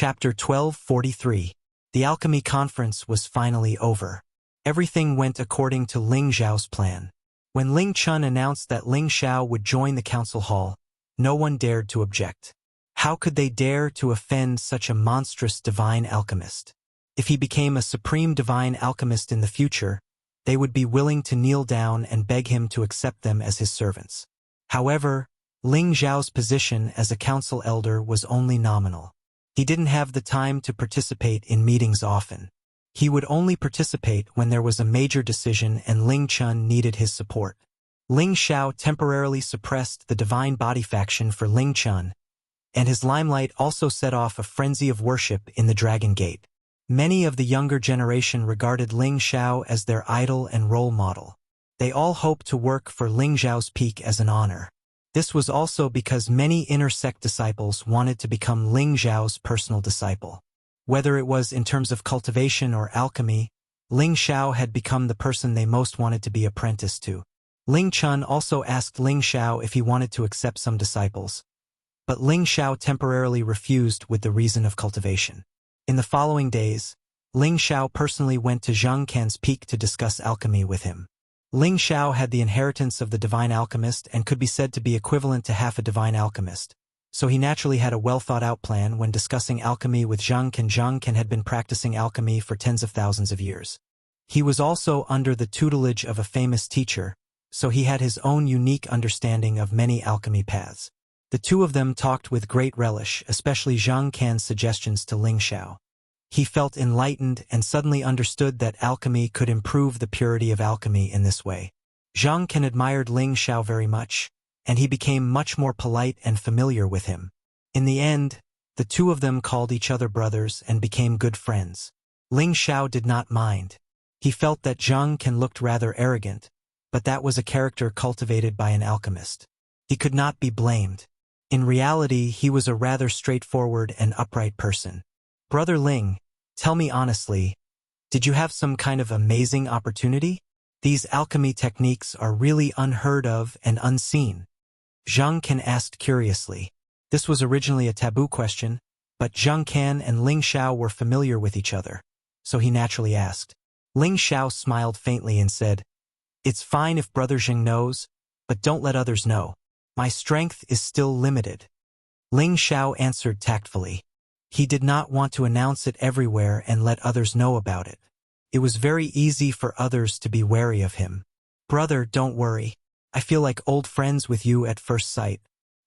Chapter 1243. The alchemy conference was finally over. Everything went according to Ling Xiao's plan. When Ling Chun announced that Ling Xiao would join the council hall, no one dared to object. How could they dare to offend such a monstrous divine alchemist? If he became a supreme divine alchemist in the future, they would be willing to kneel down and beg him to accept them as his servants. However, Ling Xiao's position as a council elder was only nominal. He didn't have the time to participate in meetings often. He would only participate when there was a major decision and Ling Chun needed his support. Ling Xiao temporarily suppressed the divine body faction for Ling Chun, and his limelight also set off a frenzy of worship in the Dragon Gate. Many of the younger generation regarded Ling Xiao as their idol and role model. They all hoped to work for Ling Xiao's peak as an honor. This was also because many inner sect disciples wanted to become Ling Xiao's personal disciple. Whether it was in terms of cultivation or alchemy, Ling Xiao had become the person they most wanted to be apprenticed to. Ling Chun also asked Ling Xiao if he wanted to accept some disciples, but Ling Xiao temporarily refused with the reason of cultivation. In the following days, Ling Xiao personally went to Zhang Can's peak to discuss alchemy with him. Ling Xiao had the inheritance of the divine alchemist and could be said to be equivalent to half a divine alchemist, so he naturally had a well-thought-out plan when discussing alchemy with Zhang Can. Zhang Can had been practicing alchemy for tens of thousands of years. He was also under the tutelage of a famous teacher, so he had his own unique understanding of many alchemy paths. The two of them talked with great relish, especially Zhang Can's suggestions to Ling Xiao. He felt enlightened and suddenly understood that alchemy could improve the purity of alchemy in this way. Zhang Can admired Ling Xiao very much, and he became much more polite and familiar with him. In the end, the two of them called each other brothers and became good friends. Ling Xiao did not mind. He felt that Zhang Can looked rather arrogant, but that was a character cultivated by an alchemist. He could not be blamed. In reality, he was a rather straightforward and upright person. Brother Ling, tell me honestly, did you have some kind of amazing opportunity? These alchemy techniques are really unheard of and unseen. Zhang Can asked curiously. This was originally a taboo question, but Zhang Can and Ling Xiao were familiar with each other, so he naturally asked. Ling Xiao smiled faintly and said, "It's fine if Brother Zheng knows, but don't let others know. My strength is still limited." Ling Xiao answered tactfully. He did not want to announce it everywhere and let others know about it. It was very easy for others to be wary of him. "Brother, don't worry. I feel like old friends with you at first sight.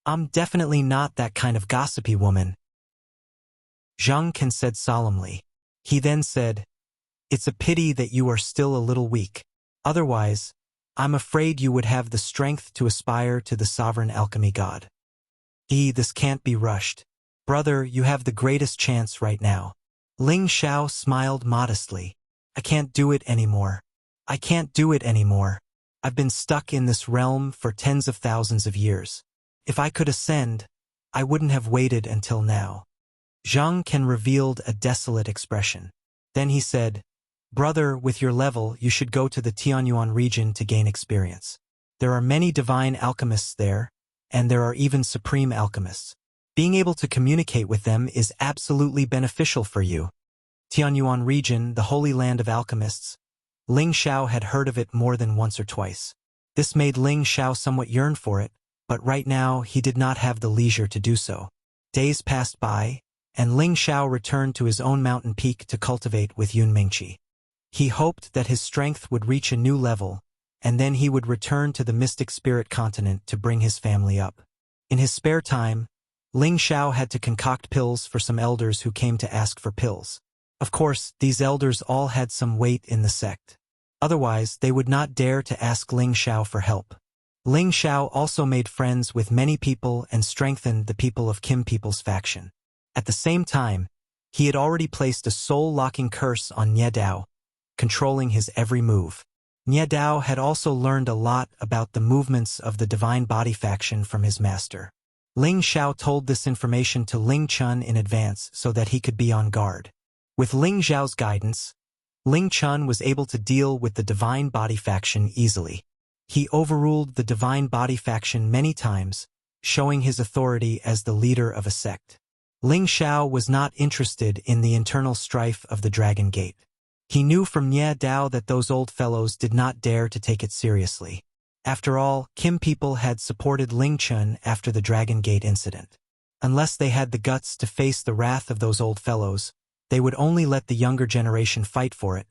I'm definitely not that kind of gossipy woman," Zhang Can said solemnly. He then said, "It's a pity that you are still a little weak. Otherwise, I'm afraid you would have the strength to aspire to the sovereign alchemy god. This can't be rushed. Brother, you have the greatest chance right now." Ling Xiao smiled modestly. "I can't do it anymore. I can't do it anymore. I've been stuck in this realm for tens of thousands of years. If I could ascend, I wouldn't have waited until now." Zhang Can revealed a desolate expression. Then he said, "Brother, with your level, you should go to the Tianyuan region to gain experience. There are many divine alchemists there, and there are even supreme alchemists. Being able to communicate with them is absolutely beneficial for you." Tianyuan region, the holy land of alchemists. Ling Xiao had heard of it more than once or twice. This made Ling Xiao somewhat yearn for it, but right now he did not have the leisure to do so. Days passed by, and Ling Xiao returned to his own mountain peak to cultivate with Yun Mingqi. He hoped that his strength would reach a new level, and then he would return to the mystic spirit continent to bring his family up. In his spare time, Ling Xiao had to concoct pills for some elders who came to ask for pills. Of course, these elders all had some weight in the sect. Otherwise, they would not dare to ask Ling Xiao for help. Ling Xiao also made friends with many people and strengthened the people of Kim People's faction. At the same time, he had already placed a soul-locking curse on Nye Dao, controlling his every move. Nye Dao had also learned a lot about the movements of the divine body faction from his master. Ling Xiao told this information to Ling Chun in advance so that he could be on guard. With Ling Xiao's guidance, Ling Chun was able to deal with the divine body faction easily. He overruled the divine body faction many times, showing his authority as the leader of a sect. Ling Xiao was not interested in the internal strife of the Dragon Gate. He knew from Nye Dao that those old fellows did not dare to take it seriously. After all, Kim people had supported Ling Chun after the Dragon Gate incident. Unless they had the guts to face the wrath of those old fellows, they would only let the younger generation fight for it,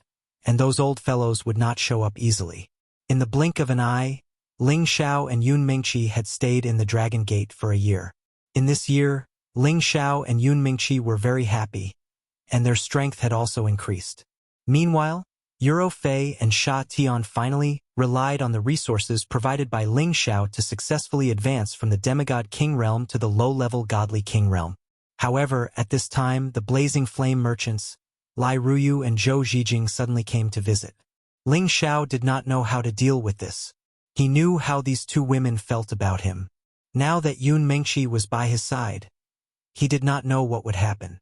and those old fellows would not show up easily. In the blink of an eye, Ling Xiao and Yun Mingqi had stayed in the Dragon Gate for a year. In this year, Ling Xiao and Yun Mingqi were very happy, and their strength had also increased. Meanwhile, Euro Fei and Sha Tian finally relied on the resources provided by Ling Xiao to successfully advance from the demigod king realm to the low-level godly king realm. However, at this time, the blazing flame merchants, Lai Ruyu and Zhou Zhijing, suddenly came to visit. Ling Xiao did not know how to deal with this. He knew how these two women felt about him. Now that Yun Mingqi was by his side, he did not know what would happen.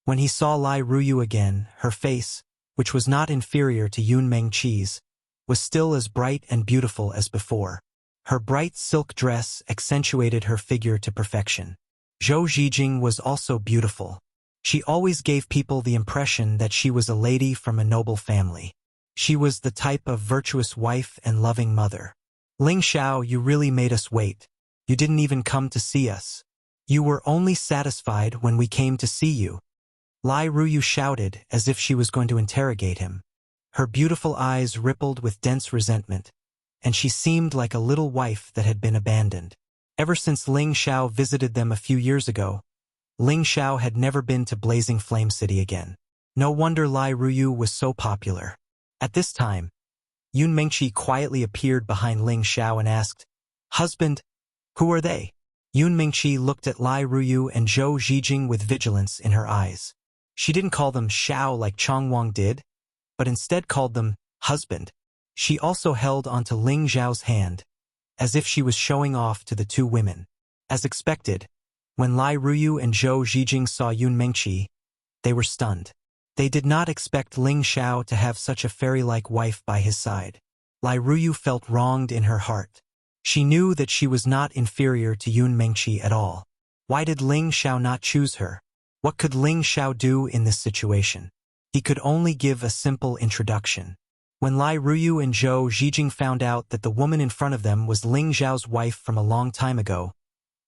When he saw Lai Ruyu again, her face, which was not inferior to Yun Mingqi's, was still as bright and beautiful as before. Her bright silk dress accentuated her figure to perfection. Zhou Zhijing was also beautiful. She always gave people the impression that she was a lady from a noble family. She was the type of virtuous wife and loving mother. Ling Xiao, you really made us wait. You didn't even come to see us. You were only satisfied when we came to see you. Lai Ruyu shouted as if she was going to interrogate him. Her beautiful eyes rippled with dense resentment, and she seemed like a little wife that had been abandoned. Ever since Ling Xiao visited them a few years ago, Ling Xiao had never been to Blazing Flame City again. No wonder Lai Ruyu was so popular. At this time, Yun Mingqi quietly appeared behind Ling Xiao and asked, "Husband, who are they?" Yun Mingqi looked at Lai Ruyu and Zhou Zhijing with vigilance in her eyes. She didn't call them Xiao like Chongwang did, but instead called them husband. She also held onto Ling Xiao's hand, as if she was showing off to the two women. As expected, when Lai Ruyu and Zhou Zhijing saw Yun Mingqi, they were stunned. They did not expect Ling Xiao to have such a fairy-like wife by his side. Lai Ruyu felt wronged in her heart. She knew that she was not inferior to Yun Mingqi at all. Why did Ling Xiao not choose her? What could Ling Xiao do in this situation? He could only give a simple introduction. When Lai Ruyu and Zhou Zhijing found out that the woman in front of them was Ling Xiao's wife from a long time ago,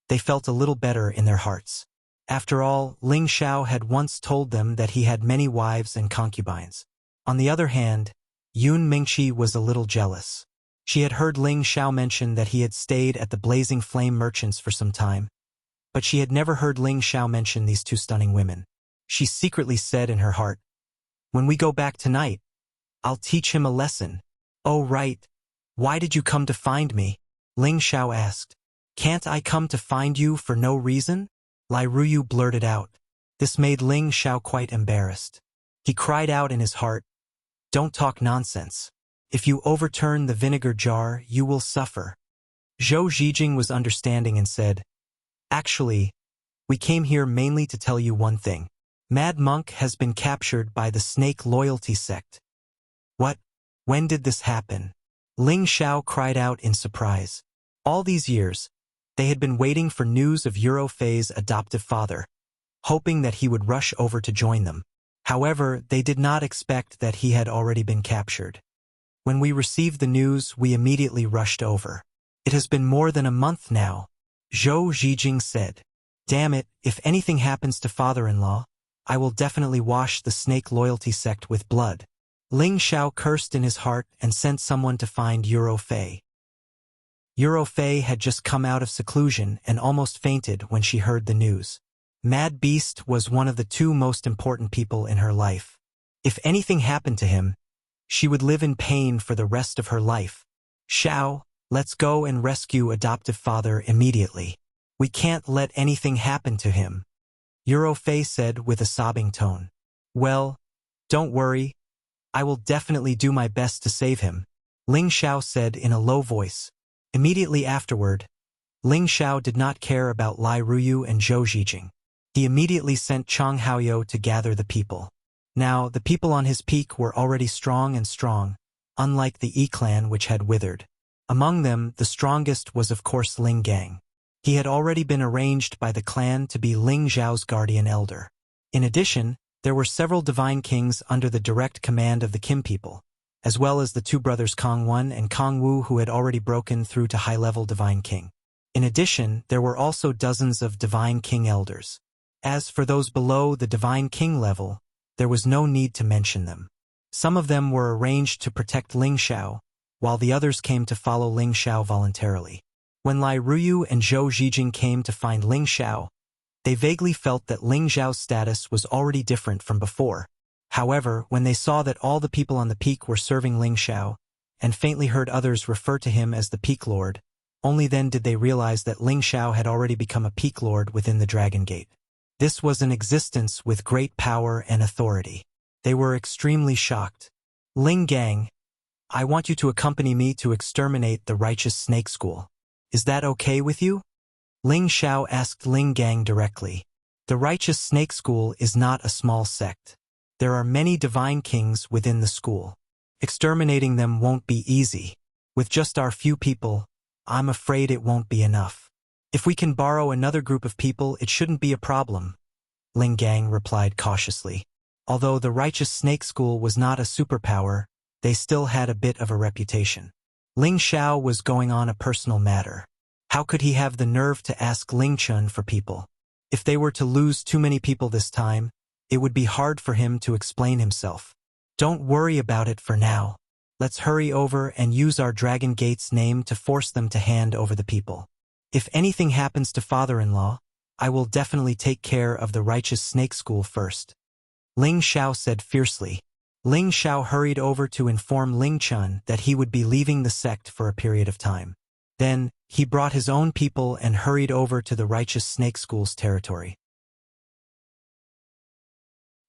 they felt a little better in their hearts. After all, Ling Xiao had once told them that he had many wives and concubines. On the other hand, Yun Mingqi was a little jealous. She had heard Ling Xiao mention that he had stayed at the Blazing Flame Merchants for some time, but she had never heard Ling Xiao mention these two stunning women. She secretly said in her heart, "When we go back tonight, I'll teach him a lesson." "Oh right. Why did you come to find me?" Ling Xiao asked. "Can't I come to find you for no reason?" Lai Ruyu blurted out. This made Ling Xiao quite embarrassed. He cried out in his heart, "Don't talk nonsense. If you overturn the vinegar jar, you will suffer." Zhou Zhijing was understanding and said, "Actually, we came here mainly to tell you one thing. Mad Monk has been captured by the Snake Loyalty Sect." "What? When did this happen?" Ling Xiao cried out in surprise. All these years, they had been waiting for news of Euro Fei's adoptive father, hoping that he would rush over to join them. However, they did not expect that he had already been captured. "When we received the news, we immediately rushed over. It has been more than a month now," Zhou Zhijing said. "Damn it, if anything happens to father-in-law, I will definitely wash the Snake Loyalty Sect with blood." Ling Xiao cursed in his heart and sent someone to find Euro Fei. Euro Fei had just come out of seclusion and almost fainted when she heard the news. Mad Beast was one of the two most important people in her life. If anything happened to him, she would live in pain for the rest of her life. "Xiao, let's go and rescue adoptive father immediately. We can't let anything happen to him," Euro Fei said with a sobbing tone. "Well, don't worry. I will definitely do my best to save him," Ling Xiao said in a low voice. Immediately afterward, Ling Xiao did not care about Lai Ruyu and Zhou Zhijing. He immediately sent Chang Haoyou to gather the people. Now, the people on his peak were already strong and strong, unlike the Yi clan which had withered. Among them, the strongest was of course Ling Gang. He had already been arranged by the clan to be Ling Zhao's guardian elder. In addition, there were several divine kings under the direct command of the Kim people, as well as the two brothers Kong Wen and Kong Wu who had already broken through to high-level divine king. In addition, there were also dozens of divine king elders. As for those below the divine king level, there was no need to mention them. Some of them were arranged to protect Ling Xiao, while the others came to follow Ling Xiao voluntarily. When Lai Ruyu and Zhou Zhijing came to find Ling Xiao, they vaguely felt that Ling Xiao's status was already different from before. However, when they saw that all the people on the peak were serving Ling Xiao, and faintly heard others refer to him as the Peak Lord, only then did they realize that Ling Xiao had already become a Peak Lord within the Dragon Gate. This was an existence with great power and authority. They were extremely shocked. Ling Gang, I want you to accompany me to exterminate the Righteous Snake School. Is that okay with you? Ling Xiao asked Ling Gang directly. The Righteous Snake School is not a small sect. There are many divine kings within the school. Exterminating them won't be easy. With just our few people, I'm afraid it won't be enough. If we can borrow another group of people, it shouldn't be a problem, Ling Gang replied cautiously. Although the Righteous Snake School was not a superpower, they still had a bit of a reputation. Ling Xiao was going on a personal matter. How could he have the nerve to ask Ling Chun for people? If they were to lose too many people this time, it would be hard for him to explain himself. Don't worry about it for now. Let's hurry over and use our Dragon Gate's name to force them to hand over the people. If anything happens to father-in-law, I will definitely take care of the Righteous Snake School first. Ling Xiao said fiercely. Ling Xiao hurried over to inform Ling Chun that he would be leaving the sect for a period of time. Then, he brought his own people and hurried over to the Righteous Snake School's territory.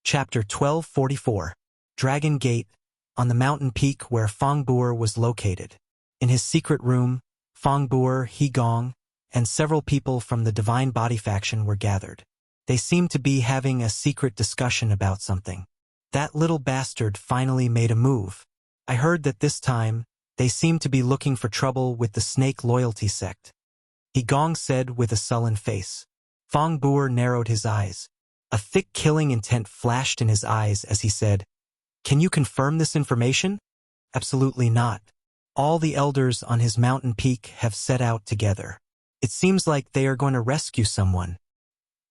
Chapter 1244. Dragon Gate, on the mountain peak where Feng Buer was located. In his secret room, Feng Buer, He Gong, and several people from the Divine Body faction were gathered. They seemed to be having a secret discussion about something. That little bastard finally made a move. I heard that this time, they seemed to be looking for trouble with the Snake Loyalty sect. He Gong said with a sullen face. Feng Buer narrowed his eyes. A thick killing intent flashed in his eyes as he said, "Can you confirm this information?" "Absolutely not. All the elders on his mountain peak have set out together. It seems like they are going to rescue someone."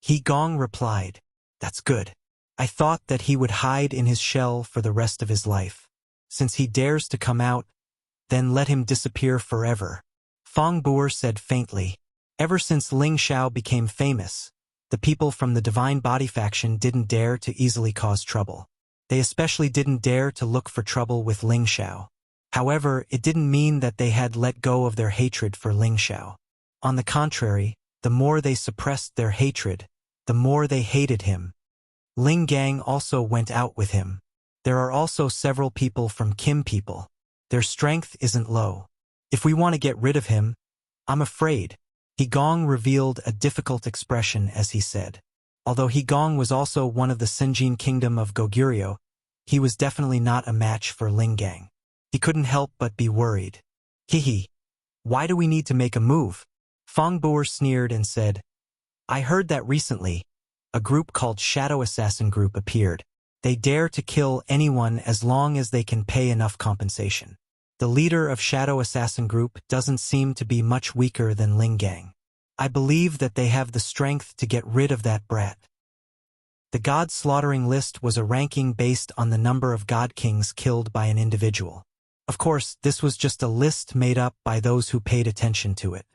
He Gong replied, "That's good. I thought that he would hide in his shell for the rest of his life. Since he dares to come out, then let him disappear forever." Feng Buer said faintly, "Ever since Ling Xiao became famous, the people from the Divine Body faction didn't dare to easily cause trouble. They especially didn't dare to look for trouble with Ling Xiao. However, it didn't mean that they had let go of their hatred for Ling Xiao. On the contrary, the more they suppressed their hatred, the more they hated him. Ling Gang also went out with him. There are also several people from Kim people. Their strength isn't low. If we want to get rid of him, I'm afraid." He Gong revealed a difficult expression as he said. Although He Gong was also one of the Senjin kingdom of Goguryeo, he was definitely not a match for Ling Gang. He couldn't help but be worried. "Hehe. Why do we need to make a move?" Feng Buer sneered and said, "I heard that recently, a group called Shadow Assassin Group appeared. They dare to kill anyone as long as they can pay enough compensation. The leader of Shadow Assassin Group doesn't seem to be much weaker than Ling Gang. I believe that they have the strength to get rid of that brat." The God Slaughtering list was a ranking based on the number of God Kings killed by an individual. Of course, this was just a list made up by those who paid attention to it.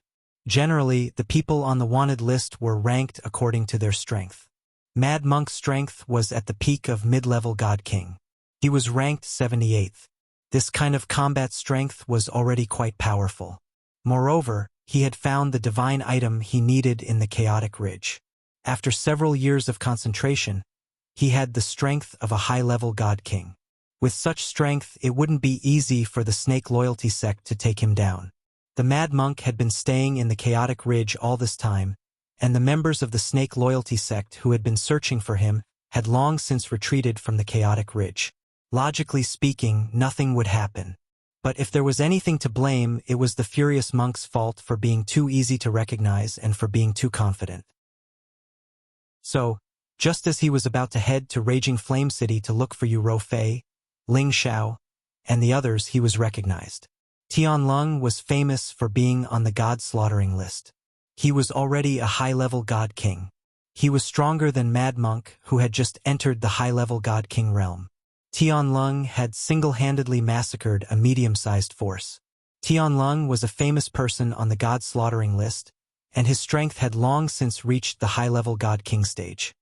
Generally, the people on the wanted list were ranked according to their strength. Mad Monk's strength was at the peak of mid-level God King. He was ranked 78th. This kind of combat strength was already quite powerful. Moreover, he had found the divine item he needed in the Chaotic Ridge. After several years of concentration, he had the strength of a high-level God King. With such strength, it wouldn't be easy for the Snake Loyalty sect to take him down. The Mad Monk had been staying in the Chaotic Ridge all this time, and the members of the Snake Loyalty sect who had been searching for him had long since retreated from the Chaotic Ridge. Logically speaking, nothing would happen. But if there was anything to blame, it was the furious monk's fault for being too easy to recognize and for being too confident. So, just as he was about to head to Raging Flame City to look for Yu Rofei, Ling Xiao, and the others, he was recognized. Tianlong was famous for being on the god-slaughtering list. He was already a high-level god king. He was stronger than Mad Monk, who had just entered the high-level god king realm. Tianlong had single-handedly massacred a medium-sized force. Tianlong was a famous person on the god-slaughtering list, and his strength had long since reached the high-level god king stage.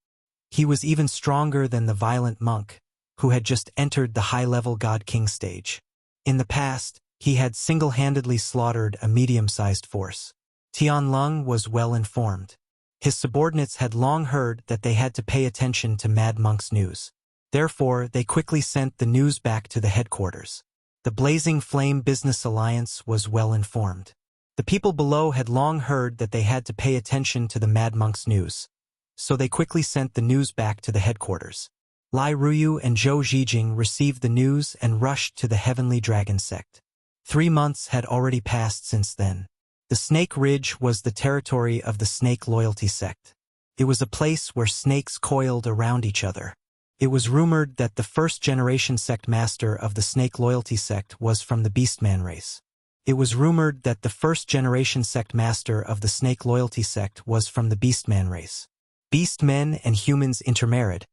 He was even stronger than the violent monk, who had just entered the high-level god king stage. In the past, he had single-handedly slaughtered a medium-sized force. Tianlong was well-informed. His subordinates had long heard that they had to pay attention to Mad Monk's news. Therefore, they quickly sent the news back to the headquarters. The Blazing Flame Business Alliance was well-informed. The people below had long heard that they had to pay attention to the Mad Monk's news, so they quickly sent the news back to the headquarters. Lai Ruyu and Zhou Zhijing received the news and rushed to the Heavenly Dragon sect. 3 months had already passed since then. The Snake Ridge was the territory of the Snake Loyalty sect. It was a place where snakes coiled around each other. It was rumored that the first-generation sect master of the Snake Loyalty sect was from the Beastman race. It was rumored that the first-generation sect master of the Snake Loyalty sect was from the Beastman race. Beastmen and humans intermarried,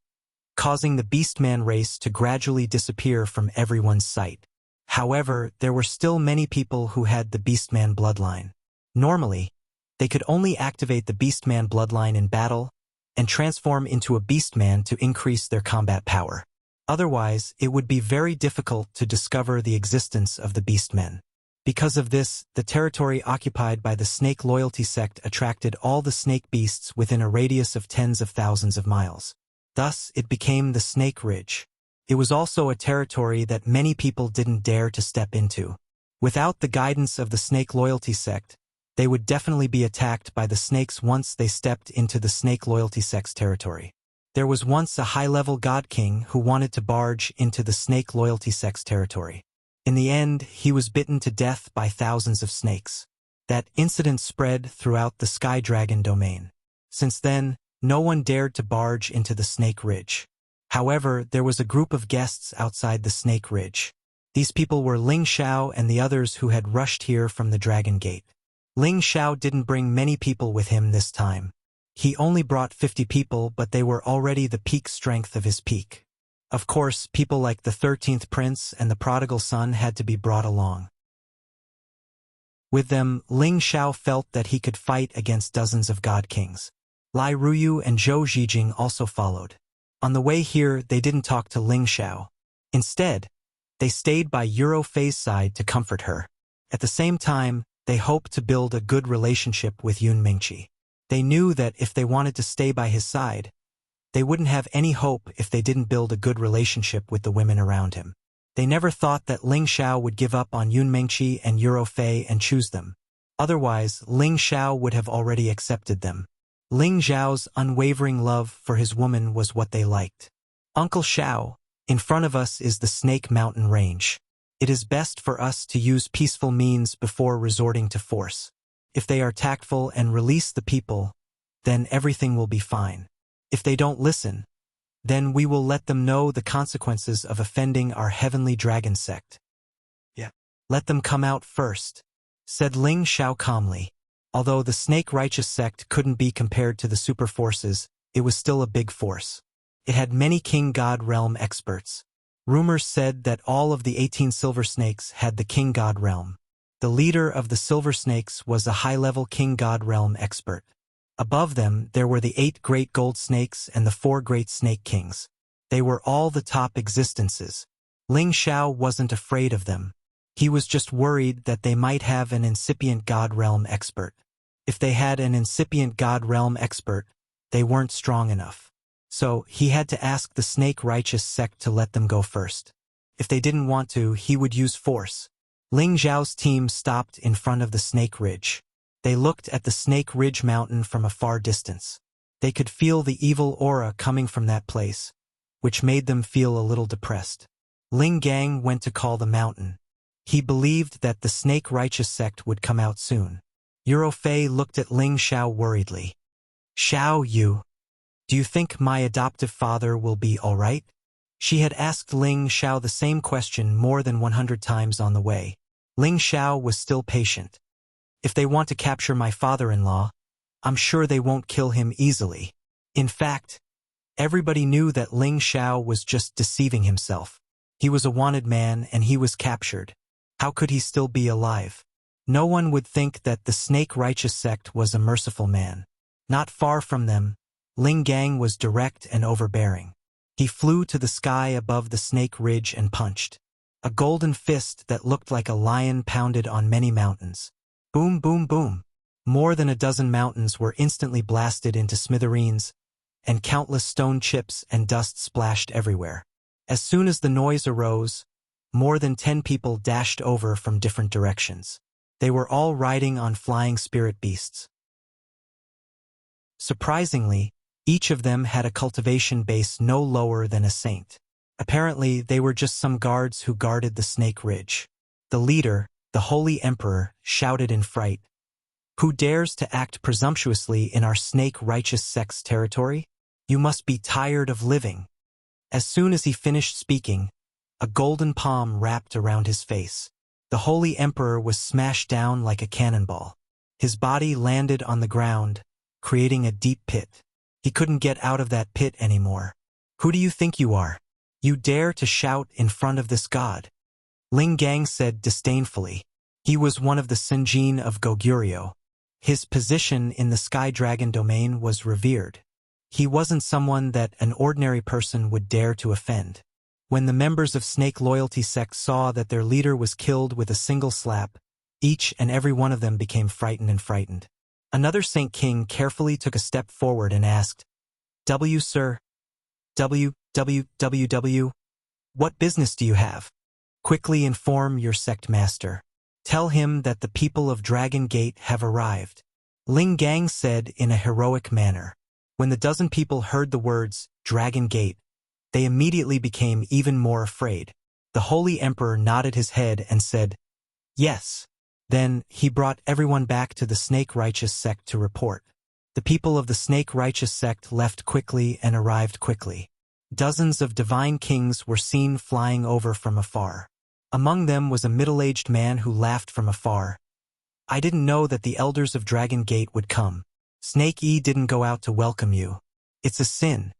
causing the Beastman race to gradually disappear from everyone's sight. However, there were still many people who had the Beastman bloodline. Normally, they could only activate the Beastman bloodline in battle and transform into a Beastman to increase their combat power. Otherwise, it would be very difficult to discover the existence of the Beastmen. Because of this, the territory occupied by the Snake Loyalty sect attracted all the snake beasts within a radius of tens of thousands of miles. Thus, it became the Snake Ridge. It was also a territory that many people didn't dare to step into. Without the guidance of the Snake Loyalty sect, they would definitely be attacked by the snakes once they stepped into the Snake Loyalty sect's territory. There was once a high-level god king who wanted to barge into the Snake Loyalty sect's territory. In the end, he was bitten to death by thousands of snakes. That incident spread throughout the Sky Dragon domain. Since then, no one dared to barge into the Snake Ridge. However, there was a group of guests outside the Snake Ridge. These people were Ling Xiao and the others who had rushed here from the Dragon Gate. Ling Xiao didn't bring many people with him this time. He only brought 50 people, but they were already the peak strength of his peak. Of course, people like the 13th Prince and the Prodigal Son had to be brought along. With them, Ling Xiao felt that he could fight against dozens of god kings. Lai Ruyu and Zhou Zhijing also followed. On the way here, they didn't talk to Ling Xiao. Instead, they stayed by Yu Rofei's side to comfort her. At the same time, they hoped to build a good relationship with Yun Mingqi. They knew that if they wanted to stay by his side, they wouldn't have any hope if they didn't build a good relationship with the women around him. They never thought that Ling Xiao would give up on Yun Mingqi and Yu Rofei and choose them. Otherwise, Ling Xiao would have already accepted them. Ling Xiao's unwavering love for his woman was what they liked. Uncle Xiao, in front of us is the Snake Mountain Range. It is best for us to use peaceful means before resorting to force. If they are tactful and release the people, then everything will be fine. If they don't listen, then we will let them know the consequences of offending our Heavenly Dragon sect. Yeah. Let them come out first, said Ling Xiao calmly. Although the Snake Righteous sect couldn't be compared to the super forces, it was still a big force. It had many King God Realm experts. Rumors said that all of the 18 Silver Snakes had the King God Realm. The leader of the Silver Snakes was a high-level King God Realm expert. Above them, there were the 8 Great Gold Snakes and the 4 Great Snake Kings. They were all the top existences. Ling Xiao wasn't afraid of them. He was just worried that they might have an incipient God Realm expert. If they had an incipient God Realm expert, they weren't strong enough. So, he had to ask the Snake Righteous sect to let them go first. If they didn't want to, he would use force. Ling Xiao's team stopped in front of the Snake Ridge. They looked at the Snake Ridge mountain from a far distance. They could feel the evil aura coming from that place, which made them feel a little depressed. Ling Gang went to call the mountain. He believed that the snake righteous sect would come out soon. Eurofei looked at Ling Xiao worriedly. "Xiao, do you think my adoptive father will be all right?" She had asked Ling Xiao the same question more than 100 times on the way. Ling Xiao was still patient. "If they want to capture my father-in-law, I'm sure they won't kill him easily." In fact, everybody knew that Ling Xiao was just deceiving himself. He was a wanted man and he was captured. How could he still be alive? No one would think that the snake righteous sect was a merciful man. Not far from them, Ling Gang was direct and overbearing. He flew to the sky above the snake ridge and punched. A golden fist that looked like a lion pounded on many mountains. Boom, boom, boom. More than a dozen mountains were instantly blasted into smithereens, and countless stone chips and dust splashed everywhere. As soon as the noise arose, more than 10 people dashed over from different directions. They were all riding on flying spirit beasts. Surprisingly, each of them had a cultivation base no lower than a saint. Apparently, they were just some guards who guarded the snake ridge. The leader, the Holy Emperor, shouted in fright, "Who dares to act presumptuously in our snake righteous sect's territory? You must be tired of living." As soon as he finished speaking, a golden palm wrapped around his face. The Holy Emperor was smashed down like a cannonball. His body landed on the ground, creating a deep pit. He couldn't get out of that pit anymore. "Who do you think you are? You dare to shout in front of this god?" Ling Gang said disdainfully. He was one of the Senjin of Goguryeo. His position in the Sky Dragon domain was revered. He wasn't someone that an ordinary person would dare to offend. When the members of Snake Loyalty Sect saw that their leader was killed with a single slap, each and every one of them became frightened. Another Saint King carefully took a step forward and asked, Sir? W, what business do you have? Quickly inform your sect master. Tell him that the people of Dragon Gate have arrived." Ling Gang said in a heroic manner. When the dozen people heard the words, Dragon Gate, they immediately became even more afraid. The Holy Emperor nodded his head and said, "Yes." Then he brought everyone back to the Snake Righteous Sect to report. The people of the Snake Righteous Sect left quickly and arrived quickly. Dozens of divine kings were seen flying over from afar. Among them was a middle-aged man who laughed from afar. "I didn't know that the elders of Dragon Gate would come. Snake E didn't go out to welcome you. It's a sin."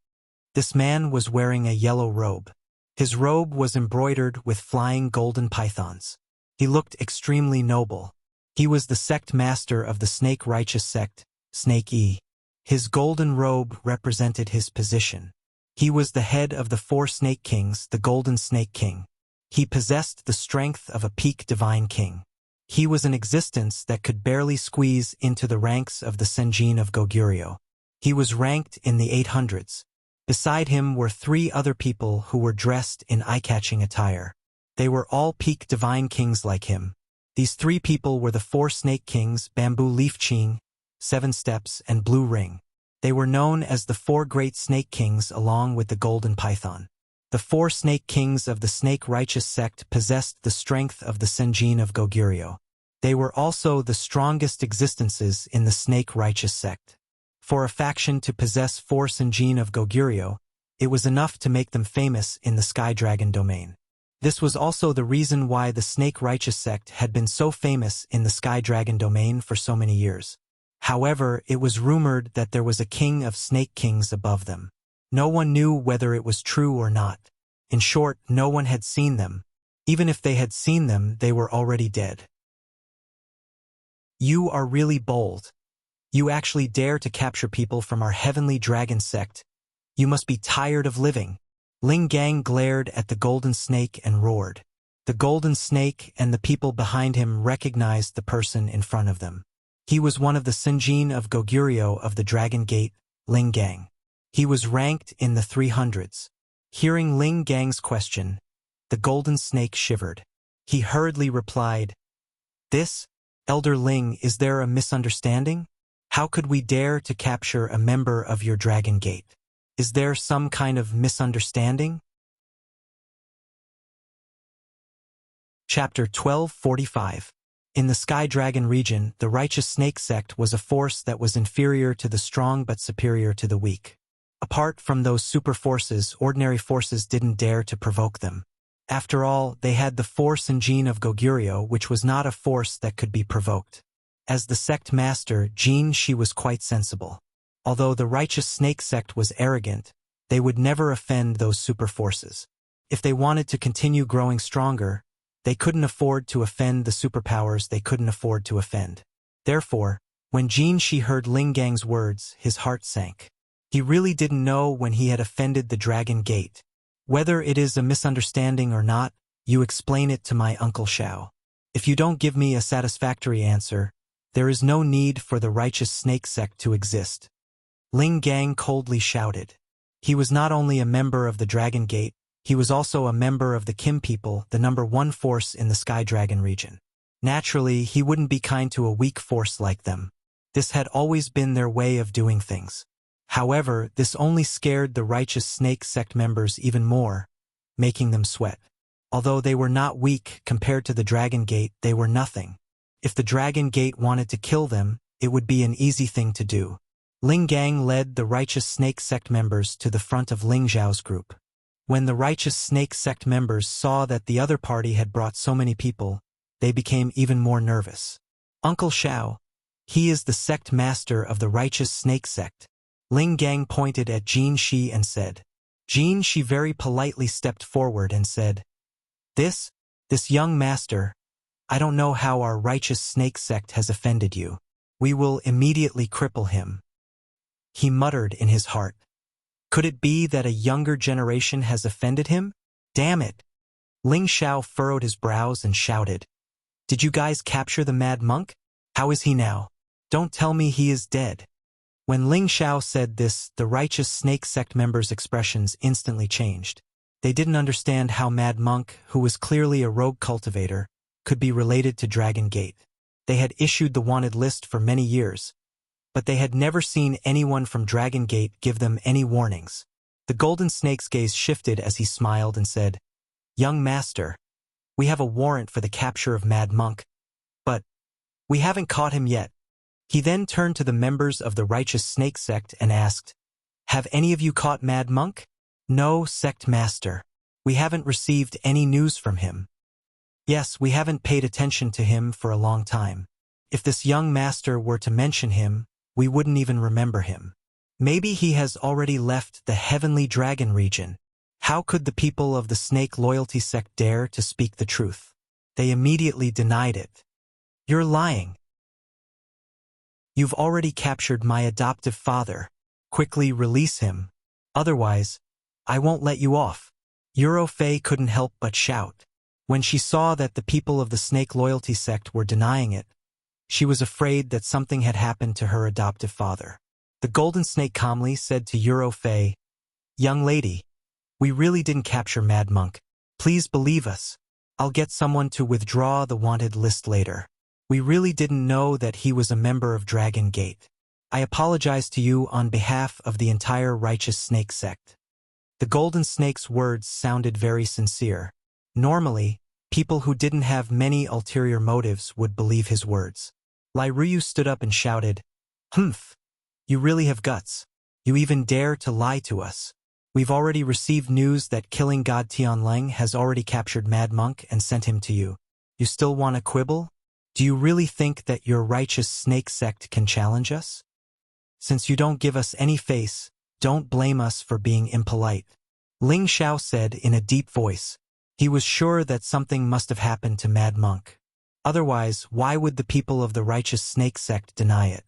This man was wearing a yellow robe. His robe was embroidered with flying golden pythons. He looked extremely noble. He was the sect master of the Snake Righteous Sect, Snake E. His golden robe represented his position. He was the head of the 4 Snake Kings, the Golden Snake King. He possessed the strength of a peak divine king. He was an existence that could barely squeeze into the ranks of the Senjin of Goguryeo. He was ranked in the 800s. Beside him were 3 other people who were dressed in eye-catching attire. They were all peak divine kings like him. These 3 people were the 4 Snake Kings, Bamboo Leaf Ching, 7 Steps, and Blue Ring. They were known as the 4 Great Snake Kings along with the Golden Python. The 4 Snake Kings of the Snake Righteous Sect possessed the strength of the Senjin of Goguryeo. They were also the strongest existences in the Snake Righteous Sect. For a faction to possess 4 Senjin of Goguryeo, it was enough to make them famous in the Sky Dragon domain. This was also the reason why the Snake Righteous Sect had been so famous in the Sky Dragon domain for so many years. However, it was rumored that there was a king of Snake Kings above them. No one knew whether it was true or not. In short, no one had seen them. Even if they had seen them, they were already dead. "You are really bold. You actually dare to capture people from our heavenly dragon sect. You must be tired of living." Ling Gang glared at the golden snake and roared. The golden snake and the people behind him recognized the person in front of them. He was one of the Senjin of Goguryeo of the Dragon Gate, Ling Gang. He was ranked in the 300s. Hearing Ling Gang's question, the golden snake shivered. He hurriedly replied, "This, Elder Ling, is there a misunderstanding? How could we dare to capture a member of your Dragon Gate? Is there some kind of misunderstanding?" Chapter 1245. In the Sky Dragon region, the righteous snake sect was a force that was inferior to the strong but superior to the weak. Apart from those super forces, ordinary forces didn't dare to provoke them. After all, they had the force and gene of Goguryeo, which was not a force that could be provoked. As the sect master, Jin Shi was quite sensible. Although the righteous snake sect was arrogant, they would never offend those super forces. If they wanted to continue growing stronger, they couldn't afford to offend the superpowers they couldn't afford to offend. Therefore, when Jin Shi heard Ling Gang's words, his heart sank. He really didn't know when he had offended the Dragon Gate. Whether it is a misunderstanding or not, you explain it to my Uncle Xiao. If you don't give me a satisfactory answer, there is no need for the righteous snake sect to exist. Ling Gang coldly shouted. He was not only a member of the Dragon Gate, he was also a member of the Kim people, the #1 force in the Sky Dragon region. Naturally, he wouldn't be kind to a weak force like them. This had always been their way of doing things. However, this only scared the righteous snake sect members even more, making them sweat. Although they were not weak compared to the Dragon Gate, they were nothing. If the Dragon Gate wanted to kill them, it would be an easy thing to do. Ling Gang led the righteous snake sect members to the front of Ling Zhao's group. When the righteous snake sect members saw that the other party had brought so many people, they became even more nervous. Uncle Xiao, he is the sect master of the righteous snake sect. Ling Gang pointed at Jin Shi and said. Jin Shi very politely stepped forward and said, This young master, I don't know how our righteous snake sect has offended you. We will immediately cripple him. He muttered in his heart. Could it be that a younger generation has offended him? Damn it! Ling Xiao furrowed his brows and shouted. Did you guys capture the mad monk? How is he now? Don't tell me he is dead. When Ling Xiao said this, the righteous snake sect members' expressions instantly changed. They didn't understand how Mad Monk, who was clearly a rogue cultivator, could be related to Dragon Gate. They had issued the wanted list for many years, but they had never seen anyone from Dragon Gate give them any warnings. The golden snake's gaze shifted as he smiled and said, Young master, we have a warrant for the capture of Mad Monk, but we haven't caught him yet. He then turned to the members of the righteous snake sect and asked, Have any of you caught Mad Monk? No, sect master. We haven't received any news from him. Yes, we haven't paid attention to him for a long time. If this young master were to mention him, we wouldn't even remember him. Maybe he has already left the heavenly dragon region. How could the people of the snake loyalty sect dare to speak the truth? They immediately denied it. You're lying. You've already captured my adoptive father. Quickly release him. Otherwise, I won't let you off. Eurofei couldn't help but shout. When she saw that the people of the snake loyalty sect were denying it, she was afraid that something had happened to her adoptive father. The golden snake calmly said to Eurofei, Young lady, we really didn't capture Mad Monk. Please believe us. I'll get someone to withdraw the wanted list later. We really didn't know that he was a member of Dragon Gate. I apologize to you on behalf of the entire righteous snake sect. The golden snake's words sounded very sincere. Normally, people who didn't have many ulterior motives would believe his words. Lai Ruyu stood up and shouted, Humph! You really have guts. You even dare to lie to us. We've already received news that killing God Tianleng has already captured Mad Monk and sent him to you. You still want to quibble? Do you really think that your righteous snake sect can challenge us? Since you don't give us any face, don't blame us for being impolite. Ling Xiao said in a deep voice. He was sure that something must have happened to Mad Monk. Otherwise, why would the people of the righteous snake sect deny it?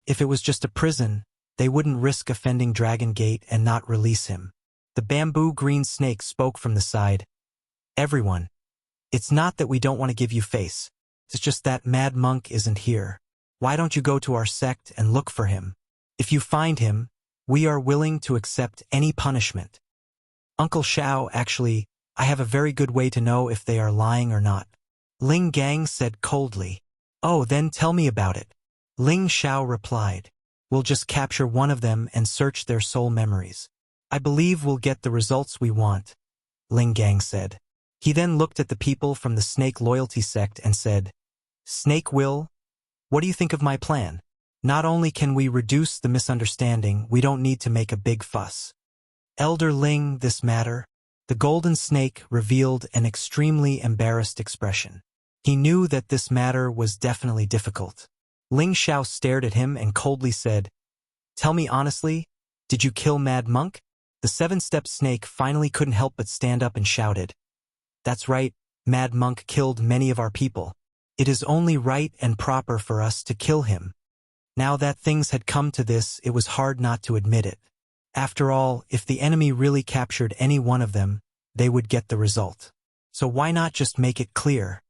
If it was just a prison, they wouldn't risk offending Dragon Gate and not release him. The bamboo green snake spoke from the side. Everyone, it's not that we don't want to give you face. It's just that Mad Monk isn't here. Why don't you go to our sect and look for him? If you find him, we are willing to accept any punishment. Uncle Xiao, actually, I have a very good way to know if they are lying or not. Ling Gang said coldly. Oh, then tell me about it. Ling Xiao replied. We'll just capture one of them and search their soul memories. I believe we'll get the results we want, Ling Gang said. He then looked at the people from the Snake Loyalty sect and said, "Snake Will, what do you think of my plan? Not only can we reduce the misunderstanding, we don't need to make a big fuss." Elder Ling, this matter? The golden snake revealed an extremely embarrassed expression. He knew that this matter was definitely difficult. Ling Xiao stared at him and coldly said, "Tell me honestly, did you kill Mad Monk?" The seven-step snake finally couldn't help but stand up and shouted, "That's right, Mad Monk killed many of our people. It is only right and proper for us to kill him." Now that things had come to this, it was hard not to admit it. After all, if the enemy really captured any one of them, they would get the result. So why not just make it clear?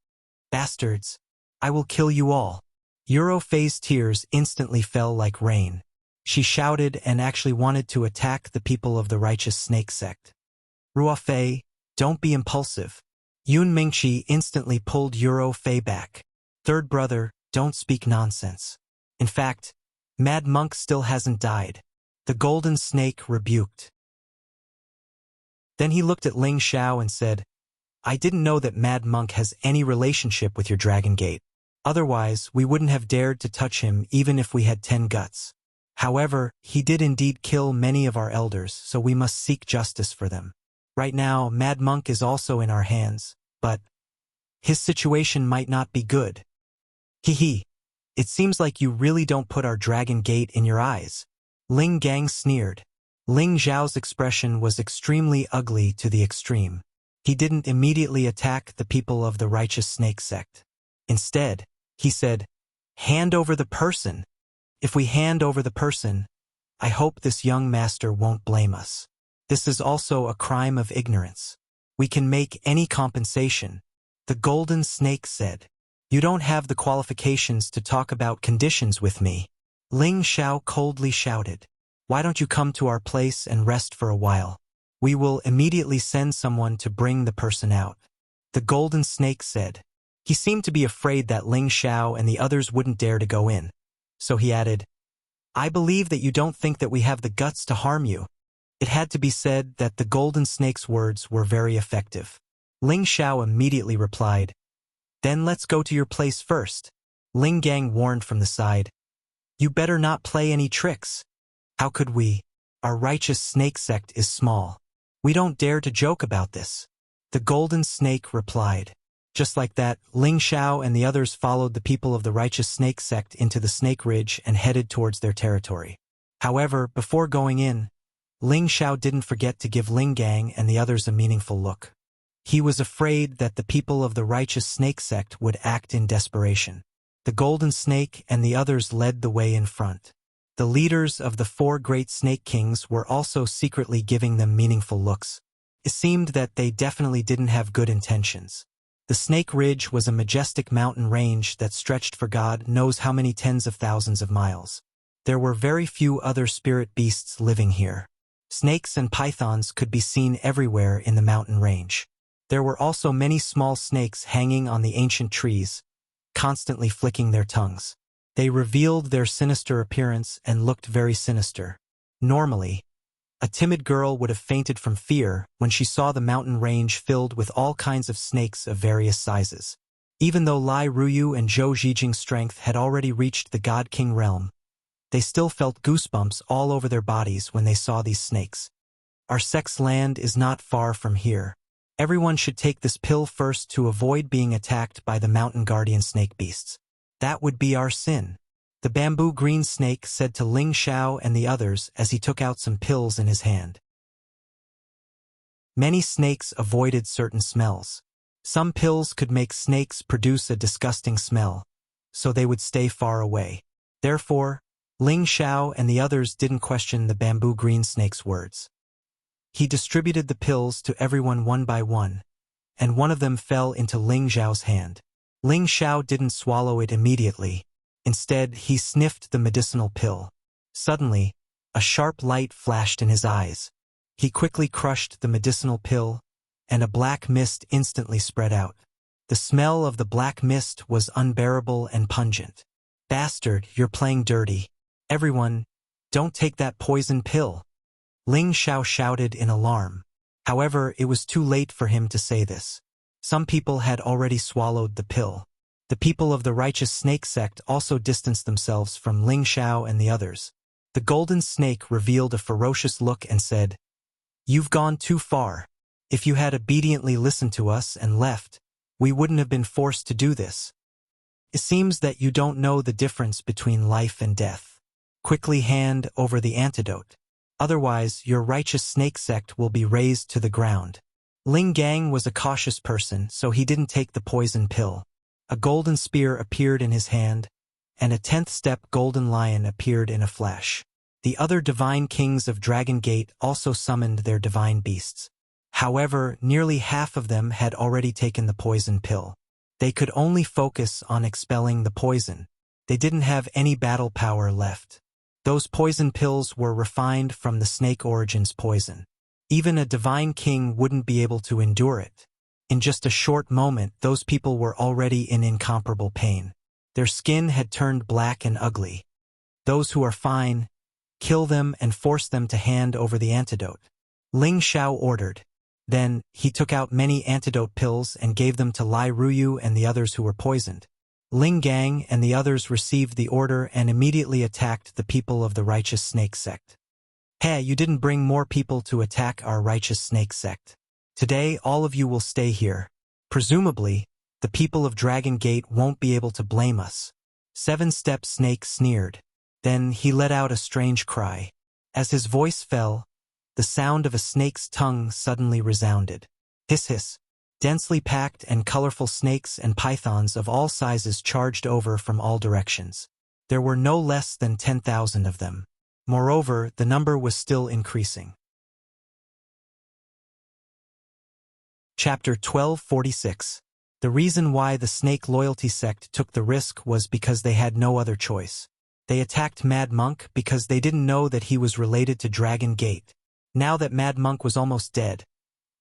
"Bastards, I will kill you all." Eurofei's tears instantly fell like rain. She shouted and actually wanted to attack the people of the righteous snake sect. "Ruofei, don't be impulsive." Yun Mingqi instantly pulled Eurofei back. "Third brother, don't speak nonsense. In fact, Mad Monk still hasn't died." The golden snake rebuked. Then he looked at Ling Xiao and said, "I didn't know that Mad Monk has any relationship with your Dragon Gate. Otherwise, we wouldn't have dared to touch him even if we had 10 guts. However, he did indeed kill many of our elders, so we must seek justice for them. Right now, Mad Monk is also in our hands, but his situation might not be good. Hee. It seems like you really don't put our Dragon Gate in your eyes." Ling Gang sneered. Ling Zhao's expression was extremely ugly to the extreme. He didn't immediately attack the people of the righteous snake sect. Instead, he said, "Hand over the person. If we hand over the person, I hope this young master won't blame us. This is also a crime of ignorance. We can make any compensation." The golden snake said, "You don't have the qualifications to talk about conditions with me." Ling Xiao coldly shouted, "Why don't you come to our place and rest for a while? We will immediately send someone to bring the person out." The golden snake said. He seemed to be afraid that Ling Xiao and the others wouldn't dare to go in. So he added, "I believe that you don't think that we have the guts to harm you." It had to be said that the golden snake's words were very effective. Ling Xiao immediately replied, "Then let's go to your place first." Ling Gang warned from the side, "You better not play any tricks." "How could we? Our righteous snake sect is small. We don't dare to joke about this." The golden snake replied. Just like that, Ling Xiao and the others followed the people of the righteous snake sect into the Snake Ridge and headed towards their territory. However, before going in, Ling Xiao didn't forget to give Ling Gang and the others a meaningful look. He was afraid that the people of the righteous snake sect would act in desperation. The golden snake and the others led the way in front. The leaders of the 4 great snake kings were also secretly giving them meaningful looks. It seemed that they definitely didn't have good intentions. The Snake Ridge was a majestic mountain range that stretched for God knows how many tens of thousands of miles. There were very few other spirit beasts living here. Snakes and pythons could be seen everywhere in the mountain range. There were also many small snakes hanging on the ancient trees, constantly flicking their tongues. They revealed their sinister appearance and looked very sinister. Normally, a timid girl would have fainted from fear when she saw the mountain range filled with all kinds of snakes of various sizes. Even though Lai Ruyu and Zhou Zhijing's strength had already reached the God King realm, they still felt goosebumps all over their bodies when they saw these snakes. Our sex land is not far from here. Everyone should take this pill first to avoid being attacked by the mountain guardian snake beasts. That would be our sin. The bamboo green snake said to Ling Xiao and the others as he took out some pills in his hand. Many snakes avoided certain smells. Some pills could make snakes produce a disgusting smell, so they would stay far away. Therefore, Ling Xiao and the others didn't question the bamboo green snake's words. He distributed the pills to everyone one by one, and one of them fell into Ling Xiao's hand. Ling Xiao didn't swallow it immediately. Instead, he sniffed the medicinal pill. Suddenly, a sharp light flashed in his eyes. He quickly crushed the medicinal pill, and a black mist instantly spread out. The smell of the black mist was unbearable and pungent. "Bastard, you're playing dirty. Everyone, don't take that poison pill." Ling Xiao shouted in alarm. However, it was too late for him to say this. Some people had already swallowed the pill. The people of the righteous snake sect also distanced themselves from Ling Xiao and the others. The golden snake revealed a ferocious look and said, "You've gone too far. If you had obediently listened to us and left, we wouldn't have been forced to do this. It seems that you don't know the difference between life and death. Quickly hand over the antidote. Otherwise, your righteous snake sect will be razed to the ground." Ling Gang was a cautious person, so he didn't take the poison pill. A golden spear appeared in his hand, and a 10th step golden lion appeared in a flash. The other divine kings of Dragon Gate also summoned their divine beasts. However, nearly half of them had already taken the poison pill. They could only focus on expelling the poison. They didn't have any battle power left. Those poison pills were refined from the snake origins poison. Even a divine king wouldn't be able to endure it. In just a short moment, those people were already in incomparable pain. Their skin had turned black and ugly. Those who are fine, kill them and force them to hand over the antidote. Ling Xiao ordered. Then, he took out many antidote pills and gave them to Lai Ruyu and the others who were poisoned. Ling Gang and the others received the order and immediately attacked the people of the righteous snake sect. "Hey, you didn't bring more people to attack our righteous snake sect. Today, all of you will stay here. Presumably, the people of Dragon Gate won't be able to blame us." 7-step snake sneered. Then he let out a strange cry. As his voice fell, the sound of a snake's tongue suddenly resounded. Hiss hiss. Densely packed and colorful snakes and pythons of all sizes charged over from all directions. There were no less than 10,000 of them. Moreover, the number was still increasing. Chapter 1246. The reason why the Snake Loyalty Sect took the risk was because they had no other choice. They attacked Mad Monk because they didn't know that he was related to Dragon Gate. Now that Mad Monk was almost dead,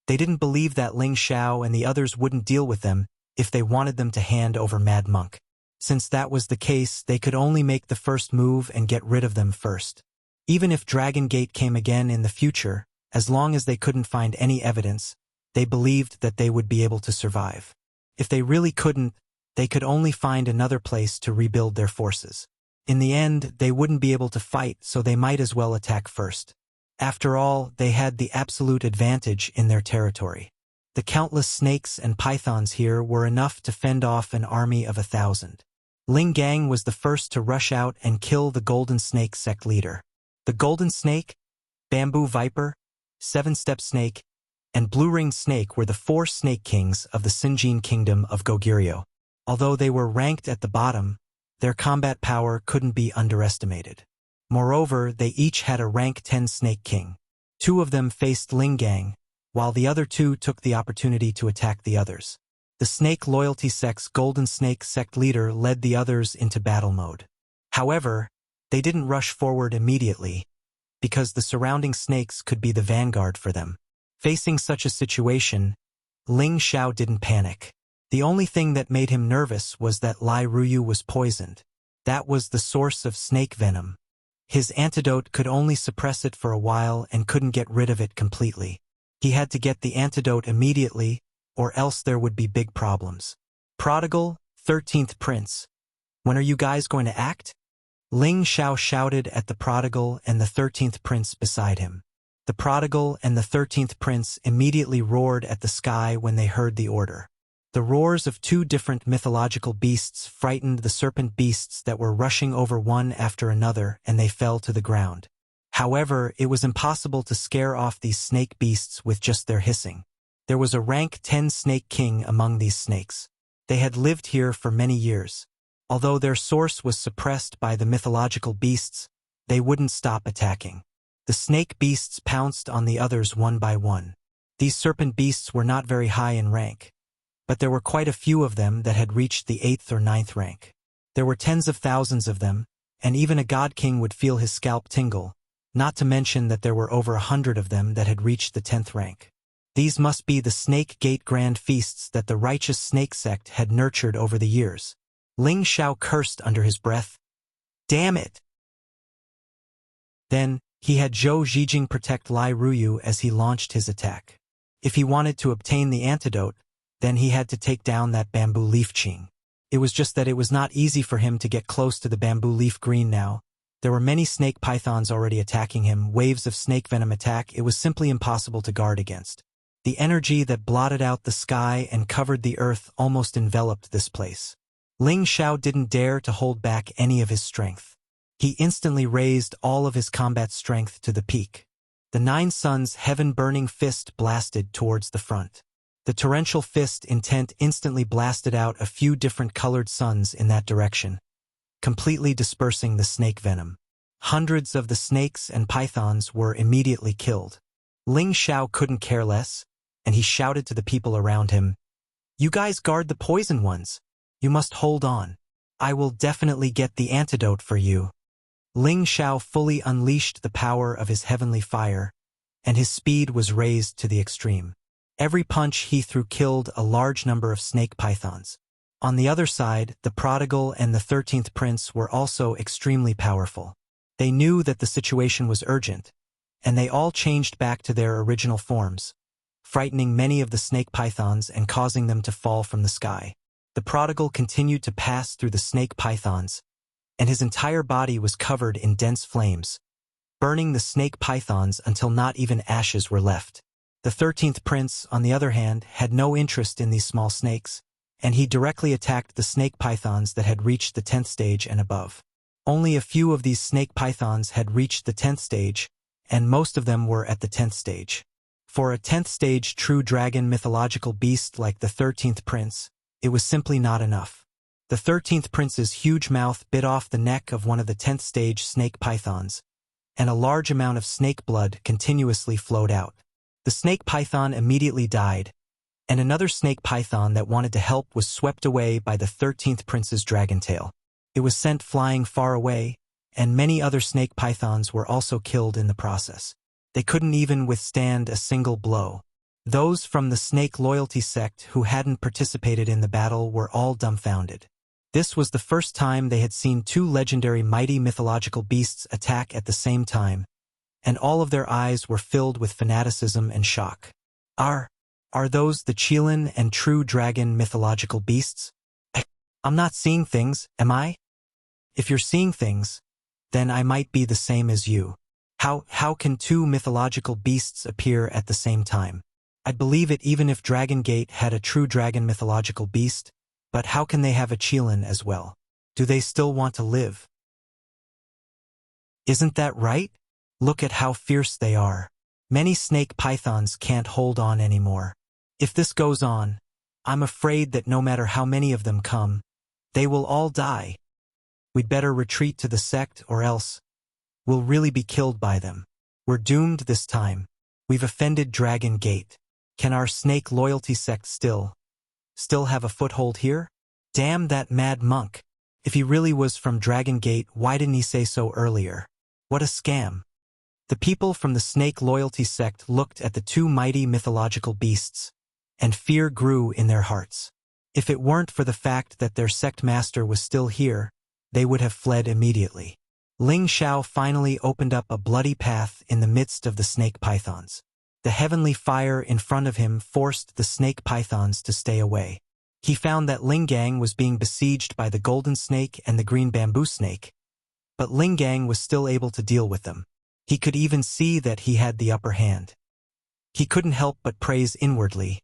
they didn't believe that Ling Xiao and the others wouldn't deal with them if they wanted them to hand over Mad Monk. Since that was the case, they could only make the first move and get rid of them first. Even if Dragon Gate came again in the future, as long as they couldn't find any evidence, they believed that they would be able to survive. If they really couldn't, they could only find another place to rebuild their forces. In the end, they wouldn't be able to fight, so they might as well attack first. After all, they had the absolute advantage in their territory. The countless snakes and pythons here were enough to fend off an army of 1,000. Ling Gang was the first to rush out and kill the Golden Snake sect leader. The Golden Snake, Bamboo Viper, 7-step Snake, and Blue-Ringed Snake were the 4 snake kings of the Sinjin kingdom of Goguryeo. Although they were ranked at the bottom, their combat power couldn't be underestimated. Moreover, they each had a rank 10 Snake King. 2 of them faced Ling Gang, while the other 2 took the opportunity to attack the others. The Snake Loyalty Sect's Golden Snake sect leader led the others into battle mode. However, they didn't rush forward immediately, because the surrounding snakes could be the vanguard for them. Facing such a situation, Ling Xiao didn't panic. The only thing that made him nervous was that Lai Ruyu was poisoned. That was the source of snake venom. His antidote could only suppress it for a while and couldn't get rid of it completely. He had to get the antidote immediately, or else there would be big problems. Prodigal, 13th Prince. When are you guys going to act? Ling Xiao shouted at the Prodigal and the 13th Prince beside him. The Prodigal and the 13th Prince immediately roared at the sky when they heard the order. The roars of 2 different mythological beasts frightened the serpent beasts that were rushing over one after another, and they fell to the ground. However, it was impossible to scare off these snake beasts with just their hissing. There was a rank 10 Snake King among these snakes. They had lived here for many years. Although their source was suppressed by the mythological beasts, they wouldn't stop attacking. The snake beasts pounced on the others one by one. These serpent beasts were not very high in rank, but there were quite a few of them that had reached the 8th or 9th rank. There were tens of thousands of them, and even a god king would feel his scalp tingle, not to mention that there were over 100 of them that had reached the 10th rank. These must be the Snake Gate Grand Feasts that the righteous snake sect had nurtured over the years. Ling Xiao cursed under his breath. Damn it! Then, he had Zhou Zhijing protect Lai Ruyu as he launched his attack. If he wanted to obtain the antidote, Then he had to take down that bamboo leaf Qing. It was just that it was not easy for him to get close to the bamboo leaf green now. There were many snake pythons already attacking him, waves of snake venom attack. It was simply impossible to guard against. The energy that blotted out the sky and covered the earth almost enveloped this place. Ling Xiao didn't dare to hold back any of his strength. He instantly raised all of his combat strength to the peak. The Nine Suns' heaven-burning fist blasted towards the front. The torrential fist intent instantly blasted out a few different colored suns in that direction, completely dispersing the snake venom. Hundreds of the snakes and pythons were immediately killed. Ling Xiao couldn't care less, and he shouted to the people around him, "You guys guard the poison ones. You must hold on. I will definitely get the antidote for you." Ling Xiao fully unleashed the power of his heavenly fire, and his speed was raised to the extreme. Every punch he threw killed a large number of snake pythons. On the other side, the prodigal and the 13th prince were also extremely powerful. They knew that the situation was urgent, and they all changed back to their original forms, frightening many of the snake pythons and causing them to fall from the sky. The prodigal continued to pass through the snake pythons, and his entire body was covered in dense flames, burning the snake pythons until not even ashes were left. The 13th prince, on the other hand, had no interest in these small snakes, and he directly attacked the snake pythons that had reached the 10th stage and above. Only a few of these snake pythons had reached the 10th stage, and most of them were at the 10th stage. For a 10th stage true dragon mythological beast like the 13th prince, it was simply not enough. The 13th prince's huge mouth bit off the neck of one of the 10th stage snake pythons, and a large amount of snake blood continuously flowed out. The snake python immediately died, and another snake python that wanted to help was swept away by the 13th prince's dragon tail. It was sent flying far away, and many other snake pythons were also killed in the process. They couldn't even withstand a single blow. Those from the snake loyalty sect who hadn't participated in the battle were all dumbfounded. This was the first time they had seen two legendary mighty mythological beasts attack at the same time, and all of their eyes were filled with fanaticism and shock. Are those the Qilin and true dragon mythological beasts? I'm not seeing things, am I? If you're seeing things, then I might be the same as you. How can two mythological beasts appear at the same time? I'd believe it even if Dragon Gate had a true dragon mythological beast, but how can they have a Qilin as well? Do they still want to live? Isn't that right? Look at how fierce they are. Many snake pythons can't hold on anymore. If this goes on, I'm afraid that no matter how many of them come, they will all die. We'd better retreat to the sect or else we'll really be killed by them. We're doomed this time. We've offended Dragon Gate. Can our snake loyalty sect still have a foothold here? Damn that mad monk. If he really was from Dragon Gate, why didn't he say so earlier? What a scam. The people from the snake loyalty sect looked at the two mighty mythological beasts, and fear grew in their hearts. If it weren't for the fact that their sect master was still here, they would have fled immediately. Ling Xiao finally opened up a bloody path in the midst of the snake pythons. The heavenly fire in front of him forced the snake pythons to stay away. He found that Lingang was being besieged by the golden snake and the green bamboo snake, but Lingang was still able to deal with them. He could even see that he had the upper hand. He couldn't help but praise inwardly.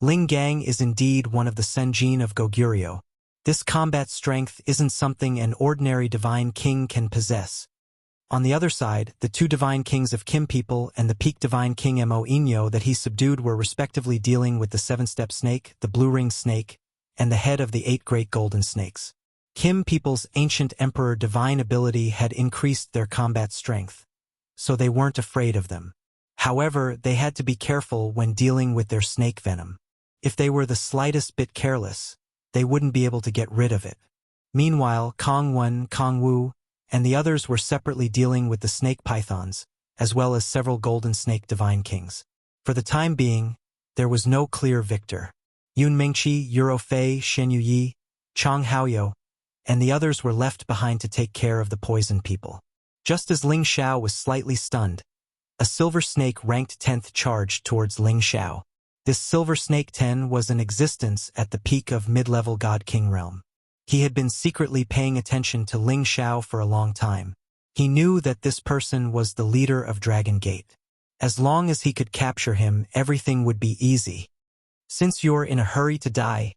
Lingang is indeed one of the Senjin of Goguryeo. This combat strength isn't something an ordinary divine king can possess. On the other side, the two divine kings of Kim people and the peak divine king Mo Inyo that he subdued were respectively dealing with the seven-step snake, the blue-ringed snake, and the head of the 8 great golden snakes. Kim people's ancient emperor divine ability had increased their combat strength, so they weren't afraid of them. However, they had to be careful when dealing with their snake venom. If they were the slightest bit careless, they wouldn't be able to get rid of it. Meanwhile, Kong Wen, Kong Wu, and the others were separately dealing with the snake pythons, as well as several golden snake divine kings. For the time being, there was no clear victor. Yun Mingqi, Euro Fei, Shen Yuyi, Chang Haoyou, and the others were left behind to take care of the poison people. Just as Ling Xiao was slightly stunned, a silver snake ranked 10th charged towards Ling Xiao. This Silver Snake 10 was in existence at the peak of mid-level God King realm. He had been secretly paying attention to Ling Xiao for a long time. He knew that this person was the leader of Dragon Gate. As long as he could capture him, everything would be easy. Since you're in a hurry to die,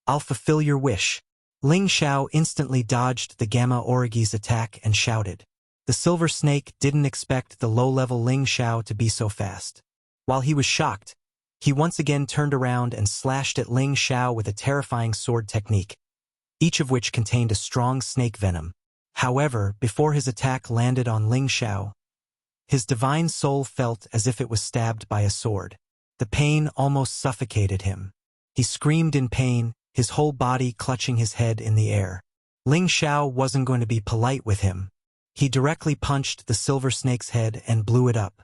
I'll fulfill your wish. Ling Xiao instantly dodged the Gamma Origi's attack and shouted. The Silver Snake didn't expect the low-level Ling Xiao to be so fast. While he was shocked, he once again turned around and slashed at Ling Xiao with a terrifying sword technique, each of which contained a strong snake venom. However, before his attack landed on Ling Xiao, his divine soul felt as if it was stabbed by a sword. The pain almost suffocated him. He screamed in pain, his whole body clutching his head in the air. Ling Xiao wasn't going to be polite with him. He directly punched the Silver Snake's head and blew it up.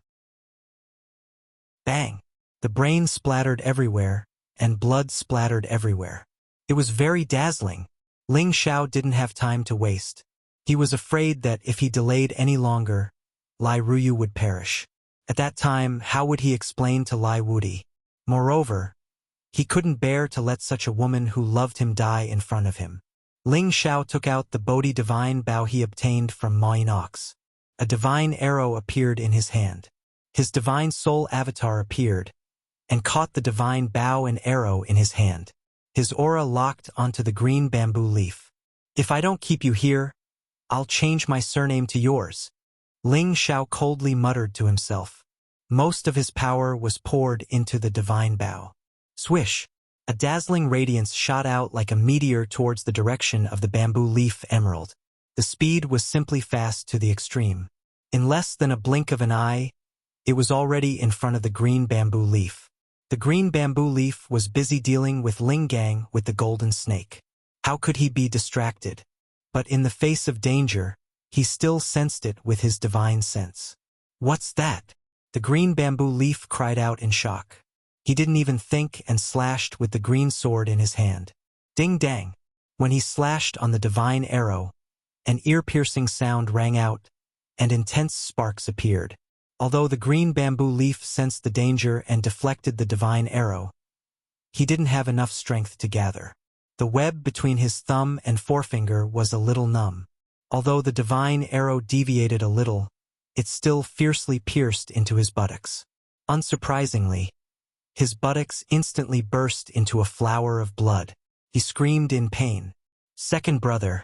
Bang! The brain splattered everywhere, and blood splattered everywhere. It was very dazzling. Ling Xiao didn't have time to waste. He was afraid that if he delayed any longer, Lai Ruyu would perish. At that time, how would he explain to Lai Wudi? Moreover, he couldn't bear to let such a woman who loved him die in front of him. Ling Xiao took out the Bodhi divine bow he obtained from Moinox. A divine arrow appeared in his hand. His divine soul avatar appeared, and caught the divine bow and arrow in his hand. His aura locked onto the green bamboo leaf. If I don't keep you here, I'll change my surname to yours. Ling Xiao coldly muttered to himself. Most of his power was poured into the divine bow. Swish! A dazzling radiance shot out like a meteor towards the direction of the bamboo leaf emerald. The speed was simply fast to the extreme. In less than a blink of an eye, it was already in front of the green bamboo leaf. The green bamboo leaf was busy dealing with Ling Gang with the golden snake. How could he be distracted? But in the face of danger, he still sensed it with his divine sense. What's that? The green bamboo leaf cried out in shock. He didn't even think and slashed with the green sword in his hand. Ding dang! When he slashed on the divine arrow, an ear-piercing sound rang out, and intense sparks appeared. Although the green bamboo leaf sensed the danger and deflected the divine arrow, he didn't have enough strength to gather. The web between his thumb and forefinger was a little numb. Although the divine arrow deviated a little, it still fiercely pierced into his buttocks. Unsurprisingly, his buttocks instantly burst into a flower of blood. He screamed in pain. Second brother,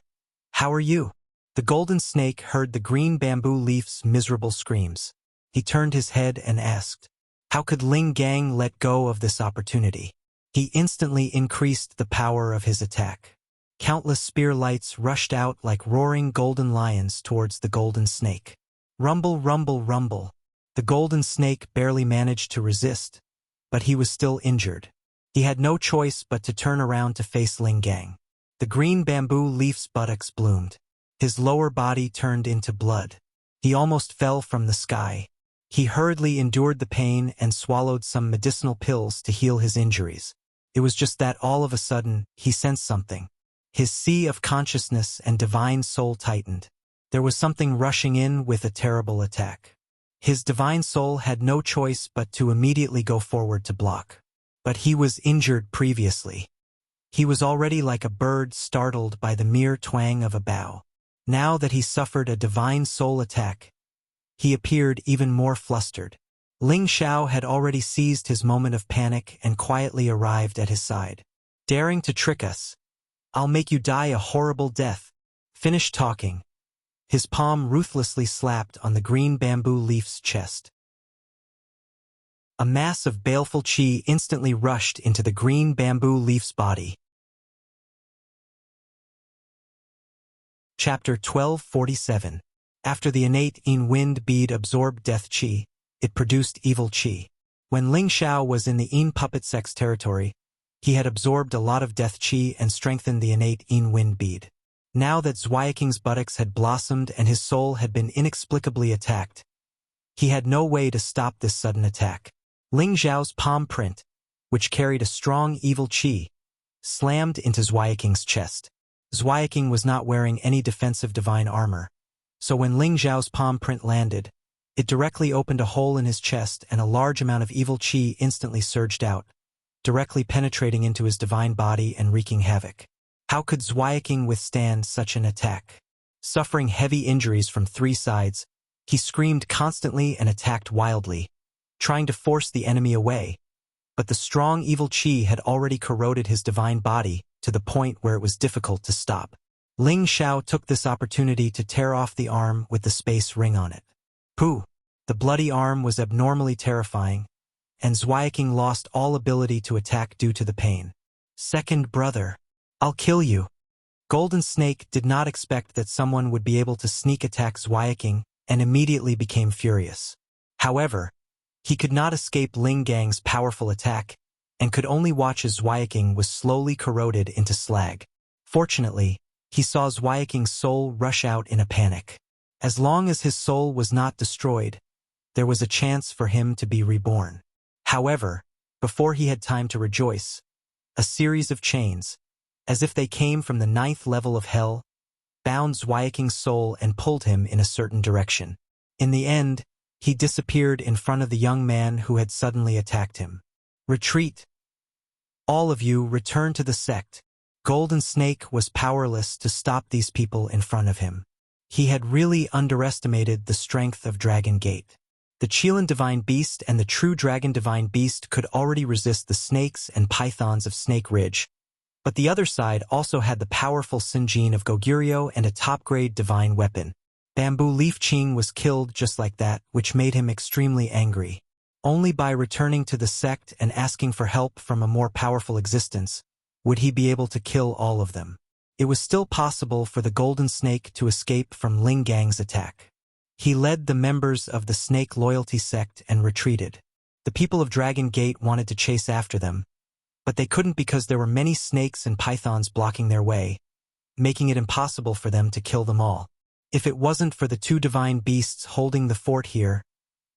how are you? The golden snake heard the green bamboo leaf's miserable screams. He turned his head and asked, how could Ling Gang let go of this opportunity? He instantly increased the power of his attack. Countless spear lights rushed out like roaring golden lions towards the golden snake. Rumble, rumble, rumble. The golden snake barely managed to resist, but he was still injured. He had no choice but to turn around to face Ling Gang. The green bamboo leaf's buttocks bloomed. His lower body turned into blood. He almost fell from the sky. He hurriedly endured the pain and swallowed some medicinal pills to heal his injuries. It was just that all of a sudden, he sensed something. His sea of consciousness and divine soul tightened. There was something rushing in with a terrible attack. His divine soul had no choice but to immediately go forward to block. But he was injured previously. He was already like a bird startled by the mere twang of a bow. Now that he suffered a divine soul attack, he appeared even more flustered. Ling Xiao had already seized his moment of panic and quietly arrived at his side. Daring to trick us? I'll make you die a horrible death. Finish talking. His palm ruthlessly slapped on the green bamboo leaf's chest. A mass of baleful qi instantly rushed into the green bamboo leaf's body. Chapter 1247. After the innate Yin Wind bead absorbed death qi, it produced evil qi. When Ling Xiao was in the Yin puppet sex territory, he had absorbed a lot of death qi and strengthened the innate Yin Wind bead. Now that Zhuayaking's buttocks had blossomed and his soul had been inexplicably attacked, he had no way to stop this sudden attack. Ling Xiao's palm print, which carried a strong evil qi, slammed into Zhuayaking's chest. Zhuayaking was not wearing any defensive divine armor, so when Ling Xiao's palm print landed, it directly opened a hole in his chest and a large amount of evil qi instantly surged out, directly penetrating into his divine body and wreaking havoc. How could Zweiking withstand such an attack? Suffering heavy injuries from three sides, he screamed constantly and attacked wildly, trying to force the enemy away. But the strong evil qi had already corroded his divine body to the point where it was difficult to stop. Ling Xiao took this opportunity to tear off the arm with the space ring on it. Pooh! The bloody arm was abnormally terrifying, and Zweiking lost all ability to attack due to the pain. Second brother, I'll kill you. Golden Snake did not expect that someone would be able to sneak attack Zweiking and immediately became furious. However, he could not escape Ling Gang's powerful attack and could only watch as Zweiking was slowly corroded into slag. Fortunately, he saw Zweiking's soul rush out in a panic. As long as his soul was not destroyed, there was a chance for him to be reborn. However, before he had time to rejoice, a series of chains, as if they came from the 9th level of hell, bound Zweiking's soul and pulled him in a certain direction. In the end, he disappeared in front of the young man who had suddenly attacked him. Retreat! All of you return to the sect. Golden Snake was powerless to stop these people in front of him. He had really underestimated the strength of Dragon Gate. The Qilin Divine Beast and the True Dragon Divine Beast could already resist the snakes and pythons of Snake Ridge, but the other side also had the powerful Sinjin of Goguryeo and a top-grade divine weapon. Bamboo Leaf Qing was killed just like that, which made him extremely angry. Only by returning to the sect and asking for help from a more powerful existence would he be able to kill all of them. It was still possible for the Golden Snake to escape from Ling Gang's attack. He led the members of the Snake Loyalty sect and retreated. The people of Dragon Gate wanted to chase after them, but they couldn't because there were many snakes and pythons blocking their way, making it impossible for them to kill them all. If it wasn't for the two divine beasts holding the fort here,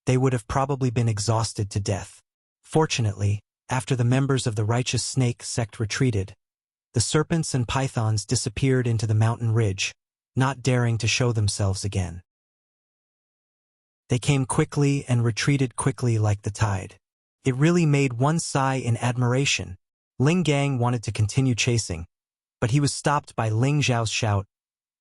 they would have probably been exhausted to death. Fortunately, after the members of the Righteous Snake sect retreated, the serpents and pythons disappeared into the mountain ridge, not daring to show themselves again. They came quickly and retreated quickly like the tide. It really made one sigh in admiration. Ling Gang wanted to continue chasing, but he was stopped by Ling Xiao's shout,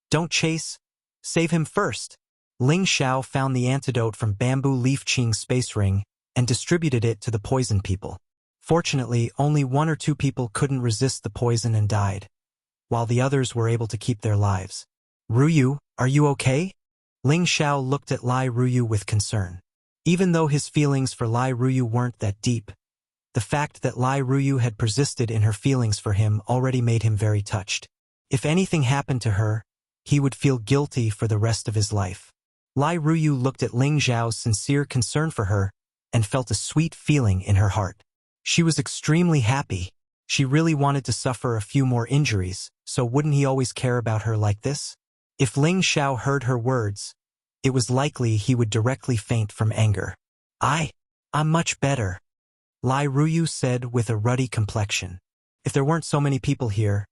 "Don't chase! Save him first!" Ling Xiao found the antidote from Bamboo Leaf Qing's space ring and distributed it to the poison people. Fortunately, only 1 or 2 people couldn't resist the poison and died, while the others were able to keep their lives. "Ruyu, are you okay?" Ling Xiao looked at Lai Ruyu with concern. Even though his feelings for Lai Ruyu weren't that deep, the fact that Lai Ruyu had persisted in her feelings for him already made him very touched. If anything happened to her, he would feel guilty for the rest of his life. Lai Ruyu looked at Ling Xiao's sincere concern for her and felt a sweet feeling in her heart. She was extremely happy. She really wanted to suffer a few more injuries, so wouldn't he always care about her like this? If Ling Xiao heard her words, it was likely he would directly faint from anger. I'm much better," Lai Ruyu said with a ruddy complexion. If there weren't so many people here,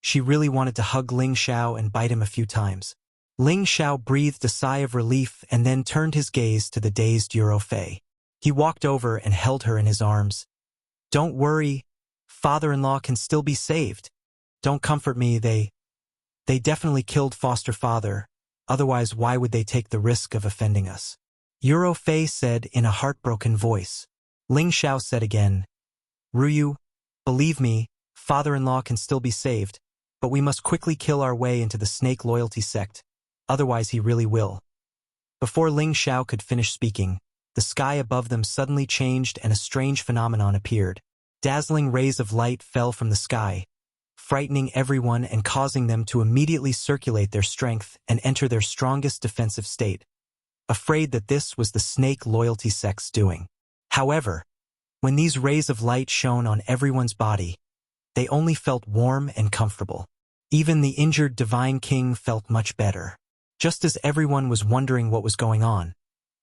she really wanted to hug Ling Xiao and bite him a few times. Ling Xiao breathed a sigh of relief and then turned his gaze to the dazed Euro Fei. He walked over and held her in his arms. "Don't worry, father-in-law can still be saved. Don't comfort me, they definitely killed foster father, otherwise why would they take the risk of offending us?" Euro Fei said in a heartbroken voice. Ling Xiao said again, "Ruyu, believe me, father-in-law can still be saved, but we must quickly kill our way into the Snake Loyalty sect, otherwise he really will." Before Ling Xiao could finish speaking, the sky above them suddenly changed and a strange phenomenon appeared. Dazzling rays of light fell from the sky, frightening everyone and causing them to immediately circulate their strength and enter their strongest defensive state, afraid that this was the Snake Loyalty sect's doing. However, when these rays of light shone on everyone's body, they only felt warm and comfortable. Even the injured Divine King felt much better. Just as everyone was wondering what was going on,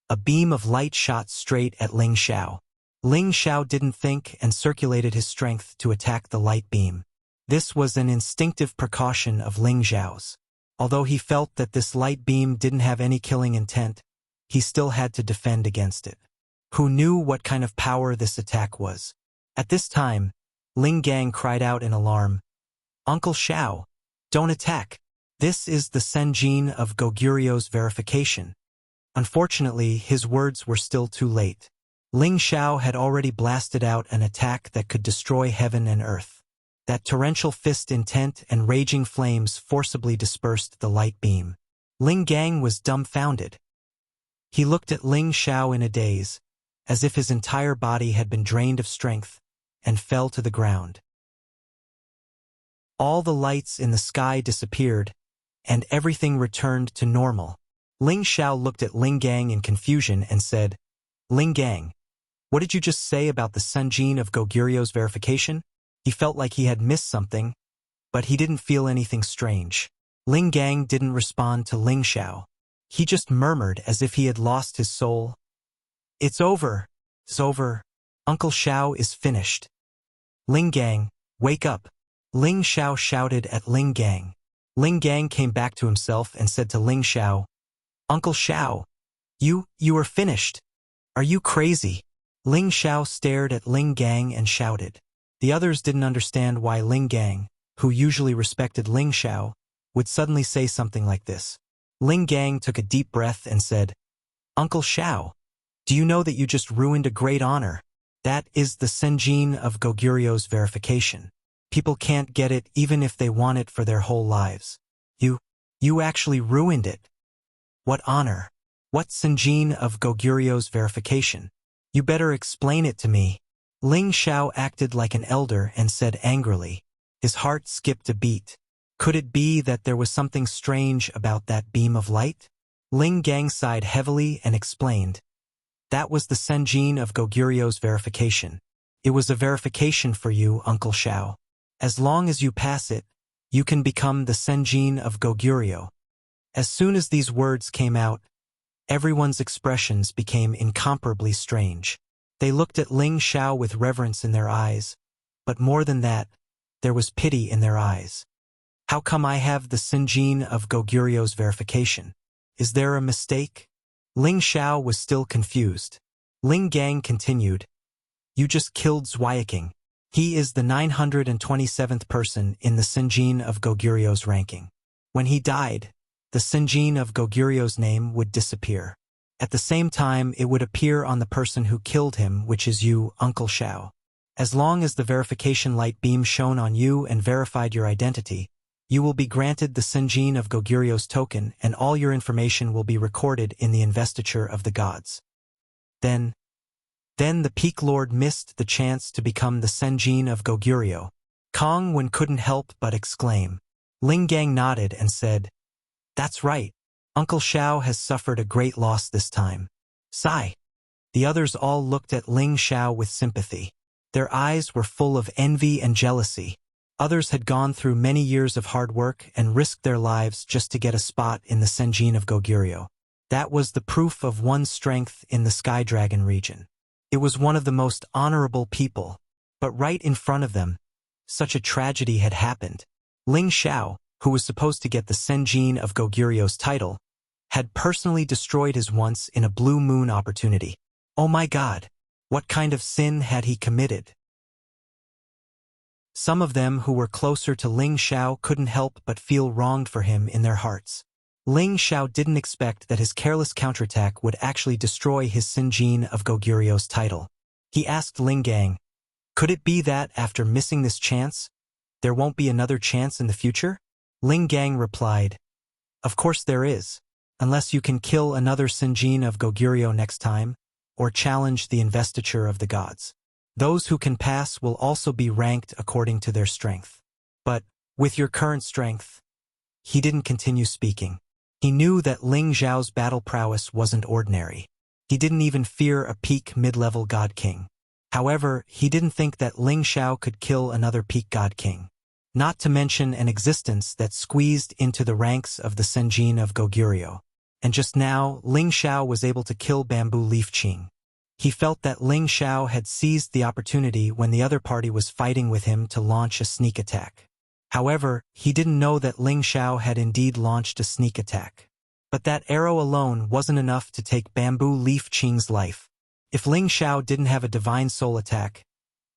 a beam of light shot straight at Ling Xiao. Ling Xiao didn't think and circulated his strength to attack the light beam. This was an instinctive precaution of Ling Xiao's. Although he felt that this light beam didn't have any killing intent, he still had to defend against it. Who knew what kind of power this attack was? At this time, Ling Gang cried out in alarm, "Uncle Xiao, don't attack. This is the Senjin of Goguryu's verification." Unfortunately, his words were still too late. Ling Xiao had already blasted out an attack that could destroy heaven and earth. That torrential fist intent and raging flames forcibly dispersed the light beam. Ling Gang was dumbfounded. He looked at Ling Xiao in a daze, as if his entire body had been drained of strength, and fell to the ground. All the lights in the sky disappeared, and everything returned to normal. Ling Xiao looked at Ling Gang in confusion and said, "Ling Gang, what did you just say about the Senjin of Goguryu's verification?" He felt like he had missed something, but he didn't feel anything strange. Ling Gang didn't respond to Ling Xiao. He just murmured as if he had lost his soul. "It's over. It's over. Uncle Xiao is finished." "Ling Gang, wake up." Ling Xiao shouted at Ling Gang. Ling Gang came back to himself and said to Ling Xiao, "Uncle Xiao, you are finished. Are you crazy?" Ling Xiao stared at Ling Gang and shouted. The others didn't understand why Ling Gang, who usually respected Ling Xiao, would suddenly say something like this. Ling Gang took a deep breath and said, "Uncle Xiao, do you know that you just ruined a great honor? That is the Senjin of Goguryu's verification. People can't get it even if they want it for their whole lives. You actually ruined it. What honor? What Senjin of Goguryu's verification? You better explain it to me." Ling Xiao acted like an elder and said angrily. His heart skipped a beat. Could it be that there was something strange about that beam of light? Ling Gang sighed heavily and explained. "That was the Senjin of Goguryu's verification. It was a verification for you, Uncle Xiao. As long as you pass it, you can become the Senjin of Goguryu." As soon as these words came out, everyone's expressions became incomparably strange. They looked at Ling Xiao with reverence in their eyes, but more than that, there was pity in their eyes. "How come I have the Senjin of Goguryu's verification? Is there a mistake?" Ling Xiao was still confused. Ling Gang continued, "You just killed Zweiking. He is the 927th person in the Senjin of Goguryu's ranking. When he died, the Senjin of Goguryu's name would disappear. At the same time, it would appear on the person who killed him, which is you, Uncle Xiao. As long as the verification light beam shone on you and verified your identity, you will be granted the Senjin of Goguryu's token, and all your information will be recorded in the investiture of the gods." Then the Peak Lord missed the chance to become the Senjin of Goguryu. Kong Wen couldn't help but exclaim. Ling Gang nodded and said, "That's right. Uncle Xiao has suffered a great loss this time." Sigh. The others all looked at Ling Xiao with sympathy. Their eyes were full of envy and jealousy. Others had gone through many years of hard work and risked their lives just to get a spot in the Senjin of Goguryu. That was the proof of one's strength in the Sky Dragon region. It was one of the most honorable people, but right in front of them, such a tragedy had happened. Ling Xiao, who was supposed to get the Senjin of Goguryu's title, had personally destroyed his once in a blue moon opportunity. Oh my God, what kind of sin had he committed? Some of them who were closer to Ling Xiao couldn't help but feel wronged for him in their hearts. Ling Xiao didn't expect that his careless counterattack would actually destroy his Senjin of Goguryu's title. He asked Ling Gang, "Could it be that, after missing this chance, there won't be another chance in the future?" Ling Gang replied, "Of course there is, unless you can kill another Senjin of Goguryu next time, or challenge the investiture of the gods. Those who can pass will also be ranked according to their strength. But, with your current strength..." He didn't continue speaking. He knew that Ling Xiao's battle prowess wasn't ordinary. He didn't even fear a peak mid-level god king. However, he didn't think that Ling Xiao could kill another peak god king. Not to mention an existence that squeezed into the ranks of the Senjin of Goguryu. And just now, Ling Xiao was able to kill Bamboo Leaf Qing. He felt that Ling Xiao had seized the opportunity when the other party was fighting with him to launch a sneak attack. However, he didn't know that Ling Xiao had indeed launched a sneak attack. But that arrow alone wasn't enough to take Bamboo Leaf Qing's life. If Ling Xiao didn't have a divine soul attack,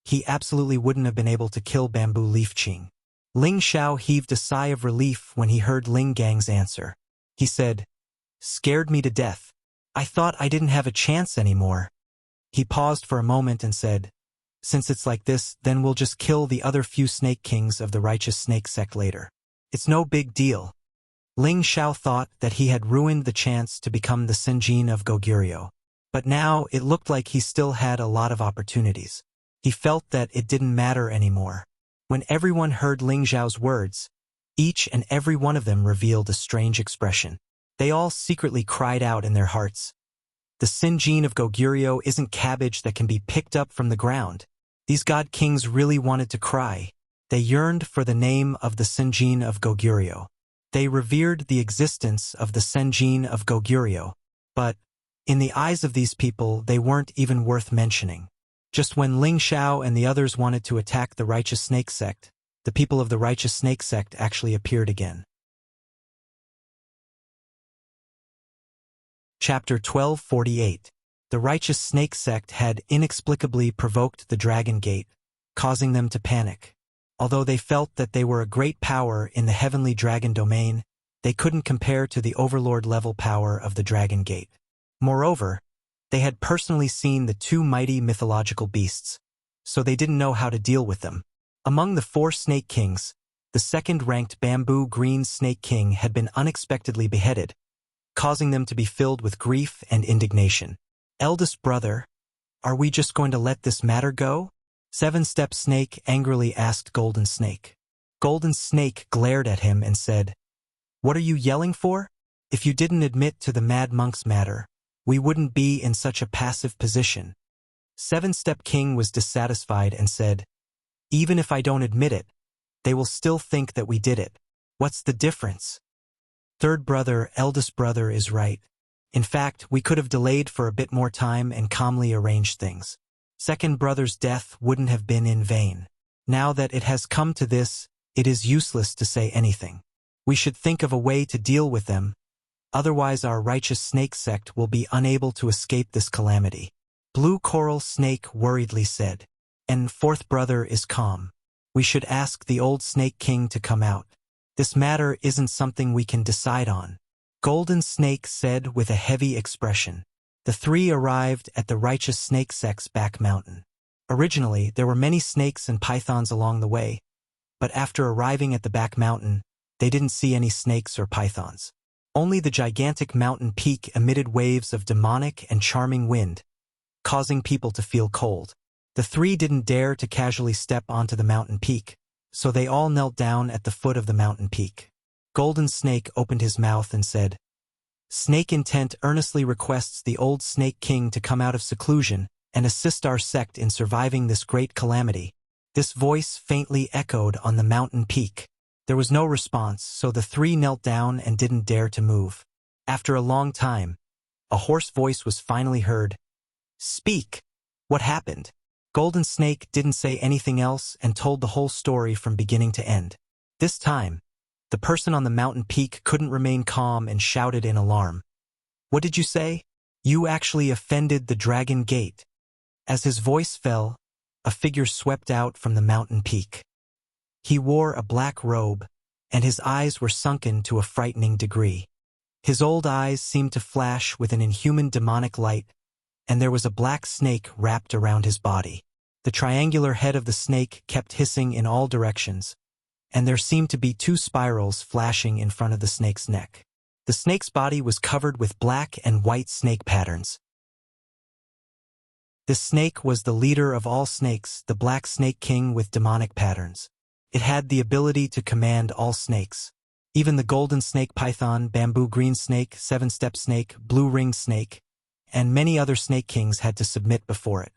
he absolutely wouldn't have been able to kill Bamboo Leaf Qing. Ling Xiao heaved a sigh of relief when he heard Ling Gang's answer. He said, "Scared me to death. I thought I didn't have a chance anymore." He paused for a moment and said, "Since it's like this, then we'll just kill the other few snake kings of the righteous snake sect later. It's no big deal." Ling Xiao thought that he had ruined the chance to become the Senjin of Goguryeo. But now it looked like he still had a lot of opportunities. He felt that it didn't matter anymore. When everyone heard Ling Xiao's words, each and every one of them revealed a strange expression. They all secretly cried out in their hearts. The Senjin of Goguryeo isn't cabbage that can be picked up from the ground. These god kings really wanted to cry. They yearned for the name of the Senjin of Goguryeo. They revered the existence of the Senjin of Goguryeo. But, in the eyes of these people, they weren't even worth mentioning. Just when Ling Xiao and the others wanted to attack the Righteous Snake Sect, the people of the Righteous Snake Sect actually appeared again. Chapter 1248. The Righteous Snake Sect had inexplicably provoked the Dragon Gate, causing them to panic. Although they felt that they were a great power in the heavenly dragon domain, they couldn't compare to the overlord-level power of the Dragon Gate. Moreover, they had personally seen the two mighty mythological beasts, so they didn't know how to deal with them. Among the 4 Snake Kings, the second-ranked Bamboo Green Snake King had been unexpectedly beheaded, causing them to be filled with grief and indignation. "Eldest brother, are we just going to let this matter go?" Seven-Step Snake angrily asked Golden Snake. Golden Snake glared at him and said, "What are you yelling for? If you didn't admit to the Mad Monk's matter, we wouldn't be in such a passive position." Seven-Step King was dissatisfied and said, "Even if I don't admit it, they will still think that we did it. What's the difference?" Third brother, eldest brother is right. In fact, we could have delayed for a bit more time and calmly arranged things. Second brother's death wouldn't have been in vain. Now that it has come to this, it is useless to say anything. We should think of a way to deal with them, otherwise our Righteous Snake Sect will be unable to escape this calamity. Blue Coral Snake worriedly said. And fourth brother is calm. We should ask the old Snake King to come out. This matter isn't something we can decide on. Golden Snake said with a heavy expression. The 3 arrived at the Righteous Snake Sect's back mountain. Originally, there were many snakes and pythons along the way, but after arriving at the back mountain, they didn't see any snakes or pythons. Only the gigantic mountain peak emitted waves of demonic and charming wind, causing people to feel cold. The 3 didn't dare to casually step onto the mountain peak, so they all knelt down at the foot of the mountain peak. Golden Snake opened his mouth and said, "Snake Intent earnestly requests the old Snake King to come out of seclusion and assist our sect in surviving this great calamity." This voice faintly echoed on the mountain peak. There was no response, so the 3 knelt down and didn't dare to move. After a long time, a hoarse voice was finally heard. "Speak! What happened?" Golden Snake didn't say anything else and told the whole story from beginning to end. This time, the person on the mountain peak couldn't remain calm and shouted in alarm. "What did you say? You actually offended the Dragon Gate." As his voice fell, a figure swept out from the mountain peak. He wore a black robe, and his eyes were sunken to a frightening degree. His old eyes seemed to flash with an inhuman demonic light, and there was a black snake wrapped around his body. The triangular head of the snake kept hissing in all directions, and there seemed to be 2 spirals flashing in front of the snake's neck. The snake's body was covered with black and white snake patterns. This snake was the leader of all snakes, the Black Snake King with demonic patterns. It had the ability to command all snakes. Even the Golden Snake Python, Bamboo Green Snake, Seven-Step Snake, Blue Ring Snake, and many other Snake Kings had to submit before it.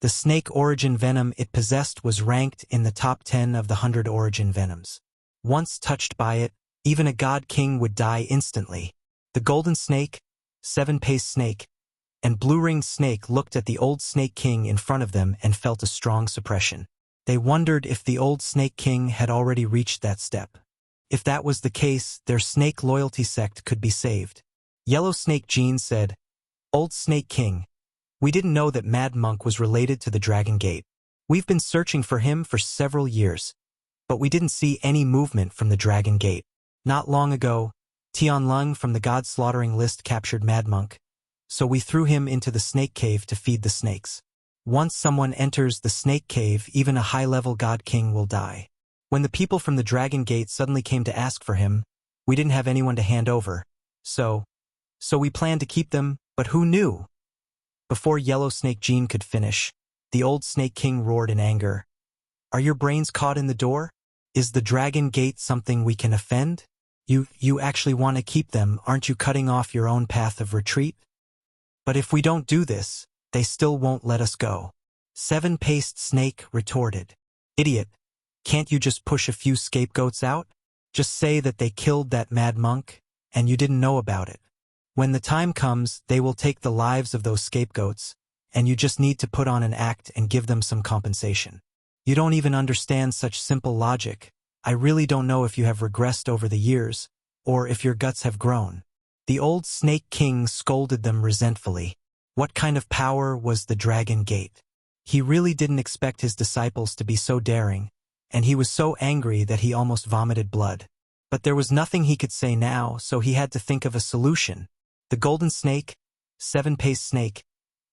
The snake origin venom it possessed was ranked in the top 10 of the 100 origin venoms. Once touched by it, even a god king would die instantly. The Golden Snake, Seven-Paced Snake, and Blue-Ringed Snake looked at the old Snake King in front of them and felt a strong suppression. They wondered if the old Snake King had already reached that step. If that was the case, their snake loyalty sect could be saved. Yellow Snake Jean said, "Old Snake King, we didn't know that Mad Monk was related to the Dragon Gate. We've been searching for him for several years, but we didn't see any movement from the Dragon Gate. Not long ago, Tianlong from the God-slaughtering list captured Mad Monk, so we threw him into the snake cave to feed the snakes. Once someone enters the snake cave, even a high-level God King will die. When the people from the Dragon Gate suddenly came to ask for him, we didn't have anyone to hand over. So we planned to keep them, but who knew? Before Yellow Snake Jean could finish, the old Snake King roared in anger. Are your brains caught in the door? Is the Dragon Gate something we can offend? You actually want to keep them, aren't you cutting off your own path of retreat? But if we don't do this, they still won't let us go. Seven-Paced Snake retorted. Idiot, can't you just push a few scapegoats out? Just say that they killed that Mad Monk, and you didn't know about it. When the time comes, they will take the lives of those scapegoats, and you just need to put on an act and give them some compensation. You don't even understand such simple logic. I really don't know if you have regressed over the years, or if your guts have grown. The old Snake King scolded them resentfully. What kind of power was the Dragon Gate? He really didn't expect his disciples to be so daring, and he was so angry that he almost vomited blood. But there was nothing he could say now, so he had to think of a solution. The Golden Snake, Seven-Paced Snake,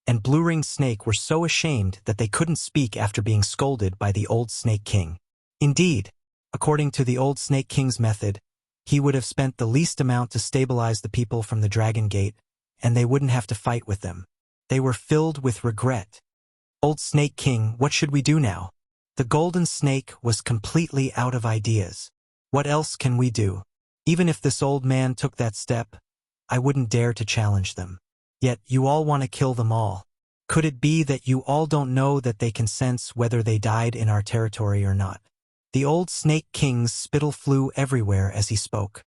and Blue-Ringed Snake were so ashamed that they couldn't speak after being scolded by the old Snake King. Indeed, according to the old Snake King's method, he would have spent the least amount to stabilize the people from the Dragon Gate, and they wouldn't have to fight with them. They were filled with regret. Old Snake King, what should we do now? The Golden Snake was completely out of ideas. What else can we do? Even if this old man took that step, I wouldn't dare to challenge them. Yet you all want to kill them all. Could it be that you all don't know that they can sense whether they died in our territory or not? The old Snake King's spittle flew everywhere as he spoke.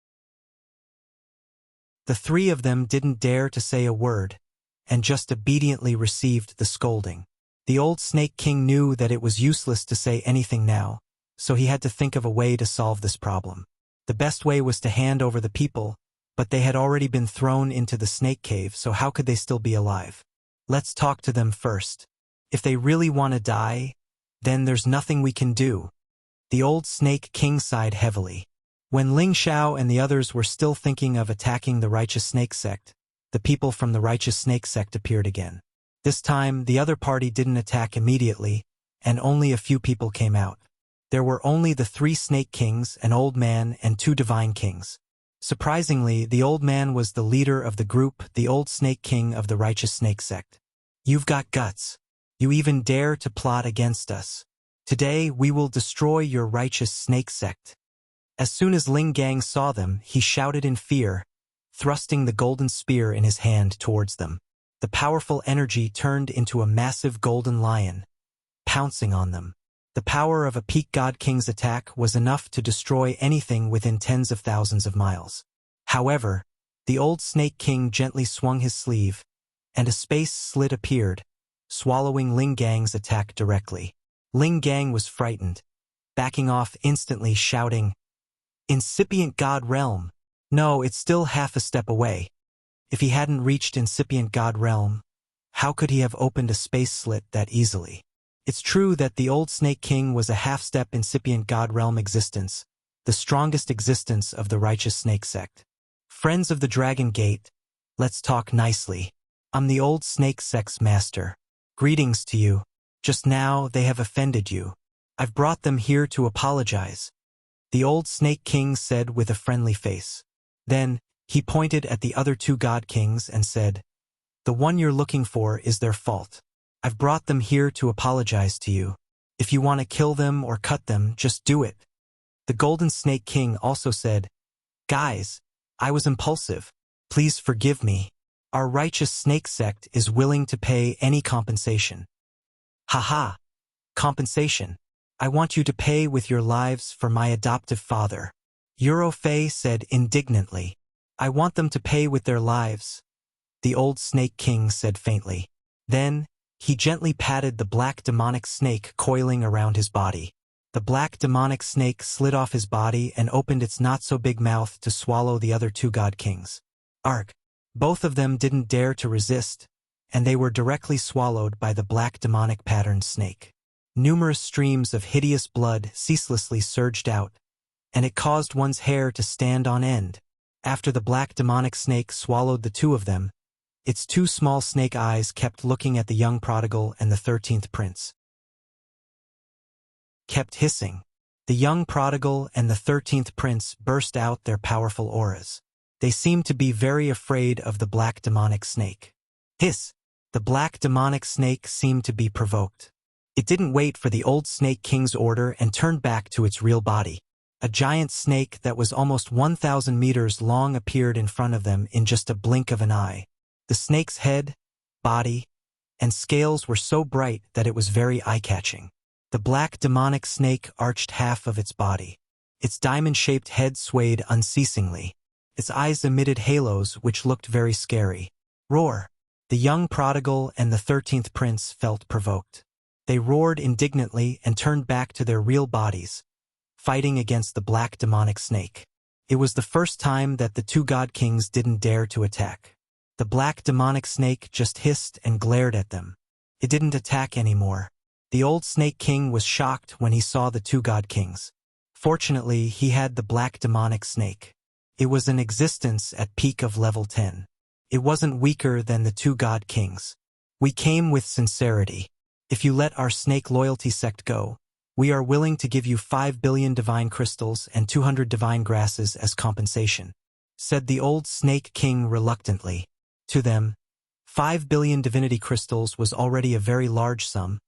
The three of them didn't dare to say a word, and just obediently received the scolding. The old Snake King knew that it was useless to say anything now, so he had to think of a way to solve this problem. The best way was to hand over the people, but they had already been thrown into the snake cave, so how could they still be alive? Let's talk to them first. If they really want to die, then there's nothing we can do. The old Snake King sighed heavily. When Ling Xiao and the others were still thinking of attacking the Righteous Snake Sect, the people from the Righteous Snake Sect appeared again. This time, the other party didn't attack immediately, and only a few people came out. There were only the three Snake Kings, an old man, and two Divine Kings. Surprisingly, the old man was the leader of the group, the old Snake King of the Righteous Snake Sect. You've got guts. You even dare to plot against us. Today, we will destroy your Righteous Snake Sect. As soon as Ling Gang saw them, he shouted in fear, thrusting the golden spear in his hand towards them. The powerful energy turned into a massive golden lion, pouncing on them. The power of a peak God King's attack was enough to destroy anything within tens of thousands of miles. However, the old Snake King gently swung his sleeve, and a space slit appeared, swallowing Ling Gang's attack directly. Ling Gang was frightened, backing off instantly, shouting, "Incipient God Realm! No, it's still half a step away." If he hadn't reached Incipient God Realm, how could he have opened a space slit that easily? It's true that the old Snake King was a half-step Incipient God Realm existence, the strongest existence of the Righteous Snake Sect. Friends of the Dragon Gate, let's talk nicely. I'm the old Snake Sect's master. Greetings to you. Just now they have offended you. I've brought them here to apologize. The old Snake King said with a friendly face. Then, he pointed at the other two God Kings and said, "The one you're looking for is their fault. I've brought them here to apologize to you. If you want to kill them or cut them, just do it." The Golden Snake King also said, "Guys, I was impulsive. Please forgive me. Our Righteous Snake Sect is willing to pay any compensation." "Haha! Compensation. I want you to pay with your lives for my adoptive father," Eurofei said indignantly. "I want them to pay with their lives," the old Snake King said faintly. Then, he gently patted the black demonic snake coiling around his body. The black demonic snake slid off his body and opened its not-so-big mouth to swallow the other two God Kings. Arg! Both of them didn't dare to resist, and they were directly swallowed by the black demonic patterned snake. Numerous streams of hideous blood ceaselessly surged out, and it caused one's hair to stand on end. After the black demonic snake swallowed the two of them, its two small snake eyes kept looking at the young prodigal and the 13th prince. Kept hissing. The young prodigal and the 13th prince burst out their powerful auras. They seemed to be very afraid of the black demonic snake. Hiss! The black demonic snake seemed to be provoked. It didn't wait for the old Snake King's order and turned back to its real body. A giant snake that was almost 1,000 meters long appeared in front of them in just a blink of an eye. The snake's head, body, and scales were so bright that it was very eye-catching. The black demonic snake arched half of its body. Its diamond-shaped head swayed unceasingly. Its eyes emitted halos which looked very scary. Roar! The young prodigal and the 13th prince felt provoked. They roared indignantly and turned back to their real bodies, fighting against the black demonic snake. It was the first time that the two god kings didn't dare to attack. The black demonic snake just hissed and glared at them. It didn't attack anymore. The old Snake King was shocked when he saw the two god kings. Fortunately, he had the black demonic snake. It was in existence at peak of level 10. It wasn't weaker than the two god kings. We came with sincerity. If you let our snake loyalty sect go, we are willing to give you 5 billion divine crystals and 200 divine grasses as compensation, said the old Snake King reluctantly. To them, 5 billion divinity crystals was already a very large sum,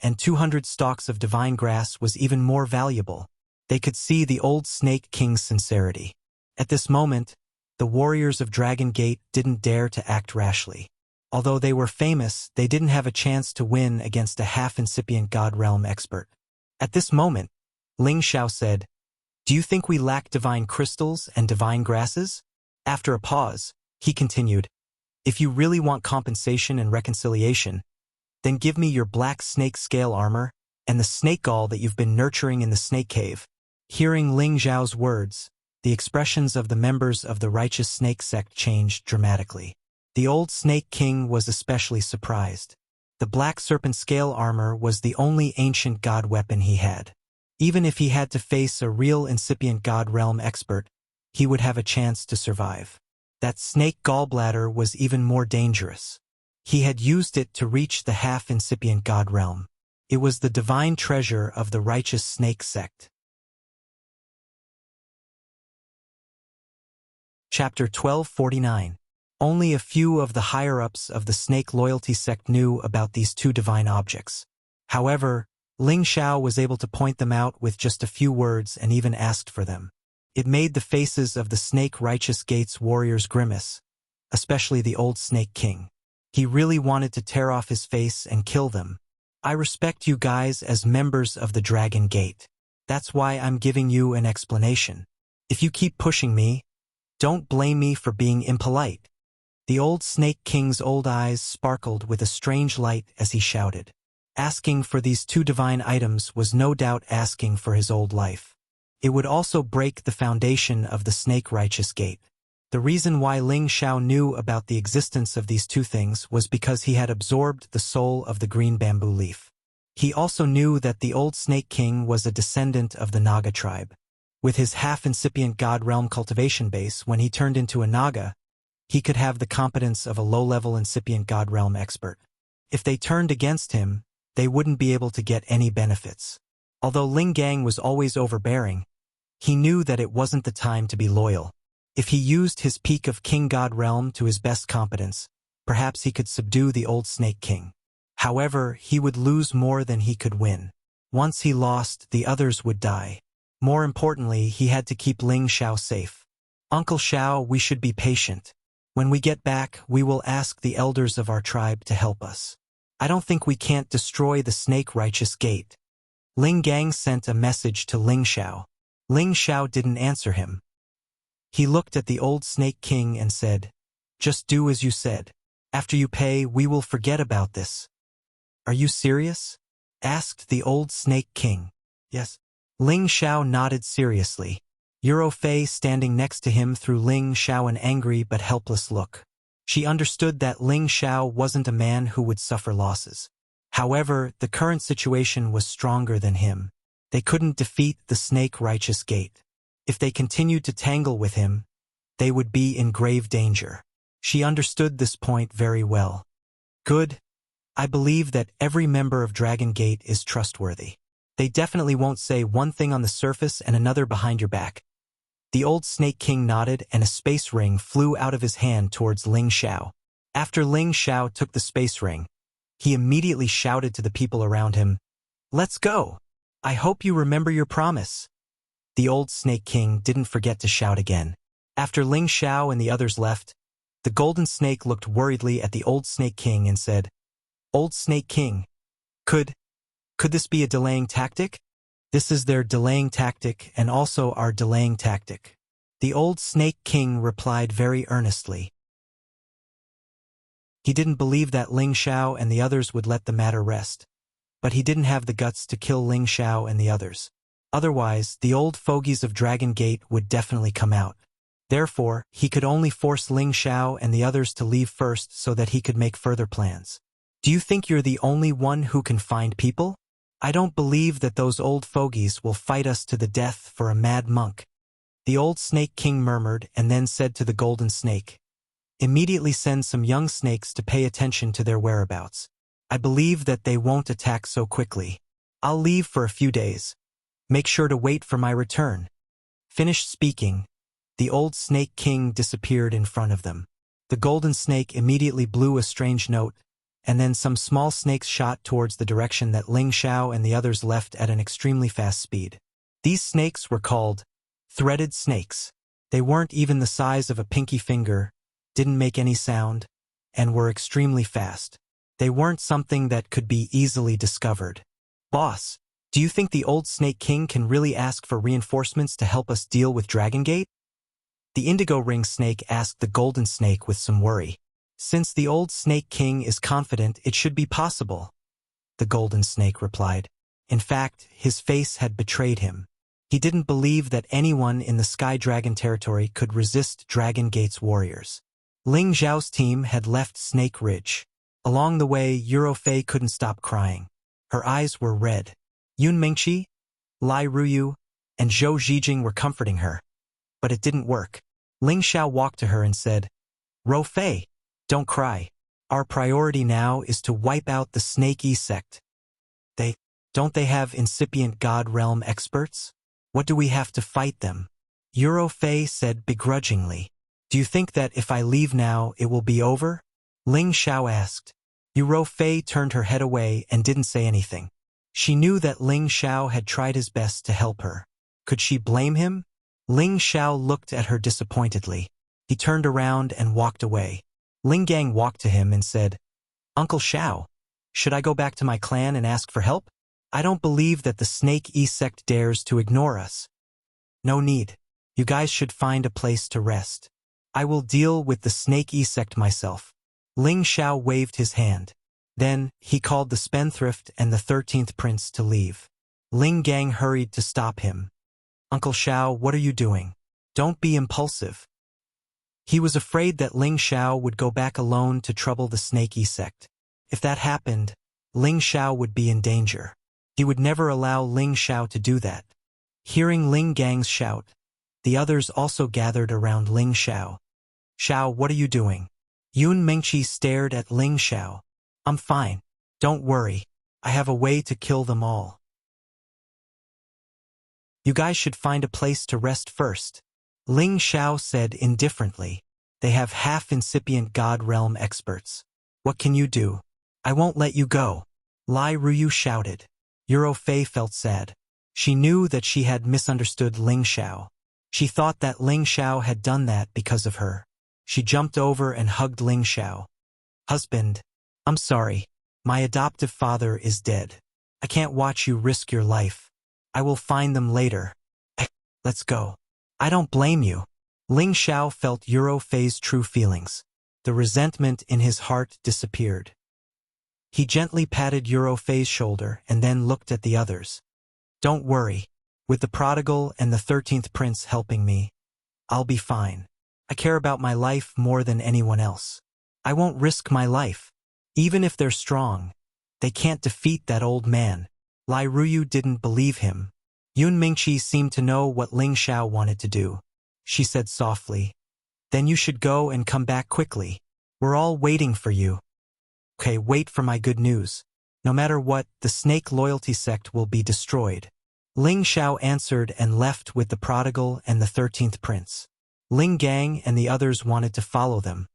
and 200 stalks of divine grass was even more valuable. They could see the old Snake King's sincerity. At this moment, the warriors of Dragon Gate didn't dare to act rashly. Although they were famous, they didn't have a chance to win against a half-incipient God Realm expert. At this moment, Ling Xiao said, "Do you think we lack divine crystals and divine grasses?" After a pause, he continued, "If you really want compensation and reconciliation, then give me your black snake scale armor and the snake gall that you've been nurturing in the snake cave." Hearing Ling Xiao's words, the expressions of the members of the righteous snake sect changed dramatically. The old Snake King was especially surprised. The black serpent scale armor was the only ancient god weapon he had. Even if he had to face a real incipient god realm expert, he would have a chance to survive. That snake gallbladder was even more dangerous. He had used it to reach the half-incipient god realm. It was the divine treasure of the righteous snake sect. Chapter 1249. Only a few of the higher-ups of the snake loyalty sect knew about these two divine objects. However, Ling Xiao was able to point them out with just a few words and even asked for them. It made the faces of the Snake Righteous Gate's warriors grimace, especially the old Snake King. He really wanted to tear off his face and kill them. "I respect you guys as members of the Dragon Gate. That's why I'm giving you an explanation. If you keep pushing me, don't blame me for being impolite." The old Snake King's old eyes sparkled with a strange light as he shouted. Asking for these two divine items was no doubt asking for his old life. It would also break the foundation of the Snake Righteous Gate. The reason why Ling Xiao knew about the existence of these two things was because he had absorbed the soul of the green bamboo leaf. He also knew that the old Snake King was a descendant of the Naga tribe. With his half-incipient god realm cultivation base, when he turned into a Naga, he could have the competence of a low-level incipient god realm expert. If they turned against him, they wouldn't be able to get any benefits. Although Ling Gang was always overbearing, he knew that it wasn't the time to be loyal. If he used his peak of King God Realm to his best competence, perhaps he could subdue the old Snake King. However, he would lose more than he could win. Once he lost, the others would die. More importantly, he had to keep Ling Xiao safe. "Uncle Xiao, we should be patient. When we get back, we will ask the elders of our tribe to help us. I don't think we can't destroy the Snake Righteous Gate." Ling Gang sent a message to Ling Xiao. Ling Xiao didn't answer him. He looked at the old Snake King and said, "Just do as you said. After you pay, we will forget about this." "Are you serious?" asked the old Snake King. "Yes." Ling Xiao nodded seriously. Eurofei standing next to him threw Ling Xiao an angry but helpless look. She understood that Ling Xiao wasn't a man who would suffer losses. However, the current situation was stronger than him. They couldn't defeat the snake-righteous gate. If they continued to tangle with him, they would be in grave danger. She understood this point very well. Good. I believe that every member of Dragon Gate is trustworthy. They definitely won't say one thing on the surface and another behind your back. The old Snake King nodded and a space ring flew out of his hand towards Ling Xiao. After Ling Xiao took the space ring, he immediately shouted to the people around him, "Let's go! I hope you remember your promise." The old Snake King didn't forget to shout again. After Ling Xiao and the others left, the Golden Snake looked worriedly at the old Snake King and said, "Old Snake King, could this be a delaying tactic?" "This is their delaying tactic and also our delaying tactic," the old Snake King replied very earnestly. He didn't believe that Ling Xiao and the others would let the matter rest, but he didn't have the guts to kill Ling Xiao and the others. Otherwise, the old fogies of Dragon Gate would definitely come out. Therefore, he could only force Ling Xiao and the others to leave first so that he could make further plans. "Do you think you're the only one who can find people? I don't believe that those old fogies will fight us to the death for a mad monk," the old Snake King murmured and then said to the Golden Snake, "Immediately send some young snakes to pay attention to their whereabouts. I believe that they won't attack so quickly. I'll leave for a few days. Make sure to wait for my return." Finished speaking, the old Snake King disappeared in front of them. The Golden Snake immediately blew a strange note, and then some small snakes shot towards the direction that Ling Xiao and the others left at an extremely fast speed. These snakes were called threaded snakes. They weren't even the size of a pinky finger, didn't make any sound, and were extremely fast. They weren't something that could be easily discovered. "Boss, do you think the old Snake King can really ask for reinforcements to help us deal with Dragon Gate?" The Indigo Ring Snake asked the Golden Snake with some worry. "Since the old Snake King is confident, it should be possible," the Golden Snake replied. In fact, his face had betrayed him. He didn't believe that anyone in the Sky Dragon territory could resist Dragon Gate's warriors. Ling Xiao's team had left Snake Ridge. Along the way, Eurofei couldn't stop crying. Her eyes were red. Yun Mingqi, Lai Ruyu, and Zhou Zhijing were comforting her. But it didn't work. Ling Xiao walked to her and said, "Rofei, don't cry. Our priority now is to wipe out the Snake E sect. Don't they have incipient God Realm experts? What do we have to fight them?" Eurofei said begrudgingly. "Do you think that if I leave now, it will be over?" Ling Xiao asked. Eurofei turned her head away and didn't say anything. She knew that Ling Xiao had tried his best to help her. Could she blame him? Ling Xiao looked at her disappointedly. He turned around and walked away. Ling Gang walked to him and said, "Uncle Xiao, should I go back to my clan and ask for help? I don't believe that the Snake E sect dares to ignore us." "No need. You guys should find a place to rest. I will deal with the Snake E sect myself." Ling Xiao waved his hand. Then, he called the Spendthrift and the 13th Prince to leave. Ling Gang hurried to stop him. "Uncle Xiao, what are you doing? Don't be impulsive." He was afraid that Ling Xiao would go back alone to trouble the Snake E sect. If that happened, Ling Xiao would be in danger. He would never allow Ling Xiao to do that. Hearing Ling Gang's shout, the others also gathered around Ling Xiao. "Xiao, what are you doing?" Yun Mingqi stared at Ling Xiao. "I'm fine. Don't worry. I have a way to kill them all." "You guys should find a place to rest first," Ling Xiao said indifferently. "They have half-incipient God Realm experts. What can you do?" "I won't let you go," Lai Ruyu shouted. Eurofei felt sad. She knew that she had misunderstood Ling Xiao. She thought that Ling Xiao had done that because of her. She jumped over and hugged Ling Xiao. "Husband, I'm sorry. My adoptive father is dead. I can't watch you risk your life. I will find them later. Let's go." "I don't blame you." Ling Xiao felt Eurofei's true feelings. The resentment in his heart disappeared. He gently patted Eurofei's shoulder and then looked at the others. "Don't worry. With the prodigal and the 13th Prince helping me, I'll be fine. I care about my life more than anyone else. I won't risk my life. Even if they're strong, They can't defeat that old man. Lai Ruyu didn't believe him. Yun Mingqi seemed to know what Ling Xiao wanted to do. She said softly, "Then you should go and come back quickly. We're all waiting for you." "Okay, wait for my good news. No matter what, the snake loyalty sect will be destroyed." Ling Xiao answered and left with the prodigal and the 13th prince. Ling Gang and the others wanted to follow them,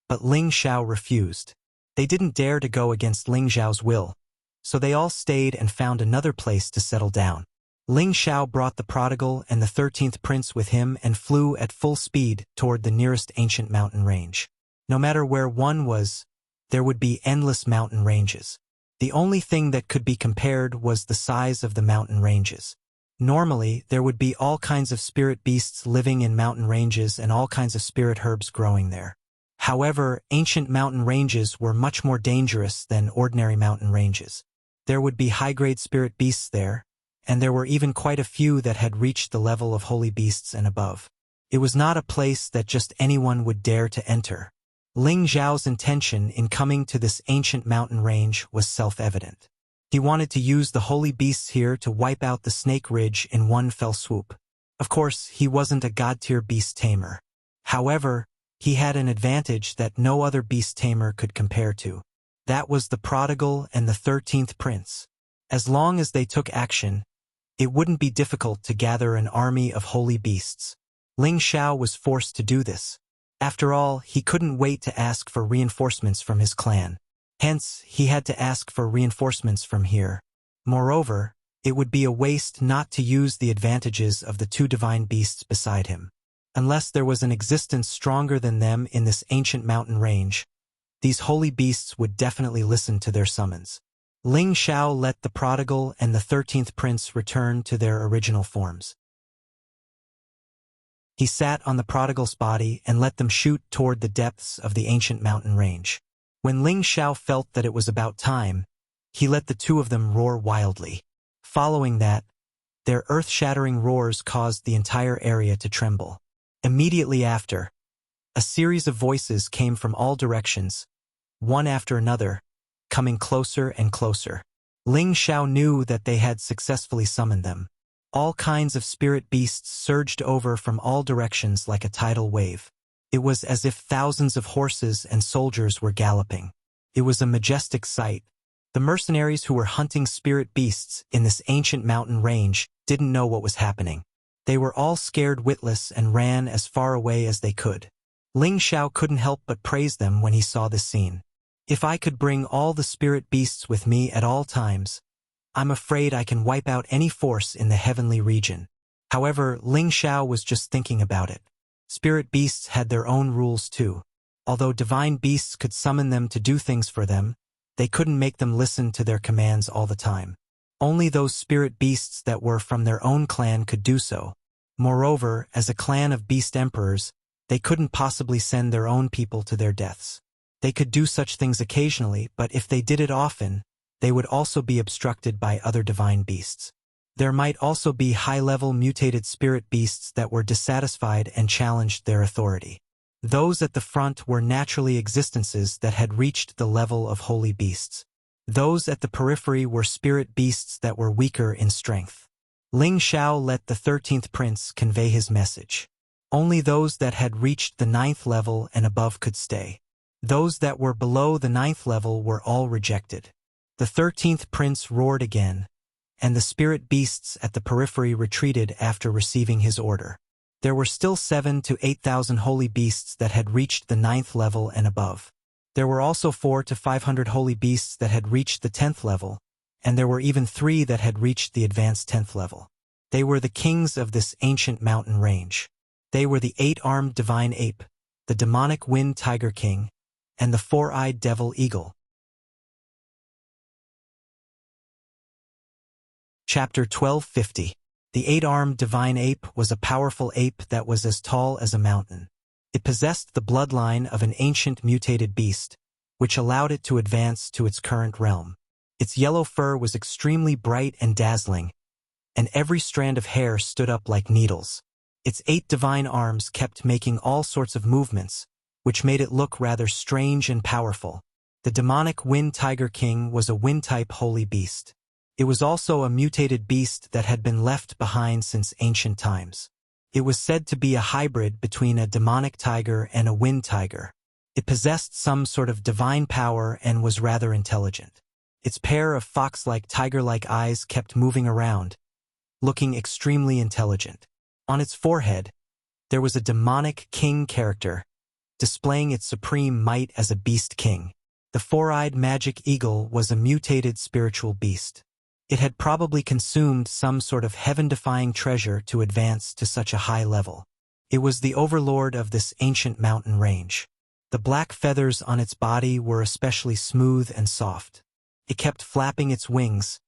but Ling Xiao refused. They didn't dare to go against Ling Xiao's will, so they all stayed and found another place to settle down. Ling Xiao brought the prodigal and the 13th prince with him and flew at full speed toward the nearest ancient mountain range. No matter where one was, there would be endless mountain ranges. The only thing that could be compared was the size of the mountain ranges. Normally, there would be all kinds of spirit beasts living in mountain ranges and all kinds of spirit herbs growing there. However, ancient mountain ranges were much more dangerous than ordinary mountain ranges. There would be high-grade spirit beasts there, and there were even quite a few that had reached the level of holy beasts and above. It was not a place that just anyone would dare to enter. Ling Xiao's intention in coming to this ancient mountain range was self-evident. He wanted to use the holy beasts here to wipe out the Snake Ridge in one fell swoop. Of course, he wasn't a god-tier beast tamer. However, he had an advantage that no other beast tamer could compare to. That was the prodigal and the 13th prince. As long as they took action, it wouldn't be difficult to gather an army of holy beasts. Ling Xiao was forced to do this. After all, he couldn't wait to ask for reinforcements from his clan. Hence, he had to ask for reinforcements from here. Moreover, it would be a waste not to use the advantages of the two divine beasts beside him. Unless there was an existence stronger than them in this ancient mountain range, these holy beasts would definitely listen to their summons. Ling Xiao let the prodigal and the 13th prince return to their original forms. He sat on the prodigal's body and let them shoot toward the depths of the ancient mountain range. When Ling Xiao felt that it was about time, he let the two of them roar wildly. Following that, their earth-shattering roars caused the entire area to tremble. Immediately after, a series of voices came from all directions, one after another, coming closer and closer. Ling Xiao knew that they had successfully summoned them. All kinds of spirit beasts surged over from all directions like a tidal wave. It was as if thousands of horses and soldiers were galloping. It was a majestic sight. The mercenaries who were hunting spirit beasts in this ancient mountain range didn't know what was happening. They were all scared witless and ran as far away as they could. Ling Xiao couldn't help but praise them when he saw this scene. "If I could bring all the spirit beasts with me at all times, I'm afraid I can wipe out any force in the heavenly region." However, Ling Xiao was just thinking about it. Spirit beasts had their own rules too. Although divine beasts could summon them to do things for them, they couldn't make them listen to their commands all the time. Only those spirit beasts that were from their own clan could do so. Moreover, as a clan of beast emperors, they couldn't possibly send their own people to their deaths. They could do such things occasionally, but if they did it often, they would also be obstructed by other divine beasts. There might also be high-level mutated spirit beasts that were dissatisfied and challenged their authority. Those at the front were naturally existences that had reached the level of holy beasts. Those at the periphery were spirit beasts that were weaker in strength. Ling Xiao let the 13th prince convey his message. Only those that had reached the 9th level and above could stay. Those that were below the 9th level were all rejected. The 13th prince roared again, and the spirit beasts at the periphery retreated after receiving his order. There were still 7,000 to 8,000 holy beasts that had reached the 9th level and above. There were also 400 to 500 holy beasts that had reached the 10th level, and there were even 3 that had reached the advanced 10th level. They were the kings of this ancient mountain range. They were the 8-armed divine ape, the demonic wind tiger king, and the 4-eyed devil eagle. Chapter 1250. The 8-armed divine ape was a powerful ape that was as tall as a mountain. It possessed the bloodline of an ancient mutated beast, which allowed it to advance to its current realm. Its yellow fur was extremely bright and dazzling, and every strand of hair stood up like needles. Its 8 divine arms kept making all sorts of movements, which made it look rather strange and powerful. The demonic Wind Tiger King was a wind-type holy beast. It was also a mutated beast that had been left behind since ancient times. It was said to be a hybrid between a demonic tiger and a wind tiger. It possessed some sort of divine power and was rather intelligent. Its pair of fox-like tiger-like eyes kept moving around, looking extremely intelligent. On its forehead, there was a demonic king character, displaying its supreme might as a beast king. The four-eyed magic eagle was a mutated spiritual beast. It had probably consumed some sort of heaven-defying treasure to advance to such a high level. It was the overlord of this ancient mountain range. The black feathers on its body were especially smooth and soft. It kept flapping its wings,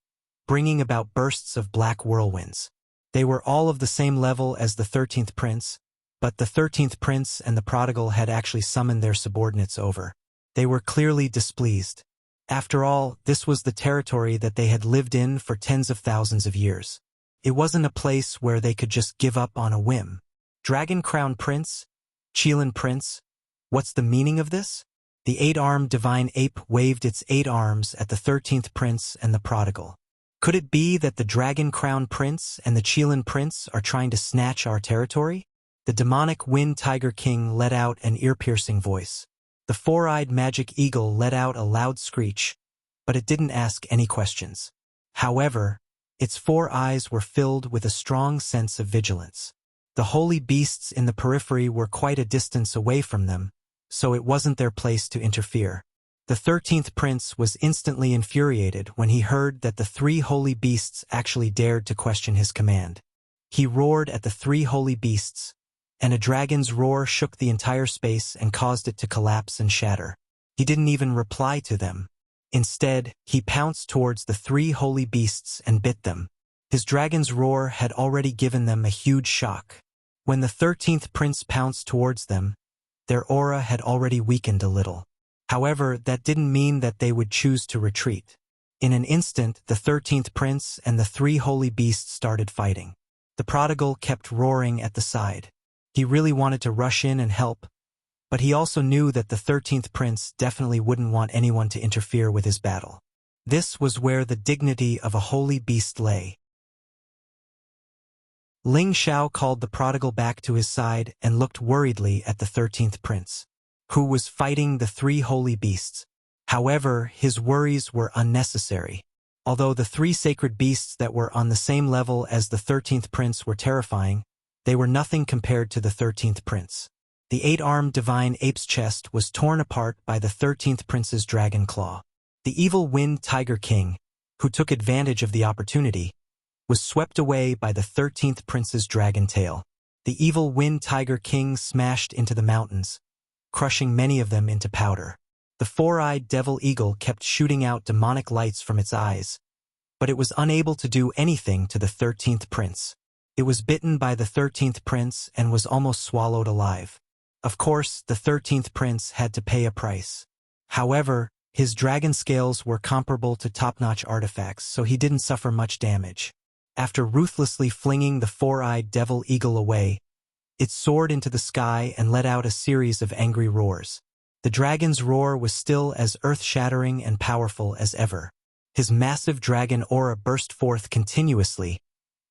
bringing about bursts of black whirlwinds. They were all of the same level as the 13th prince, but the 13th prince and the prodigal had actually summoned their subordinates over. They were clearly displeased. After all, this was the territory that they had lived in for tens of thousands of years. It wasn't a place where they could just give up on a whim. Dragon Crown Prince? Qilin Prince? What's the meaning of this? The eight-armed divine ape waved its 8 arms at the 13th prince and the prodigal. Could it be that the Dragon Crown Prince and the Qilin Prince are trying to snatch our territory? The demonic Wind Tiger King let out an ear-piercing voice. The four-eyed magic eagle let out a loud screech, but it didn't ask any questions. However, its 4 eyes were filled with a strong sense of vigilance. The holy beasts in the periphery were quite a distance away from them, so it wasn't their place to interfere. The 13th prince was instantly infuriated when he heard that the 3 holy beasts actually dared to question his command. He roared at the 3 holy beasts, and a dragon's roar shook the entire space and caused it to collapse and shatter. He didn't even reply to them. Instead, he pounced towards the 3 holy beasts and bit them. His dragon's roar had already given them a huge shock. When the 13th prince pounced towards them, their aura had already weakened a little. However, that didn't mean that they would choose to retreat. In an instant, the 13th prince and the 3 holy beasts started fighting. The prodigal kept roaring at the side. He really wanted to rush in and help, but he also knew that the 13th prince definitely wouldn't want anyone to interfere with his battle. This was where the dignity of a holy beast lay. Ling Xiao called the prodigal back to his side and looked worriedly at the 13th prince, who was fighting the 3 holy beasts. However, his worries were unnecessary. Although the 3 sacred beasts that were on the same level as the 13th prince were terrifying, they were nothing compared to the 13th prince. The 8-armed divine ape's chest was torn apart by the 13th prince's dragon claw. The evil Wind Tiger King, who took advantage of the opportunity, was swept away by the 13th prince's dragon tail. The evil Wind Tiger King smashed into the mountains, crushing many of them into powder. The 4-eyed devil eagle kept shooting out demonic lights from its eyes, but it was unable to do anything to the 13th prince. It was bitten by the 13th prince and was almost swallowed alive. Of course, the 13th prince had to pay a price. However, his dragon scales were comparable to top-notch artifacts, so he didn't suffer much damage. After ruthlessly flinging the 4-eyed devil eagle away, it soared into the sky and let out a series of angry roars. The dragon's roar was still as earth-shattering and powerful as ever. His massive dragon aura burst forth continuously,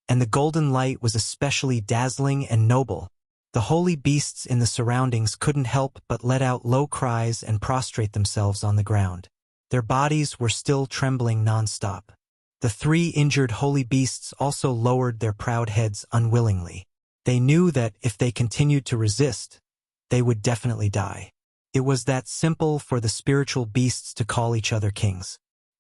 and the golden light was especially dazzling and noble. The holy beasts in the surroundings couldn't help but let out low cries and prostrate themselves on the ground. Their bodies were still trembling non-stop. The 3 injured holy beasts also lowered their proud heads unwillingly. They knew that if they continued to resist, they would definitely die. It was that simple for the spiritual beasts to call each other kings.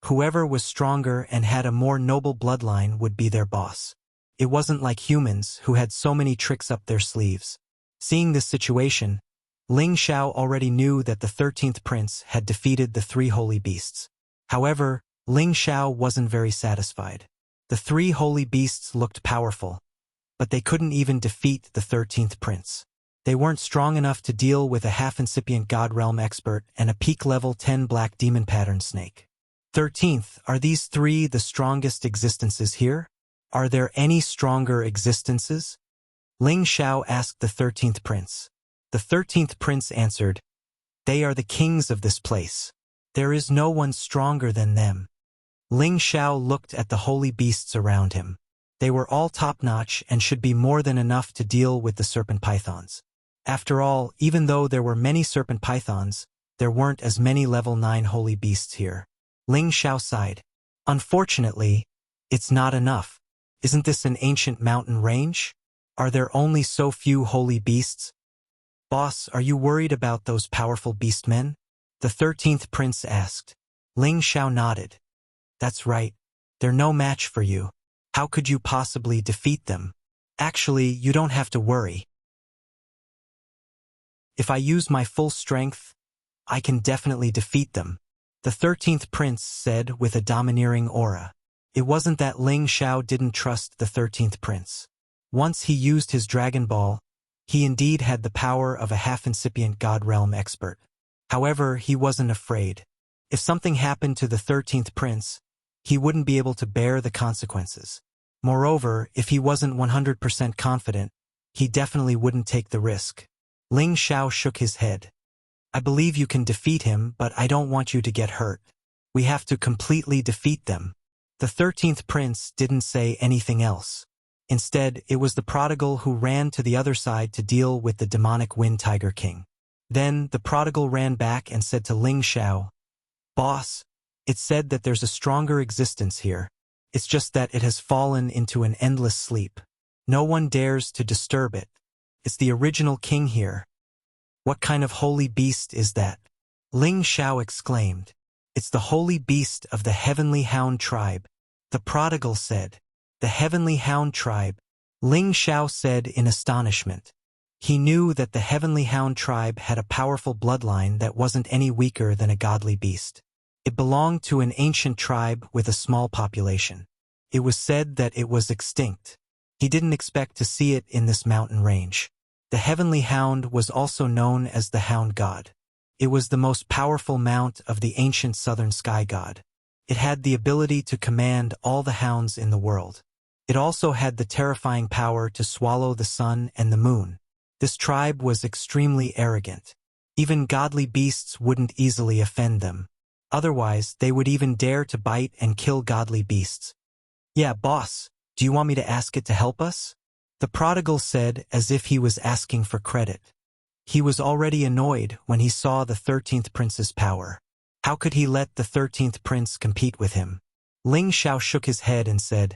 Whoever was stronger and had a more noble bloodline would be their boss. It wasn't like humans, who had so many tricks up their sleeves. Seeing this situation, Ling Xiao already knew that the 13th prince had defeated the 3 holy beasts. However, Ling Xiao wasn't very satisfied. The 3 holy beasts looked powerful, but they couldn't even defeat the 13th prince. They weren't strong enough to deal with a half-incipient God Realm expert and a peak-level 10 black demon pattern snake. 13th, are these 3 the strongest existences here? Are there any stronger existences? Ling Xiao asked the 13th prince. The 13th prince answered, "They are the kings of this place. There is no one stronger than them. Ling Xiao looked at the holy beasts around him. They were all top-notch and should be more than enough to deal with the serpent pythons. After all, even though there were many serpent pythons, there weren't as many level 9 holy beasts here. Ling Xiao sighed. Unfortunately, it's not enough. Isn't this an ancient mountain range? Are there only so few holy beasts? Boss, are you worried about those powerful beastmen? The 13th prince asked. Ling Xiao nodded. That's right. They're no match for you. How could you possibly defeat them? Actually, you don't have to worry. If I use my full strength, I can definitely defeat them, the 13th prince said with a domineering aura. It wasn't that Ling Xiao didn't trust the 13th prince. Once he used his Dragon Ball, he indeed had the power of a half-incipient God Realm expert. However, he wasn't afraid. If something happened to the 13th prince, he wouldn't be able to bear the consequences. Moreover, if he wasn't 100% confident, he definitely wouldn't take the risk. Ling Xiao shook his head. I believe you can defeat him, but I don't want you to get hurt. We have to completely defeat them. The 13th prince didn't say anything else. Instead, it was the prodigal who ran to the other side to deal with the demonic Wind Tiger King. Then, the prodigal ran back and said to Ling Xiao, Boss, it's said that there's a stronger existence here. It's just that it has fallen into an endless sleep. No one dares to disturb it. It's the original king here. What kind of holy beast is that? Ling Xiao exclaimed. It's the holy beast of the Heavenly Hound tribe. The prodigal said. The Heavenly Hound tribe. Ling Xiao said in astonishment. He knew that the Heavenly Hound tribe had a powerful bloodline that wasn't any weaker than a godly beast. It belonged to an ancient tribe with a small population. It was said that it was extinct. He didn't expect to see it in this mountain range. The Heavenly Hound was also known as the Hound God. It was the most powerful mount of the ancient southern sky god. It had the ability to command all the hounds in the world. It also had the terrifying power to swallow the sun and the moon. This tribe was extremely arrogant. Even godly beasts wouldn't easily offend them. Otherwise, they would even dare to bite and kill godly beasts. Yeah, boss, do you want me to ask it to help us? The prodigal said as if he was asking for credit. He was already annoyed when he saw the 13th prince's power. How could he let the 13th prince compete with him? Ling Xiao shook his head and said,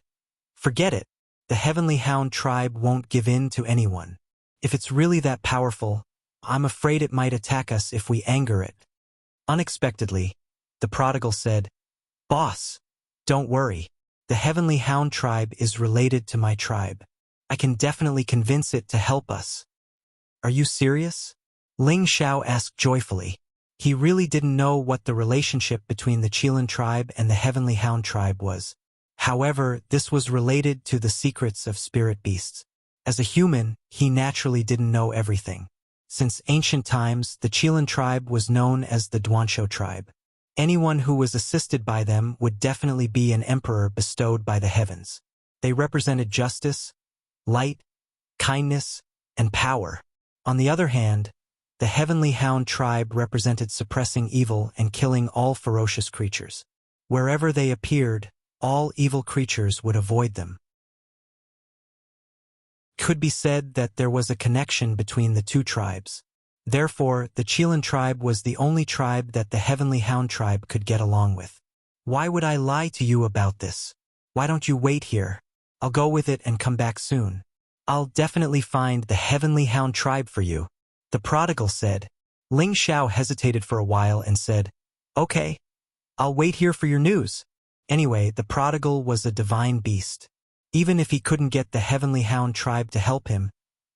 Forget it. The Heavenly Hound tribe won't give in to anyone. If it's really that powerful, I'm afraid it might attack us if we anger it. Unexpectedly, the prodigal said, Boss, don't worry. The Heavenly Hound tribe is related to my tribe. I can definitely convince it to help us. Are you serious? Ling Xiao asked joyfully. He really didn't know what the relationship between the Qilin tribe and the Heavenly Hound tribe was. However, this was related to the secrets of spirit beasts. As a human, he naturally didn't know everything. Since ancient times, the Qilin tribe was known as the Duanshou tribe. Anyone who was assisted by them would definitely be an emperor bestowed by the heavens. They represented justice, light, kindness, and power. On the other hand, the Heavenly Hound tribe represented suppressing evil and killing all ferocious creatures. Wherever they appeared, all evil creatures would avoid them. Could be said that there was a connection between the two tribes. Therefore, the Qilin tribe was the only tribe that the Heavenly Hound tribe could get along with. Why would I lie to you about this? Why don't you wait here? I'll go with it and come back soon. I'll definitely find the Heavenly Hound tribe for you, the prodigal said. Ling Xiao hesitated for a while and said, Okay, I'll wait here for your news. Anyway, the prodigal was a divine beast. Even if he couldn't get the Heavenly Hound tribe to help him,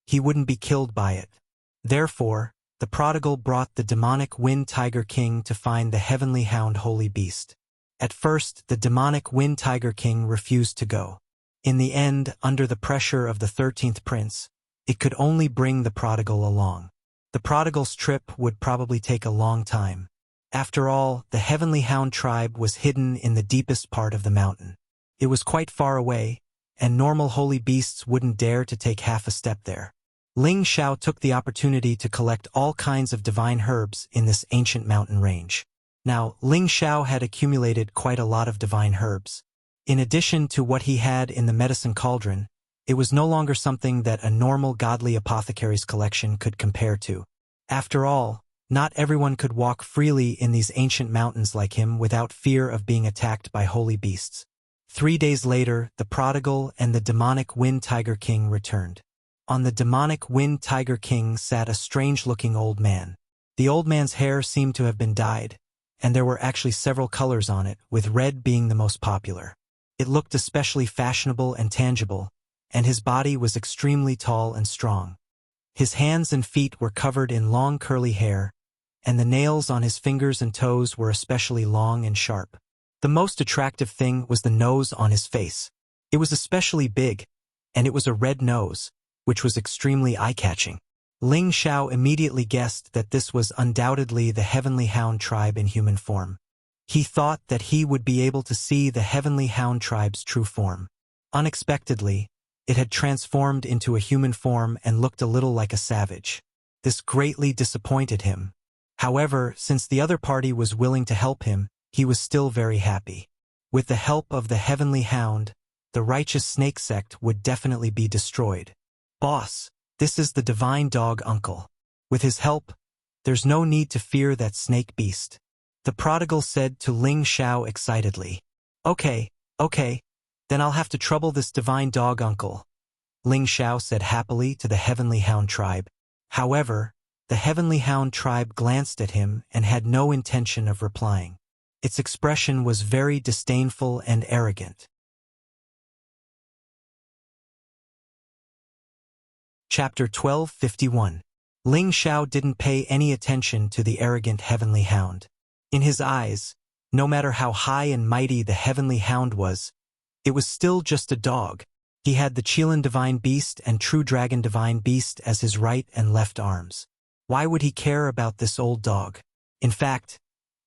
he wouldn't be killed by it. Therefore, the prodigal brought the demonic Wind Tiger King to find the Heavenly Hound holy beast. At first, the demonic Wind Tiger King refused to go. In the end, under the pressure of the 13th prince, it could only bring the prodigal along. The prodigal's trip would probably take a long time. After all, the Heavenly Hound tribe was hidden in the deepest part of the mountain. It was quite far away, and normal holy beasts wouldn't dare to take half a step there. Ling Xiao took the opportunity to collect all kinds of divine herbs in this ancient mountain range. Now, Ling Xiao had accumulated quite a lot of divine herbs. In addition to what he had in the medicine cauldron, it was no longer something that a normal godly apothecary's collection could compare to. After all, not everyone could walk freely in these ancient mountains like him without fear of being attacked by holy beasts. 3 days later, the prodigal and the demonic Wind Tiger King returned. On the demonic Wind Tiger King sat a strange-looking old man. The old man's hair seemed to have been dyed, and there were actually several colors on it, with red being the most popular. It looked especially fashionable and tangible, and his body was extremely tall and strong. His hands and feet were covered in long curly hair, and the nails on his fingers and toes were especially long and sharp. The most attractive thing was the nose on his face. It was especially big, and it was a red nose, which was extremely eye-catching. Ling Xiao immediately guessed that this was undoubtedly the Heavenly Hound tribe in human form. He thought that he would be able to see the Heavenly Hound tribe's true form. Unexpectedly, it had transformed into a human form and looked a little like a savage. This greatly disappointed him. However, since the other party was willing to help him, he was still very happy. With the help of the Heavenly Hound, the righteous snake sect would definitely be destroyed. Boss, this is the divine dog uncle. With his help, there's no need to fear that snake beast. The prodigal said to Ling Xiao excitedly. Okay, then I'll have to trouble this divine dog uncle, Ling Xiao said happily to the Heavenly Hound tribe. However, the Heavenly Hound tribe glanced at him and had no intention of replying. Its expression was very disdainful and arrogant. Chapter 1251. Ling Xiao didn't pay any attention to the arrogant Heavenly Hound. In his eyes, no matter how high and mighty the Heavenly Hound was, it was still just a dog. He had the Qilin Divine Beast and True Dragon Divine Beast as his right and left arms. Why would he care about this old dog? In fact,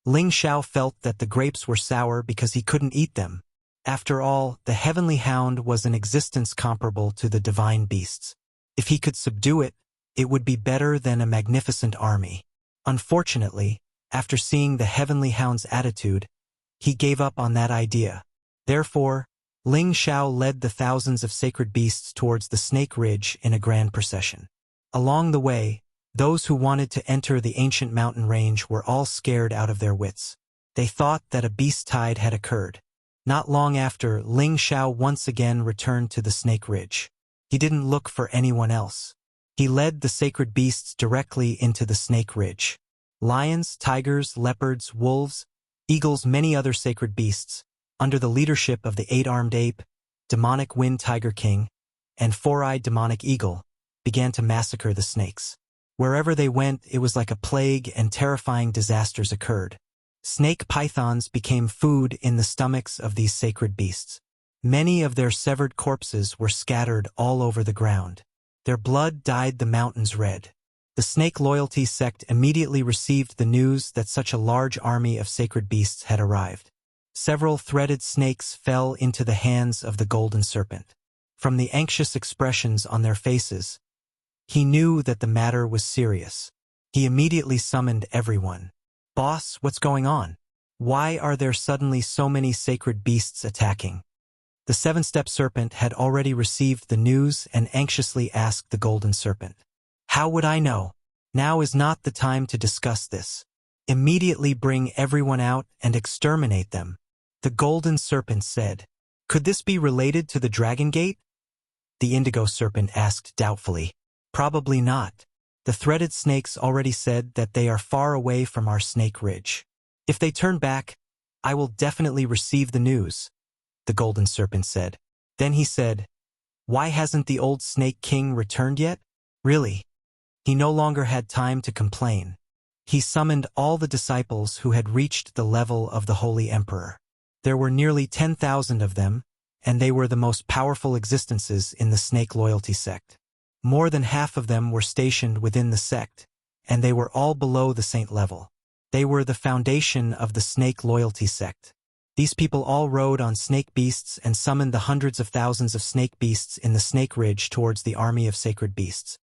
Ling Xiao felt that the grapes were sour because he couldn't eat them. After all, the Heavenly Hound was an existence comparable to the divine beasts. If he could subdue it, it would be better than a magnificent army. Unfortunately, after seeing the Heavenly Hound's attitude, he gave up on that idea. Therefore, Ling Xiao led the thousands of sacred beasts towards the Snake Ridge in a grand procession. Along the way, those who wanted to enter the ancient mountain range were all scared out of their wits. They thought that a beast tide had occurred. Not long after, Ling Xiao once again returned to the Snake Ridge. He didn't look for anyone else. He led the sacred beasts directly into the Snake Ridge. Lions, tigers, leopards, wolves, eagles, many other sacred beasts, under the leadership of the 8-armed ape, demonic Wind Tiger King, and 4-eyed demonic eagle, began to massacre the snakes. Wherever they went, it was like a plague and terrifying disasters occurred. Snake pythons became food in the stomachs of these sacred beasts. Many of their severed corpses were scattered all over the ground. Their blood dyed the mountains red. The snake loyalty sect immediately received the news that such a large army of sacred beasts had arrived. Several threaded snakes fell into the hands of the golden serpent. From the anxious expressions on their faces, he knew that the matter was serious. He immediately summoned everyone. Boss, what's going on? Why are there suddenly so many sacred beasts attacking? The 7-step serpent had already received the news and anxiously asked the golden serpent. How would I know? Now is not the time to discuss this. Immediately bring everyone out and exterminate them. The golden serpent said. Could this be related to the Dragon Gate? The indigo serpent asked doubtfully. Probably not. The threaded snakes already said that they are far away from our Snake Ridge. If they turn back, I will definitely receive the news, the golden serpent said. Then he said, why hasn't the old Snake King returned yet? Really? He no longer had time to complain. He summoned all the disciples who had reached the level of the Holy Emperor. There were nearly 10,000 of them, and they were the most powerful existences in the snake loyalty sect. More than half of them were stationed within the sect, and they were all below the saint level. They were the foundation of the snake loyalty sect. These people all rode on snake beasts and summoned the hundreds of thousands of snake beasts in the Snake Ridge towards the army of sacred beasts.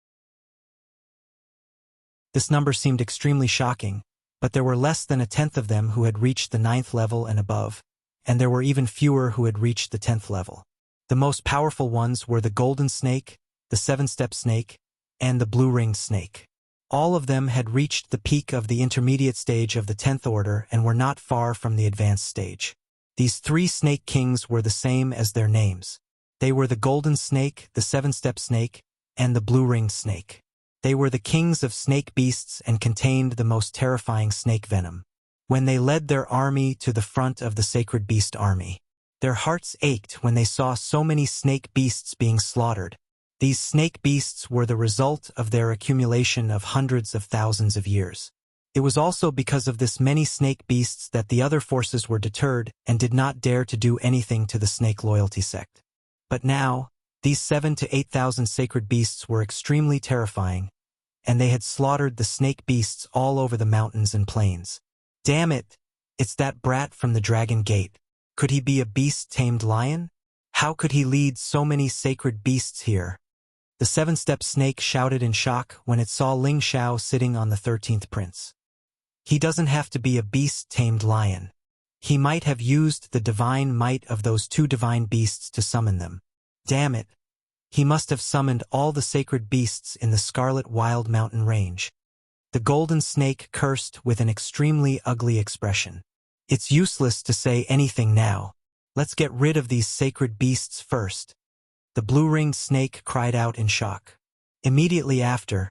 This number seemed extremely shocking, but there were less than a tenth of them who had reached the 9th level and above, and there were even fewer who had reached the 10th level. The most powerful ones were the golden snake, the 7-step snake, and the blue-ringed snake. All of them had reached the peak of the intermediate stage of the 10th order and were not far from the advanced stage. These 3 snake kings were the same as their names. They were the golden snake, the 7-step snake, and the blue-ringed snake. They were the kings of snake beasts and contained the most terrifying snake venom. When they led their army to the front of the sacred beast army, their hearts ached when they saw so many snake beasts being slaughtered. These snake beasts were the result of their accumulation of hundreds of thousands of years. It was also because of this many snake beasts that the other forces were deterred and did not dare to do anything to the snake loyalty sect. But now, these 7,000 to 8,000 sacred beasts were extremely terrifying, and they had slaughtered the snake beasts all over the mountains and plains. Damn it! It's that brat from the Dragon Gate. Could he be a beast-tamed lion? How could he lead so many sacred beasts here? The 7-step snake shouted in shock when it saw Ling Xiao sitting on the 13th prince. He doesn't have to be a beast-tamed lion. He might have used the divine might of those 2 divine beasts to summon them. Damn it! He must have summoned all the sacred beasts in the Scarlet Wild Mountain Range. The golden snake cursed with an extremely ugly expression. It's useless to say anything now. Let's get rid of these sacred beasts first. The blue-ringed snake cried out in shock. Immediately after,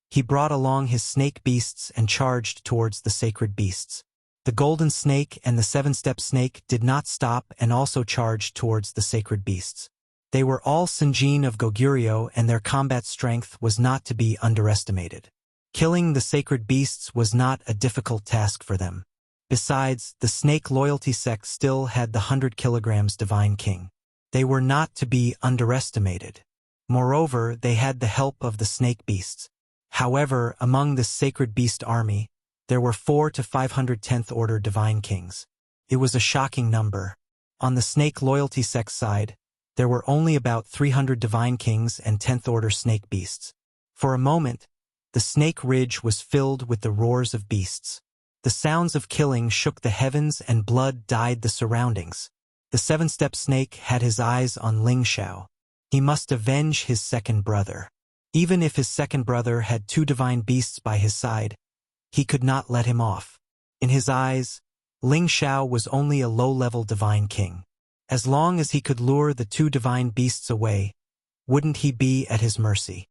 he brought along his snake beasts and charged towards the sacred beasts. The golden snake and the 7-step snake did not stop and also charged towards the sacred beasts. They were all Sinjin of Goguryeo and their combat strength was not to be underestimated. Killing the sacred beasts was not a difficult task for them. Besides, the snake loyalty sect still had the 100 kilograms divine king. They were not to be underestimated. Moreover, they had the help of the snake beasts. However, among this sacred beast army, there were 400 to 500 10th order divine kings. It was a shocking number. On the snake loyalty sect side, there were only about 300 divine kings and 10th order snake beasts. For a moment, the snake ridge was filled with the roars of beasts. The sounds of killing shook the heavens and blood dyed the surroundings. The 7-step snake had his eyes on Ling Xiao. He must avenge his second brother. Even if his second brother had 2 divine beasts by his side, he could not let him off. In his eyes, Ling Xiao was only a low-level divine king. As long as he could lure the 2 divine beasts away, wouldn't he be at his mercy?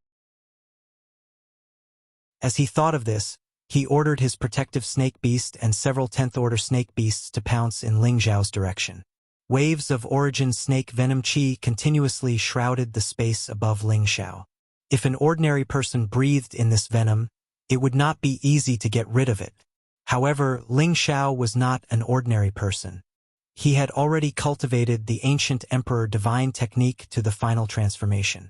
As he thought of this, he ordered his protective snake beast and several 10th order snake beasts to pounce in Ling Xiao's direction. Waves of origin snake venom chi continuously shrouded the space above Ling Xiao. If an ordinary person breathed in this venom, it would not be easy to get rid of it. However, Ling Xiao was not an ordinary person. He had already cultivated the ancient emperor divine technique to the final transformation.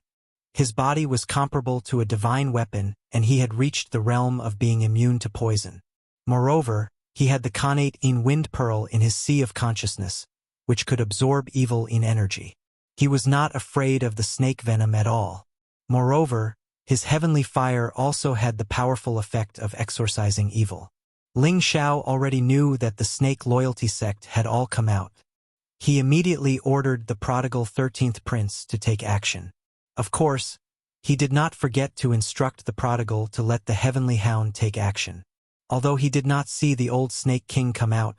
His body was comparable to a divine weapon, and he had reached the realm of being immune to poison. Moreover, he had the connate in wind pearl in his sea of consciousness, which could absorb evil in energy. He was not afraid of the snake venom at all. Moreover, his heavenly fire also had the powerful effect of exorcising evil. Ling Xiao already knew that the snake loyalty sect had all come out. He immediately ordered the prodigal 13th prince to take action. Of course, he did not forget to instruct the prodigal to let the heavenly hound take action. Although he did not see the old snake king come out,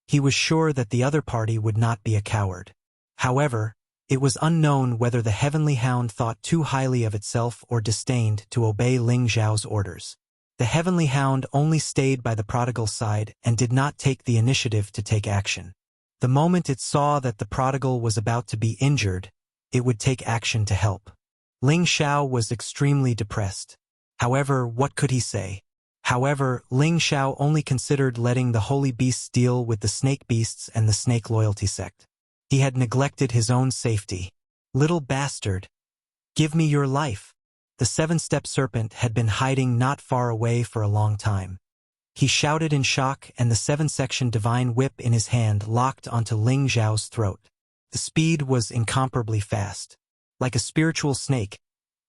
he was sure that the other party would not be a coward. However, it was unknown whether the heavenly hound thought too highly of itself or disdained to obey Ling Xiao's orders. The heavenly hound only stayed by the prodigal's side and did not take the initiative to take action. The moment it saw that the prodigal was about to be injured, it would take action to help. Ling Xiao was extremely depressed. However, what could he say? However, Ling Xiao only considered letting the holy beasts deal with the snake beasts and the snake loyalty sect. He had neglected his own safety. Little bastard! Give me your life! The 7-step serpent had been hiding not far away for a long time. He shouted in shock, and the 7-section divine whip in his hand locked onto Ling Xiao's throat. The speed was incomparably fast. Like a spiritual snake,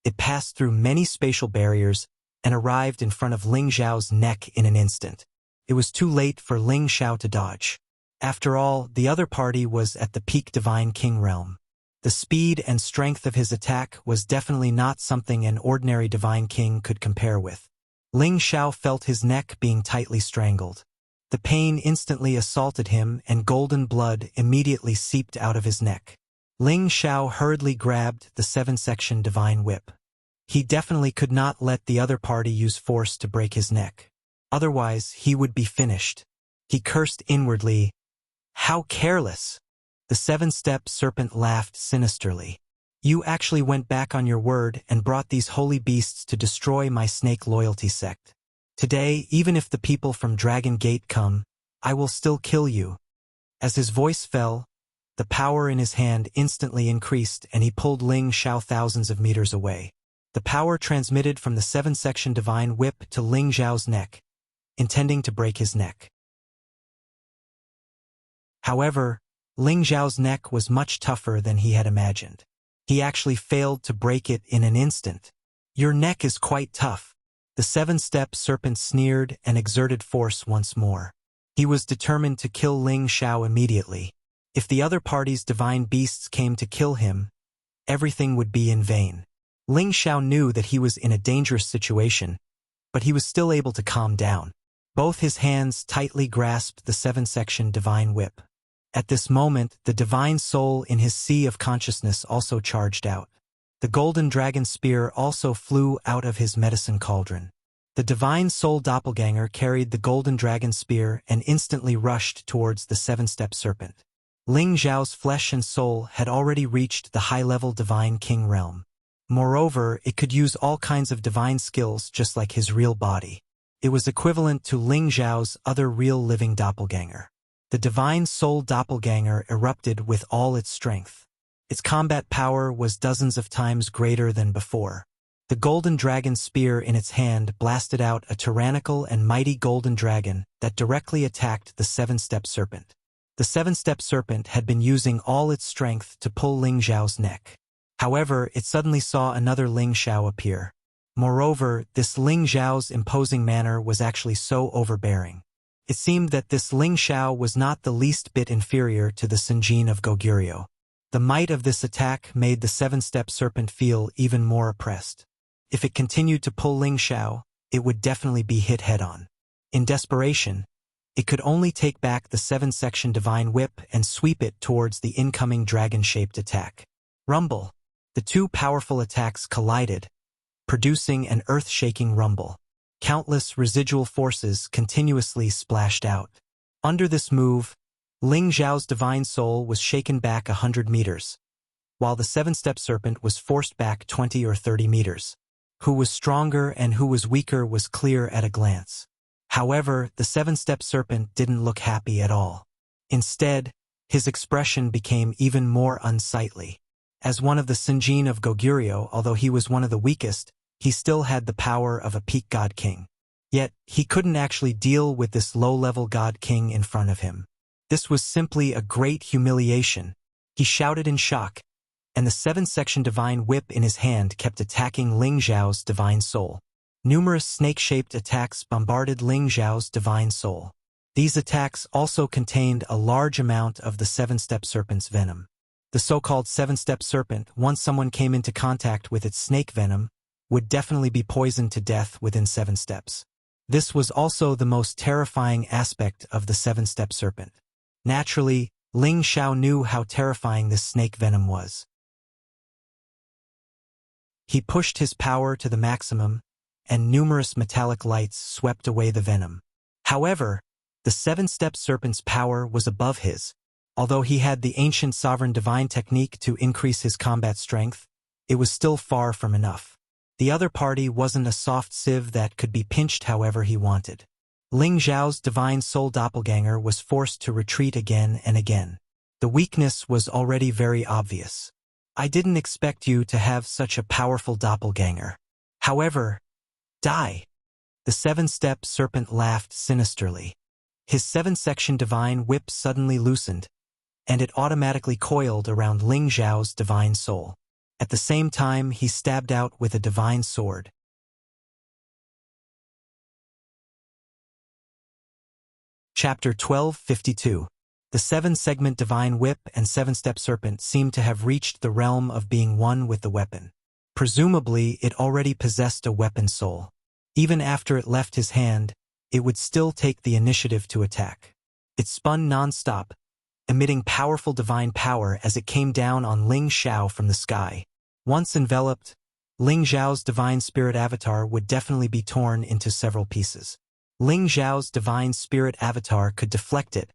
it passed through many spatial barriers and arrived in front of Ling Xiao's neck in an instant. It was too late for Ling Xiao to dodge. After all, the other party was at the peak Divine King realm. The speed and strength of his attack was definitely not something an ordinary Divine King could compare with. Ling Xiao felt his neck being tightly strangled. The pain instantly assaulted him and golden blood immediately seeped out of his neck. Ling Xiao hurriedly grabbed the 7-section Divine Whip. He definitely could not let the other party use force to break his neck. Otherwise, he would be finished. He cursed inwardly. How careless! The 7-step serpent laughed sinisterly. You actually went back on your word and brought these holy beasts to destroy my snake loyalty sect. Today, even if the people from Dragon Gate come, I will still kill you. As his voice fell, the power in his hand instantly increased and he pulled Ling Xiao thousands of meters away. The power transmitted from the 7-section Divine Whip to Ling Xiao's neck, intending to break his neck. However, Ling Xiao's neck was much tougher than he had imagined. He actually failed to break it in an instant. Your neck is quite tough. The 7-step serpent sneered and exerted force once more. He was determined to kill Ling Xiao immediately. If the other party's divine beasts came to kill him, everything would be in vain. Ling Xiao knew that he was in a dangerous situation, but he was still able to calm down. Both his hands tightly grasped the 7-section Divine Whip. At this moment, the divine soul in his sea of consciousness also charged out. The golden dragon spear also flew out of his medicine cauldron. The divine soul doppelganger carried the golden dragon spear and instantly rushed towards the 7-step serpent. Ling Xiao's flesh and soul had already reached the high-level Divine King realm. Moreover, it could use all kinds of divine skills just like his real body. It was equivalent to Ling Xiao's other real living doppelganger. The divine soul doppelganger erupted with all its strength. Its combat power was dozens of times greater than before. The golden dragon spear in its hand blasted out a tyrannical and mighty golden dragon that directly attacked the 7-step serpent. The 7-step serpent had been using all its strength to pull Ling Xiao's neck. However, it suddenly saw another Ling Xiao appear. Moreover, this Ling Xiao's imposing manner was actually so overbearing. It seemed that this Ling Xiao was not the least bit inferior to the Sinjin of Goguryeo. The might of this attack made the 7-step serpent feel even more oppressed. If it continued to pull Ling Xiao, it would definitely be hit head-on. In desperation, it could only take back the 7-section Divine Whip and sweep it towards the incoming dragon-shaped attack. Rumble! The two powerful attacks collided, producing an earth-shaking rumble. Countless residual forces continuously splashed out. Under this move, Ling Xiao's divine soul was shaken back 100 meters, while the 7-step serpent was forced back 20 or 30 meters. Who was stronger and who was weaker was clear at a glance. However, the 7-step serpent didn't look happy at all. Instead, his expression became even more unsightly. As one of the Sinjin of Goguryeo, although he was one of the weakest, he still had the power of a peak god king. Yet, he couldn't actually deal with this low-level god king in front of him. This was simply a great humiliation. He shouted in shock, and the 7-section Divine Whip in his hand kept attacking Ling Xiao's divine soul. Numerous snake-shaped attacks bombarded Ling Xiao's divine soul. These attacks also contained a large amount of the 7-step serpent's venom. The so-called 7-step serpent, once someone came into contact with its snake venom, would definitely be poisoned to death within 7 steps. This was also the most terrifying aspect of the 7-step serpent. Naturally, Ling Xiao knew how terrifying this snake venom was. He pushed his power to the maximum, and numerous metallic lights swept away the venom. However, the 7-step serpent's power was above his. Although he had the ancient sovereign divine technique to increase his combat strength, it was still far from enough. The other party wasn't a soft sieve that could be pinched however he wanted. Ling Xiao's divine soul doppelganger was forced to retreat again and again. The weakness was already very obvious. I didn't expect you to have such a powerful doppelganger. However, die! The 7-step serpent laughed sinisterly. His 7-section Divine Whip suddenly loosened, and it automatically coiled around Ling Xiao's divine soul. At the same time, he stabbed out with a divine sword. Chapter 1252. The seven-segment divine whip and seven-step serpent seemed to have reached the realm of being one with the weapon. Presumably, it already possessed a weapon soul. Even after it left his hand, it would still take the initiative to attack. It spun non-stop, emitting powerful divine power as it came down on Ling Xiao from the sky. Once enveloped, Ling Xiao's divine spirit avatar would definitely be torn into several pieces. Ling Xiao's divine spirit avatar could deflect it,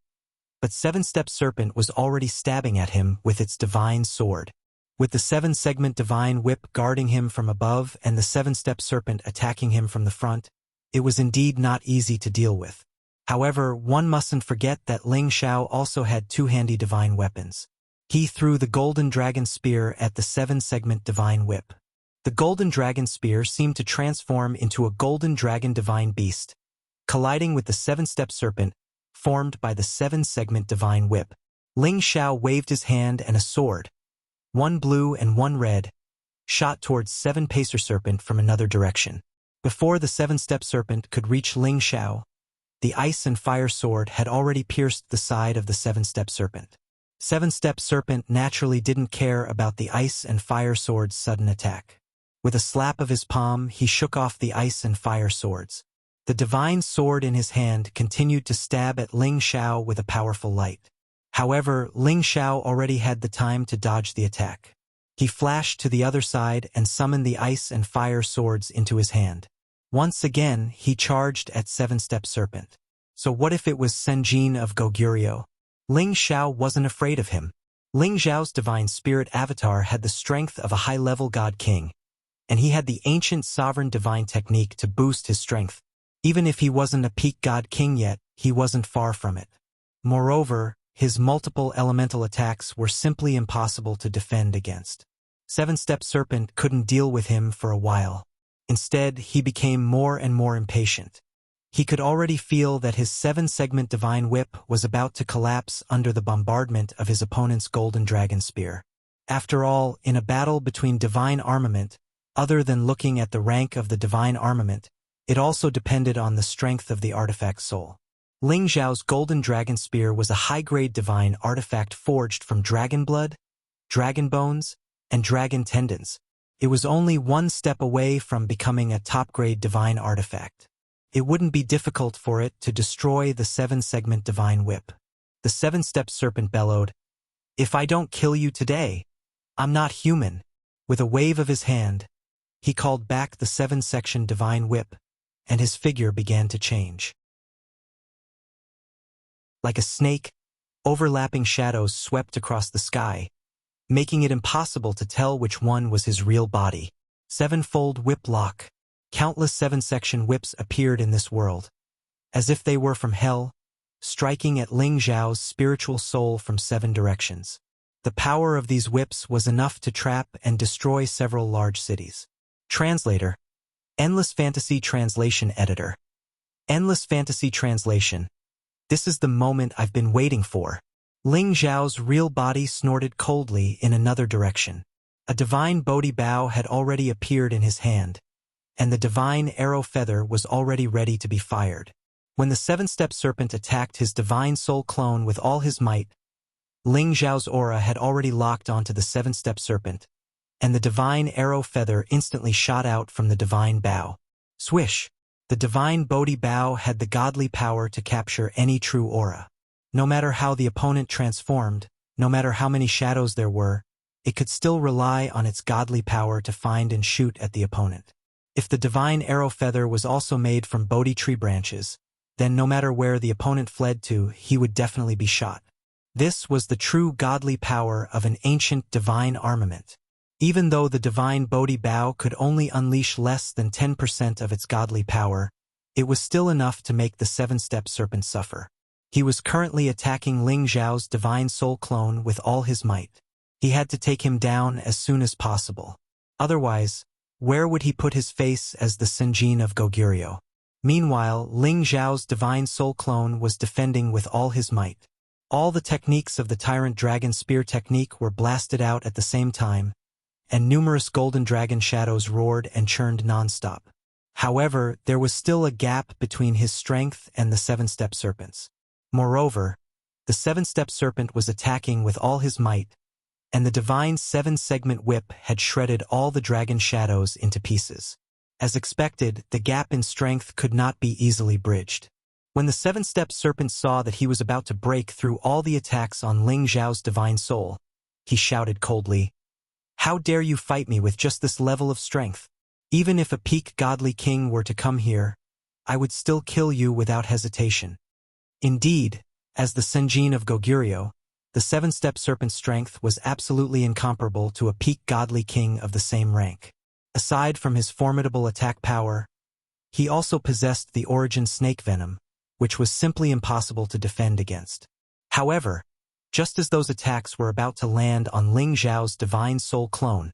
but seven-step serpent was already stabbing at him with its divine sword. With the seven-segment divine whip guarding him from above and the seven-step serpent attacking him from the front, it was indeed not easy to deal with. However, one mustn't forget that Ling Xiao also had two handy divine weapons. He threw the golden dragon spear at the seven-segment divine whip. The golden dragon spear seemed to transform into a golden dragon divine beast, colliding with the seven-step serpent formed by the seven-segment divine whip. Ling Xiao waved his hand and a sword, one blue and one red, shot towards seven-pacer serpent from another direction. Before the seven-step serpent could reach Ling Xiao, the ice and fire sword had already pierced the side of the seven-step serpent. Seven-step serpent naturally didn't care about the ice and fire sword's sudden attack. With a slap of his palm, he shook off the ice and fire swords. The divine sword in his hand continued to stab at Ling Xiao with a powerful light. However, Ling Xiao already had the time to dodge the attack. He flashed to the other side and summoned the ice and fire swords into his hand. Once again, he charged at seven-step serpent. So what if it was Senjin of Goguryeo? Ling Xiao wasn't afraid of him. Ling Xiao's divine spirit avatar had the strength of a high-level god king, and he had the ancient sovereign divine technique to boost his strength. Even if he wasn't a peak god king yet, he wasn't far from it. Moreover, his multiple elemental attacks were simply impossible to defend against. Seven-step serpent couldn't deal with him for a while. Instead, he became more and more impatient. He could already feel that his seven-segment divine whip was about to collapse under the bombardment of his opponent's golden dragon spear. After all, in a battle between divine armament, other than looking at the rank of the divine armament, it also depended on the strength of the artifact soul. Ling Xiao's golden dragon spear was a high-grade divine artifact forged from dragon blood, dragon bones, and dragon tendons. It was only one step away from becoming a top-grade divine artifact. It wouldn't be difficult for it to destroy the seven-segment divine whip. The seven-step serpent bellowed, "If I don't kill you today, I'm not human." With a wave of his hand, he called back the seven-section divine whip, and his figure began to change. Like a snake, overlapping shadows swept across the sky, making it impossible to tell which one was his real body. Sevenfold whip lock. Countless seven-section whips appeared in this world, as if they were from hell, striking at Ling Xiao's spiritual soul from seven directions. The power of these whips was enough to trap and destroy several large cities. Translator. Endless Fantasy Translation Editor. Endless Fantasy Translation. This is the moment I've been waiting for. Ling Xiao's real body snorted coldly in another direction. A divine Bodhi bow had already appeared in his hand, and the divine arrow feather was already ready to be fired. When the seven-step serpent attacked his divine soul clone with all his might, Ling Xiao's aura had already locked onto the seven-step serpent, and the divine arrow feather instantly shot out from the divine bow. Swish! The divine Bodhi bow had the godly power to capture any true aura. No matter how the opponent transformed, no matter how many shadows there were, it could still rely on its godly power to find and shoot at the opponent. If the divine arrow feather was also made from Bodhi tree branches, then no matter where the opponent fled to, he would definitely be shot. This was the true godly power of an ancient divine armament. Even though the divine Bodhi bow could only unleash less than 10% of its godly power, it was still enough to make the seven-step serpent suffer. He was currently attacking Ling Xiao's divine soul clone with all his might. He had to take him down as soon as possible. Otherwise, where would he put his face as the Senjin of Goguryeo? Meanwhile, Ling Xiao's divine soul clone was defending with all his might. All the techniques of the Tyrant Dragon Spear technique were blasted out at the same time, and numerous golden dragon shadows roared and churned non-stop. However, there was still a gap between his strength and the seven-step serpent's. Moreover, the seven-step serpent was attacking with all his might, and the divine seven-segment whip had shredded all the dragon shadows into pieces. As expected, the gap in strength could not be easily bridged. When the seven-step serpent saw that he was about to break through all the attacks on Ling Zhao's divine soul, he shouted coldly, "How dare you fight me with just this level of strength? Even if a peak godly king were to come here, I would still kill you without hesitation." Indeed, as the Senjin of Goguryeo, the seven-step serpent's strength was absolutely incomparable to a peak godly king of the same rank. Aside from his formidable attack power, he also possessed the origin snake venom, which was simply impossible to defend against. However, just as those attacks were about to land on Ling Zhao's divine soul clone,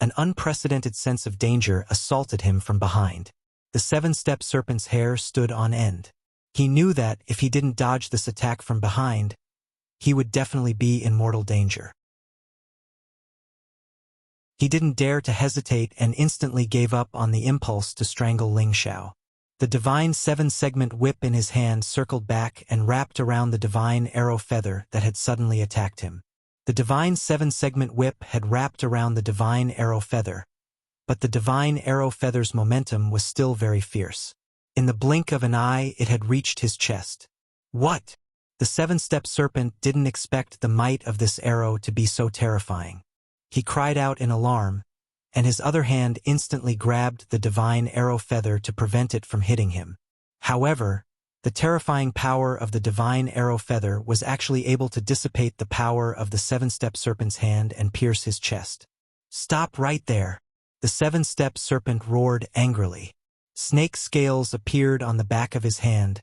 an unprecedented sense of danger assaulted him from behind. The seven-step serpent's hair stood on end. He knew that if he didn't dodge this attack from behind, he would definitely be in mortal danger. He didn't dare to hesitate and instantly gave up on the impulse to strangle Ling Zhao. The divine seven-segment whip in his hand circled back and wrapped around the divine arrow feather that had suddenly attacked him. The divine seven-segment whip had wrapped around the divine arrow feather, but the divine arrow feather's momentum was still very fierce. In the blink of an eye, it had reached his chest. What? The seven-step serpent didn't expect the might of this arrow to be so terrifying. He cried out in alarm, and his other hand instantly grabbed the divine arrow feather to prevent it from hitting him. However, the terrifying power of the divine arrow feather was actually able to dissipate the power of the seven-step serpent's hand and pierce his chest. "Stop right there!" The seven-step serpent roared angrily. Snake scales appeared on the back of his hand,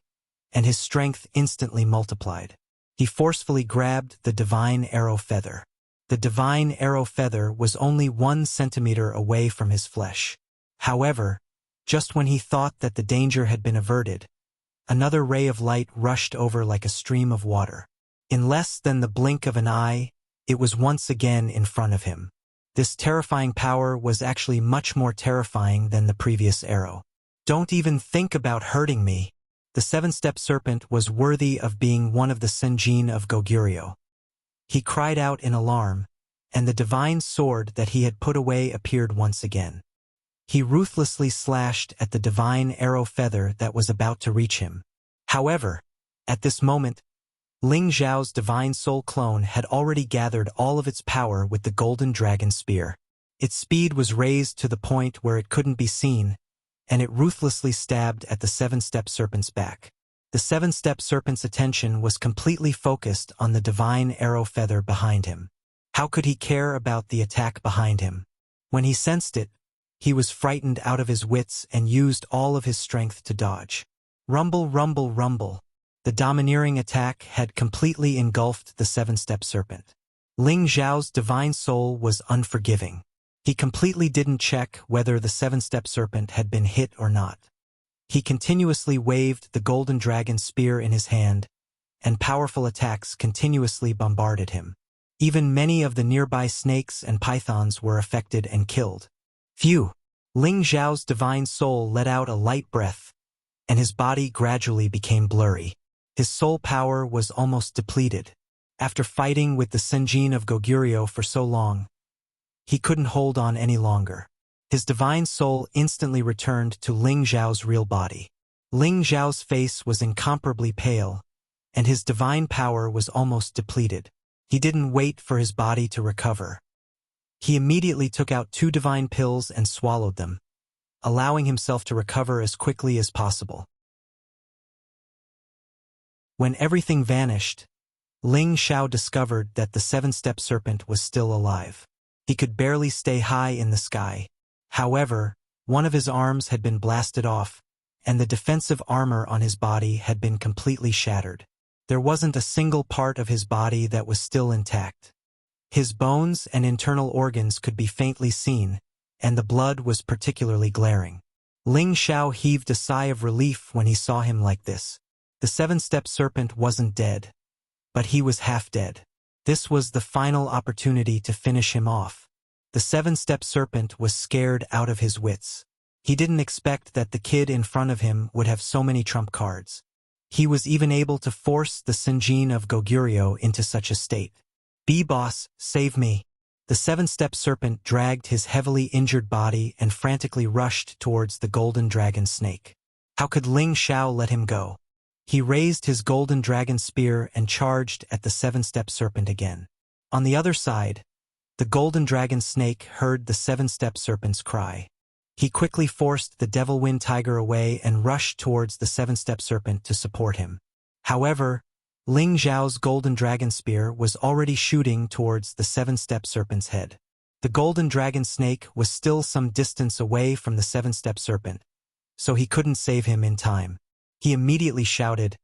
and his strength instantly multiplied. He forcefully grabbed the divine arrow feather. The divine arrow feather was only 1 centimeter away from his flesh. However, just when he thought that the danger had been averted, another ray of light rushed over like a stream of water. In less than the blink of an eye, it was once again in front of him. This terrifying power was actually much more terrifying than the previous arrow. "Don't even think about hurting me." The seven-step serpent was worthy of being one of the Senjin of Goguryeo. He cried out in alarm, and the divine sword that he had put away appeared once again. He ruthlessly slashed at the divine arrow feather that was about to reach him. However, at this moment, Ling Zhao's divine soul clone had already gathered all of its power with the golden dragon spear. Its speed was raised to the point where it couldn't be seen, and it ruthlessly stabbed at the seven-step serpent's back. The seven-step serpent's attention was completely focused on the divine arrow feather behind him. How could he care about the attack behind him? When he sensed it, he was frightened out of his wits and used all of his strength to dodge. Rumble, rumble, rumble. The domineering attack had completely engulfed the seven-step serpent. Ling Zhao's divine soul was unforgiving. He completely didn't check whether the seven-step serpent had been hit or not. He continuously waved the golden dragon spear in his hand, and powerful attacks continuously bombarded him. Even many of the nearby snakes and pythons were affected and killed. Phew! Ling Zhao's divine soul let out a light breath, and his body gradually became blurry. His soul power was almost depleted. After fighting with the Senjin of Goguryeo for so long, he couldn't hold on any longer. His divine soul instantly returned to Ling Zhao's real body. Ling Zhao's face was incomparably pale, and his divine power was almost depleted. He didn't wait for his body to recover. He immediately took out 2 divine pills and swallowed them, allowing himself to recover as quickly as possible. When everything vanished, Ling Zhao discovered that the seven-step serpent was still alive. He could barely stay high in the sky. However, one of his arms had been blasted off, and the defensive armor on his body had been completely shattered. There wasn't a single part of his body that was still intact. His bones and internal organs could be faintly seen, and the blood was particularly glaring. Ling Zhao heaved a sigh of relief when he saw him like this. The seven-step serpent wasn't dead, but he was half dead. This was the final opportunity to finish him off. The seven-step serpent was scared out of his wits. He didn't expect that the kid in front of him would have so many trump cards. He was even able to force the Senjin of Goguryeo into such a state. "B-boss, save me." The seven-step serpent dragged his heavily injured body and frantically rushed towards the golden dragon snake. How could Ling Xiao let him go? He raised his golden dragon spear and charged at the seven-step serpent again. On the other side, the golden dragon snake heard the seven-step serpent's cry. He quickly forced the devil wind tiger away and rushed towards the seven-step serpent to support him. However, Ling Xiao's golden dragon spear was already shooting towards the seven-step serpent's head. The golden dragon snake was still some distance away from the seven-step serpent, so he couldn't save him in time. He immediately shouted,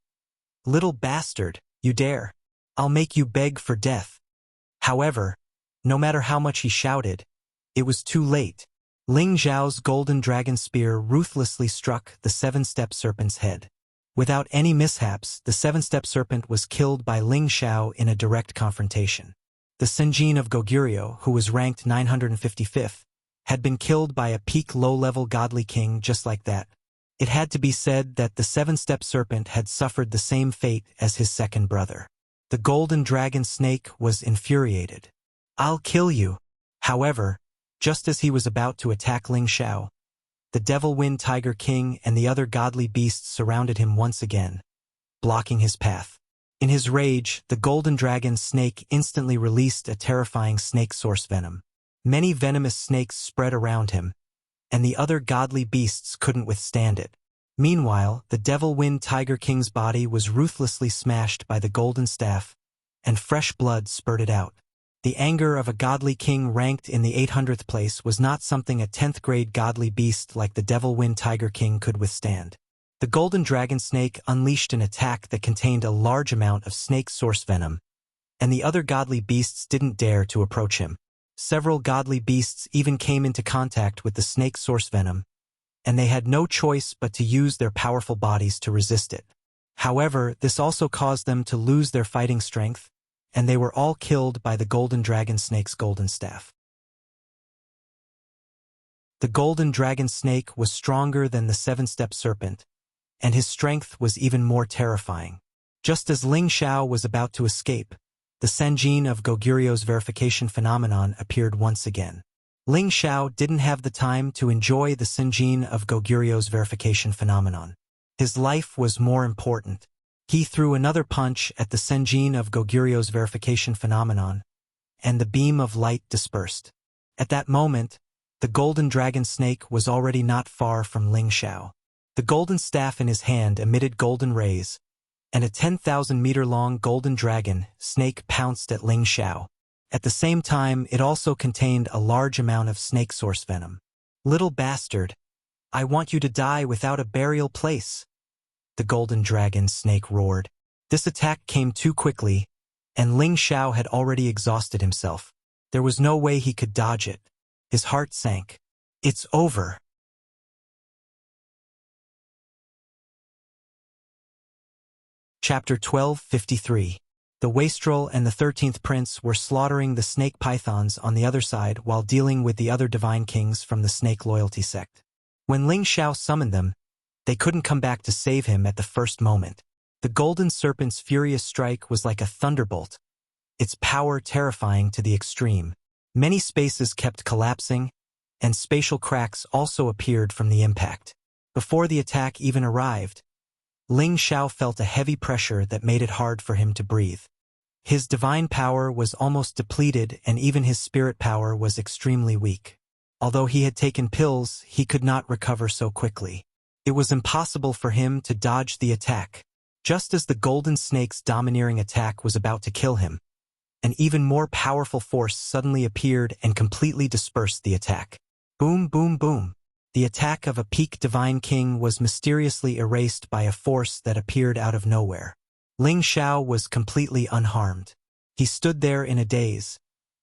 "Little bastard, you dare! I'll make you beg for death." However, no matter how much he shouted, it was too late. Ling Xiao's golden dragon spear ruthlessly struck the seven-step serpent's head. Without any mishaps, the seven-step serpent was killed by Ling Xiao in a direct confrontation. The Senjin of Goguryeo, who was ranked 955th, had been killed by a peak low-level godly king just like that. It had to be said that the seven-step serpent had suffered the same fate as his second brother. The golden dragon snake was infuriated. "I'll kill you." However, just as he was about to attack Ling Xiao, the Devil Wind Tiger King and the other godly beasts surrounded him once again, blocking his path. In his rage, the golden dragon snake instantly released a terrifying snake source venom. Many venomous snakes spread around him, and the other godly beasts couldn't withstand it. Meanwhile, the Devil Wind Tiger King's body was ruthlessly smashed by the golden staff, and fresh blood spurted out. The anger of a godly king ranked in the 800th place was not something a 10th-grade godly beast like the Devil Wind Tiger King could withstand. The golden dragon snake unleashed an attack that contained a large amount of snake source venom, and the other godly beasts didn't dare to approach him. Several godly beasts even came into contact with the snake source venom, and they had no choice but to use their powerful bodies to resist it. However, this also caused them to lose their fighting strength, and they were all killed by the golden dragon snake's golden staff. The golden dragon snake was stronger than the seven-step serpent, and his strength was even more terrifying. Just as Ling Xiao was about to escape, the Senjin of Goguryo's verification phenomenon appeared once again. Ling Xiao didn't have the time to enjoy the Senjin of Goguryo's verification phenomenon. His life was more important. He threw another punch at the Senjin of Goguryo's verification phenomenon, and the beam of light dispersed. At that moment, the golden dragon snake was already not far from Ling Xiao. The golden staff in his hand emitted golden rays, and a 10,000-meter-long golden dragon snake pounced at Ling Xiao. At the same time, it also contained a large amount of snake source venom. "Little bastard, I want you to die without a burial place," the golden dragon snake roared. This attack came too quickly, and Ling Xiao had already exhausted himself. There was no way he could dodge it. His heart sank. "It's over." Chapter 1253. The Wastrel and the 13th Prince were slaughtering the snake pythons on the other side while dealing with the other divine kings from the snake loyalty sect. When Ling Xiao summoned them, they couldn't come back to save him at the first moment. The golden serpent's furious strike was like a thunderbolt, its power terrifying to the extreme. Many spaces kept collapsing, and spatial cracks also appeared from the impact. Before the attack even arrived, Ling Xiao felt a heavy pressure that made it hard for him to breathe. His divine power was almost depleted, and even his spirit power was extremely weak. Although he had taken pills, he could not recover so quickly. It was impossible for him to dodge the attack. Just as the golden snake's domineering attack was about to kill him, an even more powerful force suddenly appeared and completely dispersed the attack. Boom, boom, boom. The attack of a peak divine king was mysteriously erased by a force that appeared out of nowhere. Ling Xiao was completely unharmed. He stood there in a daze,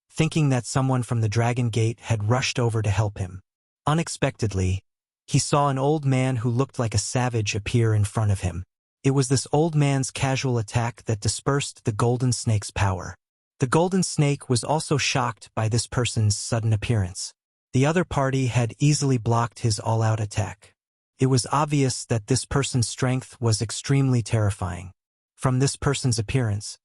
thinking that someone from the Dragon Gate had rushed over to help him. Unexpectedly, he saw an old man who looked like a savage appear in front of him. It was this old man's casual attack that dispersed the golden snake's power. The golden snake was also shocked by this person's sudden appearance. The other party had easily blocked his all-out attack. It was obvious that this person's strength was extremely terrifying. From this person's appearance,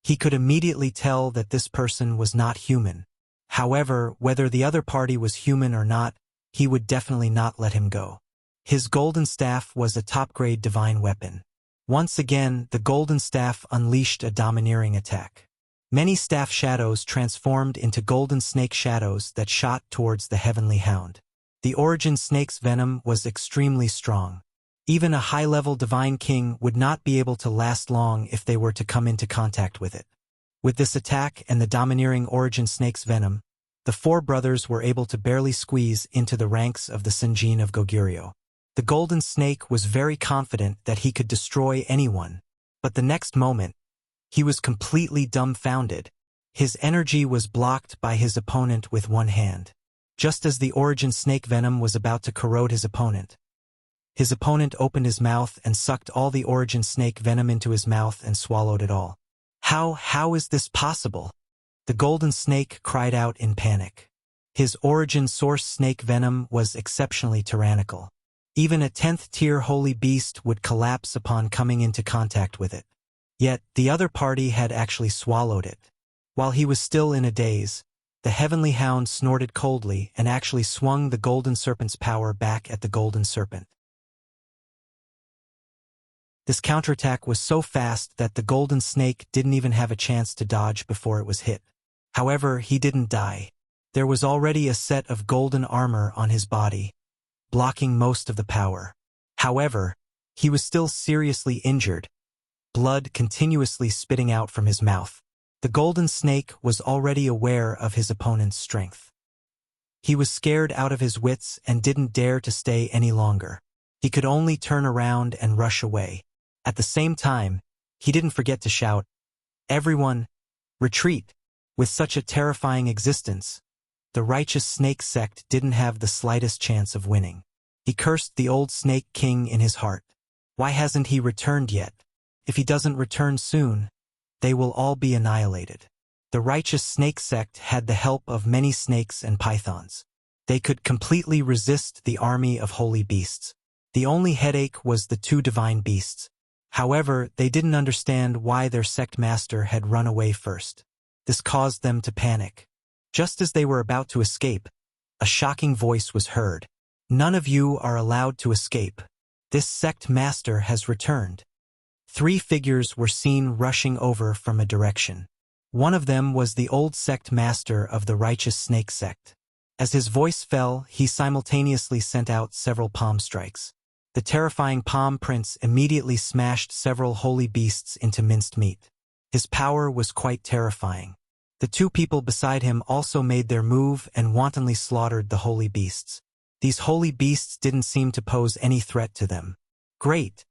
he could immediately tell that this person was not human. However, whether the other party was human or not, he would definitely not let him go. His golden staff was a top-grade divine weapon. Once again, the golden staff unleashed a domineering attack. Many staff shadows transformed into golden snake shadows that shot towards the heavenly hound. The origin snake's venom was extremely strong. Even a high-level divine king would not be able to last long if they were to come into contact with it. With this attack and the domineering origin snake's venom, the four brothers were able to barely squeeze into the ranks of the Sinjin of Goguryeo. The golden snake was very confident that he could destroy anyone, but the next moment, he was completely dumbfounded. His energy was blocked by his opponent with one hand. Just as the origin snake venom was about to corrode his opponent opened his mouth and sucked all the origin snake venom into his mouth and swallowed it all. How is this possible? The golden snake cried out in panic. His origin source snake venom was exceptionally tyrannical. Even a 10th tier holy beast would collapse upon coming into contact with it. Yet, the other party had actually swallowed it. While he was still in a daze, the heavenly hound snorted coldly and actually swung the golden serpent's power back at the golden serpent. This counterattack was so fast that the golden snake didn't even have a chance to dodge before it was hit. However, he didn't die. There was already a set of golden armor on his body, blocking most of the power. However, he was still seriously injured, blood continuously spitting out from his mouth. The golden snake was already aware of his opponent's strength. He was scared out of his wits and didn't dare to stay any longer. He could only turn around and rush away. At the same time, he didn't forget to shout, "Everyone, retreat!" With such a terrifying existence, the righteous snake sect didn't have the slightest chance of winning. He cursed the old snake king in his heart. Why hasn't he returned yet? If he doesn't return soon, they will all be annihilated. The righteous snake sect had the help of many snakes and pythons. They could completely resist the army of holy beasts. The only headache was the two divine beasts. However, they didn't understand why their sect master had run away first. This caused them to panic. Just as they were about to escape, a shocking voice was heard. "None of you are allowed to escape. This sect master has returned." 3 figures were seen rushing over from a direction. One of them was the old sect master of the righteous snake sect. As his voice fell, he simultaneously sent out several palm strikes. The terrifying palm prince immediately smashed several holy beasts into minced meat. His power was quite terrifying. The 2 people beside him also made their move and wantonly slaughtered the holy beasts. These holy beasts didn't seem to pose any threat to them. Great!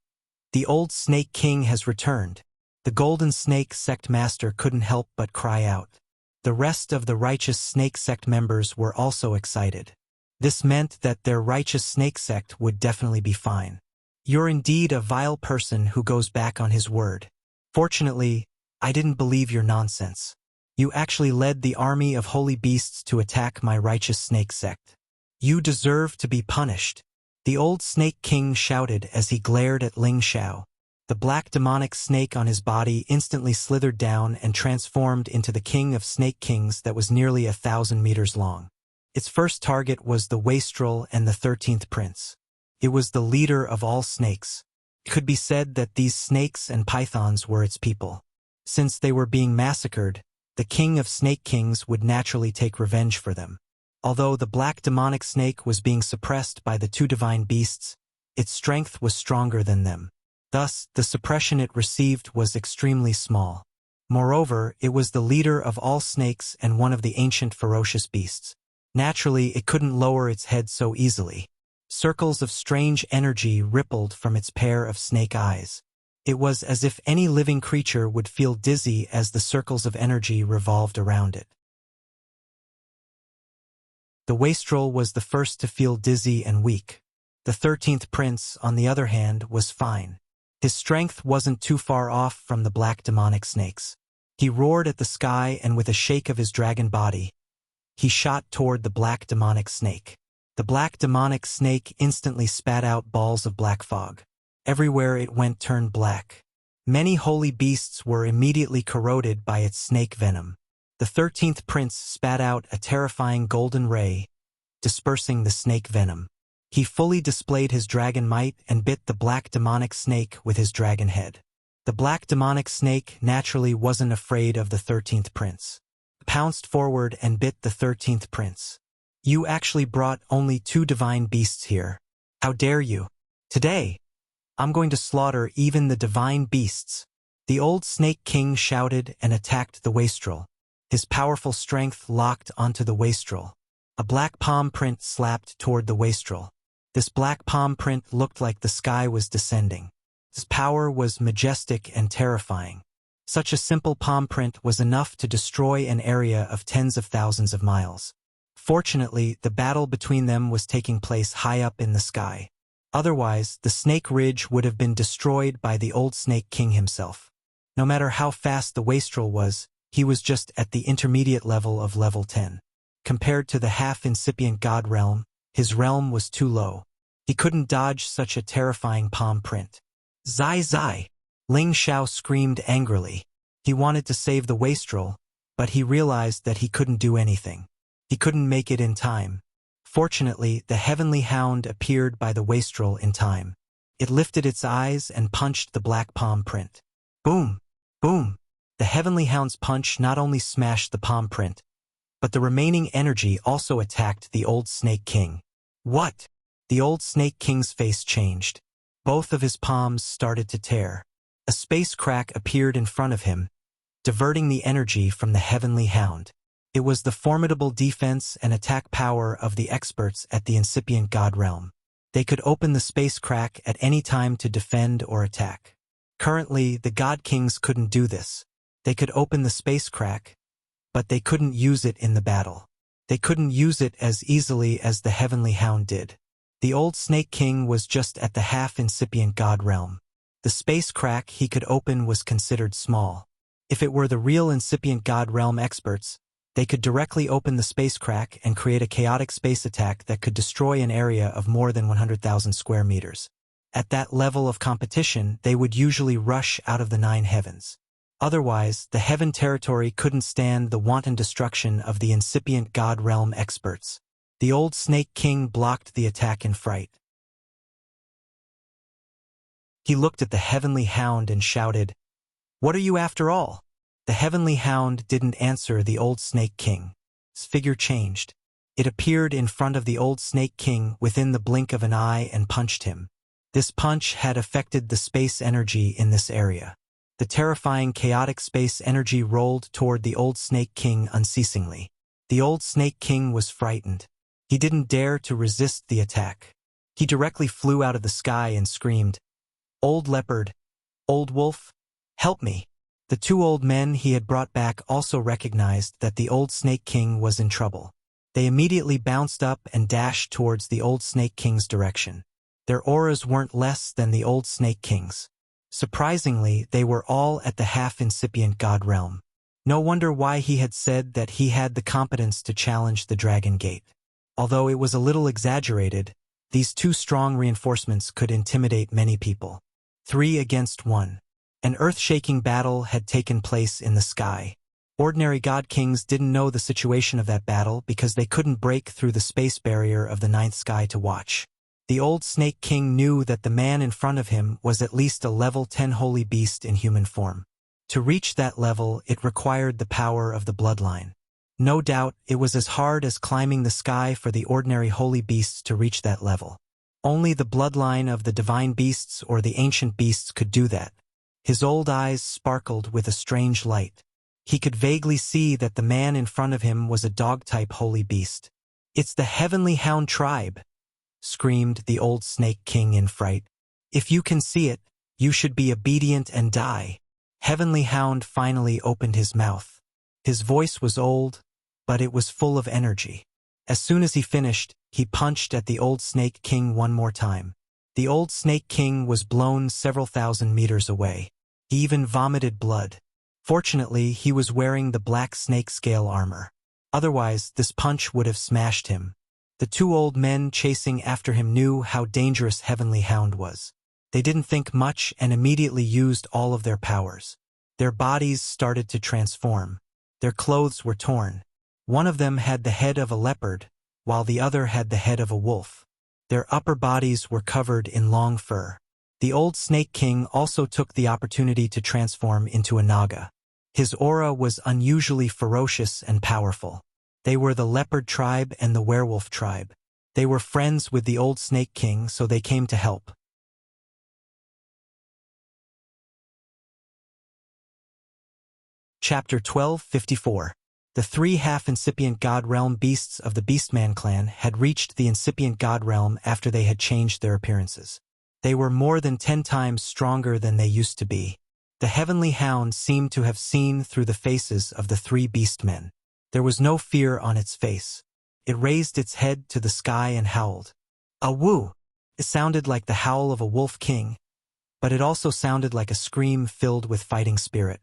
The old snake king has returned. The golden snake sect master couldn't help but cry out. The rest of the righteous snake sect members were also excited. This meant that their righteous snake sect would definitely be fine. "You're indeed a vile person who goes back on his word. Fortunately, I didn't believe your nonsense. You actually led the army of holy beasts to attack my righteous snake sect. You deserve to be punished." The old snake king shouted as he glared at Ling Xiao. The black demonic snake on his body instantly slithered down and transformed into the king of snake kings that was nearly 1,000 meters long. Its first target was the wastrel and the 13th prince. It was the leader of all snakes. It could be said that these snakes and pythons were its people. Since they were being massacred, the king of snake kings would naturally take revenge for them. Although the black demonic snake was being suppressed by the 2 divine beasts, its strength was stronger than them. Thus, the suppression it received was extremely small. Moreover, it was the leader of all snakes and one of the ancient ferocious beasts. Naturally, it couldn't lower its head so easily. Circles of strange energy rippled from its pair of snake eyes. It was as if any living creature would feel dizzy as the circles of energy revolved around it. The wastrel was the first to feel dizzy and weak. The 13th prince, on the other hand, was fine. His strength wasn't too far off from the black demonic snakes. He roared at the sky and with a shake of his dragon body, he shot toward the black demonic snake. The black demonic snake instantly spat out balls of black fog. Everywhere it went turned black. Many holy beasts were immediately corroded by its snake venom. The 13th prince spat out a terrifying golden ray, dispersing the snake venom. He fully displayed his dragon might and bit the black demonic snake with his dragon head. The black demonic snake naturally wasn't afraid of the 13th prince. It pounced forward and bit the 13th prince. You actually brought only 2 divine beasts here. How dare you? Today, I'm going to slaughter even the divine beasts. The old snake king shouted and attacked the wastrel. His powerful strength locked onto the wastrel. A black palm print slapped toward the wastrel. This black palm print looked like the sky was descending. Its power was majestic and terrifying. Such a simple palm print was enough to destroy an area of tens of thousands of miles. Fortunately, the battle between them was taking place high up in the sky. Otherwise, the Snake Ridge would have been destroyed by the old Snake King himself. No matter how fast the wastrel was, he was just at the intermediate level of level 10. Compared to the half-incipient god realm, his realm was too low. He couldn't dodge such a terrifying palm print. Zai Zai! Ling Xiao screamed angrily. He wanted to save the wastrel, but he realized that he couldn't do anything. He couldn't make it in time. Fortunately, the heavenly hound appeared by the wastrel in time. It lifted its eyes and punched the black palm print. Boom! Boom! The heavenly hound's punch not only smashed the palm print, but the remaining energy also attacked the old Snake King. What? The old Snake King's face changed. Both of his palms started to tear. A space crack appeared in front of him, diverting the energy from the heavenly hound. It was the formidable defense and attack power of the experts at the incipient god realm. They could open the space crack at any time to defend or attack. Currently, the god kings couldn't do this. They could open the space crack, but they couldn't use it in the battle. They couldn't use it as easily as the heavenly hound did. The old Snake King was just at the half-incipient god realm. The space crack he could open was considered small. If it were the real incipient god realm experts, they could directly open the space crack and create a chaotic space attack that could destroy an area of more than 100,000 square meters. At that level of competition, they would usually rush out of the 9 heavens. Otherwise, the heaven territory couldn't stand the wanton destruction of the incipient god realm experts. The old Snake King blocked the attack in fright. He looked at the heavenly hound and shouted, "What are you after all?" The heavenly hound didn't answer the old Snake King. His figure changed. It appeared in front of the old Snake King within the blink of an eye and punched him. This punch had affected the space energy in this area. The terrifying chaotic space energy rolled toward the old Snake King unceasingly. The old Snake King was frightened. He didn't dare to resist the attack. He directly flew out of the sky and screamed, "Old leopard, old wolf, help me." The 2 old men he had brought back also recognized that the old Snake King was in trouble. They immediately bounced up and dashed towards the old Snake King's direction. Their auras weren't less than the old Snake King's. Surprisingly, they were all at the half-incipient god realm. No wonder why he had said that he had the competence to challenge the Dragon Gate. Although it was a little exaggerated, these 2 strong reinforcements could intimidate many people. 3 against 1. An earth-shaking battle had taken place in the sky. Ordinary god kings didn't know the situation of that battle because they couldn't break through the space barrier of the 9th sky to watch. The old Snake King knew that the man in front of him was at least a level 10 holy beast in human form. To reach that level, it required the power of the bloodline. No doubt, it was as hard as climbing the sky for the ordinary holy beasts to reach that level. Only the bloodline of the divine beasts or the ancient beasts could do that. His old eyes sparkled with a strange light. He could vaguely see that the man in front of him was a dog-type holy beast. "It's the heavenly hound tribe," screamed the old Snake King in fright. "If you can see it, you should be obedient and die." Heavenly Hound finally opened his mouth. His voice was old, but it was full of energy. As soon as he finished, he punched at the old Snake King one more time. The old Snake King was blown several thousand meters away. He even vomited blood. Fortunately, he was wearing the black snake scale armor. Otherwise, this punch would have smashed him. The two old men chasing after him knew how dangerous Heavenly Hound was. They didn't think much and immediately used all of their powers. Their bodies started to transform. Their clothes were torn. One of them had the head of a leopard, while the other had the head of a wolf. Their upper bodies were covered in long fur. The old Snake King also took the opportunity to transform into a naga. His aura was unusually ferocious and powerful. They were the leopard tribe and the werewolf tribe. They were friends with the old Snake King, so they came to help. Chapter 1254. The three half-incipient god realm beasts of the Beastman clan had reached the incipient god realm after they had changed their appearances. They were more than 10 times stronger than they used to be. The Heavenly Hound seemed to have seen through the faces of the three beastmen. There was no fear on its face. It raised its head to the sky and howled. A woo! It sounded like the howl of a wolf king, but it also sounded like a scream filled with fighting spirit.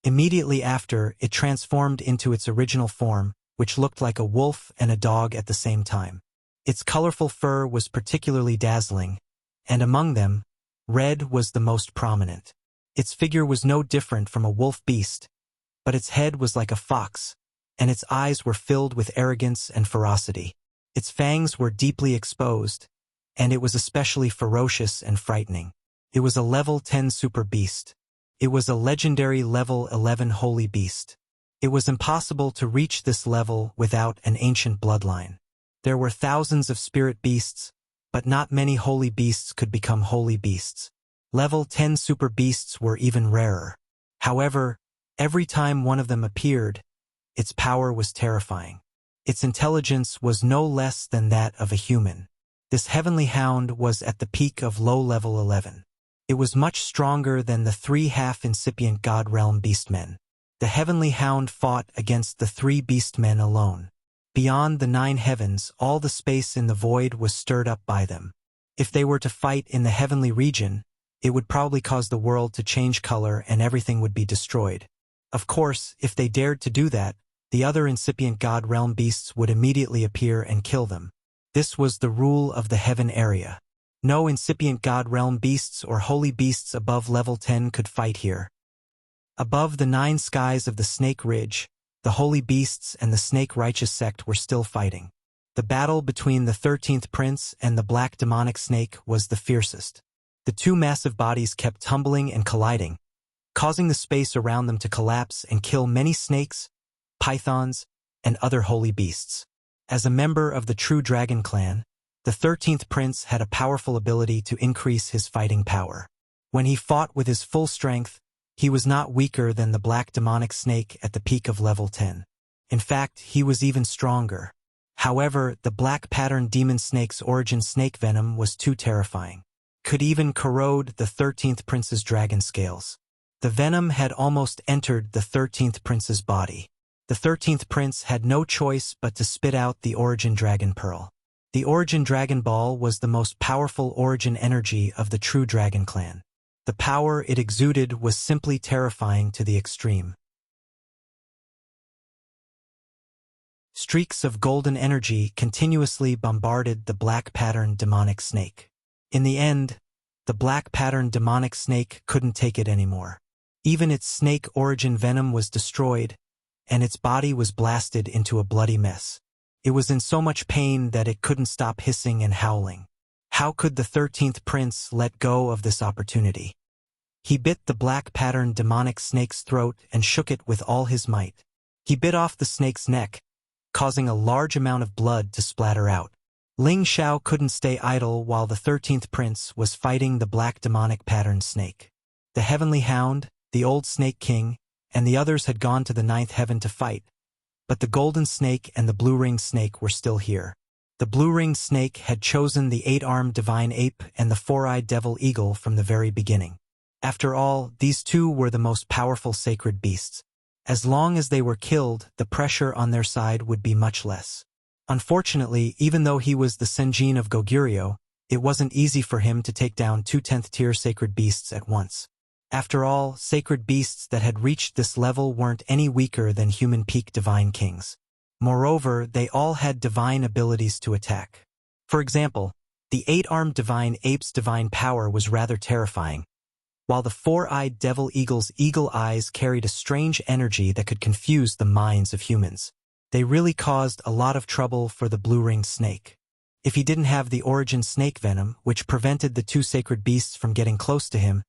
Immediately after, it transformed into its original form, which looked like a wolf and a dog at the same time. Its colorful fur was particularly dazzling, and among them, red was the most prominent. Its figure was no different from a wolf beast, but its head was like a fox, and its eyes were filled with arrogance and ferocity. Its fangs were deeply exposed, and it was especially ferocious and frightening. It was a level 10 super beast. It was a legendary level 11 holy beast. It was impossible to reach this level without an ancient bloodline. There were thousands of spirit beasts, but not many holy beasts could become holy beasts. Level 10 super beasts were even rarer. However, every time one of them appeared, its power was terrifying. Its intelligence was no less than that of a human. This Heavenly Hound was at the peak of low level 11. It was much stronger than the three half-incipient god realm beastmen. The Heavenly Hound fought against the three beastmen alone. Beyond the 9 heavens, all the space in the void was stirred up by them. If they were to fight in the heavenly region, it would probably cause the world to change color and everything would be destroyed. Of course, if they dared to do that, the other incipient god realm beasts would immediately appear and kill them. This was the rule of the heaven area. No incipient god realm beasts or holy beasts above level 10 could fight here. Above the 9 skies of the Snake Ridge, the holy beasts and the Snake Righteous sect were still fighting. The battle between the 13th prince and the black demonic snake was the fiercest. The two massive bodies kept tumbling and colliding, causing the space around them to collapse and kill many snakes, pythons, and other holy beasts. As a member of the True Dragon clan, the 13th prince had a powerful ability to increase his fighting power. When he fought with his full strength, he was not weaker than the black demonic snake at the peak of level 10. In fact, he was even stronger. However, the black pattern demon snake's origin snake venom was too terrifying. Could even corrode the 13th prince's dragon scales. The venom had almost entered the 13th prince's body. The 13th prince had no choice but to spit out the origin dragon pearl. The Origin Dragon Ball was the most powerful origin energy of the True Dragon clan. The power it exuded was simply terrifying to the extreme. Streaks of golden energy continuously bombarded the black pattern demonic snake. In the end, the black pattern demonic snake couldn't take it anymore. Even its snake origin venom was destroyed, and its body was blasted into a bloody mess. It was in so much pain that it couldn't stop hissing and howling. How could the 13th prince let go of this opportunity? He bit the black pattern demonic snake's throat and shook it with all his might. He bit off the snake's neck, causing a large amount of blood to splatter out. Ling Xiao couldn't stay idle while the 13th prince was fighting the black demonic pattern snake. The Heavenly Hound, the old Snake King, and the others had gone to the 9th heaven to fight, but the golden snake and the blue-ringed snake were still here. The blue-ringed snake had chosen the 8-armed divine ape and the 4-eyed devil eagle from the very beginning. After all, these two were the most powerful sacred beasts. As long as they were killed, the pressure on their side would be much less. Unfortunately, even though he was the Senjin of Goguryeo, it wasn't easy for him to take down 2 10th-tier sacred beasts at once. After all, sacred beasts that had reached this level weren't any weaker than human peak divine kings. Moreover, they all had divine abilities to attack. For example, the 8-armed divine ape's divine power was rather terrifying, while the 4-eyed devil eagle's eagle eyes carried a strange energy that could confuse the minds of humans. They really caused a lot of trouble for the blue-ringed snake. If he didn't have the origin snake venom, which prevented the 2 sacred beasts from getting close to him,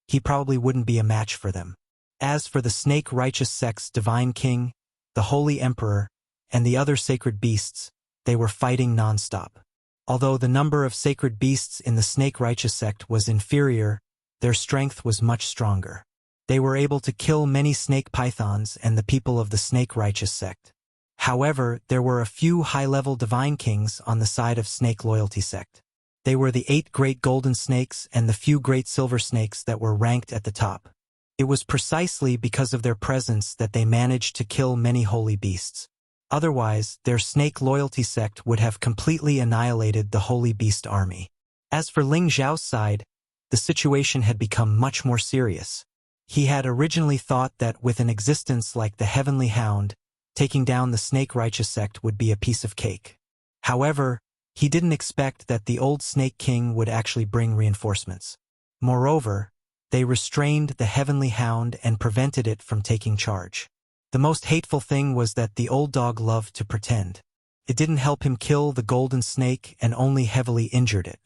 he probably wouldn't be a match for them. As for the snake righteous sect's divine king, the holy emperor, and the other sacred beasts, they were fighting non-stop. Although the number of sacred beasts in the snake righteous sect was inferior, their strength was much stronger. They were able to kill many snake pythons and the people of the snake righteous sect. However, there were a few high-level divine kings on the side of snake loyalty sect. They were the 8 great golden snakes and the few great silver snakes that were ranked at the top. It was precisely because of their presence that they managed to kill many holy beasts. Otherwise, their snake loyalty sect would have completely annihilated the holy beast army. As for Ling Zhao's side, the situation had become much more serious. He had originally thought that with an existence like the Heavenly Hound, taking down the snake righteous sect would be a piece of cake. However, he didn't expect that the old Snake King would actually bring reinforcements. Moreover, they restrained the Heavenly Hound and prevented it from taking charge. The most hateful thing was that the old dog loved to pretend. It didn't help him kill the golden snake and only heavily injured it.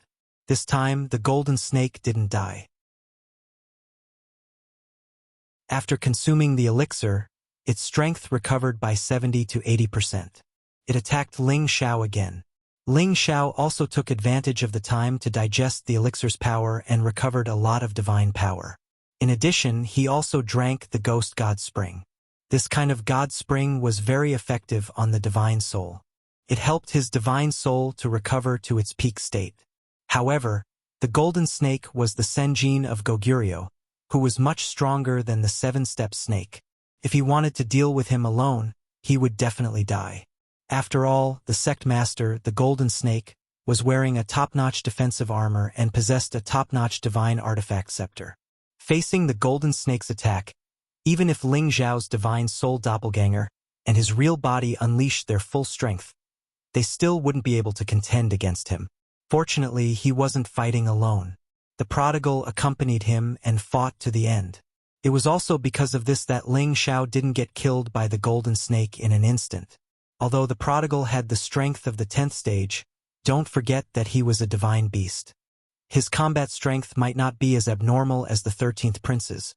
This time, the golden snake didn't die. After consuming the elixir, its strength recovered by 70 to 80%. It attacked Ling Xiao again. Ling Xiao also took advantage of the time to digest the elixir's power and recovered a lot of divine power. In addition, he also drank the ghost god spring. This kind of god spring was very effective on the divine soul. It helped his divine soul to recover to its peak state. However, the golden snake was the Senjin of Goguryeo, who was much stronger than the 7-step snake. If he wanted to deal with him alone, he would definitely die. After all, the sect master, the golden snake, was wearing a top-notch defensive armor and possessed a top-notch divine artifact scepter. Facing the golden snake's attack, even if Ling Zhao's divine soul doppelganger and his real body unleashed their full strength, they still wouldn't be able to contend against him. Fortunately, he wasn't fighting alone. The prodigal accompanied him and fought to the end. It was also because of this that Ling Xiao didn't get killed by the golden snake in an instant. Although the prodigal had the strength of the 10th stage, don't forget that he was a divine beast. His combat strength might not be as abnormal as the 13th prince's,